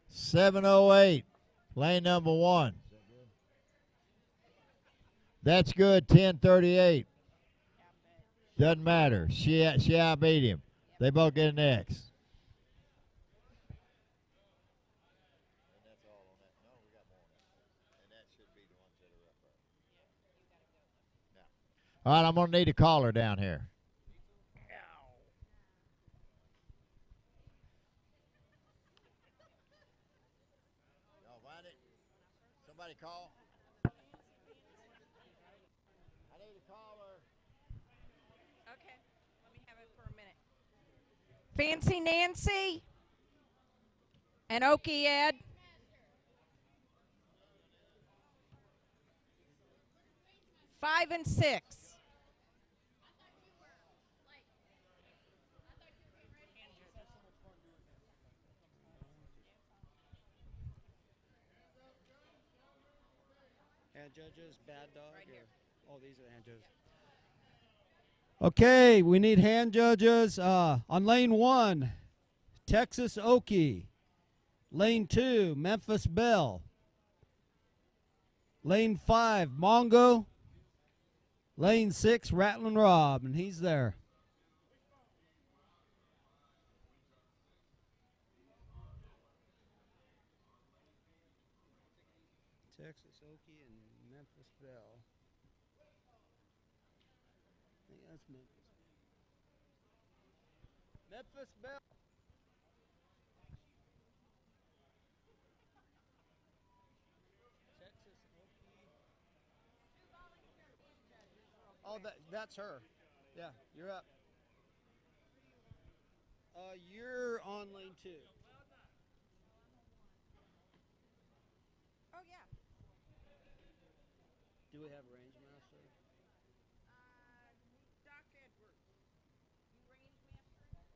708, lane number 1. That's good, 1038. Doesn't matter. She outbeat him. They both get an X. All right, I'm going to need a caller down here. Y'all find it? Somebody call. I need a caller. Okay, let me have it for a minute. Fancy Nancy and Okie Ed. Five and 6. Hand judges, bad dog. Right here. Oh, these are the hand judges. Okay, we need hand judges on lane 1, Texas Okie. Lane 2, Memphis Belle. Lane 5, Mongo. Lane 6, Rattlin' Rob, and he's there. Texas Okie and Memphis Belle. I think that's Memphis. Memphis Belle. Texas Okie. Oh, that's her. Yeah, you're up. You're on lane 2. Oh, yeah. Do we have range master? Doc Edwards. You range master? Yes.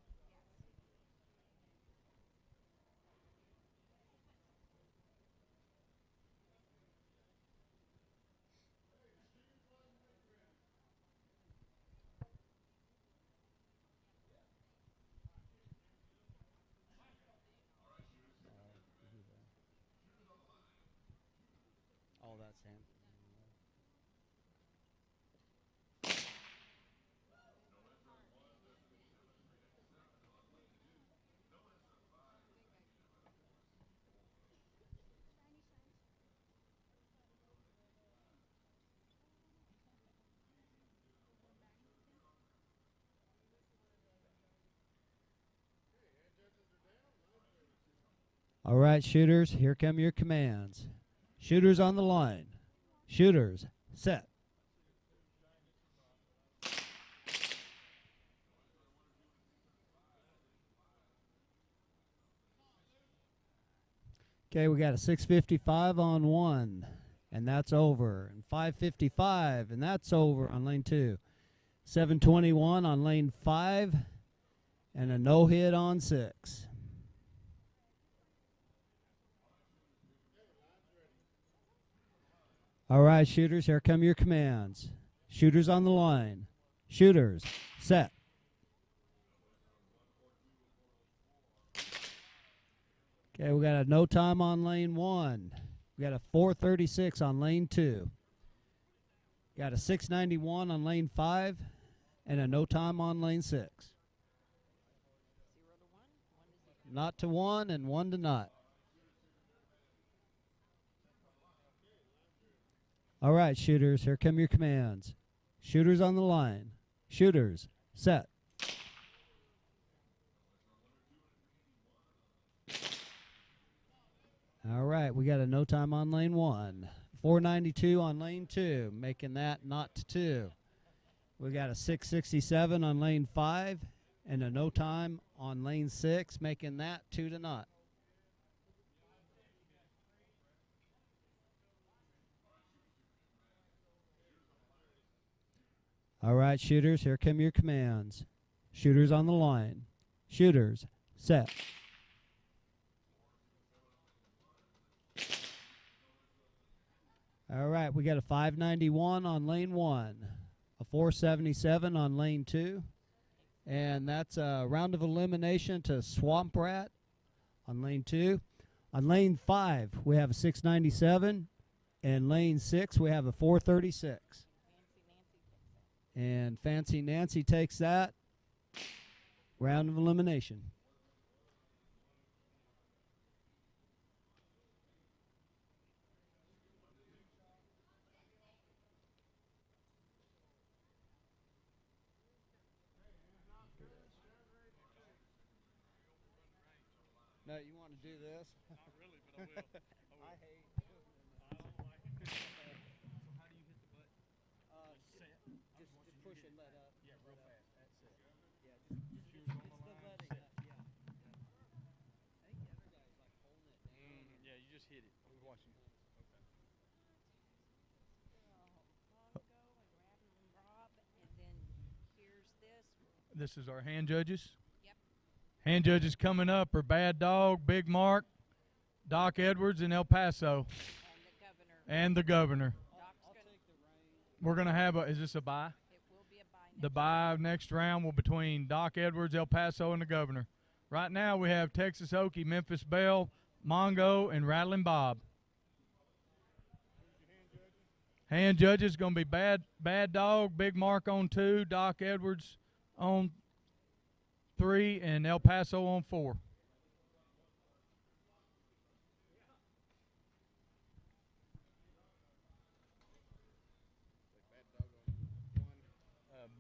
Oh, that's him. All right, shooters, here come your commands. Shooters on the line. Shooters, set. Okay, we got a 655 on 1, and that's over. And 555, and that's over on lane 2. 721 on lane 5, and a no-hit on 6. All right, shooters, here come your commands. Shooters on the line. Shooters, set. Okay, we got a no time on lane 1. We got a 436 on lane 2. Got a 691 on lane 5, and a no time on lane 6. 0 to 1, 1 to 0. Not to 1 and 1 to not. All right, shooters, here come your commands. Shooters on the line. Shooters, set. All right, we got a no time on lane 1. 492 on lane 2, making that not to 2. We got a 667 on lane 5 and a no time on lane 6, making that 2 to not. All right, shooters, here come your commands. Shooters on the line. Shooters, set. All right, we got a 591 on lane 1, a 477 on lane 2, and that's a round of elimination to Swamp Rat on lane 2. On lane 5, we have a 697, and lane 6, we have a 436. And Fancy Nancy takes that. Round of elimination. No, you want to do this? Not really, but I will. I hate. I don't like it. So how do you hit the button? Set. Just push and let up. Yeah, real fast. That's it. Yeah, Shoes on the the line. letting Set. up. Yeah. I think the other guy's like holding it down. Yeah, you just hit it. I was watching you. Okay. Mongo and Rob, and then here's this. This is our hand judges. Yep. Hand judges coming up are Bad Dog, Big Mark, Doc Edwards, and El Paso, And the governor. and the governor. Doc's gonna, We're going to have is this a bye? it will be a bye The next bye next round will between Doc Edwards, El Paso, and the governor. Right now we have Texas Okie, Memphis Belle, Mongo, and Rattling Bob. Hand judges going to be Bad Dog, Big Mark on 2, Doc Edwards on 3, and El Paso on 4.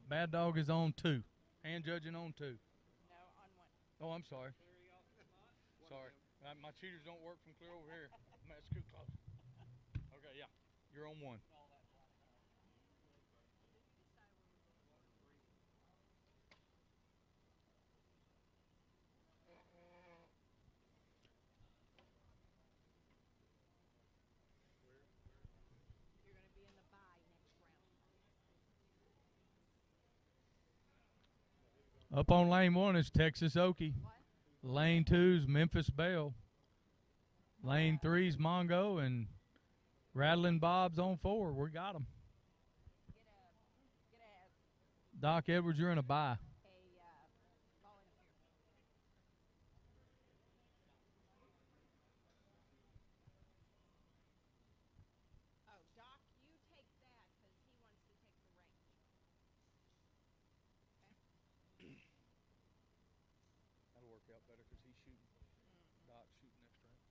Bad Dog is on 2. Hand judging on 2. No, on 1. Oh, I'm sorry. Sorry. My cheaters don't work from clear over here. Man, scoot close. Okay, yeah. You're on 1. You're going to be in the bye next round. Up on lane 1 is Texas Okie. Lane 2's Memphis Belle. Lane 3's Mongo, and Rattling Bob's on 4. We got them. Doc Edwards, you're in a bye. Volunteer. Oh, Doc, you take that because he wants to take the range. That'll work out better because he's shooting. Doc's shooting next round.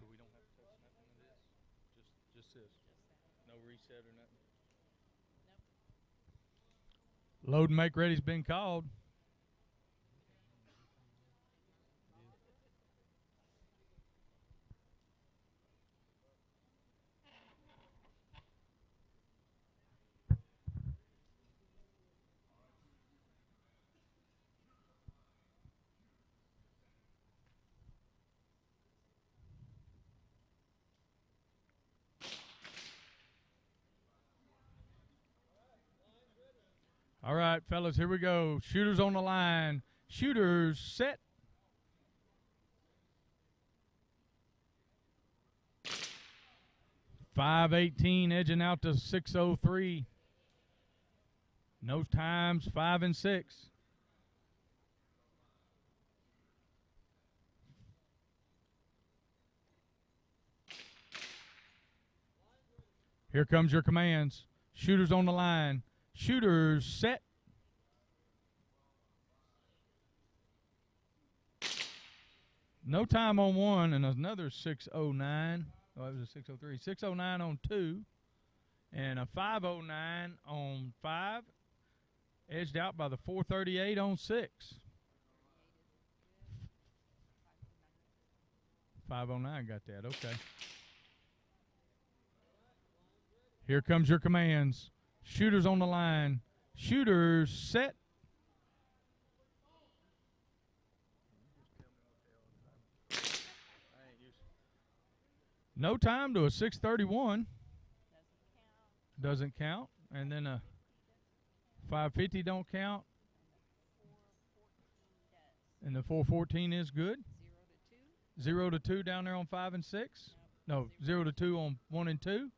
So we don't have to touch nothing of this? Just this? No reset or nothing? Load and make ready's been called. All right, fellas, here we go. Shooters on the line. Shooters set. .518 edging out to 603. No times, 5 and 6. Here comes your commands. Shooters on the line. Shooters set. No time on 1 and another 609. Oh, it was a 603. 609 on 2 and a 509 on 5. Edged out by the 438 on 6. 509 got that. Okay. Here comes your commands. Shooters on the line. Shooters set. No time to a 631. Doesn't count. And then a 550 don't count. And the 414 is good. 0 to 2 down there on 5 and 6. No, 0 to 2 on 1 and 2.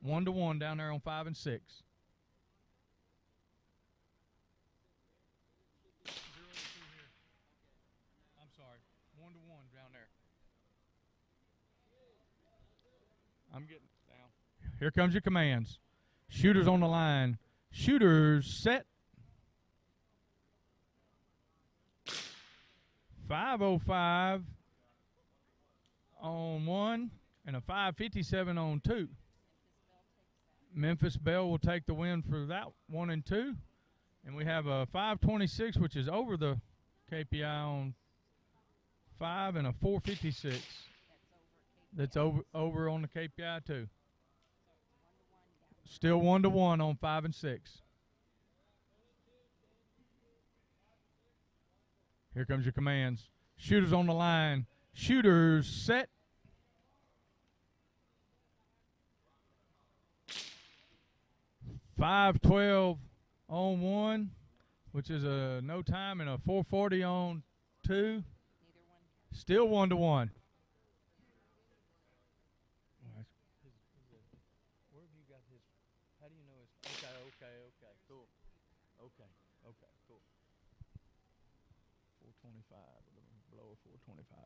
1 to 1 down there on 5 and 6. 0 to 2 here. I'm sorry. 1 to 1 down there. I'm getting down. Here comes your commands. Shooters on the line. Shooters set. 505 on 1 and a 557 on 2. Memphis Belle will take the win for that 1 and 2. And we have a 526, which is over the KPI on 5, and a 456 that's over on the KPI too. Still 1 to 1 on 5 and 6. Here comes your commands. Shooters on the line. Shooters set. 512 on 1, which is a no time, and a 440 on 2. Still 1 to 1. Where have you got his? How do you know his? Okay, cool. Okay, cool. 425, below 425.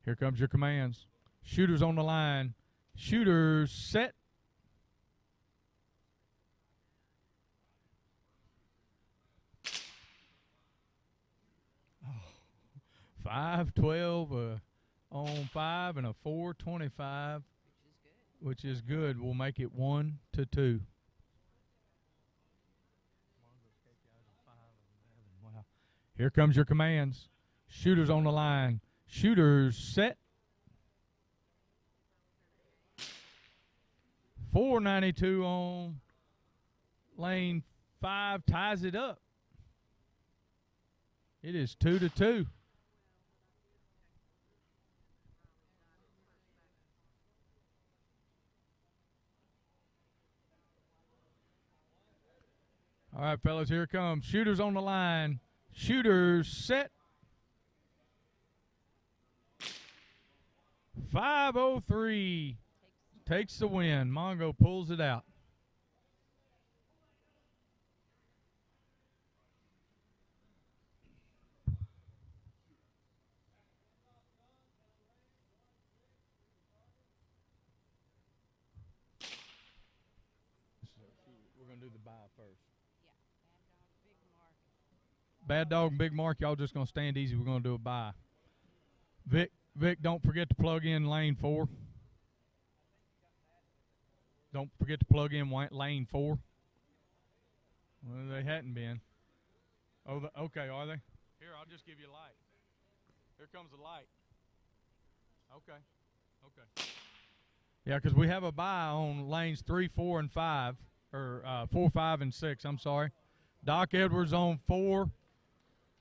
Here comes your commands. Shooters on the line. Shooters set. 512 on 5 and a 425, which is good. We'll make it 1 to 2. Wow. Here comes your commands. Shooters on the line. Shooters set. 492 on lane 5 ties it up. It is 2 to 2. All right, fellas, here it comes. Shooters on the line. Shooters set. 503 takes the win. Mongo pulls it out. We're going to do the bye first. Bad Dog and Big Mark, y'all just going to stand easy. We're going to do a bye. Vic, don't forget to plug in lane 4. Don't forget to plug in lane 4. Well, they hadn't been. Oh, okay, are they? Here, I'll just give you a light. Here comes the light. Okay. Yeah, because we have a bye on lanes 3, 4, and 5. Or 4, 5, and 6, I'm sorry. Doc Edwards on 4.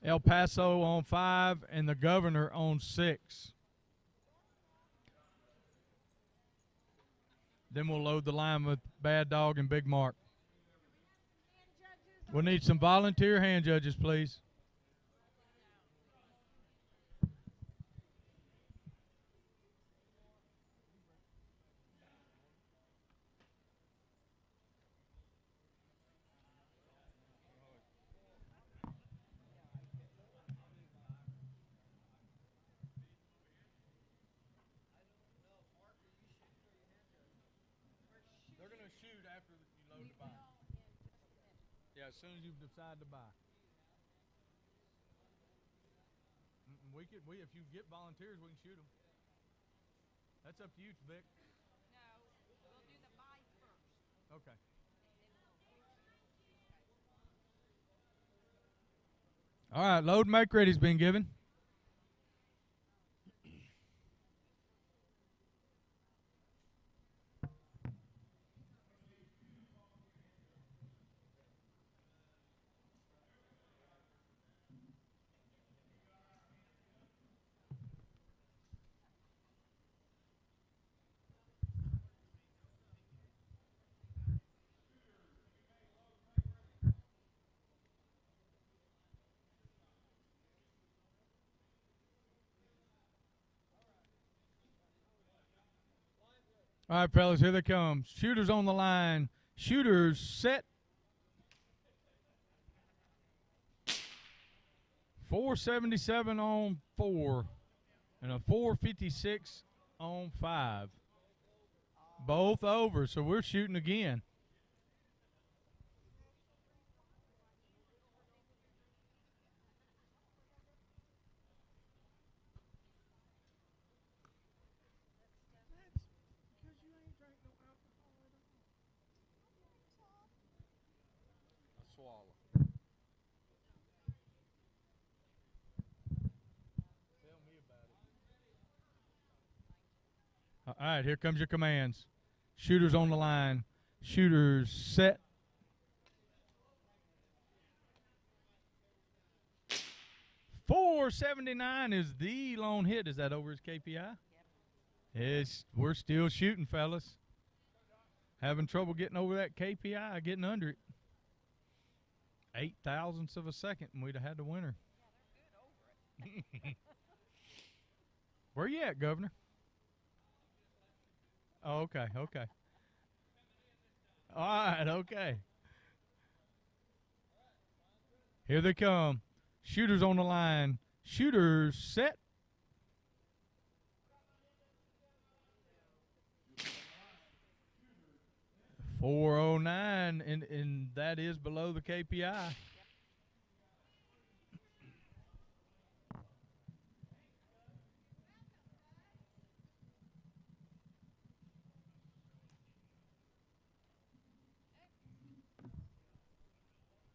El Paso on 5, and the Governor on 6. Then we'll load the line with Bad Dog and Big Mark. We'll need some volunteer hand judges, please. Shoot after you load the buy. Yeah, as soon as you decide to buy. If you get volunteers, we can shoot them. That's up to you, Vic. No, we'll do the buy first. Okay. All right, load and make ready's been given. All right, fellas, here they come. Shooters on the line. Shooters set. 477 on 4 and a 456 on 5. Both over, so we're shooting again. All right, here comes your commands. Shooters on the line. Shooters set. .479 is the lone hit. Is that over his KPI? Yep. We're still shooting, fellas. Having trouble getting over that KPI, getting under it. 8 thousandths of a second, and we'd have had the winner. Yeah, they're good over it. Where you at, Governor? Oh, okay, okay. All right, okay. Here they come. Shooters on the line. Shooters set. .409, and that is below the KPI.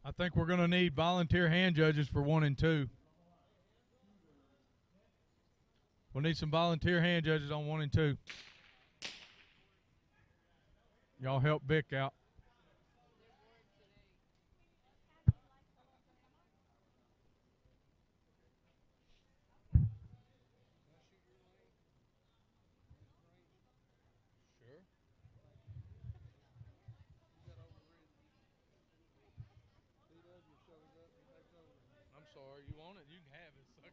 I think we're going to need volunteer hand judges for 1 and 2. We'll need some volunteer hand judges on 1 and 2. Y'all help Vic out. I'm sorry, you want it? You can have it, sucker.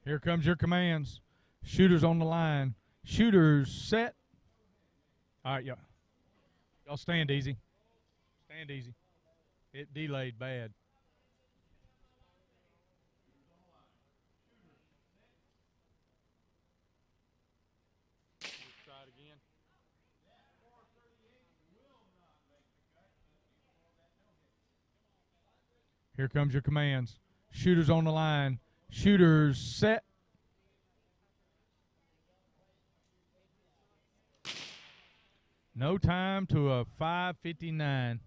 Here comes your commands. Shooters on the line. Shooters set. All right, y'all stand easy. Stand easy. It delayed bad. Let's try it again. Here comes your commands. Shooters on the line. Shooters set. No time to a 5:59.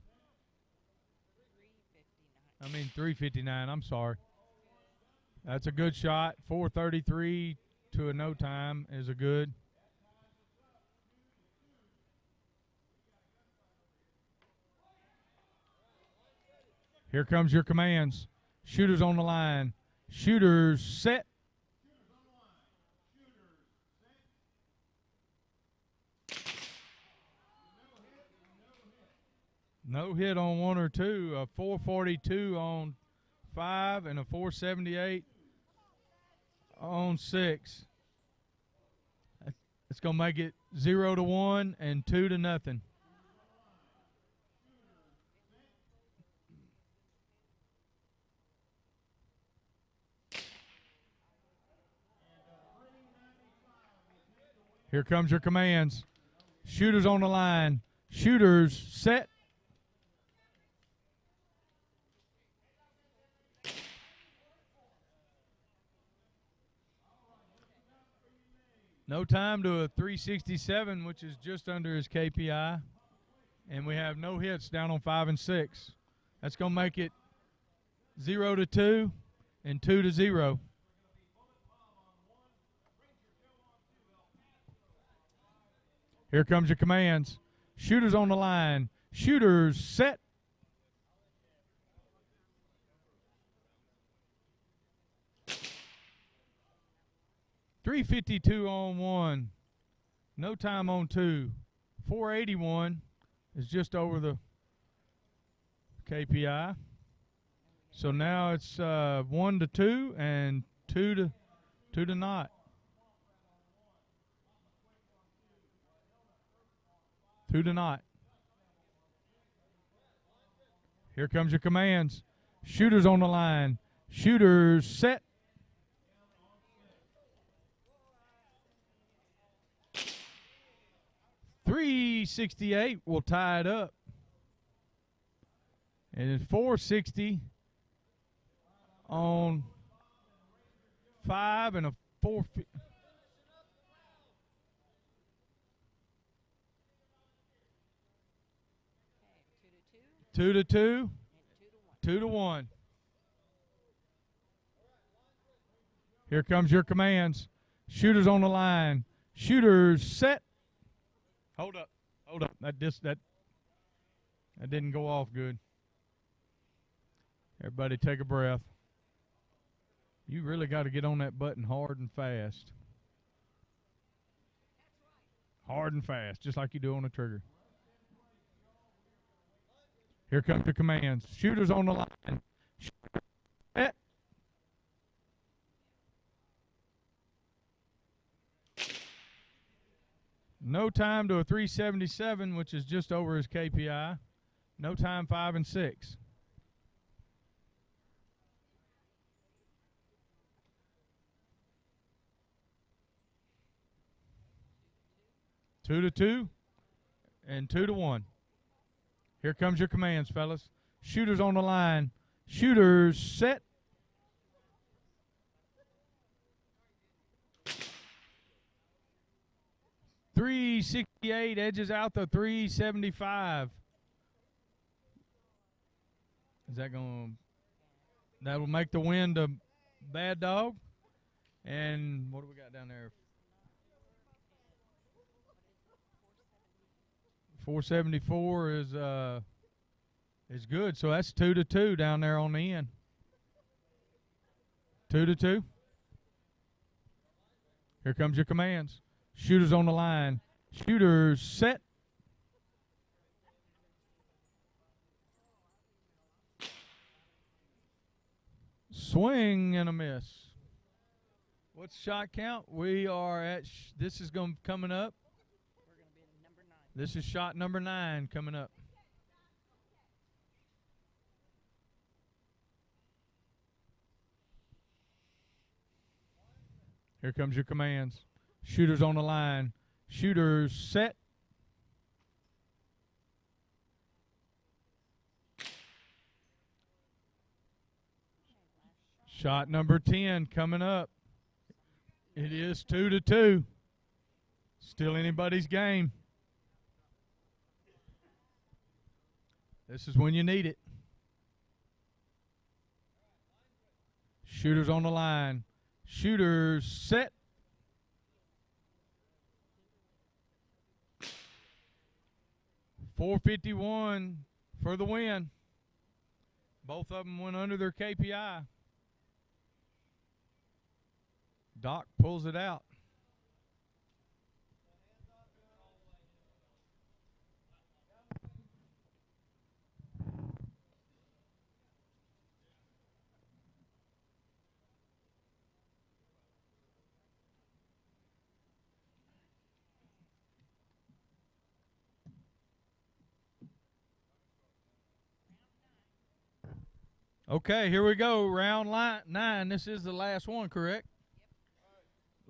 I mean 3:59. I'm sorry. That's a good shot. 4:33 to a no time is a good. Here comes your commands. Shooters on the line. Shooters set. No hit on 1 or 2. A 442 on 5 and a 478 on 6. It's going to make it 0-1 and 2-0. Here comes your commands. Shooters on the line. Shooters set. No time to a 367, which is just under his KPI. And we have no hits down on 5 and 6. That's going to make it 0-2 and 2-0. Here comes your commands. Shooters on the line. Shooters set. .352 on 1. No time on 2. 481 is just over the KPI. So now it's 1 to 2 and 2 to not. 2 to not. Here comes your commands. Shooters on the line. Shooters set. .368 will tie it up. And it's 460 on 5 and a 4. 2 to 2. 2 to 1. Here comes your commands. Shooters on the line. Shooters set. Hold up. Hold up. That didn't go off good. Everybody take a breath. You really got to get on that button hard and fast. Hard and fast, just like you do on the trigger. Here comes the commands. Shooters on the line. Set. No time to a 377, which is just over his KPI. No time 5 and 6. Two to 2 and 2 to 1. Here comes your commands, fellas. Shooters on the line. Shooters set. .368 edges out the 375. Is that going to... That will make the win to Bad Dog. And what do we got down there? 474 is good. So that's 2 to 2 down there on the end. 2 to 2. Here comes your commands. Shooters on the line. Shooters set. Swing and a miss. What's shot count? We are at, this is coming up. This is shot number 9 coming up. Here comes your commands. Shooters on the line. Shooters set. Shot number 10 coming up. It is 2 to 2. Still anybody's game. This is when you need it. Shooters on the line. Shooters set. .451 for the win. Both of them went under their KPI. Doc pulls it out. Okay, here we go. Round 9. This is the last one, correct?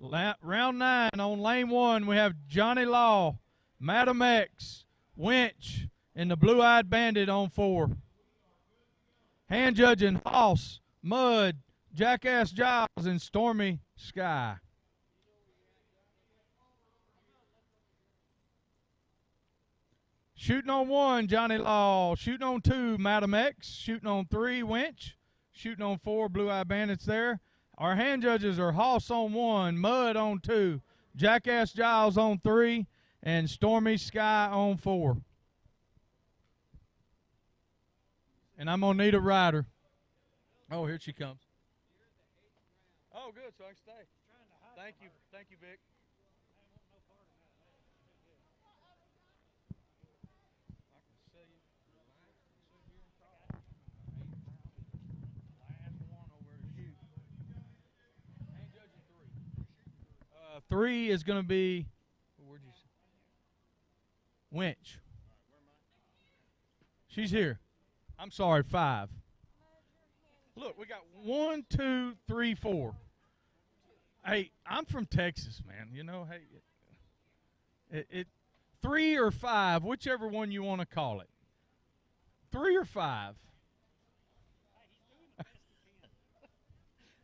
Round 9 on lane 1. We have Johnny Law, Madam X, Winch, and the Blue-Eyed Bandit on 4. Hand judging Hoss, Mud, Jackass Giles, and Stormy Sky. Shooting on 1, Johnny Law. Shooting on 2, Madam X. Shooting on 3, Winch. Shooting on 4, Blue-Eyed Bandits there. Our hand judges are Hoss on 1, Mud on 2, Jackass Giles on 3, and Stormy Sky on 4. And I'm going to need a rider. Oh, here she comes. Oh, good, so I can stay. Thank you. Thank you, Vic. Three is going to be, where'd you say? Winch. She's here. I'm sorry, 5. Look, we got 1, 2, 3, 4. Hey, I'm from Texas, man. You know, hey, it 3 or 5, whichever one you want to call it. 3 or 5.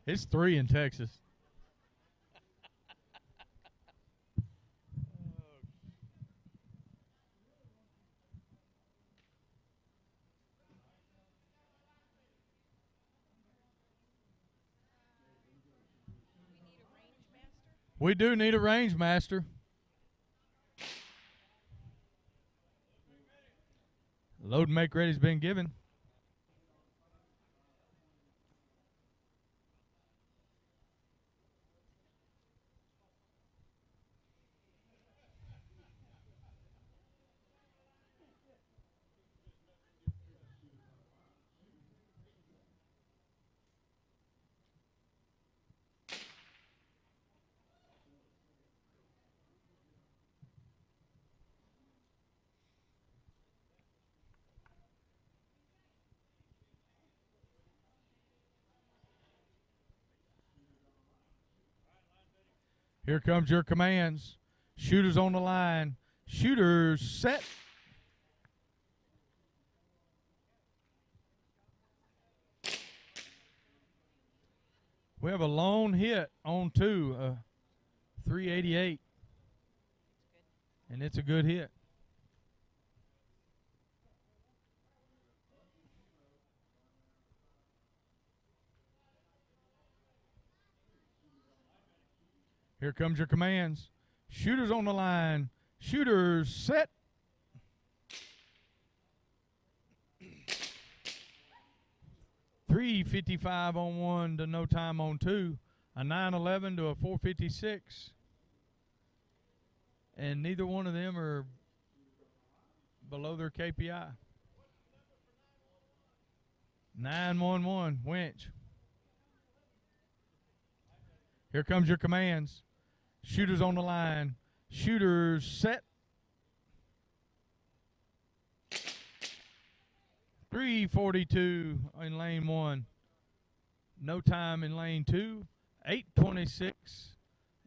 It's 3 in Texas. We do need a range master. Load and make ready's been given. Here comes your commands. Shooters on the line. Shooters set. We have a lone hit on 2, 388. And it's a good hit. Here comes your commands. Shooters on the line. Shooters set. $3.55 on 1 to no time on 2. A 9.11 to a 4.56. And neither one of them are below their KPI. 911 winch. Here comes your commands. Shooters on the line. Shooters set. 3:42 in lane 1. No time in lane 2. 8:26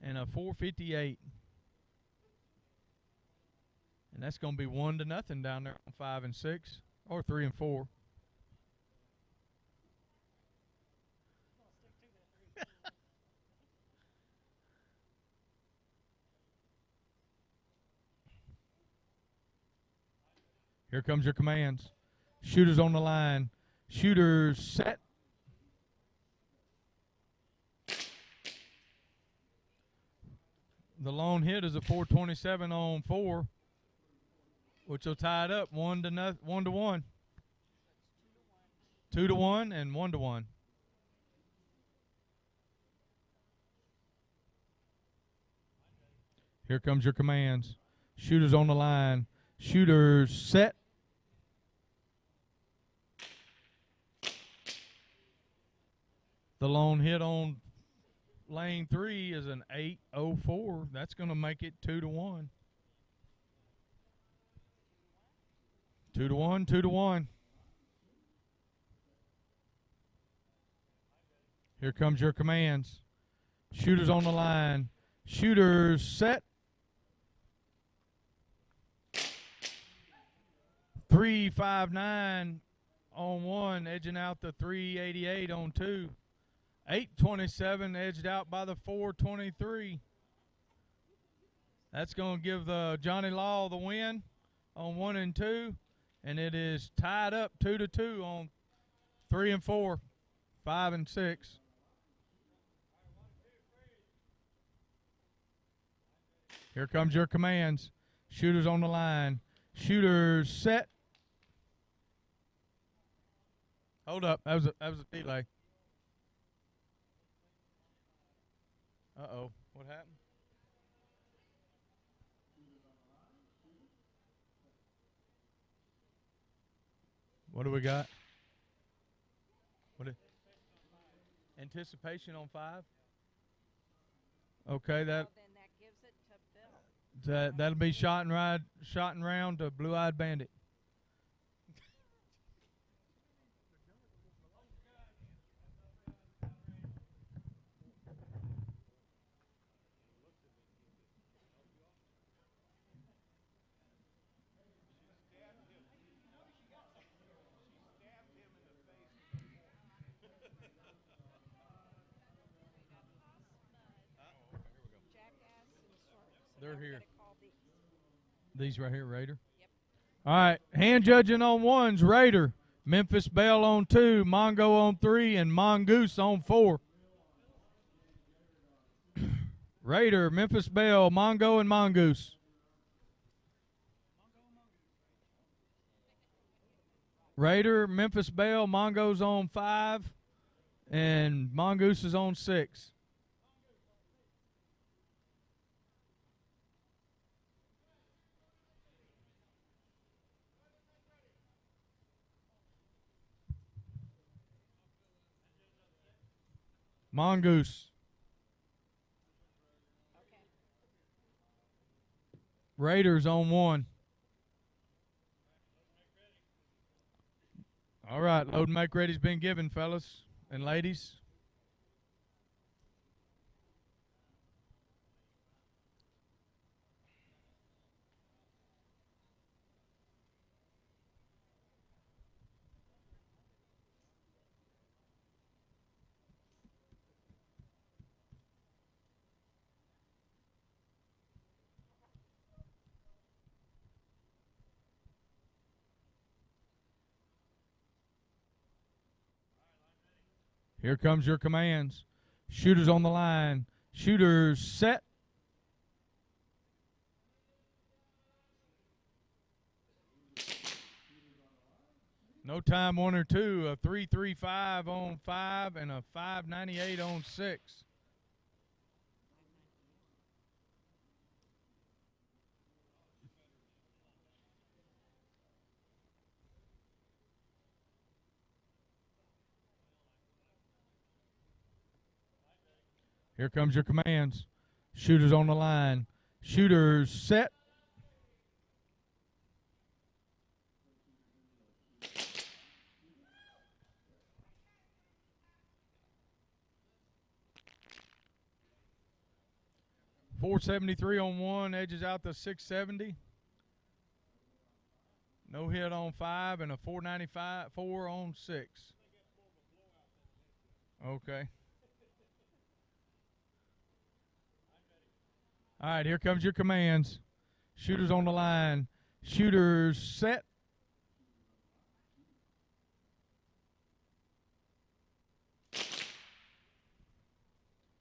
and a 4:58. And that's going to be 1-0 down there on 5 and 6, or 3 and 4. Here comes your commands. Shooters on the line. Shooters set. The lone hit is a 4.27 on 4, which will tie it up 1-1. 2-1 and 1-1. Here comes your commands. Shooters on the line. Shooters set. The lone hit on lane 3 is an 8.04. That's going to make it 2-1. 2-1, 2-1. Here comes your commands. Shooters on the line. Shooters set. 3.59 on 1, edging out the 3.88 on 2. 8.27 edged out by the 4.23. That's going to give the Johnny Law the win on 1 and 2, and it is tied up 2-2 on 3 and 4, 5 and 6. Here comes your commands. Shooters on the line. Shooters set. Hold up. That was a delay. Uh-oh. What happened? What do we got? Anticipation on 5? Okay, Well, then that gives it to Bill. that'll be shot and round to Blue Eyed Bandit. Jackass and Swerve. So They're now we here. gotta call these. These right here, Raider. Yep. All right, hand judging on 1's Raider. Memphis Belle on 2, Mongo on 3, and Mongoose on 4. Raider, Memphis Belle, Mongo, and Mongoose. Raider, Memphis Belle, Mongo's on 5, and Mongoose is on 6. Mongoose. Okay. Raiders on 1. All right, load and make ready's been given, fellas and ladies. Here comes your commands. Shooters on the line. Shooters set. No time 1 or 2. A 3.35 on 5 and a 5.98 on 6. Here comes your commands. Shooters on the line. Shooters set. .473 on 1, edges out to 670. No hit on 5 and a 4.95 4 on 6. Okay. All right, here comes your commands. Shooters on the line. Shooters set.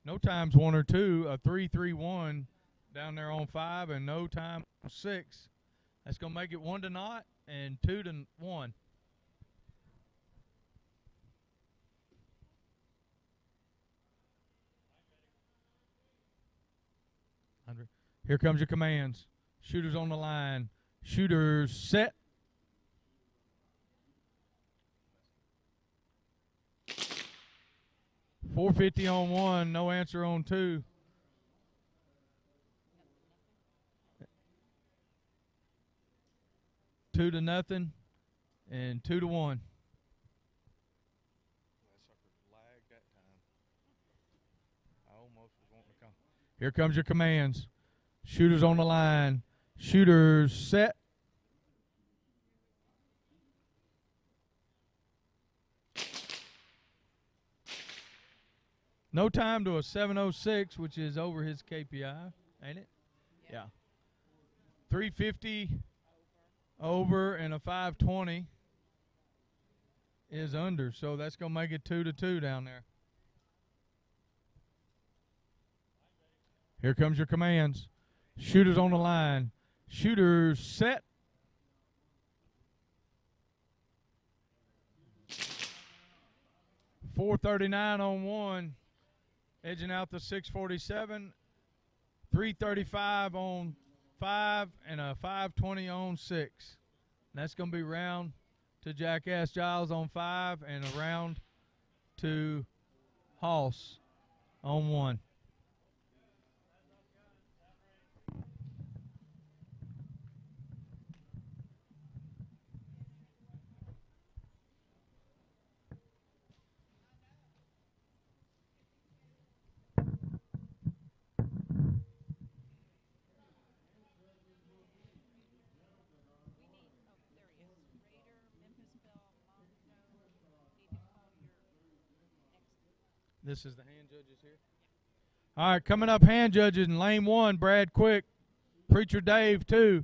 No times 1 or 2. A 3.31 down there on 5 and no time on 6. That's going to make it 1-0 and 2-1. Here comes your commands. Shooters on the line. Shooters set. .450 on 1, no answer on 2. Two to nothing and 2-1. That sucker lagged that time. I almost was wanting to come. Here comes your commands. Shooters on the line. Shooters set. No time to a 706, which is over his KPI, ain't it? Yeah. 350 over and a 520 is under, so that's going to make it 2-2 down there. Here comes your commands. Shooters on the line. Shooters set. .439 on 1, edging out the 647. 335 on 5 and a 520 on 6. And that's going to be round to Jackass Giles on 5 and a round to Hoss on 1. This is the hand judges here. All right, coming up hand judges in lane 1, Brad Quick, Preacher Dave 2,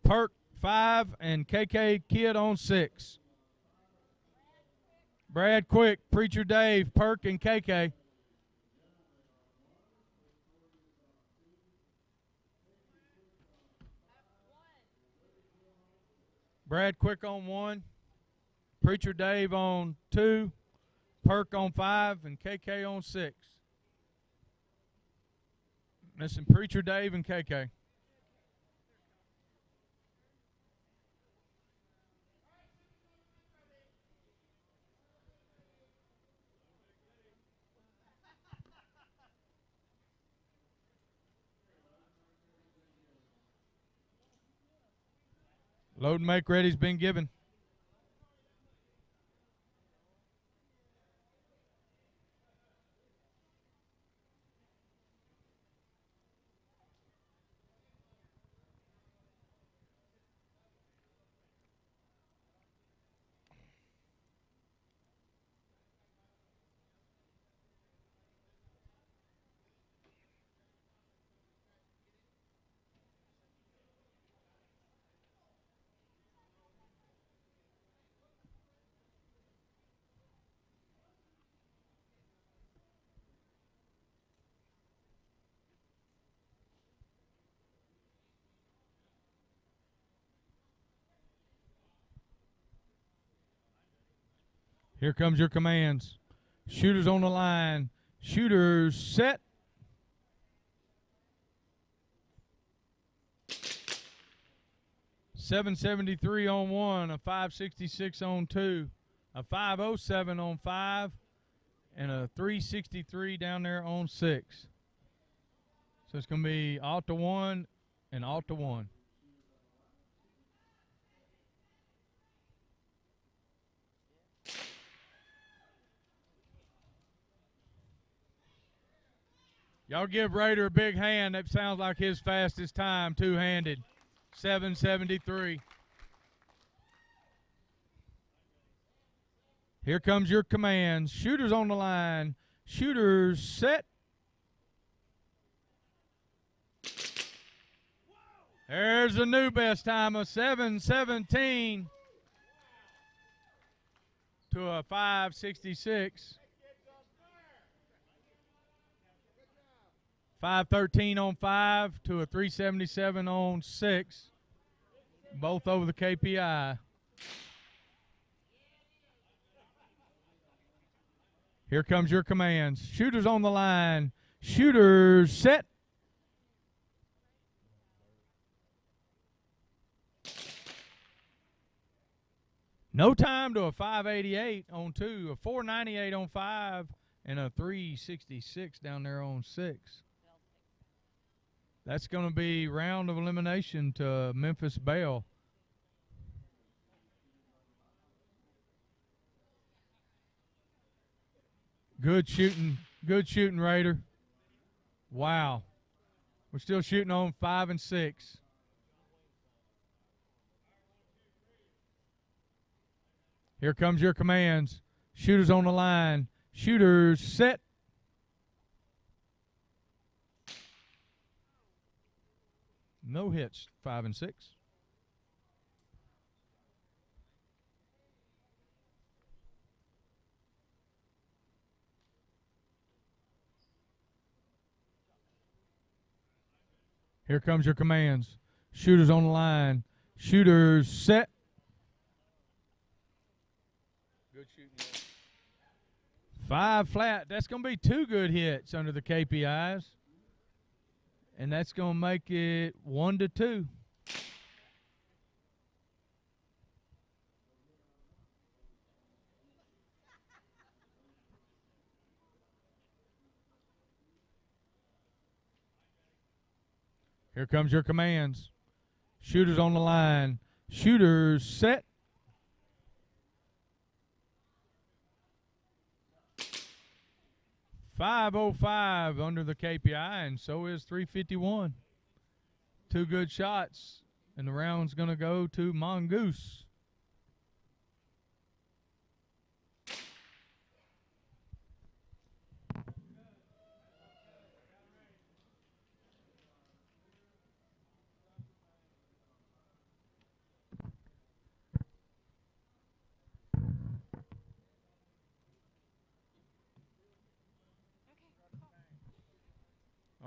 Perk 5, and KK Kid on 6. Brad Quick, Preacher Dave, Perk, and KK. Brad Quick on 1, Preacher Dave on 2, Perk on 5, and KK on 6. Missing Preacher Dave and KK. Load and make ready's been given. Here comes your commands. Shooters on the line. Shooters set. .773 on 1, a 566 on 2, a 507 on 5, and a 363 down there on 6. So it's going to be alt to 1 and alt to 1. Y'all give Raider a big hand. That sounds like his fastest time, two-handed. 773. Here comes your commands. Shooters on the line. Shooters set. There's the new best time of 717 to a 566. 513 on 5 to a 377 on 6. Both over the KPI. Here comes your commands. Shooters on the line. Shooters set. No time to a 588 on 2, a 498 on 5, and a 366 down there on 6. That's going to be round of elimination to Memphis Bell. Good shooting, Raider. Wow. We're still shooting on 5 and 6. Here comes your commands. Shooters on the line. Shooters set. No hits, 5 and 6. Here comes your commands. Shooters on the line. Shooters set. Good shooting. 5 flat. That's going to be 2 good hits under the KPIs. And that's going to make it 1-2. Here comes your commands. Shooters on the line. Shooters set. .505 under the KPI, and so is 351. 2 good shots, and the round's going to go to Mongoose.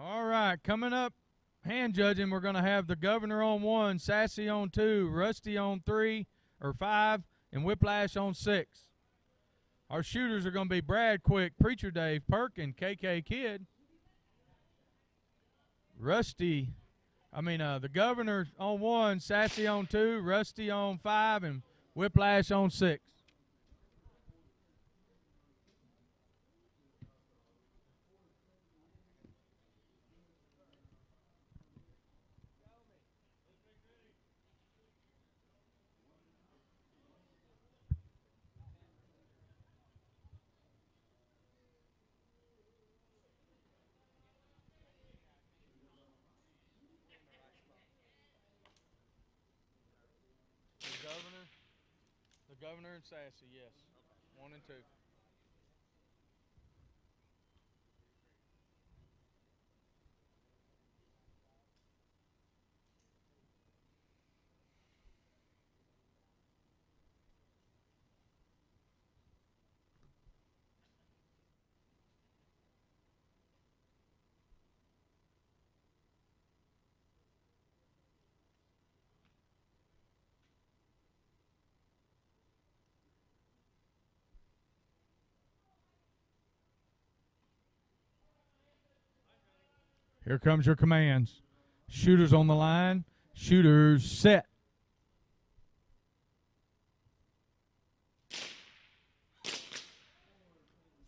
All right, coming up, hand judging, we're going to have the Governor on 1, Sassy on 2, Rusty on 5, and Whiplash on 6. Our shooters are going to be Brad Quick, Preacher Dave, Perk, and KK Kid. The Governor on 1, Sassy on 2, Rusty on 5, and Whiplash on 6. The Governor and Sassy, yes. 1 and 2. Here comes your commands. Shooters on the line. Shooters set.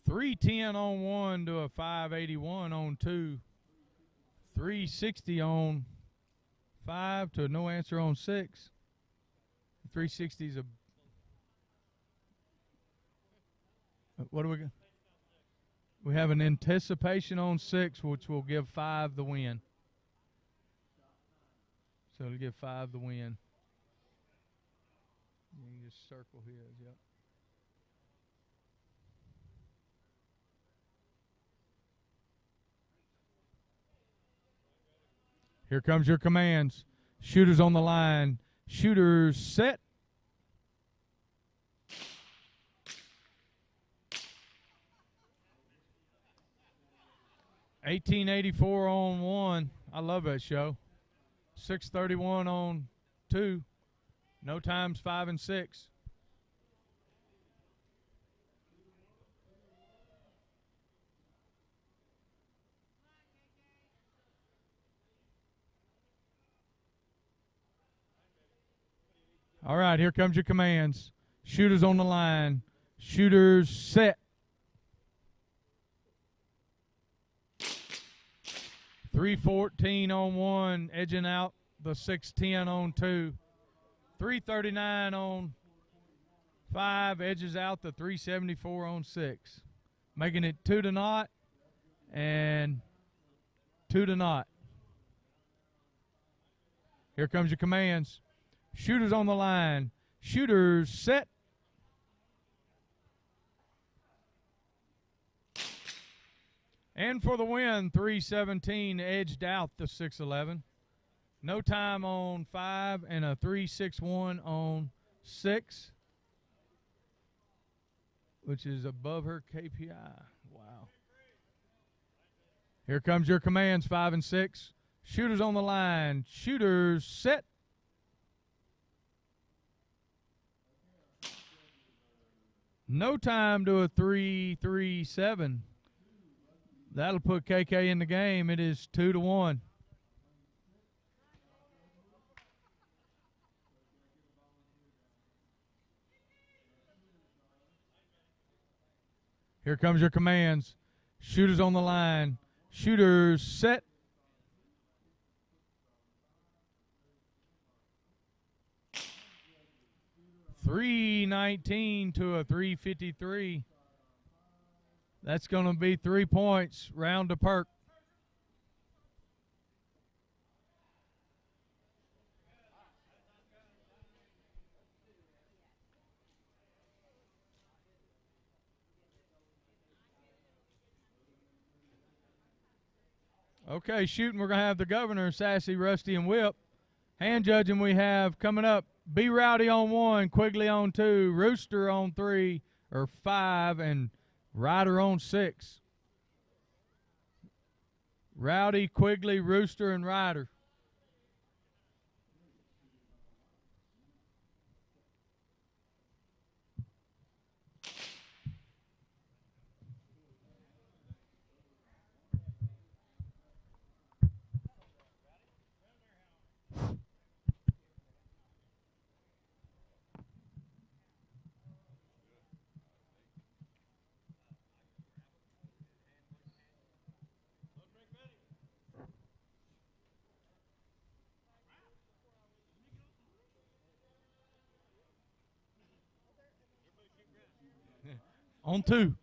.310 on 1 to a .581 on 2. .360 on 5 to a no answer on 6. .360 is a. What do we got? We have an anticipation on 6, which will give 5 the win. So it'll give 5 the win. You can just circle his, yep. Here comes your commands. Shooters on the line. Shooters set. $18.84 on 1. I love that show. $6.31 on 2. No times 5 and 6. All right, here comes your commands. Shooters on the line. Shooters set. .314 on 1, edging out the 610 on 2. .339 on 5, edges out the .374 on 6. Making it 2-0 and 2-0. Here comes your commands. Shooters on the line. Shooters set. And for the win, 317 edged out the 611. No time on 5 and a 361 on 6, which is above her KPI. Wow. Here comes your commands, 5 and 6. Shooters on the line. Shooters set. No time to a 3-3-7. That'll put KK in the game. It is 2-1. Here comes your commands. Shooters on the line. Shooters set. .319 to a 353. That's going to be 3 points. Round to Perk. Okay, shooting, we're going to have the Governor, Sassy, Rusty, and Whip. Hand judging we have coming up, B Rowdy on 1, Quigley on 2, Rooster on 3, or 5, and Ryder on 6. Rowdy, Quigley, Rooster, and Ryder. On 2. That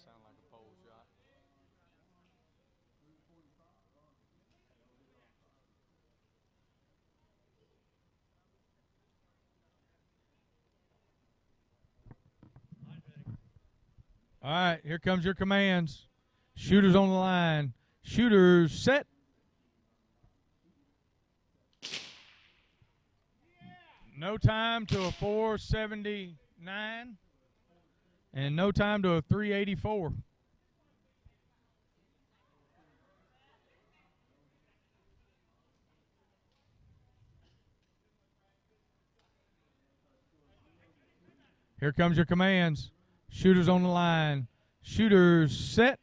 sounded like a pole shot. All right, here comes your commands. Shooters on the line. Shooters set. No time to a 479. And no time to a 384. Here comes your commands. Shooters on the line. Shooters set.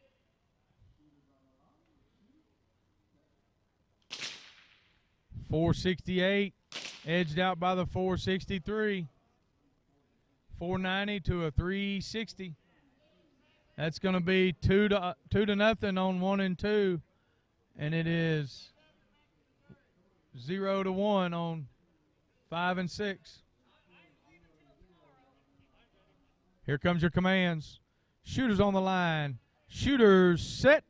.468. Edged out by the 463. 490 to a 360. That's going to be 2 to nothing on 1 and 2. And it is 0 to 1 on 5 and 6. Here comes your commands. Shooters on the line. Shooters set.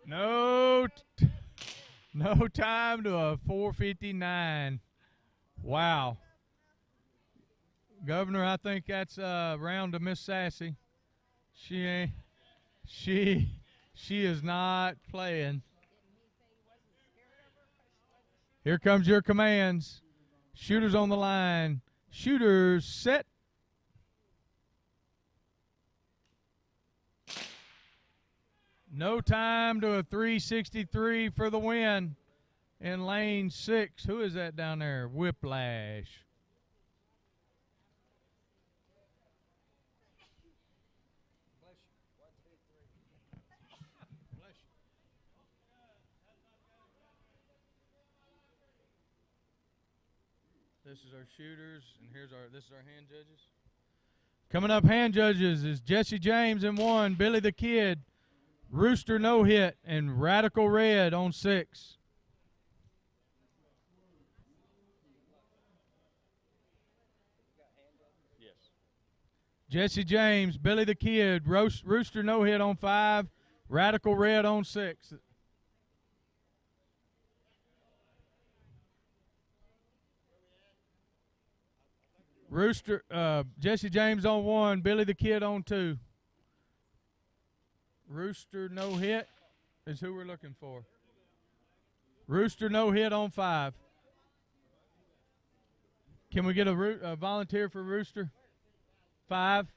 No time to a 459. Wow. Governor, I think that's a round to Miss Sassy. She is not playing. Here comes your commands. Shooters on the line. Shooters set. No time to a 363 for the win in lane 6. Who is that down there? Whiplash. This is our shooters, and this is our hand judges. Coming up, hand judges is Jesse James in 1, Billy the Kid, Rooster no hit, and Radical Red on 6. Yes. Jesse James, Billy the Kid, Rooster no hit on 5, Radical Red on 6. Jesse James on 1, Billy the Kid on 2. Rooster no hit is who we're looking for. Rooster no hit on 5. Can we get a volunteer for Rooster? 5.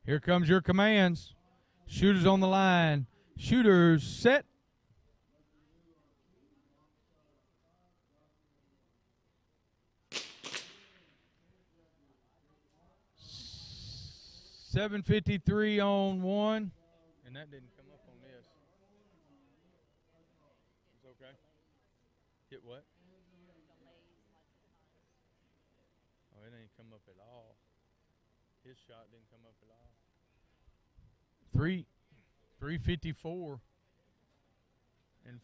Here comes your commands. Shooters on the line. Shooters set. .753 on 1. And that didn't come up on this. It's okay. Hit what? Oh, it ain't come up at all. His shot didn't come up at all. 354. And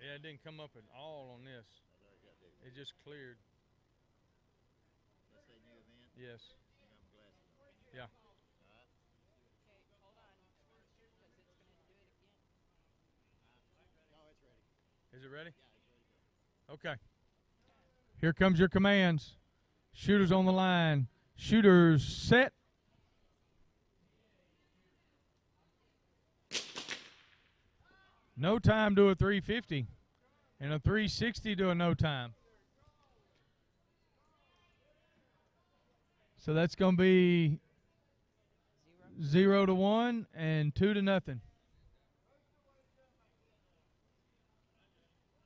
yeah, it didn't come up at all on this. It just cleared. Yes. Yeah. Is it ready? Okay. Here comes your commands. Shooters on the line. Shooters set. No time to a 350. And a 360 to a no time. So that's going to be 0 to 1 and 2 to nothing.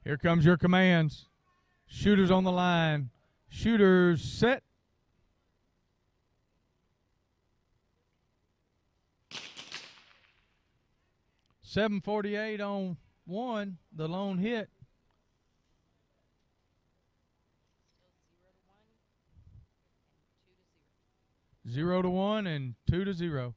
Here comes your commands. Shooters on the line. Shooters set. .748 on 1, the lone hit. Zero to 1 and 2 to 0.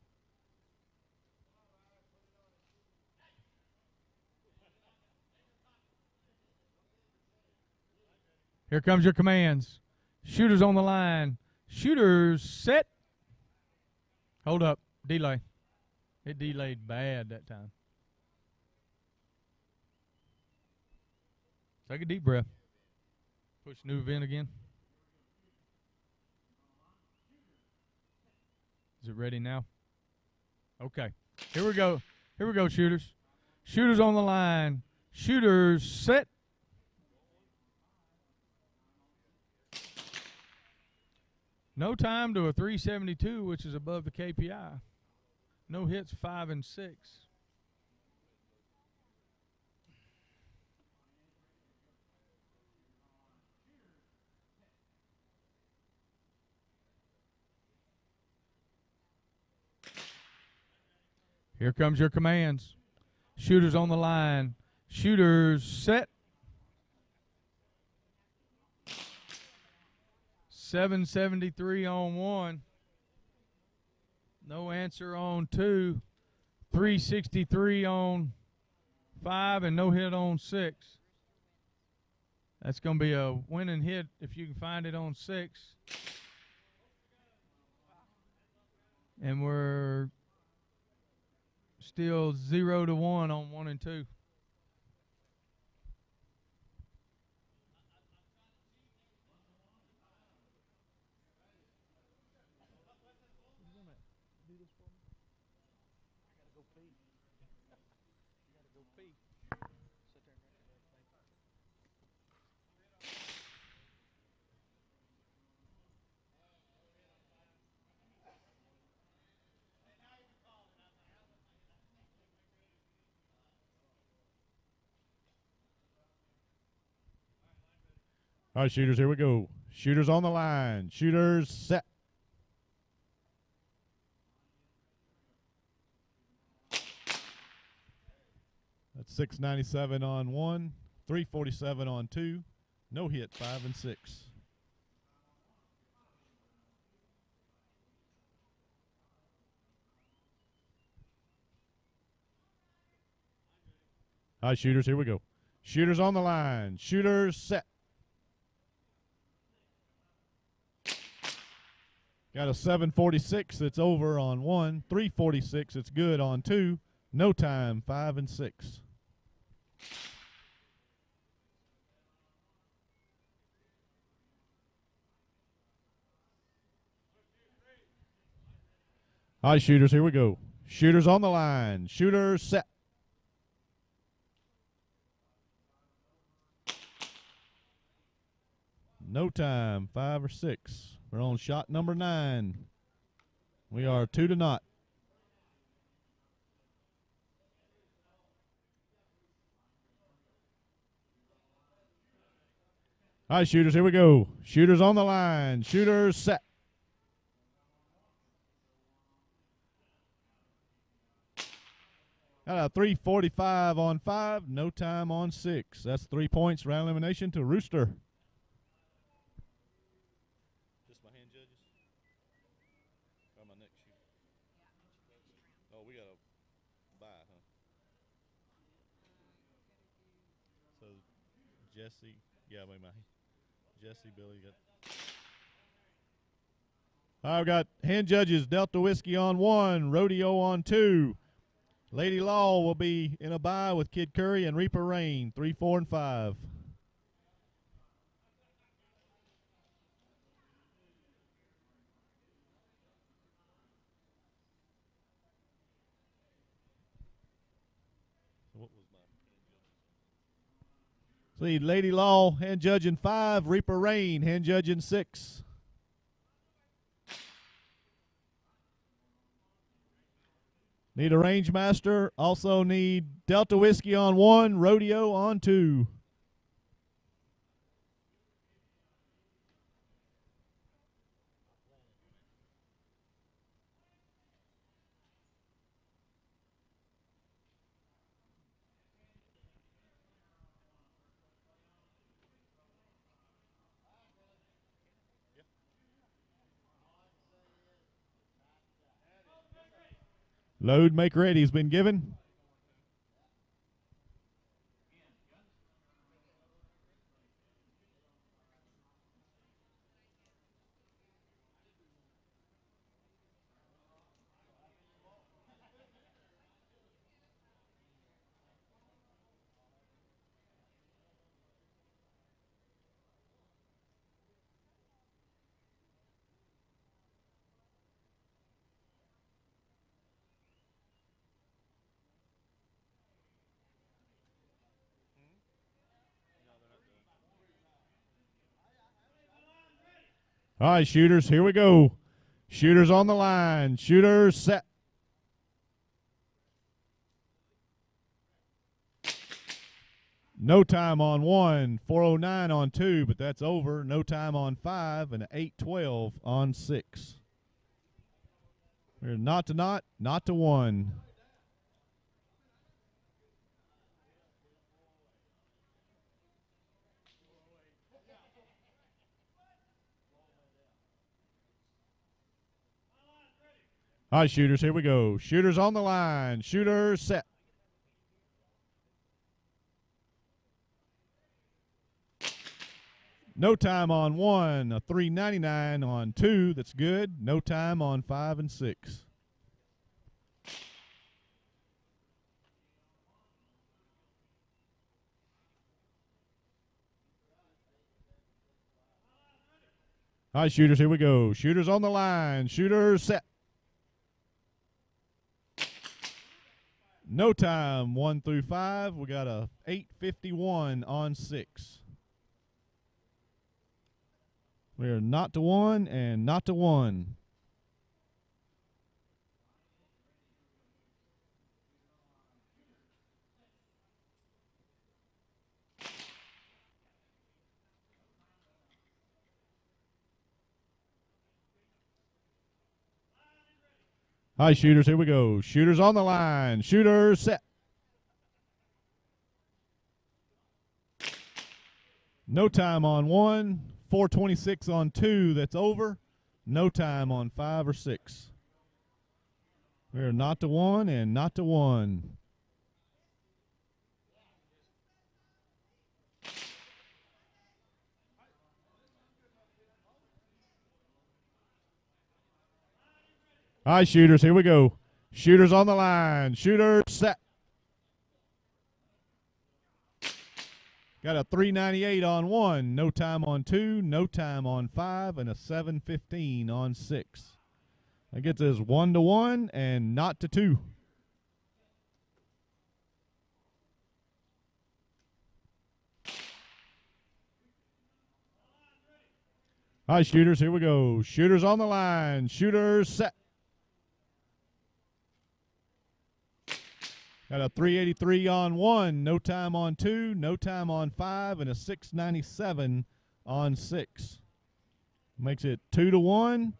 Here comes your commands. Shooters on the line. Shooters set. Hold up. Delay. It delayed bad that time. Take a deep breath. Push new vent again. Is it ready now? Okay. Here we go. Here we go, shooters. Shooters on the line. Shooters set. No time to a 372, which is above the KPI. No hits, 5 and 6. Here comes your commands. Shooters on the line. Shooters set. 773 on 1. No answer on 2. 363 on 5 and no hit on 6. That's going to be a winning hit if you can find it on 6. And we're still 0 to 1 on 1 and 2. All right, shooters, here we go. Shooters on the line. Shooters set. That's 697 on 1, 347 on 2. No hit, 5 and 6. All right, shooters, here we go. Shooters on the line. Shooters set. Got a 746 that's over on 1. 346 it's good on 2. No time, 5 and 6. All right, shooters, here we go. Shooters on the line. Shooters set. No time, 5 or 6. We're on shot number 9. We are 2-0. All right, shooters, here we go. Shooters on the line. Shooters set. Got a 345 on 5. No time on 6. That's 3 points. Round elimination to Rooster. Just my hand judges? Or my next shooter? Oh, we got to buy, huh? So, Jesse. Yeah, wait, my Jesse, Billy got. I've got hand judges Delta Whiskey on 1, Rodeo on 2. Lady Law will be in a bye with Kid Curry and Reaper Rain, 3, 4, and 5. What was my See, Lady Law, hand judging 5. Reaper Rain, hand judging 6. Need a range master. Also need Delta Whiskey on 1, Rodeo on 2. Load, make ready has been given. All right, shooters, here we go. Shooters on the line. Shooters set. No time on 1, 409 on 2, but that's over. No time on 5, and 812 on 6. We're not to 1. All right, shooters, here we go. Shooters on the line. Shooters set. No time on 1, a 399 on 2. That's good. No time on 5 and 6. All right, shooters, here we go. Shooters on the line. Shooters set. No time, 1 through 5. We got a 851 on 6. We're not to 1 and not to 1. All right, shooters, here we go. Shooters on the line. Shooters set. No time on 1. 4:26 on 2. That's over. No time on 5 or 6. We're not to 1 and not to 1. All right, shooters, here we go. Shooters on the line. Shooters set. Got a 398 on 1. No time on 2. No time on 5. And a 715 on 6. That gets us 1 to 1 and not to 2. All right, shooters, here we go. Shooters on the line. Shooters set. Got a 383 on 1, no time on 2, no time on 5, and a 697 on 6. Makes it 2 to 1,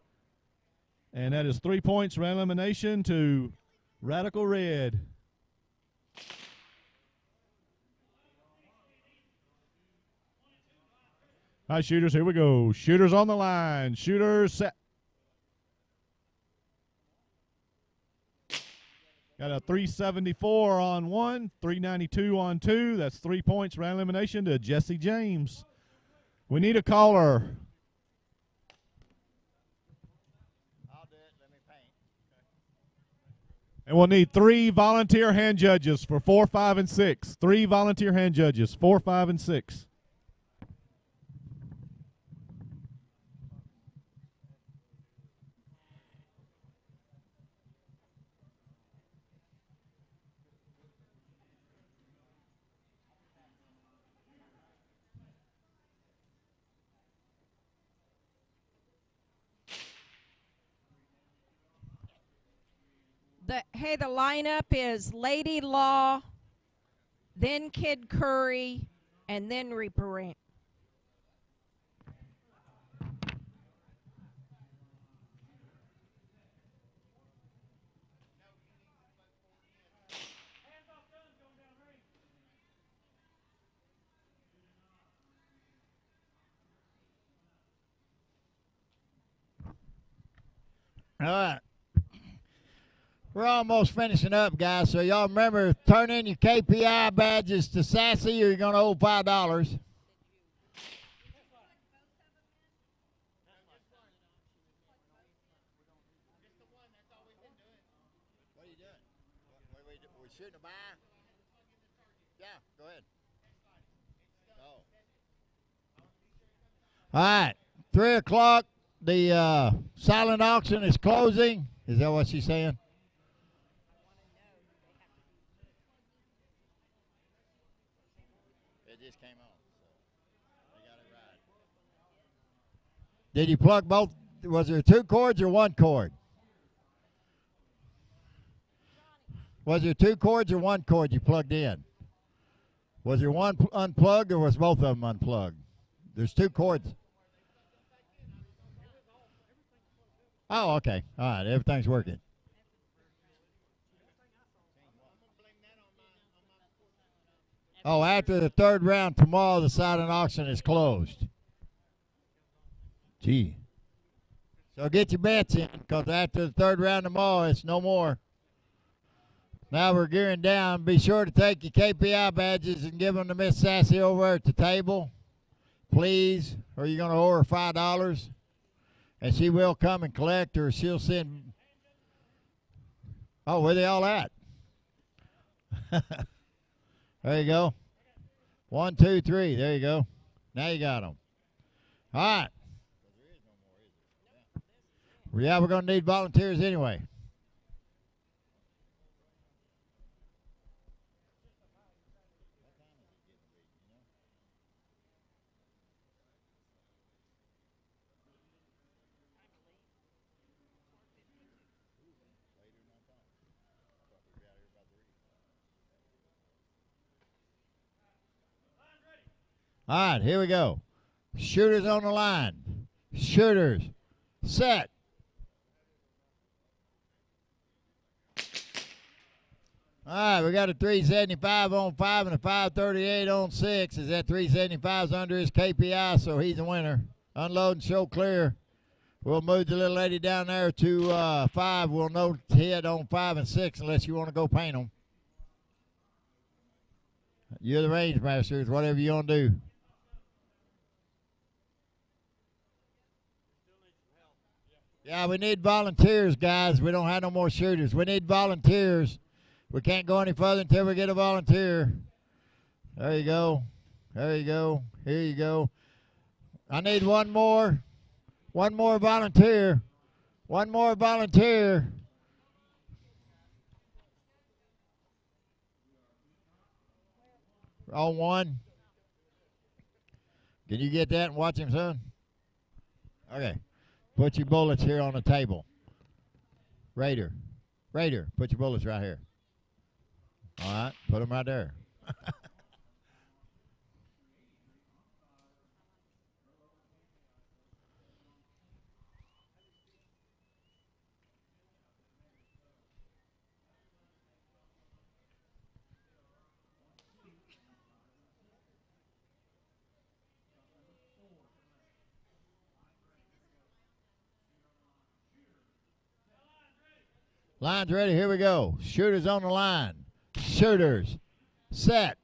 and that is 3 points for elimination to Radical Red. All right, shooters, here we go. Shooters on the line. Shooters set. Got a 374 on 1, 392 on 2. That's 3 points for elimination to Jesse James. We need a caller. I'll do it. Let me paint. And we'll need 3 volunteer hand judges for 4, 5, and 6. 3 volunteer hand judges, 4, 5, and 6. The lineup is Lady Law, then Kid Curry, and then Reaper Ranch. All right. We're almost finishing up, guys. So y'all remember, turn in your KPI badges to Sassy or you're going to owe $5. What are you doing? We shooting a buy? Yeah, go ahead. All right. 3 o'clock, the silent auction is closing. Is that what she's saying? Just came on, so they got it right. Did you plug both? Was there 2 cords or 1 cord? Was there 2 cords or 1 cord you plugged in? Was there one unplugged or was both of them unplugged? There's 2 cords. Oh, okay. All right, everything's working. Oh, after the 3rd round tomorrow, the silent auction is closed. Gee. So get your bets in, because after the 3rd round tomorrow, it's no more. Now we're gearing down. Be sure to take your KPI badges and give them to Miss Sassy over at the table, please, or you're going to owe her $5. And she will come and collect, or she'll send. Oh, where they all at? There you go. 1, 2, 3. There you go. Now you got them. All right. Yeah, we're going to need volunteers anyway. All right, here we go. Shooters on the line. Shooters. Set. All right, we got a 375 on 5 and a 538 on 6. Is that 375's under his KPI, so he's the winner. Unload and show clear. We'll move the little lady down there to 5. We'll no hit on 5 and 6 unless you want to go paint them. You're the range masters, whatever you want to do. Yeah, we need volunteers, guys. We don't have no more shooters. We need volunteers. We can't go any further until we get a volunteer. There you go. There you go. Here you go. I need one more. One more volunteer. One more volunteer. On 1. Can you get that and watch him, son? Okay. Put your bullets here on the table. Raider. Raider, put your bullets right here. All right, put them right there. Line's ready. Here we go. Shooters on the line. Shooters. Set.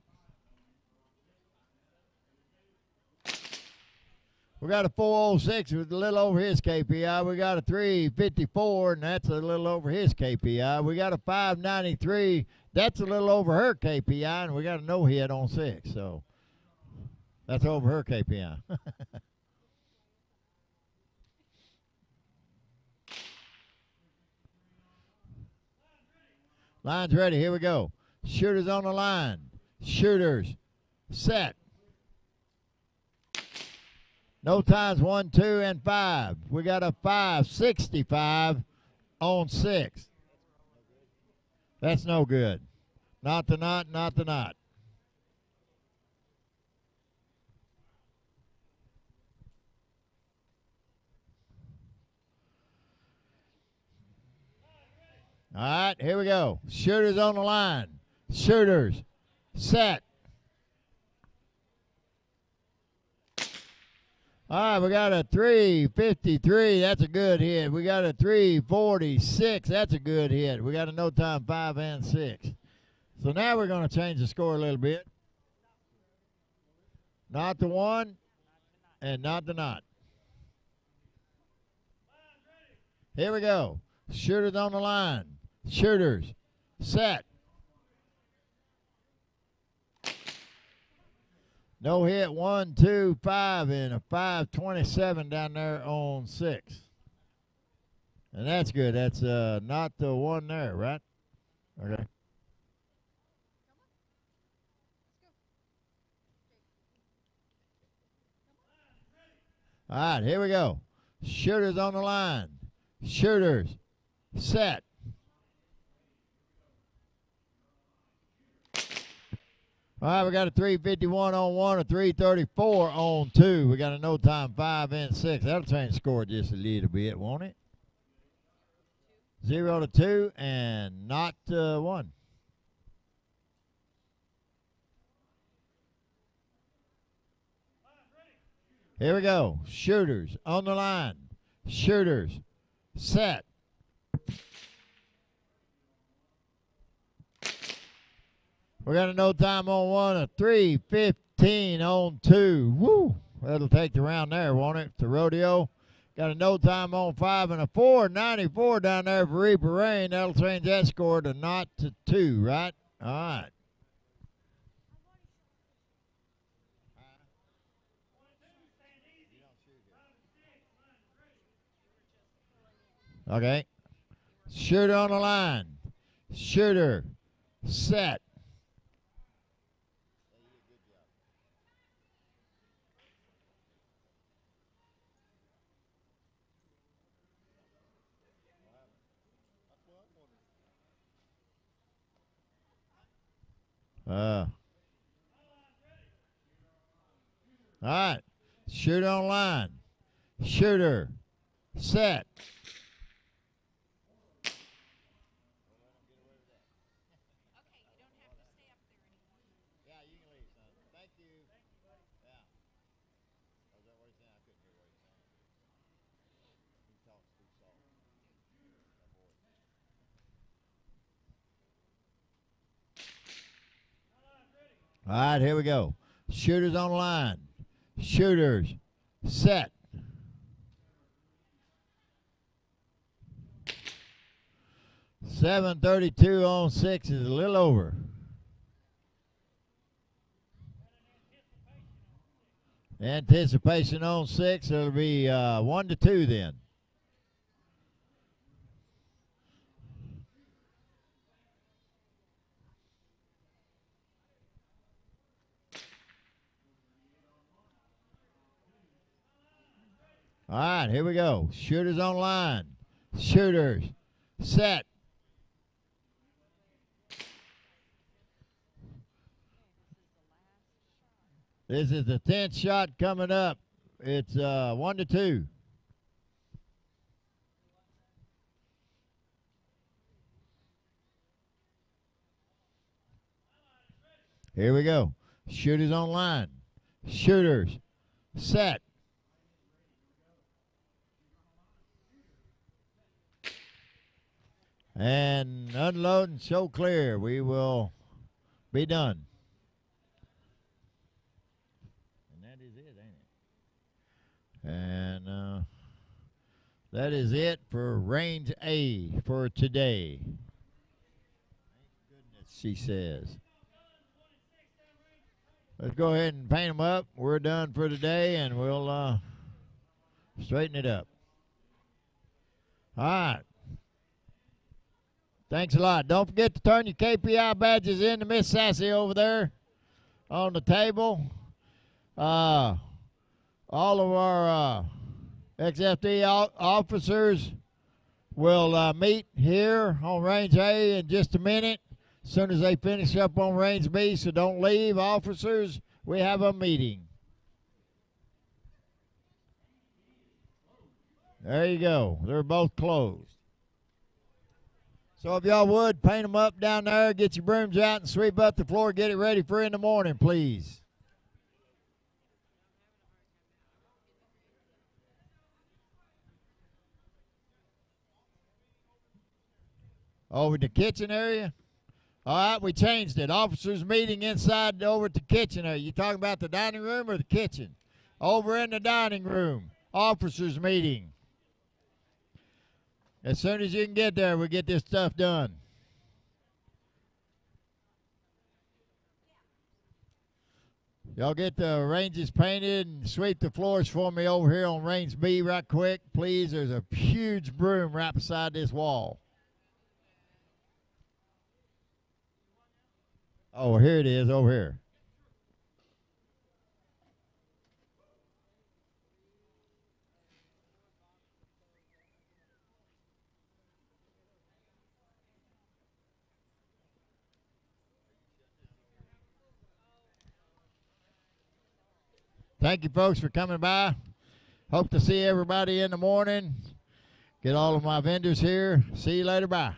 We got a 406 with a little over his KPI. We got a 354, and that's a little over his KPI. We got a 593. That's a little over her KPI, and we got a no hit on 6. So that's over her KPI. Line's ready. Here we go. Shooters on the line. Shooters. Set. No times 1, 2, and 5. We got a 565 on 6. That's no good. Not the knot, not the knot. All right, here we go. Shooters on the line. Shooters. Set. All right, we got a 353. That's a good hit. We got a 346. That's a good hit. We got a no time 5 and 6. So now we're going to change the score a little bit. Not the 1 and not the knot. Here we go. Shooters on the line. Shooters. Set. No hit. 1, 2, 5, and a 527 down there on 6. And that's good. That's not the one there, right? Okay. All right, here we go. Shooters on the line. Shooters. Set. All right, we got a 351 on 1, a 334 on 2. We got a no time 5 and 6. That'll change the score just a little bit, won't it? 0 to 2 and not 1. Here we go. Shooters on the line. Shooters. Set. We got a no time on 1, a 315 on 2. Woo! That'll take the round there, won't it? The rodeo. Got a no time on 5 and a 494 down there for Reaper Rain. That'll change that score to not to 2, right? All right. Okay. Shooter on the line. Shooter. Set. All right. Shooter on line. Shooter. Set. All right, here we go. Shooters on line. Shooters, set. .732 on 6 is a little over. Anticipation on 6, it'll be 1-2 then. All right, here we go. Shooters on line. Shooters, set. This is the 10th shot coming up. It's 1-2. Here we go. Shooters on line. Shooters, set. And unload and show clear. We will be done. And that is it, ain't it? And that is it for range A for today. Thank goodness, she says. Let's go ahead and paint them up. We're done for today, and we'll straighten it up. All right. Thanks a lot. Don't forget to turn your KPI badges in to Miss Sassy over there on the table. All of our XFD officers will meet here on Range A in just a minute, as soon as they finish up on Range B, so don't leave, officers. We have a meeting. There you go. They're both closed. So if y'all would, paint them up down there, get your brooms out and sweep up the floor, get it ready for in the morning, please. Over the kitchen area? All right, we changed it. Officers meeting inside over at the kitchen area. You talking about the dining room or the kitchen? Over in the dining room. Officers meeting. As soon as you can get there, we'll get this stuff done. Y'all get the ranges painted and sweep the floors for me over here on Range B right quick, please. There's a huge broom right beside this wall. Oh, here it is over here. Thank you, folks, for coming by. Hope to see everybody in the morning. Get all of my vendors here. See you later. Bye.